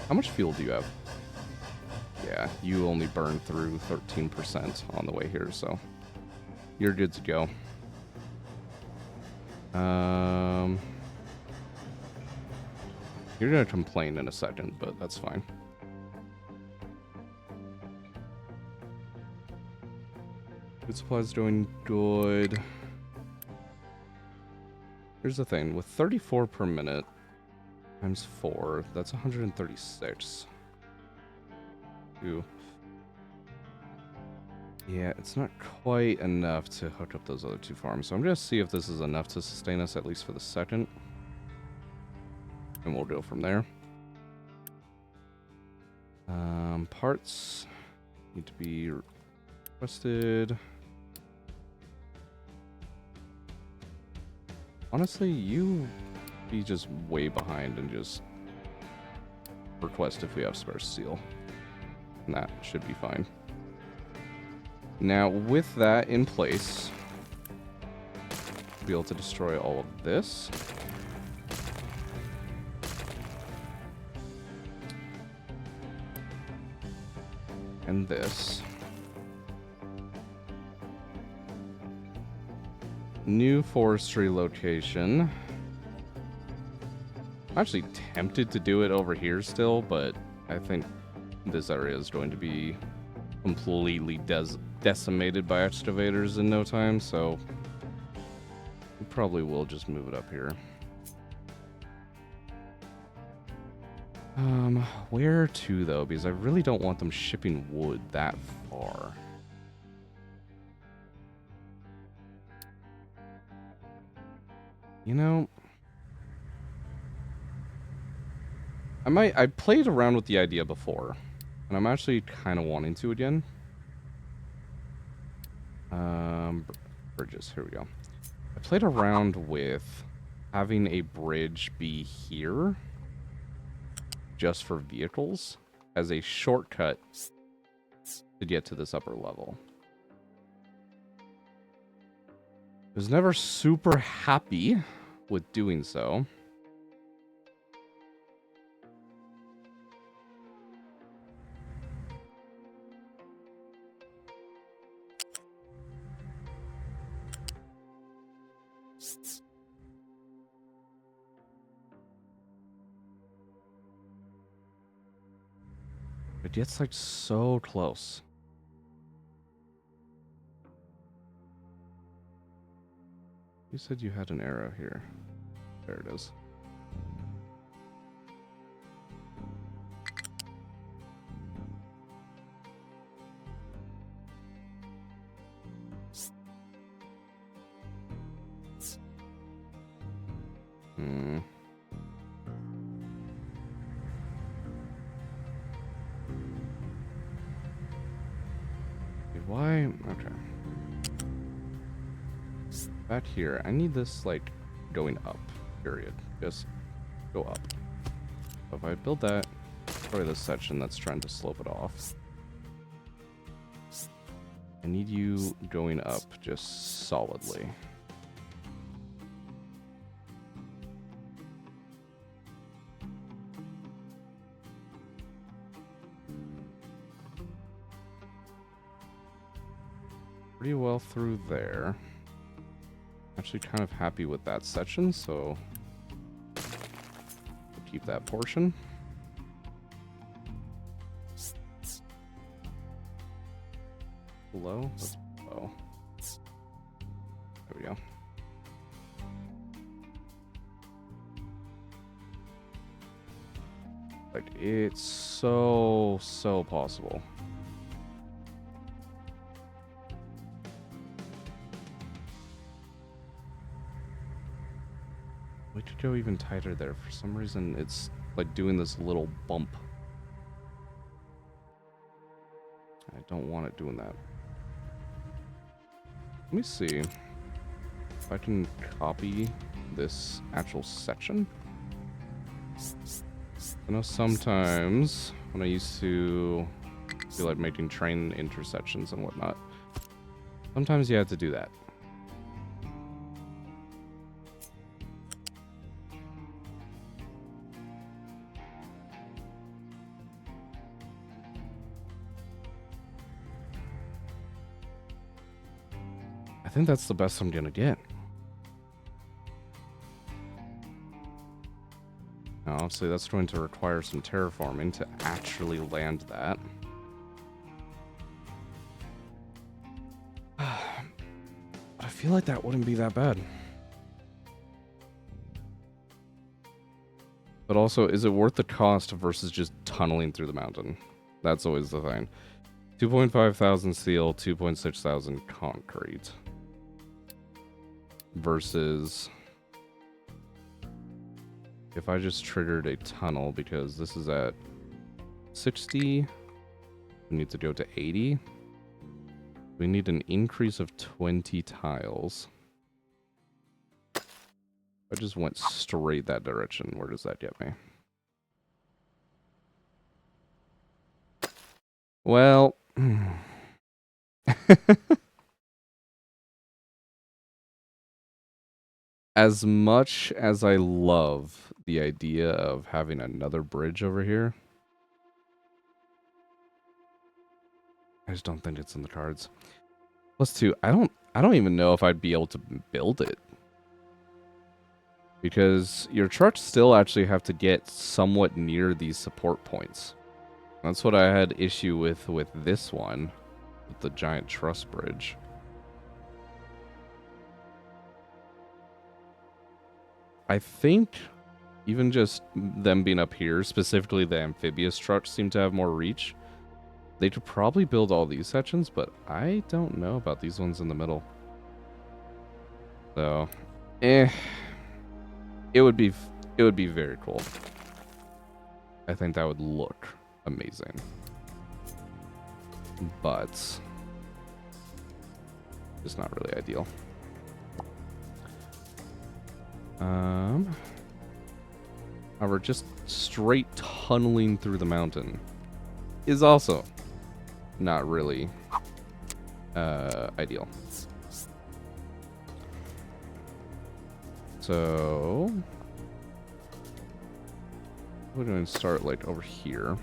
How much fuel do you have? Yeah, you only burn through 13% on the way here, so you're good to go. You're gonna complain in a second, but that's fine. Food supplies doing good. Here's the thing, with 34 per minute, times 4. That's 136. Ooh. Yeah, it's not quite enough to hook up those other 2 farms. So I'm going to see if this is enough to sustain us, at least for the second. And we'll go from there. Parts need to be requested. Honestly, you be just way behind and just request if we have spare steel. And that should be fine. Now, with that in place, we'll be able to destroy all of this. And this. New forestry location. I'm actually tempted to do it over here still, but I think this area is going to be completely decimated by excavators in no time, so we probably will just move it up here. Where to though? Because I really don't want them shipping wood that far. You know, I played around with the idea before, and I'm actually kind of wanting to again. Bridges, here we go. I played around with having a bridge be here just for vehicles as a shortcut to get to this upper level. I was never super happy with doing so. It gets like so close. You said you had an arrow here. There it is. Why? Okay. Back here, I need this, like, going up, period. Just go up. So if I build that, probably this section that's trying to slope it off. I need you going up just solidly. Pretty well through there. Actually kind of happy with that section, so we'll keep that portion. Below? That's below. There we go. Like, it's so possible. We could go even tighter there. For some reason, it's like doing this little bump. I don't want it doing that. Let me see if I can copy this actual section. I know sometimes when I used to feel like making train intersections and whatnot, sometimes you have to do that. I think that's the best I'm gonna get. Now, obviously, that's going to require some terraforming to actually land that. But I feel like that wouldn't be that bad. But also, is it worth the cost versus just tunneling through the mountain? That's always the thing. 2.5 thousand steel, 2.6 thousand concrete. Versus if I just triggered a tunnel, because this is at 60, we need to go to 80. We need an increase of 20 tiles. I just went straight that direction. Where does that get me? Well, as much as I love the idea of having another bridge over here, I just don't think it's in the cards. Plus two, I don't even know if I'd be able to build it. Because your trucks still actually have to get somewhat near these support points. That's what I had issue with this one, with the giant truss bridge. I think even just them being up here, specifically the amphibious trucks seem to have more reach. They could probably build all these sections, but I don't know about these ones in the middle. So, it would be very cool. I think that would look amazing. But it's not really ideal. However, just straight tunneling through the mountain is also not really ideal. So we're going to start like over here.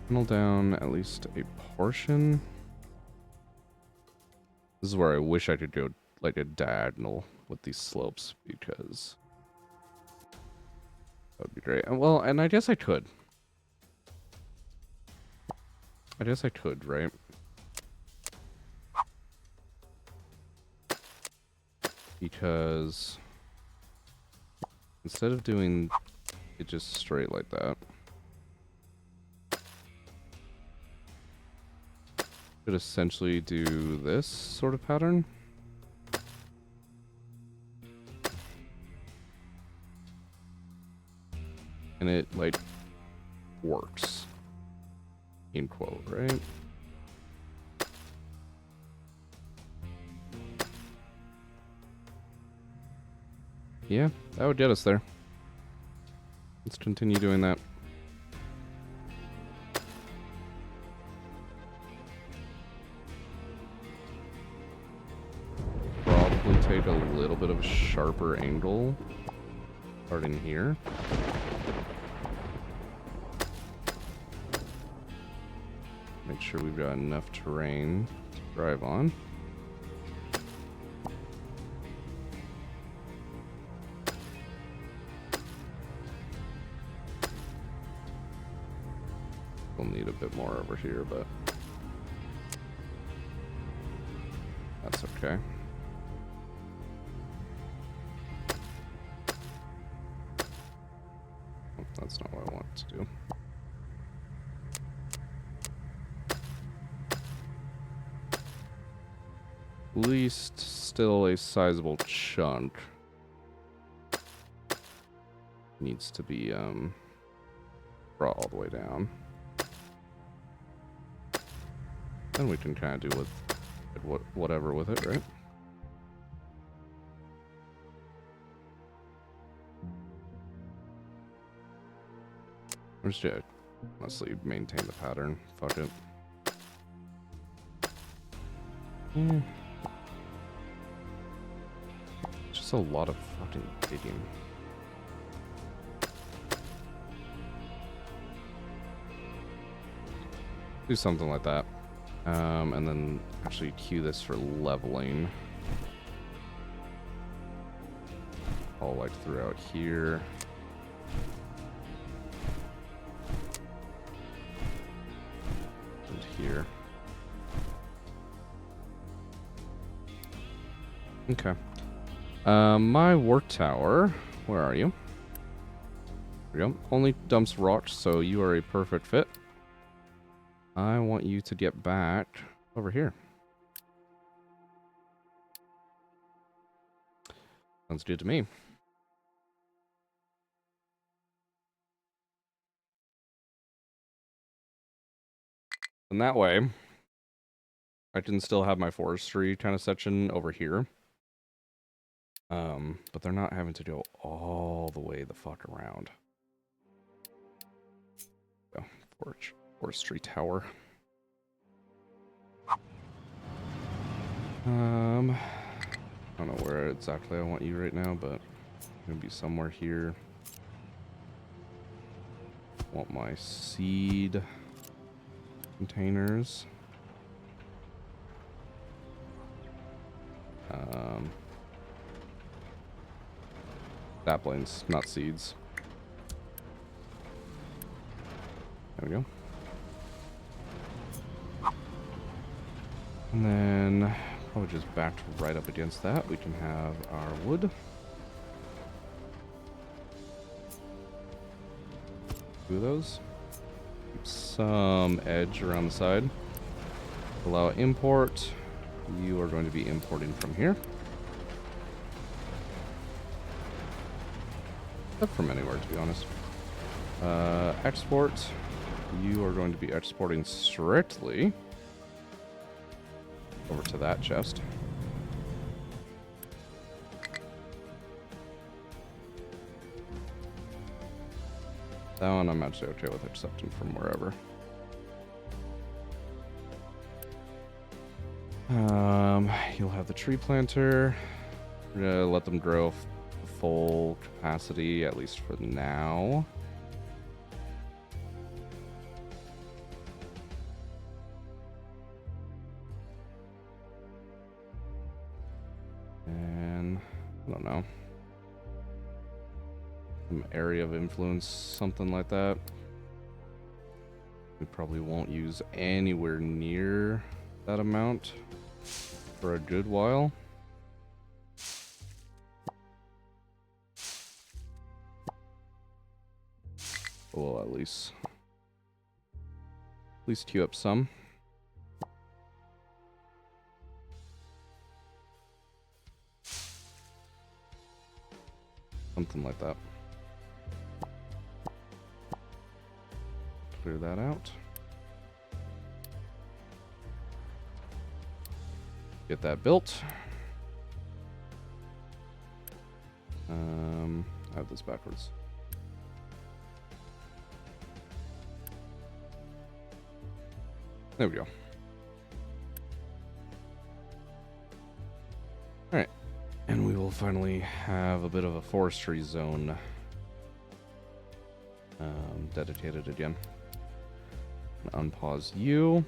Tunnel down at least a portion. This is where I wish I could go like a diagonal with these slopes, because that would be great. Well, and I guess I could. Right? Because instead of doing it just straight like that, could essentially do this sort of pattern. And it, like, works. In quote, right? Yeah, that would get us there. Let's continue doing that. Probably take a little bit of a sharper angle starting here. Make sure we've got enough terrain to drive on. We'll need a bit more over here, but that's okay. Oh, that's not what I want to do. At least still a sizable chunk needs to be brought all the way down. Then we can kind of do with whatever with it, right? Or just honestly maintain the pattern. Fuck it. Just a lot of fucking digging. Do something like that. And then actually cue this for leveling. All like throughout here. And here. Okay. My work tower. Where are you? There we go. Only dumps rocks, so you are a perfect fit. I want you to get back over here. Sounds good to me. And that way, I can still have my forestry kind of section over here. But they're not having to go all the way the fuck around. Oh, forestry tower. I don't know where exactly I want you right now, but gonna be somewhere here. Want my seed containers. Saplings, not seeds. There we go. And then probably just back right up against that. We can have our wood. Two of those. Keep some edge around the side. Allow import. You are going to be importing from here. Except from anywhere, to be honest. Export. You are going to be exporting strictly over to that chest. That one I'm actually okay with accepting from wherever. You'll have the tree planter. We're gonna let them grow full capacity, at least for now. And I don't know. Some area of influence, something like that. We probably won't use anywhere near that amount for a good while. We'll at least queue up some. Something like that. Clear that out. Get that built. I have this backwards. There we go. Alright. And we will finally have a bit of a forestry zone dedicated again. Unpause you.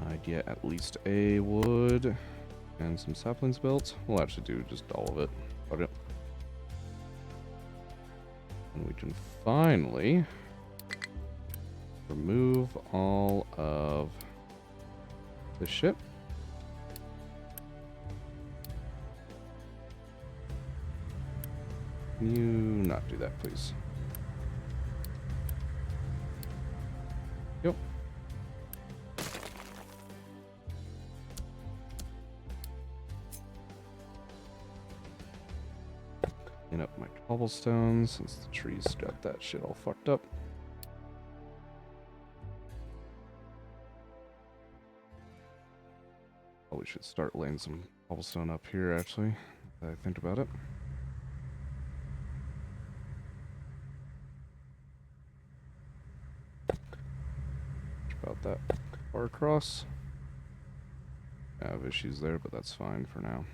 I get at least a wood and some saplings built. We'll actually do just all of it. Okay. And we can finally remove all of the ship. Can you not do that, please? Yep. Clean up my cobblestones since the trees got that shit all fucked up. Probably should start laying some cobblestone up here, actually, if I think about it. About that far across. I have issues there, but that's fine for now.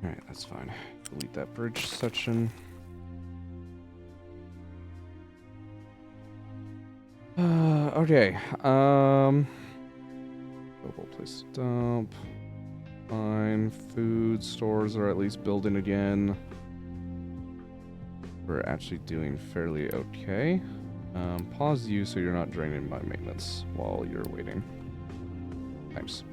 Alright, that's fine. Delete that bridge section. Okay. Global place to dump. Fine. Food stores are at least building again. We're actually doing fairly okay. Pause you so you're not draining my maintenance while you're waiting. Thanks.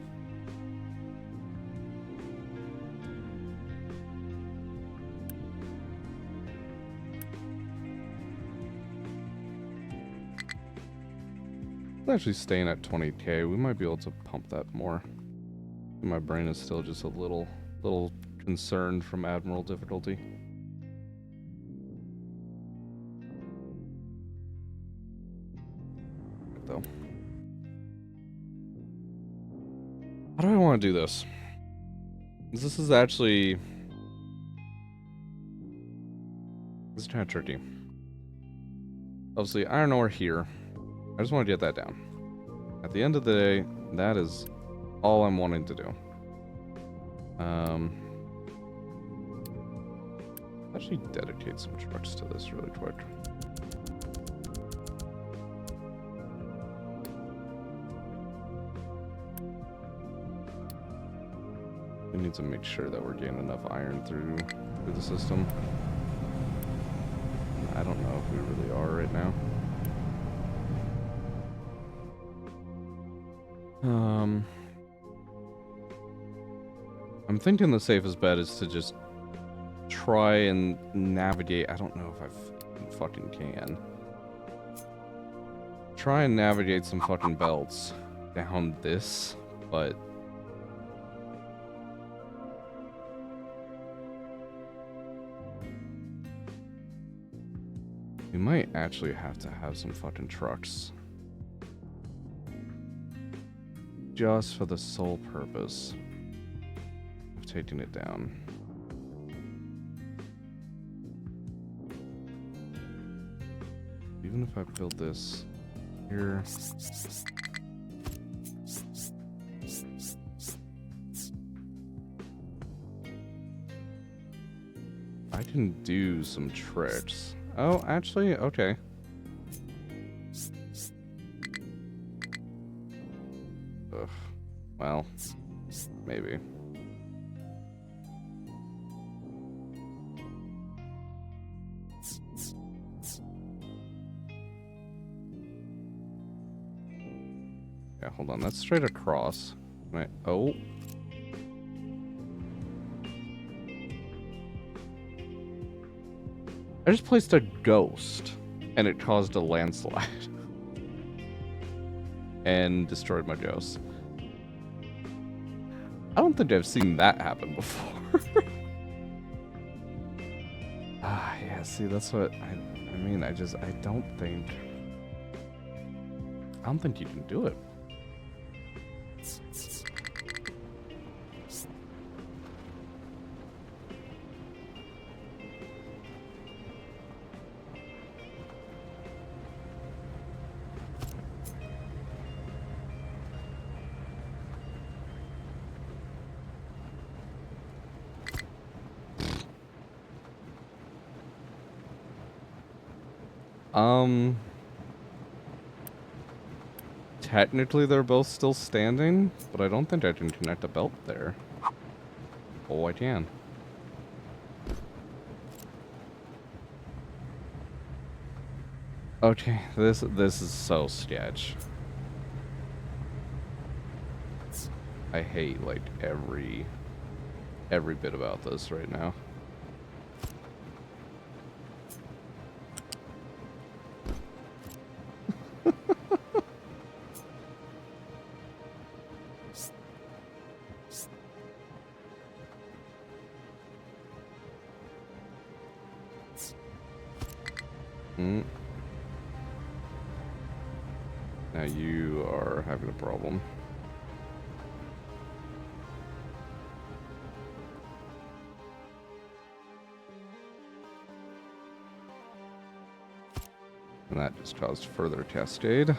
It's actually staying at 20k. We might be able to pump that more. My brain is still just a little concerned from Admiral difficulty. Though. How do I want to do this? This is actually... This is kind of tricky. Obviously, iron ore here. I just want to get that down. At the end of the day, that is all I'm wanting to do. Actually dedicate some trucks to this really quick. We need to make sure that we're getting enough iron through the system. I don't know if we really are right now. I'm thinking the safest bet is to just try and navigate. I don't know if I fucking can. Try and navigate some fucking belts down this, but we might actually have to have some fucking trucks. Just for the sole purpose of taking it down. Even if I build this here. I can do some tricks. Oh, actually, okay. Ugh. Well, maybe. Yeah, hold on. That's straight across. Right. Oh. I just placed a ghost, and it caused a landslide. And destroyed my ghost. I don't think I've seen that happen before. Yeah, see, that's what I mean, I don't think you can do it. Technically they're both still standing, but I don't think I can connect a belt there. Oh, I can. Okay, this is so sketch. I hate like every bit about this right now. Now you are having a problem. And that just caused further cascade.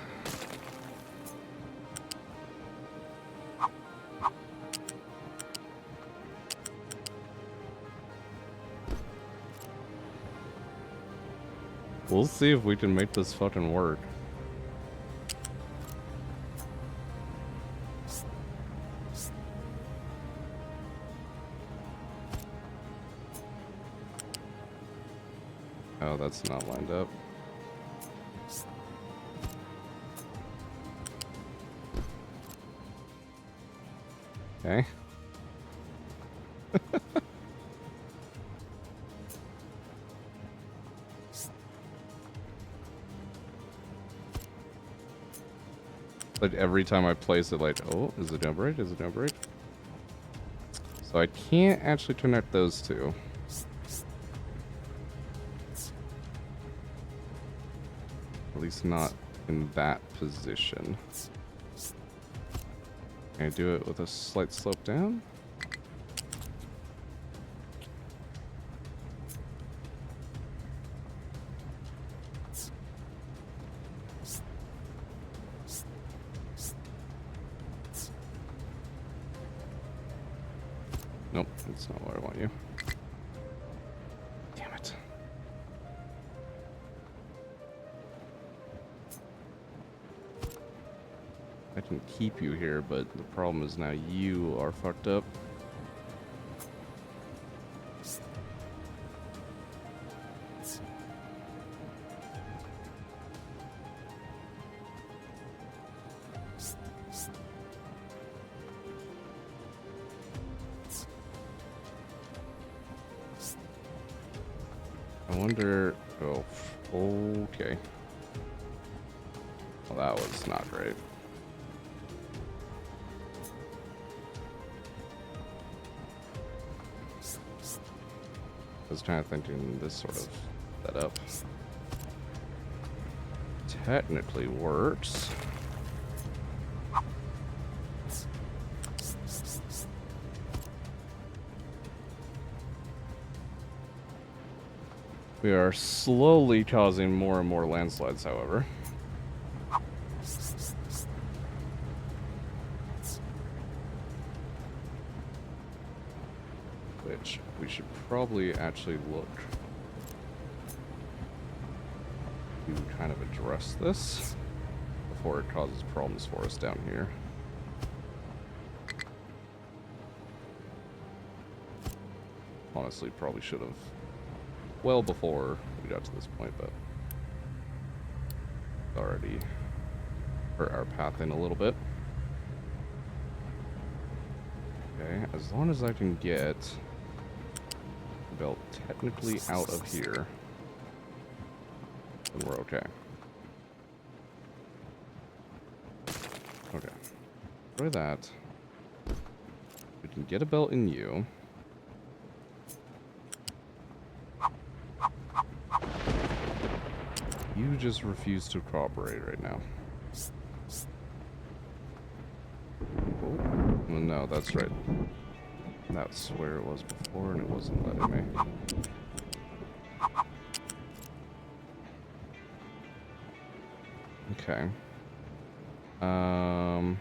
We'll see if we can make this fucking work. Oh, that's not lined up. Okay. Like every time I place it, like, oh, is it down right? Is it down right? So I can't actually connect those two. At least not in that position. Can I do it with a slight slope down? Nope, that's not where I want you. Damn it. I can keep you here, but the problem is now you are fucked up. I wonder... Oh, okay. Well, that was not great. I was kind of thinking this sort of setup technically works. We are slowly causing more and more landslides, however. Which we should probably actually look to kind of address this before it causes problems for us down here. Honestly, probably should have well before we got to this point, but already hurt our path in a little bit. Okay, as long as I can get the belt technically out of here, then we're okay. Okay, for that, we can get a belt in you. You just refuse to cooperate right now. Oh, well, no, that's right. That's where it was before, and it wasn't letting me. Okay. I'm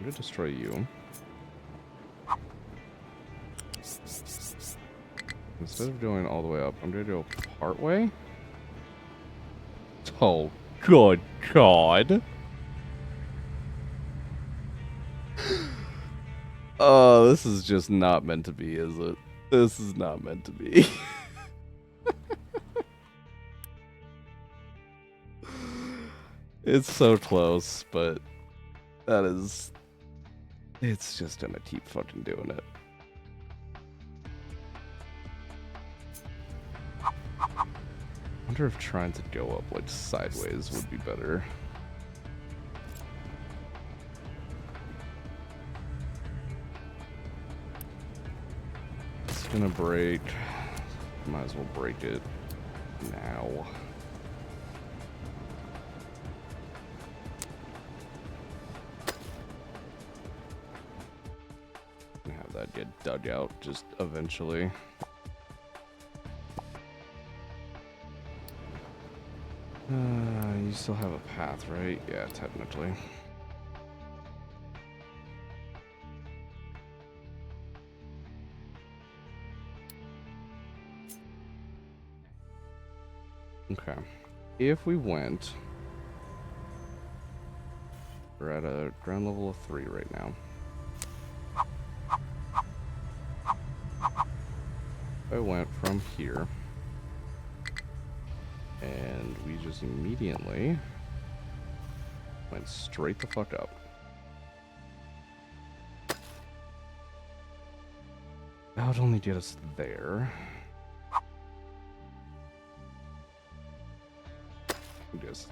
gonna destroy you. Instead of going all the way up, I'm gonna go part way. Oh, good God. Oh, this is just not meant to be, is it? This is not meant to be. It's so close, but that is... It's just gonna keep fucking doing it. I wonder if trying to go up like sideways would be better. It's gonna break. Might as well break it now. Have that get dug out just eventually. You still have a path, right? Yeah, technically. Okay. If we went... We're at a ground level of 3 right now. If I went from here... And we just immediately went straight the fuck up. That would only get us there. Just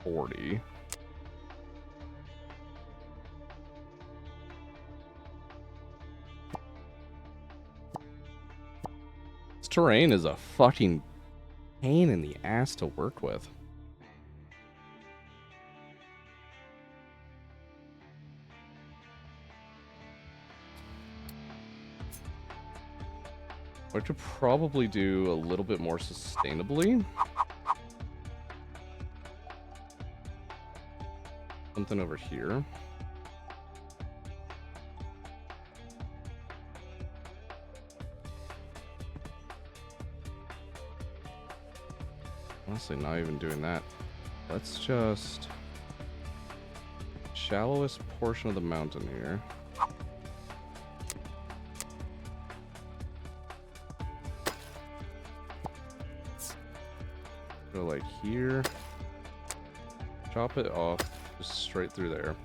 40. This terrain is a fucking pain in the ass to work with. I could probably do a little bit more sustainably. Something over here. Honestly, not even doing that. Let's just... shallowest portion of the mountain here. Go like here. Chop it off just straight through there.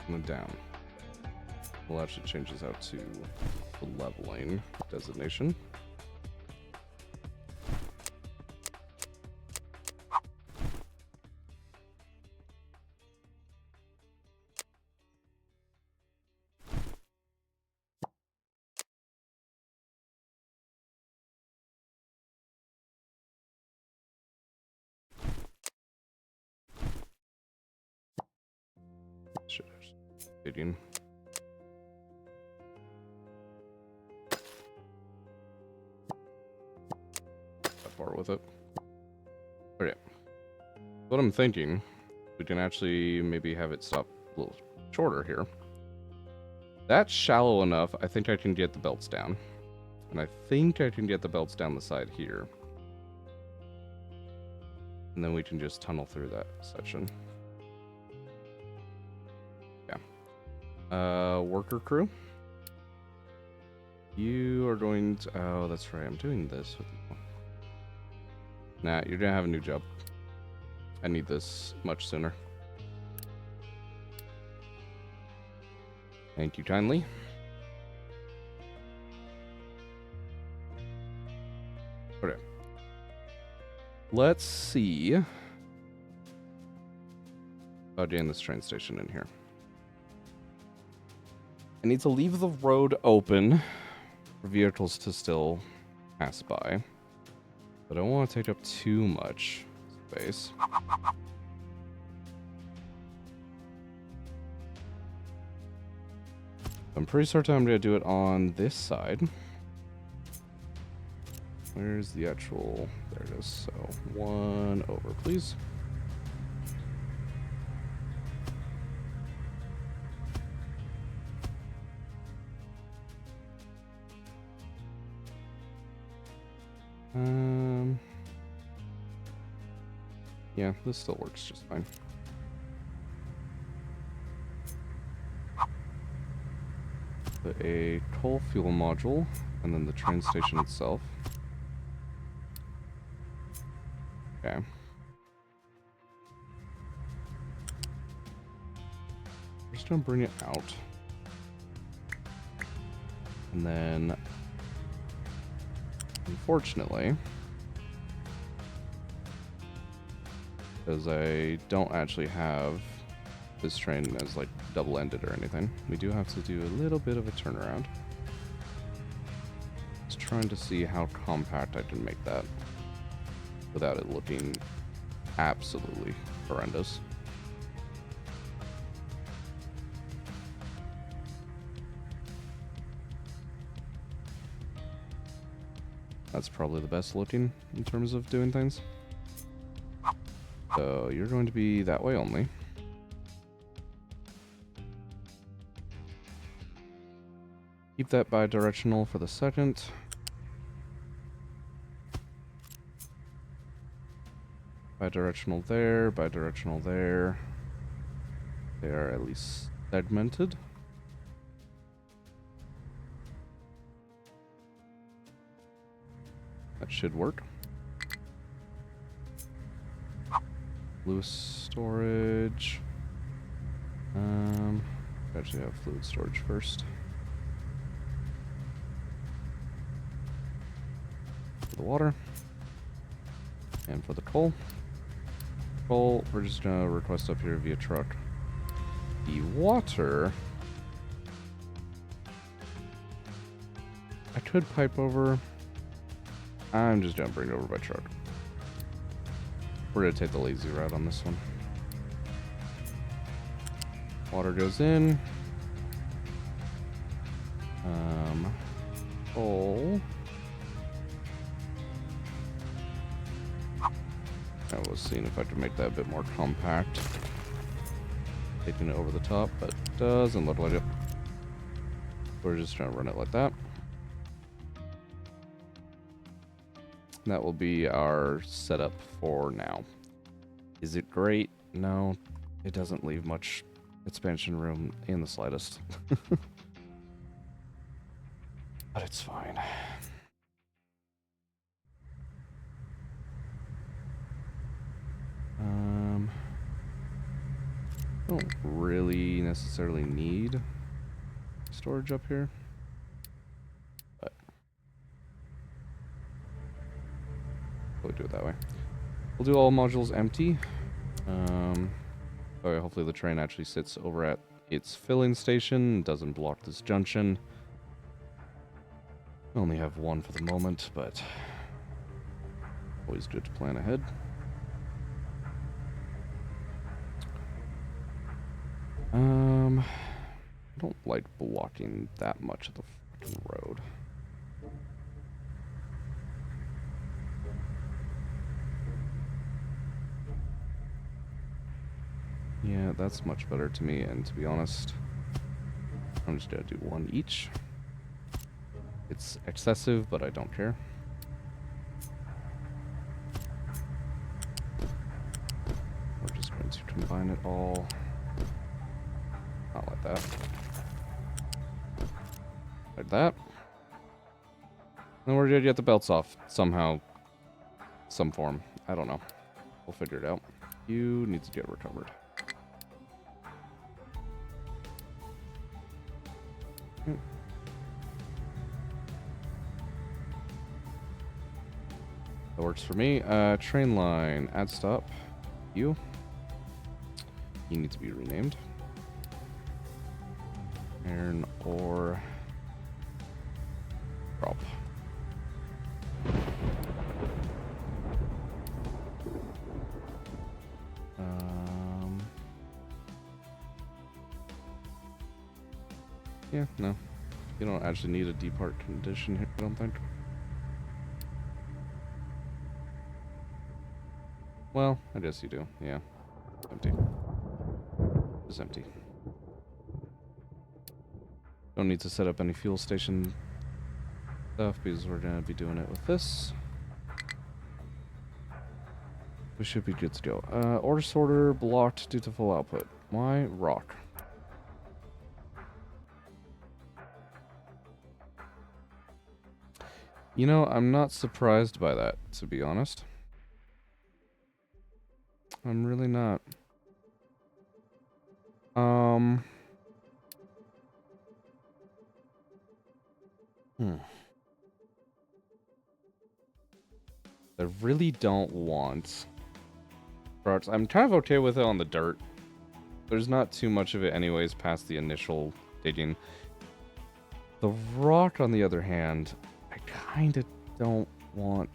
And then down. We'll actually change this out to the leveling designation. Stadium. That far with it. Okay. What I'm thinking, we can actually maybe have it stop a little shorter here. That's shallow enough. I think I can get the belts down. And I think I can get the belts down the side here. And then we can just tunnel through that section. Worker crew. You are going to... oh, that's right. I'm doing this with you. Nah, you're gonna have a new job. I need this much sooner. Thank you kindly. Okay. Let's see about getting this train station in here. I need to leave the road open for vehicles to still pass by. But I don't want to take up too much space. I'm pretty certain I'm going to do it on this side. Where's the actual... there it is. So, one over, please. Yeah, this still works just fine. Put a coal fuel module, and then the train station itself. Okay. We're just gonna bring it out. And then, unfortunately, because I don't actually have this train as like double-ended or anything, we do have to do a little bit of a turnaround. Just trying to see how compact I can make that without it looking absolutely horrendous. That's probably the best looking in terms of doing things. So you're going to be that way only. Keep that bi-directional for the second. Bi-directional there, bi-directional there. They are at least segmented. That should work. Fluid storage. Actually have fluid storage first. For the water. And for the coal. Coal, we're just gonna request up here via truck. The water, I could pipe over. I'm just gonna bring it over by truck. We're gonna take the lazy route on this one. Water goes in. Coal. I was seeing if I could make that a bit more compact. Taking it over the top, but doesn't look like it. We're just trying to run it like that. That will be our setup for now. Is it great? No, it doesn't leave much expansion room in the slightest. But it's fine. Don't really necessarily need storage up here, but we'll do it that way. We'll do all modules empty. Okay, hopefully the train actually sits over at its filling station, doesn't block this junction. I only have one for the moment, but always good to plan ahead. I don't like blocking that much of the fucking road. Yeah, that's much better to me, and to be honest, I'm just gonna do one each. It's excessive, but I don't care. We're just going to combine it all. Not like that. Like that. Then we're gonna get the belts off somehow. Some form. I don't know. We'll figure it out. You need to get recovered. That works for me. Train line. Add stop. You need to be renamed. Iron ore drop. Yeah, no. You don't actually need a depart condition here, I don't think. Well, I guess you do, yeah. Empty. It's empty. Don't need to set up any fuel station stuff because we're gonna be doing it with this. We should be good to go. Order sorter blocked due to full output. Why? Rock. You know, I'm not surprised by that, to be honest. I'm really not. I really don't want rocks. I'm kind of okay with it on the dirt. There's not too much of it anyways past the initial digging. The rock, on the other hand, I kind of don't want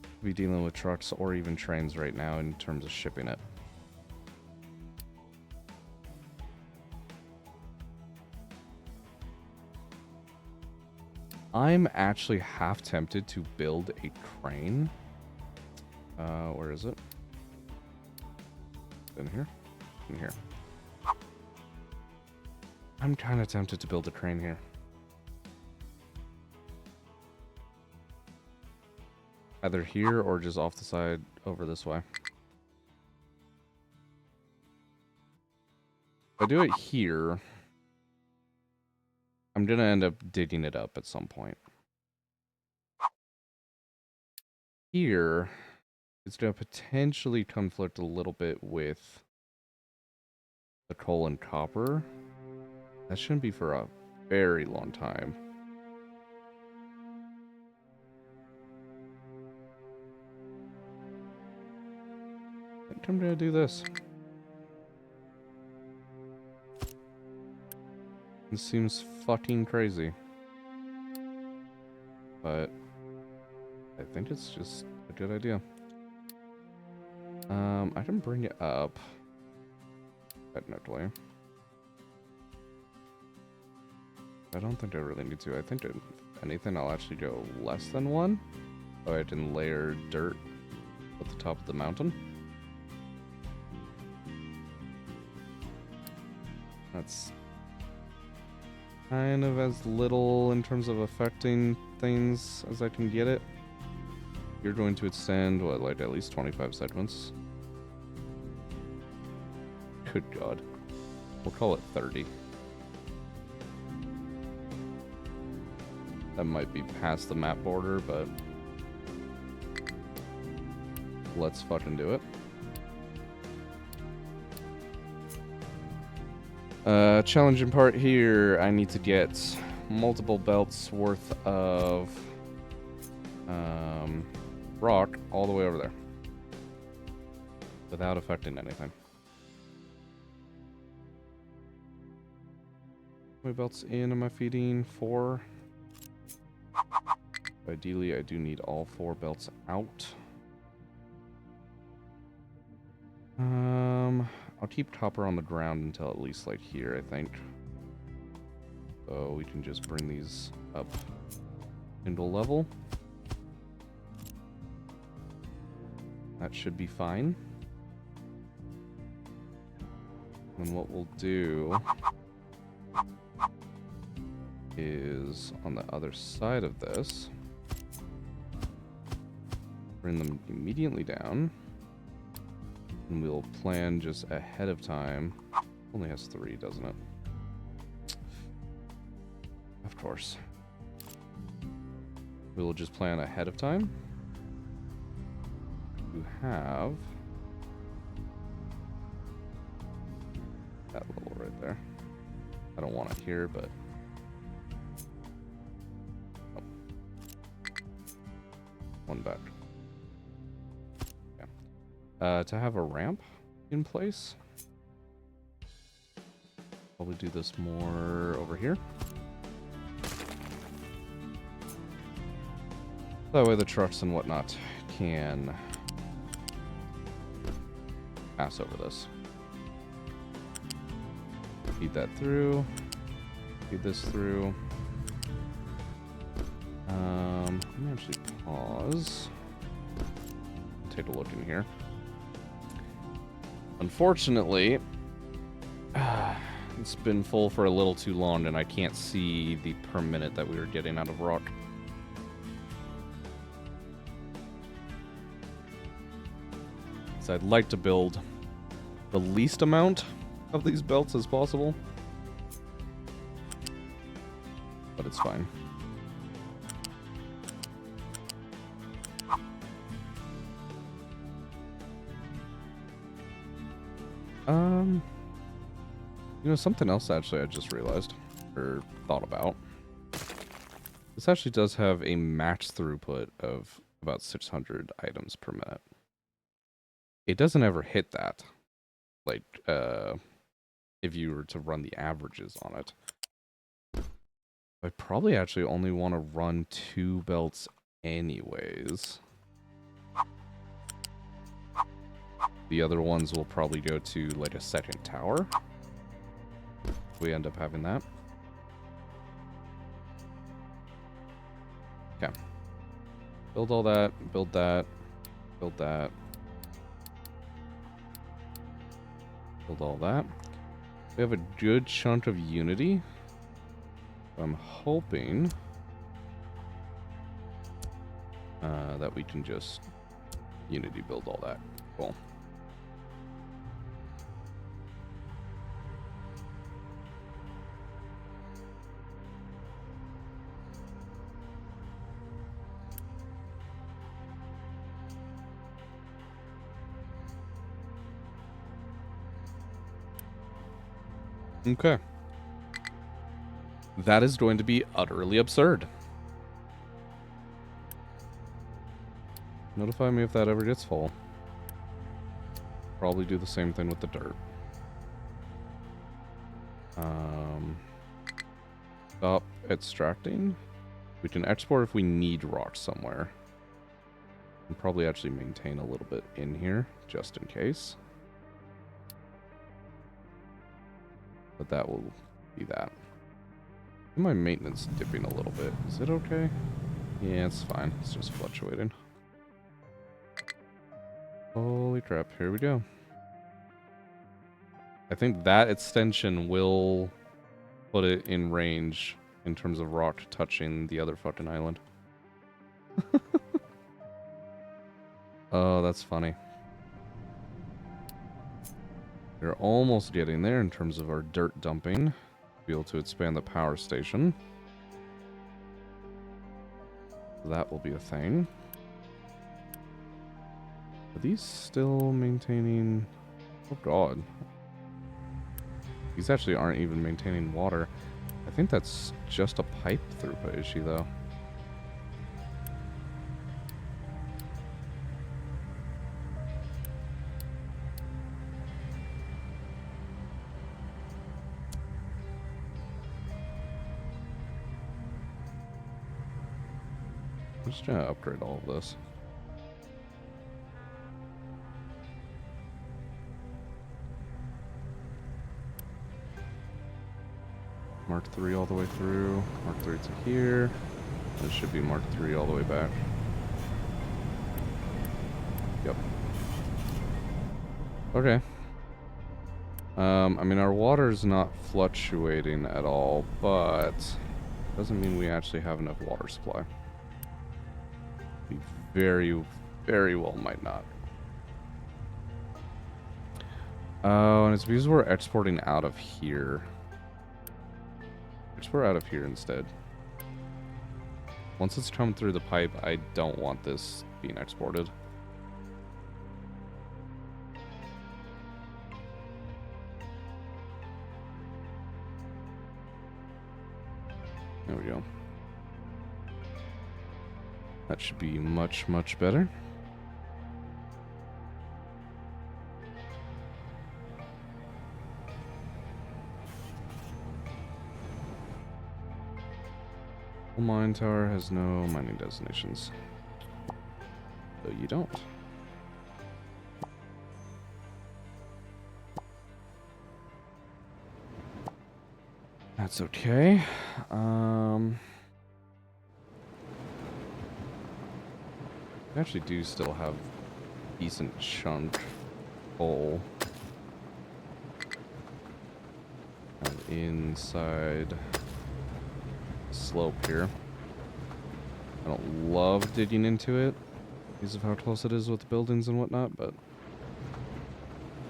to be dealing with trucks or even trains right now in terms of shipping it. I'm actually half tempted to build a crane. Where is it? In here? In here. I'm kind of tempted to build a crane here. Either here or just off the side over this way. If I do it here, I'm gonna end up digging it up at some point. here is going to potentially conflict a little bit with the coal and copper. That shouldn't be for a very long time. I think I'm going to do this. It seems fucking crazy. But I think it's just a good idea. I can bring it up. Technically. I don't think I really need to. I think if anything, I'll actually go less than 1. So I can layer dirt at the top of the mountain. That's kind of as little in terms of affecting things as I can get it. You're going to extend, what, like at least 25 segments? Good God. We'll call it 30. That might be past the map border, but let's fucking do it. Challenging part here, I need to get multiple belts worth of rock all the way over there without affecting anything. How many belts in am I feeding? 4. Ideally, I do need all 4 belts out. I'll keep copper on the ground until at least like here, I think. So we can just bring these up into level. That should be fine. And what we'll do is on the other side of this, bring them immediately down. And we'll plan just ahead of time. Only has 3, doesn't it? Of course. We'll just plan ahead of time to have that level right there. I don't want it here, but oh. One back. To have a ramp in place. Probably do this more over here. That way the trucks and whatnot can pass over this. Feed that through. Feed this through. Let me actually pause. Take a look in here. Unfortunately, it's been full for a little too long and I can't see the per minute that we were getting out of rock. So I'd like to build the least amount of these belts as possible. But it's fine. You know, something else actually I just realized, or thought about. This actually does have a max throughput of about 600 items per minute. It doesn't ever hit that. Like, if you were to run the averages on it. I probably actually only want to run 2 belts anyways. The other ones will probably go to like a second tower. We end up having that. Okay. Build all that, build that, build that. Build all that. We have a good chunk of Unity. I'm hoping that we can just Unity build all that. Cool. Okay. That is going to be utterly absurd. Notify me if that ever gets full. Probably do the same thing with the dirt. Stop extracting. We can export if we need rocks somewhere. And probably actually maintain a little bit in here, just in case. But that will be that. My maintenance dipping a little bit. Is it okay? Yeah, it's fine. It's just fluctuating. Holy crap, here we go. I think that extension will put it in range in terms of rock touching the other fucking island. Oh, that's funny. We're almost getting there in terms of our dirt dumping. Be able to expand the power station. That will be a thing. Are these still maintaining... Oh god. These actually aren't even maintaining water. I think that's just a pipe throughput issue, though. I'm just trying to upgrade all of this. Mark 3 all the way through. Mark 3 to here. It should be Mark 3 all the way back. Yep. Okay. I mean, our water's not fluctuating at all, but doesn't mean we actually have enough water supply. We very, very well might not. Oh, and it's because we're exporting out of here. Export out of here instead. Once it's come through the pipe, I don't want this being exported. There we go. That should be much, much better. The mine tower has no mining designations. So you don't. That's okay. We actually do still have a decent chunk full inside the slope here. I don't love digging into it because of how close it is with the buildings and whatnot, but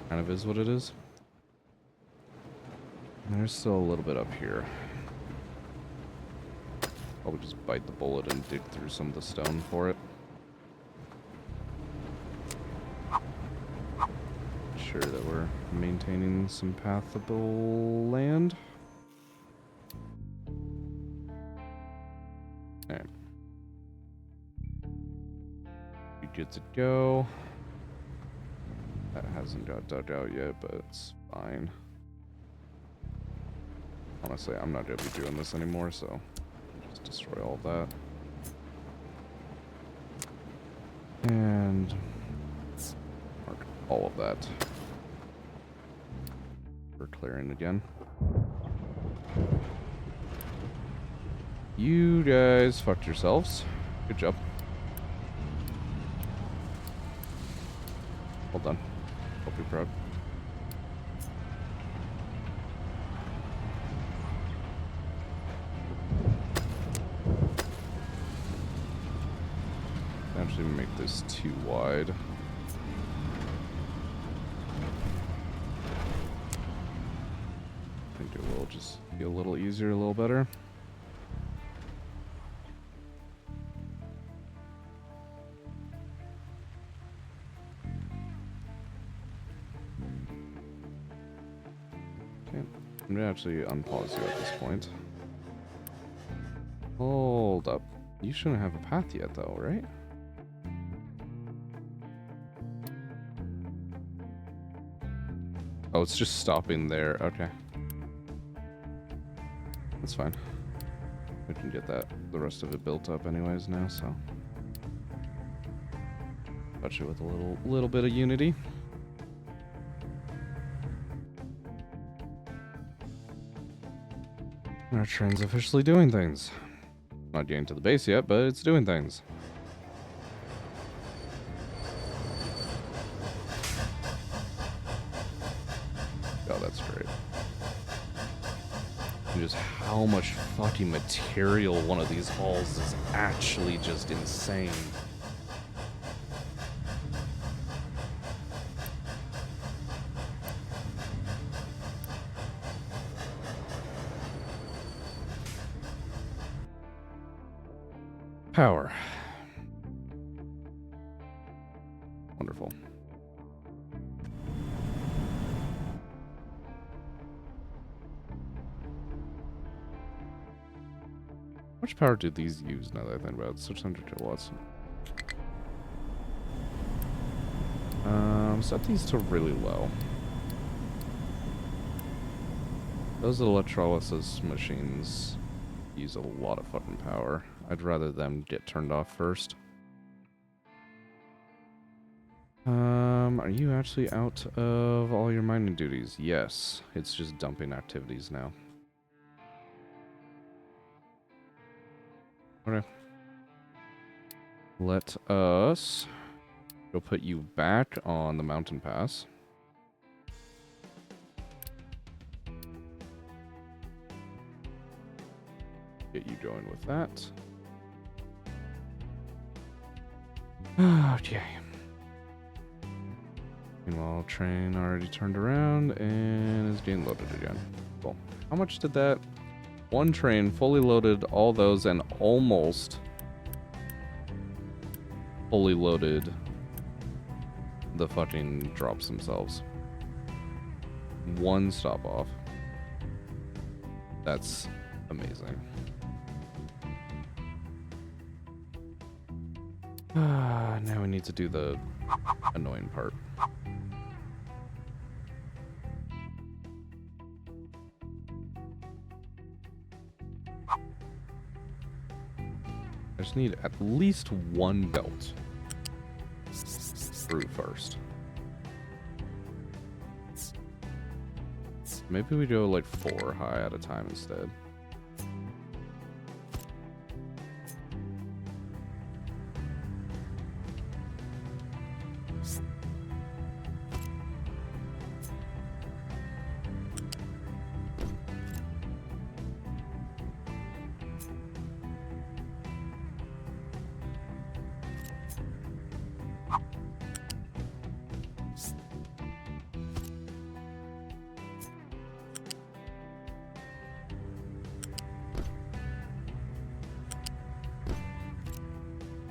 kind of is what it is. And there's still a little bit up here. Probably just bite the bullet and dig through some of the stone for it. Sure that we're maintaining some pathable land. Alright. We good to go. That hasn't got dug out yet, but it's fine. Honestly, I'm not going to be doing this anymore, so just destroy all of that. And mark all of that. We're clearing again. You guys fucked yourselves. Good job. Well done. Hope you're proud. Actually make this too wide. I think it will just be a little easier, a little better. Okay. I'm gonna actually unpause you at this point. Hold up. You shouldn't have a path yet, though, right? Oh, it's just stopping there. Okay. That's fine. We can get the rest of it built up anyways now, so. Touch it with a little bit of unity. Our train's officially doing things. Not getting to the base yet, but it's doing things. Oh, that's great. And just how much fucking material one of these halls is actually just insane. Power. Wonderful. How much power do these use now that I think about it? 600 kilowatts. Set these to really low. Those electrolysis machines use a lot of fucking power. I'd rather them get turned off first. Are you actually out of all your mining duties? Yes. It's just dumping activities now. Okay. Let us go put you back on the mountain pass. Get you going with that. Okay. Meanwhile, train already turned around and is getting loaded again. Cool. How much did that? One train fully loaded all those and almost fully loaded the fucking drops themselves. One stop off. That's amazing. Now we need to do the annoying part. I just need at least one belt through first. Maybe we go like 4 high at a time instead.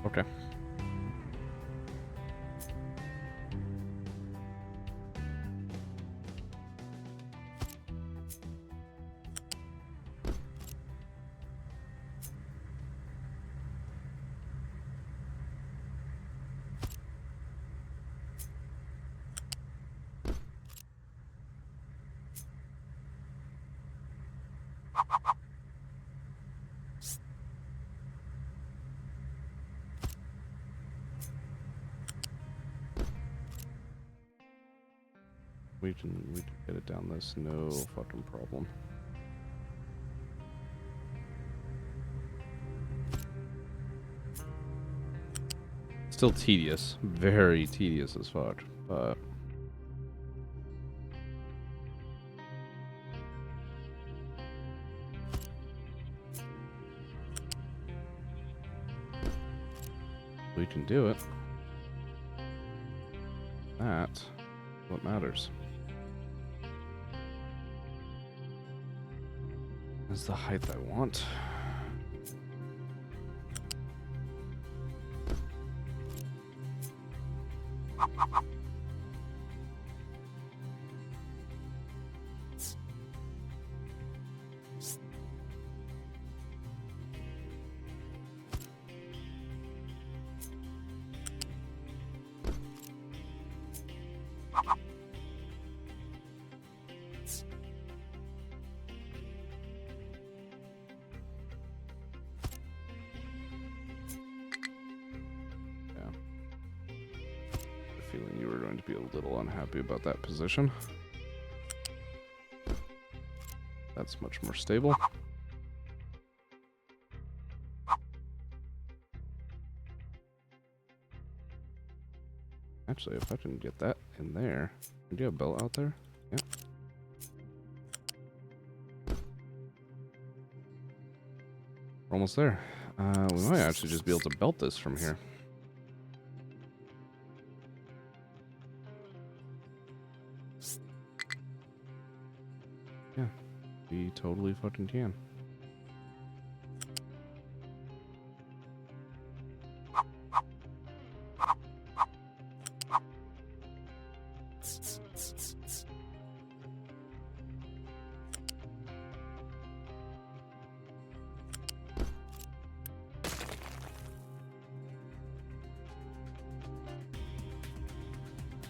Okay. We can get it down this, no fucking problem. Still tedious, very tedious as fuck, but we can do it. That's what matters. Is the height I want. be a little unhappy about that position. That's much more stable. Actually, if I can get that in there. Do you have a belt out there? Yeah. We're almost there. We might actually just be able to belt this from here. Yeah, we totally fucking can.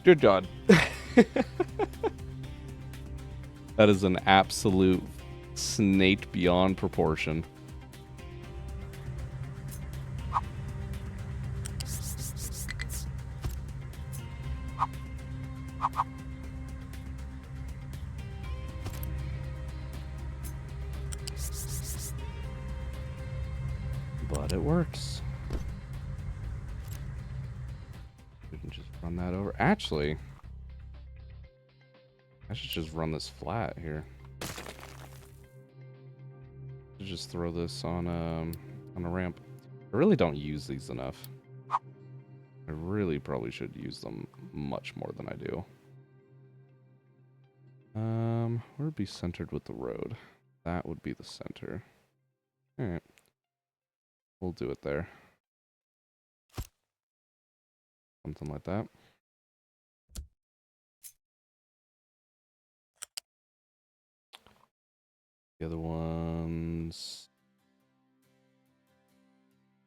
Good God. That is an absolute snake beyond proportion. But it works. We can just run that over. Actually, I should just run this flat here. Just throw this on a ramp. I really don't use these enough. I really probably should use them much more than I do. Where would be centered with the road? That would be the center. Alright. We'll do it there. Something like that. The other ones...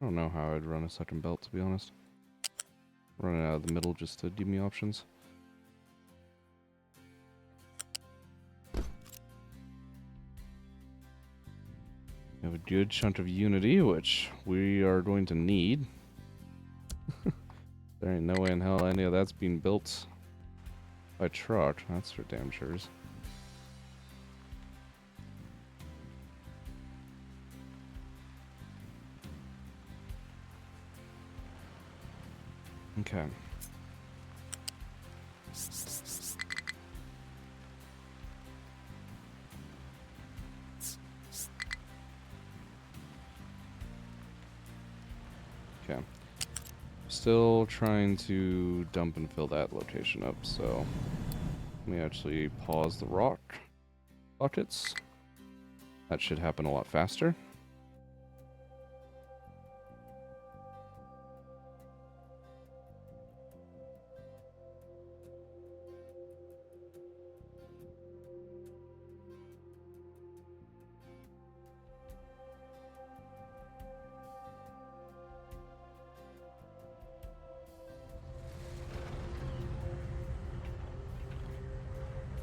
I don't know how I'd run a second belt, to be honest. Run it out of the middle just to give me options. We have a good chunk of unity, which we are going to need. There ain't no way in hell any of that's being built by truck. That's for damn sure. Okay. Okay. Still trying to dump and fill that location up, so let me actually pause the rock buckets. That should happen a lot faster.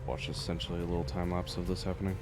Watch essentially a little time lapse of this happening.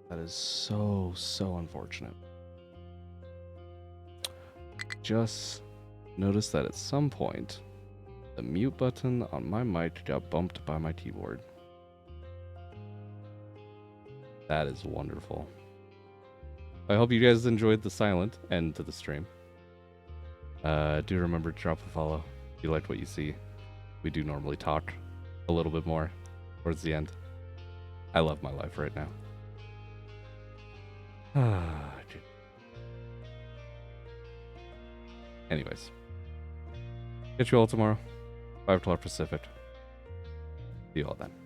That is so, so unfortunate. Just noticed that at some point, the mute button on my mic got bumped by my keyboard. That is wonderful. I hope you guys enjoyed the silent end to the stream. Do remember to drop a follow if you liked what you see. We do normally talk a little bit more towards the end. I love my life right now. Anyways, catch you all tomorrow, 5 o'clock Pacific. See you all then.